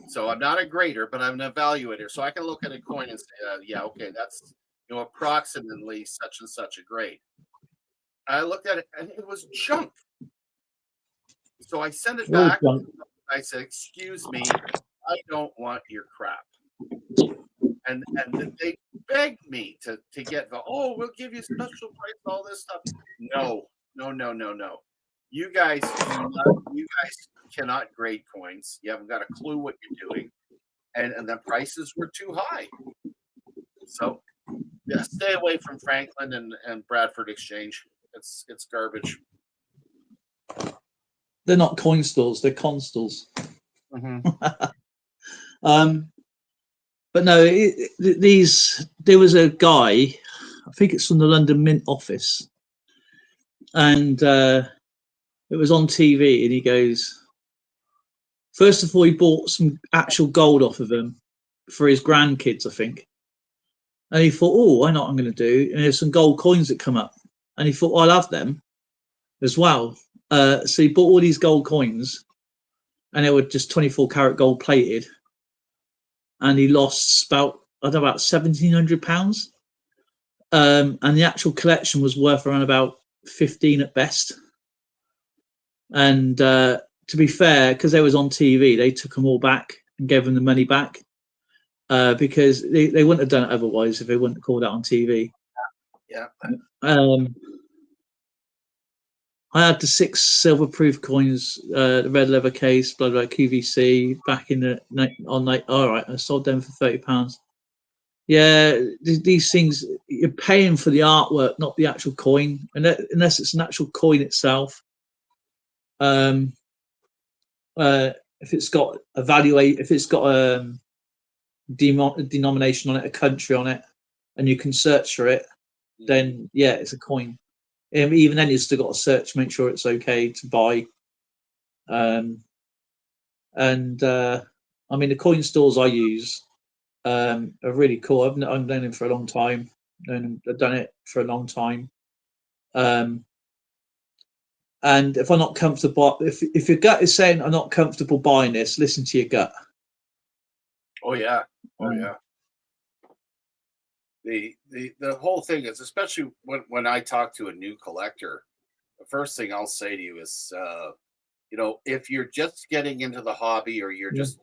So I'm not a grader, but I'm an evaluator. So I can look at a coin and say, yeah, okay, that's, approximately such and such a grade. I looked at it and it was junk. So I sent it back. I said, excuse me, I don't want your crap. And they begged me to get we'll give you special price, all this stuff. No. You guys cannot grade coins. You haven't got a clue what you're doing. And the prices were too high. So yeah, stay away from Franklin and Bradford Exchange. It's garbage. They're not coin stores, they're con stores. Mm-hmm. But no, there was a guy, I think it's from the London Mint office, and it was on TV, and he goes, first of all, he bought some actual gold off of him for his grandkids, I think. And he thought, oh, I know what I'm going to do. And there's some gold coins that come up. And he thought, well, I'll have them as well. So he bought all these gold coins, and they were just 24 karat gold plated. And he lost about £1,700. And the actual collection was worth around about 15 at best. And to be fair, because they was on TV, they took them all back and gave them the money back. Because they wouldn't have done it otherwise if they wouldn't have called out on TV. Yeah. I had the 6 silver-proof coins, the red leather case, blood red QVC, back in the all right, I sold them for £30. Yeah, these things, you're paying for the artwork, not the actual coin, unless it's an actual coin itself. If it's got a value, if it's got a denomination on it, a country on it, and you can search for it, then yeah, it's a coin. Even then, you've still got to search, make sure it's okay to buy. I mean, the coin stores I use are really cool. I've known them for a long time. I've done it for a long time. And if I'm not comfortable, if your gut is saying I'm not comfortable buying this, listen to your gut. Oh yeah. The whole thing is, especially when I talk to a new collector, the first thing I'll say to you is, if you're just getting into the hobby, or you're just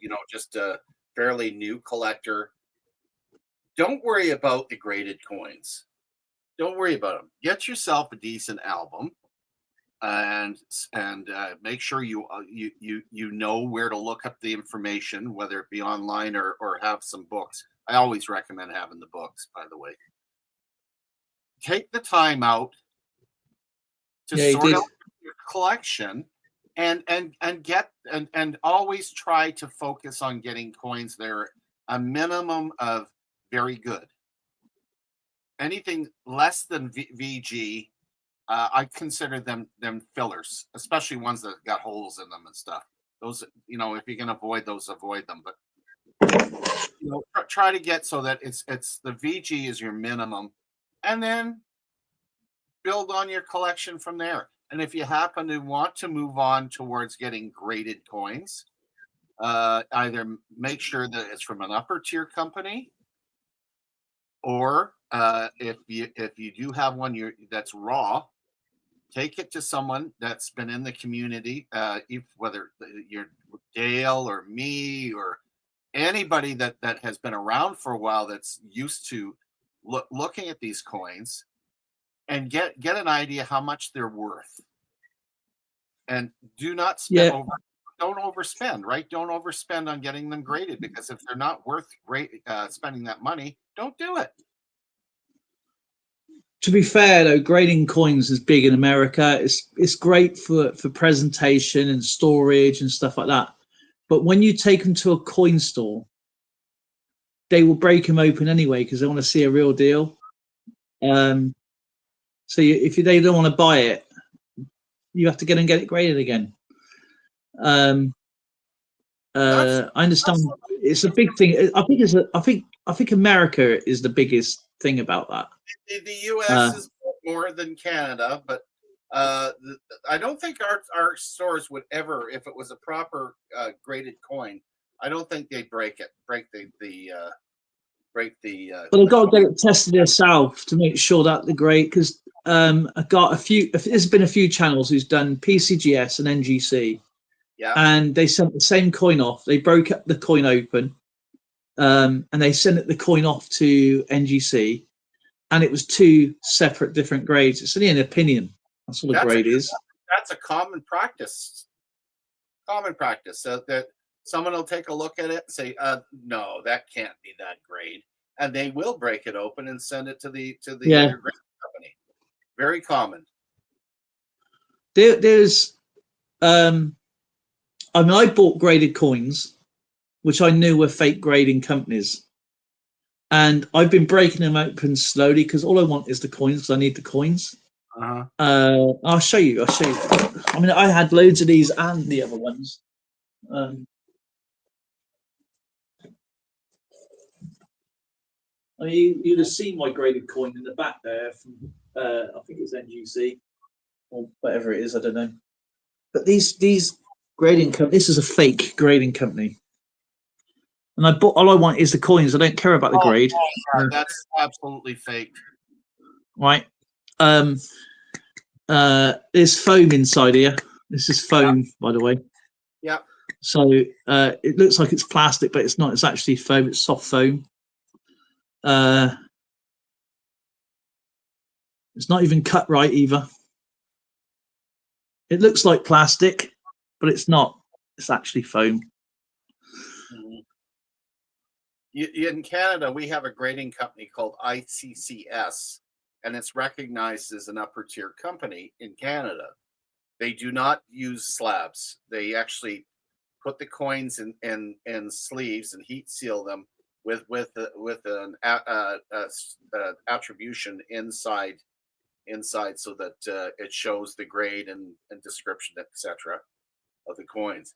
a fairly new collector, don't worry about the graded coins. Don't worry about them. Get yourself a decent album, and make sure you know where to look up the information, whether it be online or have some books. I always recommend having the books, by the way. Take the time out to sort out your collection, and always try to focus on getting coins that are a minimum of very good. Anything less than VG, I consider them fillers, especially ones that got holes in them and stuff. Those, if you can avoid those, avoid them. But try to get so that it's the VG is your minimum, and then build on your collection from there. And if you happen to want to move on towards getting graded coins, either make sure that it's from an upper tier company, or if you do have one that's raw, take it to someone that's been in the community, whether you're Dale or me or anybody that has been around for a while, that's used to looking at these coins, and get an idea how much they're worth. And do not spend don't overspend, right? Don't overspend on getting them graded, because if they're not worth spending that money, don't do it. To be fair, though, grading coins is big in America. It's great for presentation and storage and stuff like that. But when you take them to a coin store, they will break them open anyway, because they want to see a real deal. So if they don't want to buy it, you have to get it graded again. I understand it's a big thing. I think America is the biggest thing about that. The U.S. is more than Canada, but I don't think our stores would ever, if it was a proper graded coin, I don't think they'd break the But they've got to get it tested themselves to make sure that they're great. Because I got a few. There's been a few channels who's done PCGS and NGC, and they sent the same coin off. They broke up the coin open, and they sent the coin off to NGC, and it was two separate different grades. It's only an opinion. That's what a grade is. That's a common practice. So that someone will take a look at it and say, no, that can't be that grade. And they will break it open and send it to the other grade company. Very common. There's I bought graded coins, which I knew were fake grading companies. And I've been breaking them open slowly because all I want is the coins, because I need the coins. I'll show you. I mean, I had loads of these and the other ones. You'd have seen my graded coin in the back there from I think it's NGC or whatever it is, I don't know. But these grading companies, this is a fake grading company. And I bought, all I want is the coins. I don't care about the grade. That's absolutely fake. Right. There's foam inside here. This is foam, by the way. Yeah. So it looks like it's plastic, but it's not. It's actually foam. It's soft foam. It's not even cut right either. It looks like plastic, but it's not. It's actually foam. In Canada, we have a grading company called ICCS, and it's recognized as an upper tier company in Canada. They do not use slabs. They actually put the coins in sleeves and heat seal them with an attribution inside so that it shows the grade and description, etc. of the coins.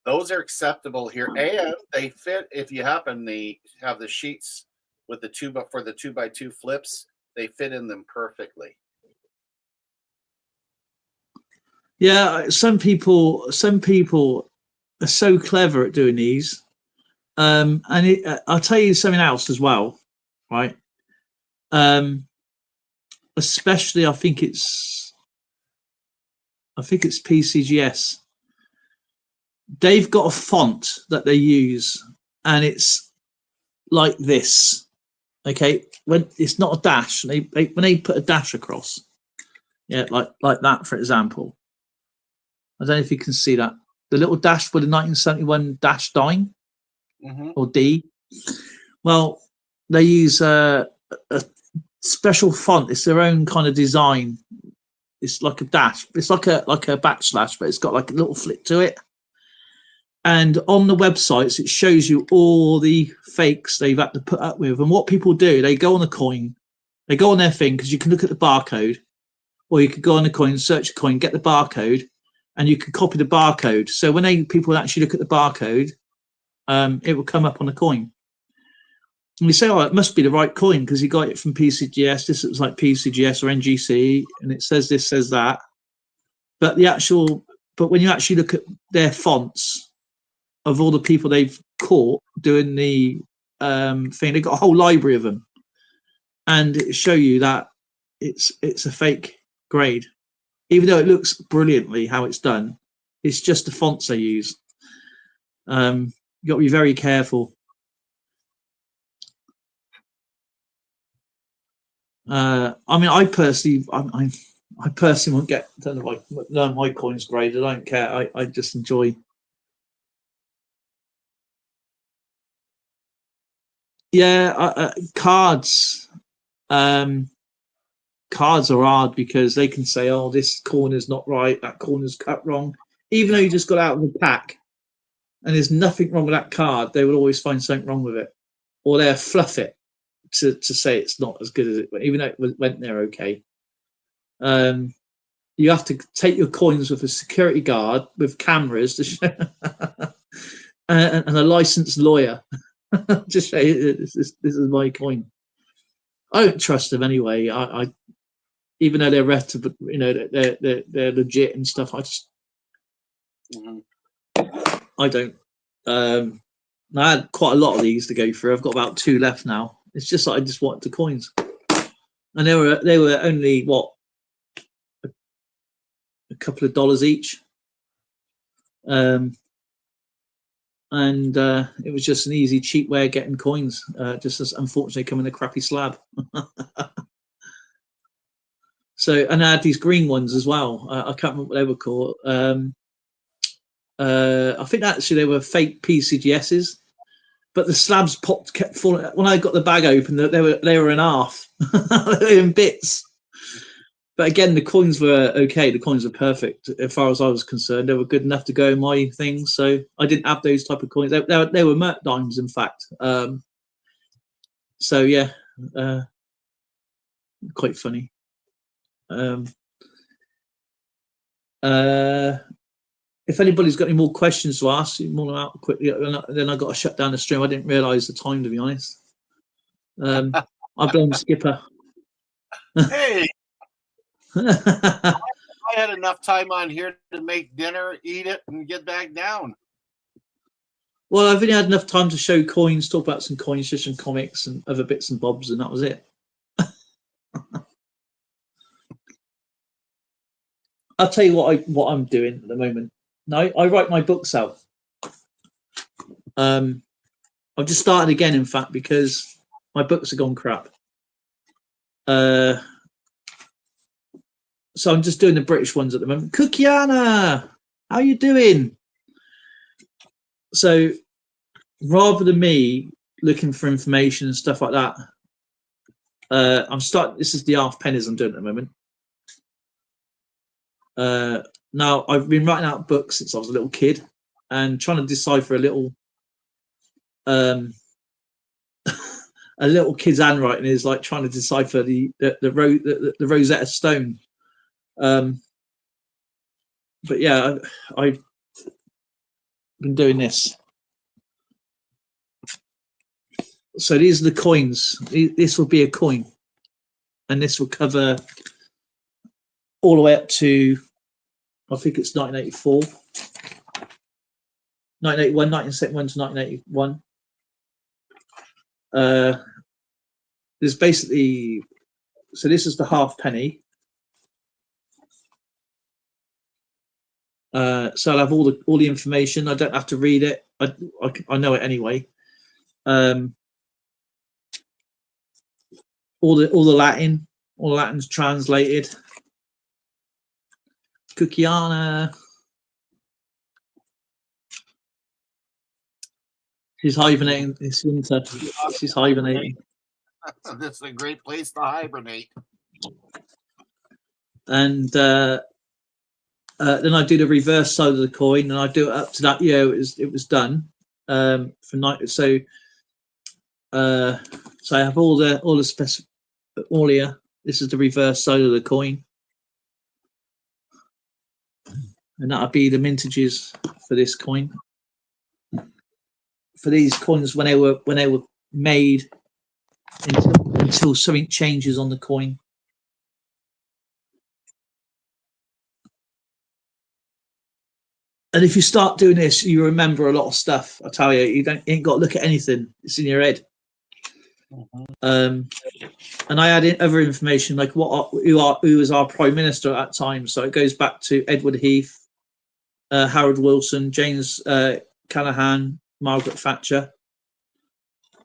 Those are acceptable here, and they fit. If you happen to have the sheets with the 2x2 flips, they fit in them perfectly. Yeah, some people are so clever at doing these, and I'll tell you something else as well, right? Especially, I think it's PCGS. They've got a font that they use, and it's like this. Okay, when it's not a dash, when they put a dash across, like that, for example. I don't know if you can see that, the little dash with the 1971 dash dime or D. Well, they use a special font. It's their own kind of design. It's like a dash. It's like a backslash, but it's got like a little flip to it. And on the websites, it shows you all the fakes they've had to put up with. And what people do, they go on the coin, they go on their thing, because you can look at the barcode, or you could go on the coin, search a coin, get the barcode, and you can copy the barcode. So when people actually look at the barcode, it will come up on the coin. And you say, oh, it must be the right coin because you got it from PCGS. This looks like PCGS or NGC, and it says this, says that. But when you actually look at their fonts of all the people they've caught doing the thing, they've got a whole library of them, and it show you that it's a fake grade, even though it looks brilliantly how it's done. It's just the fonts they use. You got to be very careful. I mean, I personally won't get none of my coins graded. I don't care. I just enjoy. Yeah, cards. Cards are hard because they can say, "Oh, this corner's not right. That corner's cut wrong." Even though you just got out of the pack, and there's nothing wrong with that card, they will always find something wrong with it, or they'll fluff it to say it's not as good as it went, even though it went there okay. You have to take your coins with a security guard with cameras to show and a licensed lawyer. Just show you, this is my coin. I don't trust them anyway. I even though they're reputable, you know, they're legit and stuff. I just I don't. I had quite a lot of these to go through. I've got about 2 left now. It's just like I just wanted the coins, and they were only what, a couple of dollars each. And it was just an easy, cheap way of getting coins. Just as unfortunately come in a crappy slab. So, and I had these green ones as well. I can't remember what they were called. I think actually they were fake PCGSs, but the slabs kept falling. When I got the bag open, they were in half, they were in bits. But again, the coins were okay. The coins were perfect as far as I was concerned. They were good enough to go in my things. So I didn't have those type of coins. They were Merc dimes, in fact. So yeah, quite funny. If anybody's got any more questions to ask, more than out quickly. Then I got to shut down the stream. I didn't realise the time, to be honest. I blame Skipper. Hey, I had enough time on here to make dinner, eat it, and get back down. Well, I've only had enough time to show coins, talk about some coins, show some comics and other bits and bobs, and that was it. I'll tell you what I'm doing at the moment. No, I write my books out. I've just started again, in fact, because my books have gone crap. So I'm just doing the British ones at the moment. Cookiana, how you doing? So rather than me looking for information and stuff like that, I'm starting. This is the half pennies I'm doing at the moment. Now I've been writing out books since I was a little kid, and trying to decipher a little kid's handwriting is like trying to decipher the Rosetta Stone. But yeah, I've been doing this. So these are the coins. This will be a coin, and this will cover all the way up to, I think it's 1984, 1981, 1971 to 1981. There's basically, so this is the half penny. So I'll have all the information. I don't have to read it. I know it anyway. All the Latin's translated. Cookiana. She's hibernating this winter. She's hibernating. This is a great place to hibernate. And then I do the reverse side of the coin, and I do it up to that year it was done. For night, so I have all here. This is the reverse side of the coin, and that'll be the mintages for this coin. For these coins, when they were made, until something changes on the coin. And if you start doing this, you remember a lot of stuff. I tell you, you ain't got to look at anything; it's in your head. And I add in other information like who was our prime minister at that time. So it goes back to Edward Heath, Harold Wilson, James Callaghan, Margaret Thatcher,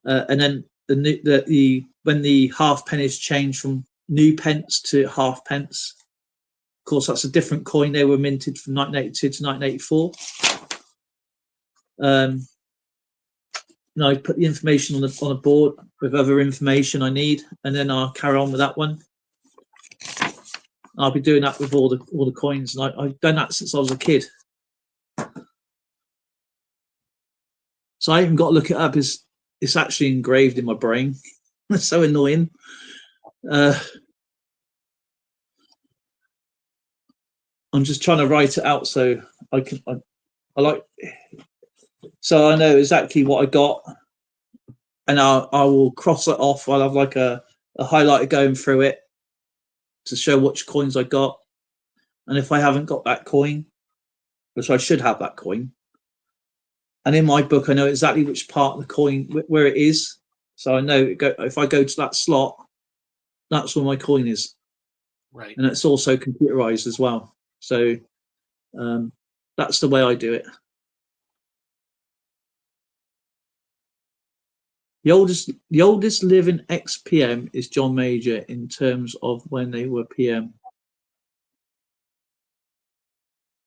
and then when the half pennies changed from new pence to half pence. Of course, that's a different coin. They were minted from 1982 to 1984. And I put the information on a board with other information I need, and then I'll carry on with that one. I'll be doing that with all the coins, and I've done that since I was a kid. So I haven't got to look it up. It's actually engraved in my brain. It's so annoying. I'm just trying to write it out so I can. I like. So I know exactly what I got, and I will cross it off. I'll have like a highlighter going through it to show which coins I got. And if I haven't got that coin, which I should have that coin, and in my book, I know exactly which part of the coin, where it is. So I know if I go to that slot, that's where my coin is. Right. And it's also computerized as well. So that's the way I do it. The oldest living ex-PM is John Major in terms of when they were PM.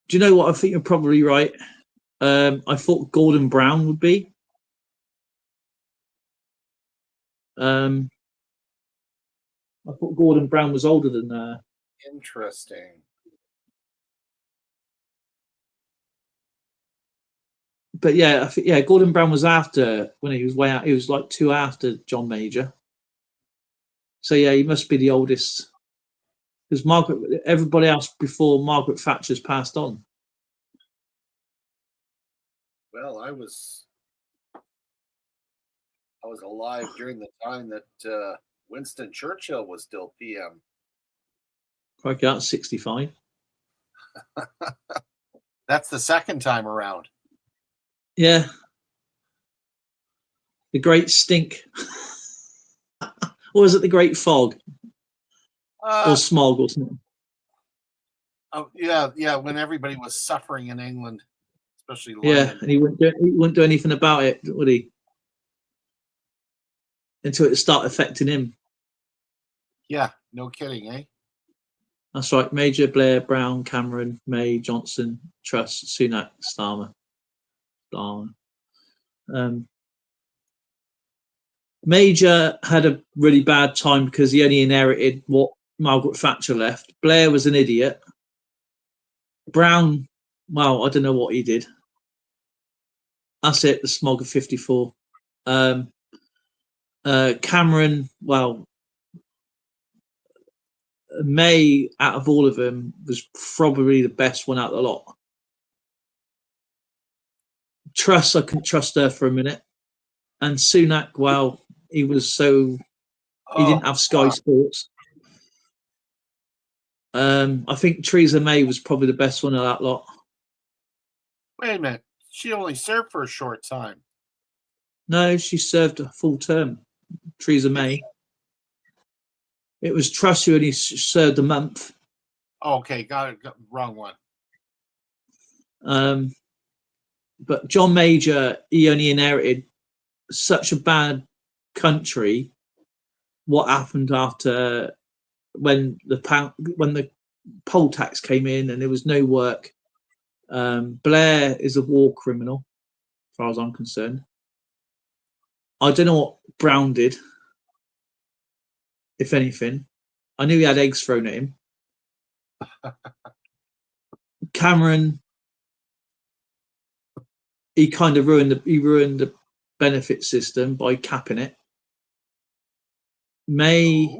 Do you know what? I think you're probably right. I thought Gordon Brown would be. I thought Gordon Brown was older than. Interesting. But yeah, I think Gordon Brown was after when he was way out. He was like 2 after John Major. So yeah, he must be the oldest. Because everybody else before Margaret Thatcher's passed on. Well, I was alive during the time that Winston Churchill was still PM. Crikey, that's 65. That's the second time around. Yeah. The Great Stink. Or was it the Great Fog? Or Smog or something? Oh yeah. When everybody was suffering in England, especially London. Yeah, and he wouldn't do anything about it, would he? Until it started affecting him. Yeah, no kidding, eh? That's right. Major, Blair, Brown, Cameron, May, Johnson, Truss, Sunak, Starmer. Major had a really bad time because he only inherited what Margaret Thatcher left. Blair was an idiot. Brown, well, I don't know what he did. That's it, the smog of 54. Cameron, well, May, out of all of them, was probably the best one out of the lot. Truss, I couldn't trust her for a minute. And Sunak, well, he was so... He didn't have Sky Sports. I think Theresa May was probably the best one of that lot. Wait a minute. She only served for a short time. No, she served a full term. Theresa May. It was Truss who only served a month. Okay, got it. Wrong one. But John Major, he only inherited such a bad country. What happened after when the poll tax came in and there was no work? Blair is a war criminal, as far as I'm concerned. I don't know what Brown did, if anything. I knew he had eggs thrown at him. Cameron, he kind of ruined the benefit system by capping it. May,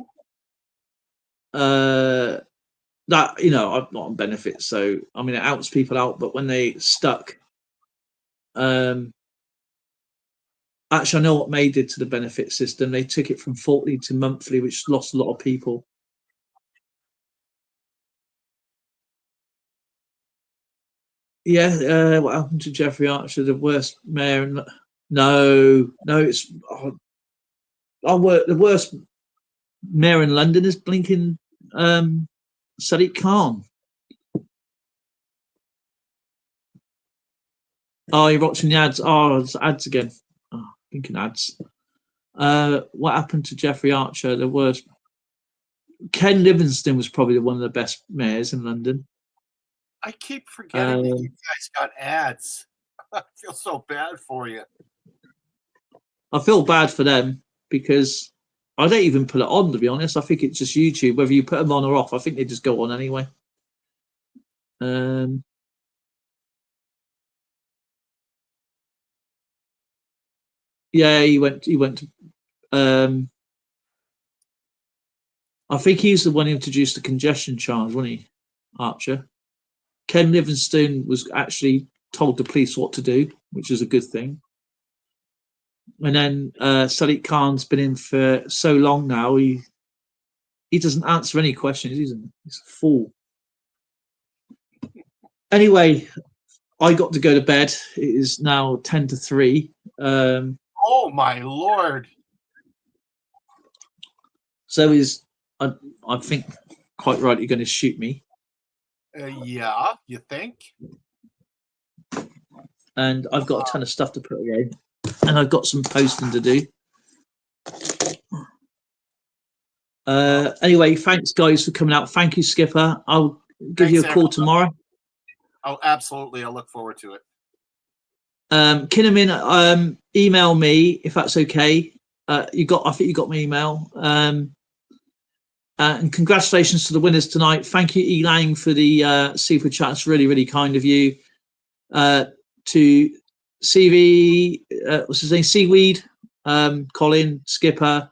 that, you know, I'm not on benefits, so I mean it helps people out, but when they stuck, actually I know what May did to the benefit system. They took it from 40 to monthly, which lost a lot of people. Yeah, what happened to Jeffrey Archer, the worst mayor? No, it's the worst mayor in London is blinking Sadiq Khan. Oh, you're watching the ads. Oh, it's ads again. Oh, thinking ads. What happened to Jeffrey Archer? The worst. Ken Livingstone was probably one of the best mayors in London. I keep forgetting that you guys got ads. I feel so bad for you. I feel bad for them because I don't even put it on, to be honest. I think it's just YouTube. Whether you put them on or off, I think they just go on anyway. Yeah, he went to I think he's the one who introduced the congestion charge, wasn't he, Archer? Ken Livingstone was actually told the police what to do, which is a good thing. And then Sadiq Khan's been in for so long now, he doesn't answer any questions, he's a fool. Anyway, I got to go to bed. It is now 10 to 3. Oh my Lord. So I think quite rightly going to shoot me. Yeah, you think? And I've got a ton of stuff to put away. And I've got some posting to do. Anyway, thanks guys for coming out. Thank you, Skipper. I'll give you a call tomorrow. Oh, absolutely. I look forward to it. Kinnaman, email me if that's okay. I think you got my email. And congratulations to the winners tonight. Thank you, Elang, for the super chat. It's really, really kind of you. To CV, what's his name? Seaweed, Colin, Skipper,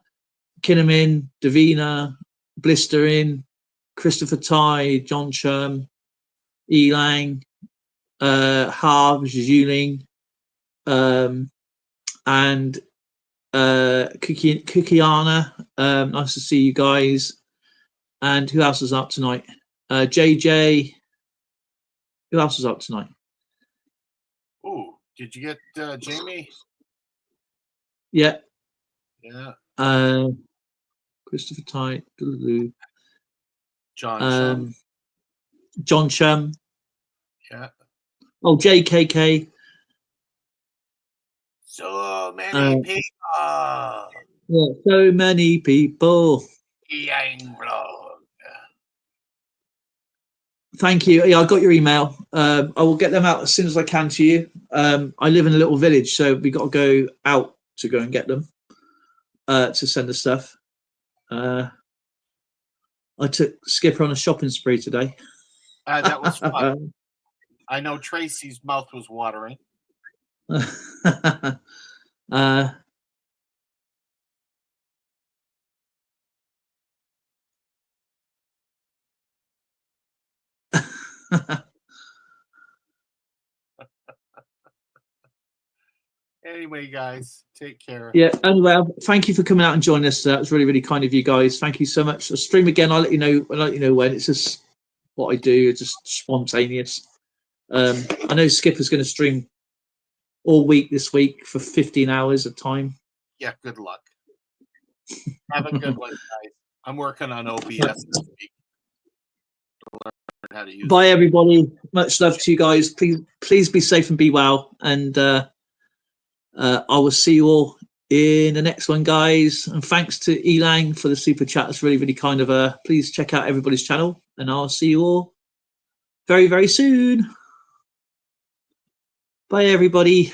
Kinnaman, Davina, Blistering, Christopher Ty, John Sherm, Elang, Harv, Juling, and Kukiana. Nice to see you guys. And who else is up tonight? JJ. Who else is up tonight? Oh, did you get Jamie? Yeah. Yeah. Christopher Ty. John John Chum. Yeah. Oh, JKK. So many people. Yeah, so many people. Thank you. Yeah, I got your email. I will get them out as soon as I can to you. I live in a little village, so we got to go out to go and get them to send the stuff. I took Skipper on a shopping spree today. That was fun. I know Tracy's mouth was watering. Anyway, guys, take care. Yeah, anyway, thank you for coming out and joining us. That was really, really kind of you guys. Thank you so much. I'll stream again. I'll let you know. I'll let you know when. It's just what I do. It's just spontaneous. I know Skipper's going to stream all week this week for 15 hours of time. Yeah, good luck. Have a good one, guys. I'm working on OBS this week. How to use Bye, everybody. Much love to you guys. Please be safe and be well. And I will see you all in the next one, guys. And thanks to Elang for the super chat. That's really, really kind of her. Please check out everybody's channel, and I'll see you all very, very soon. Bye, everybody.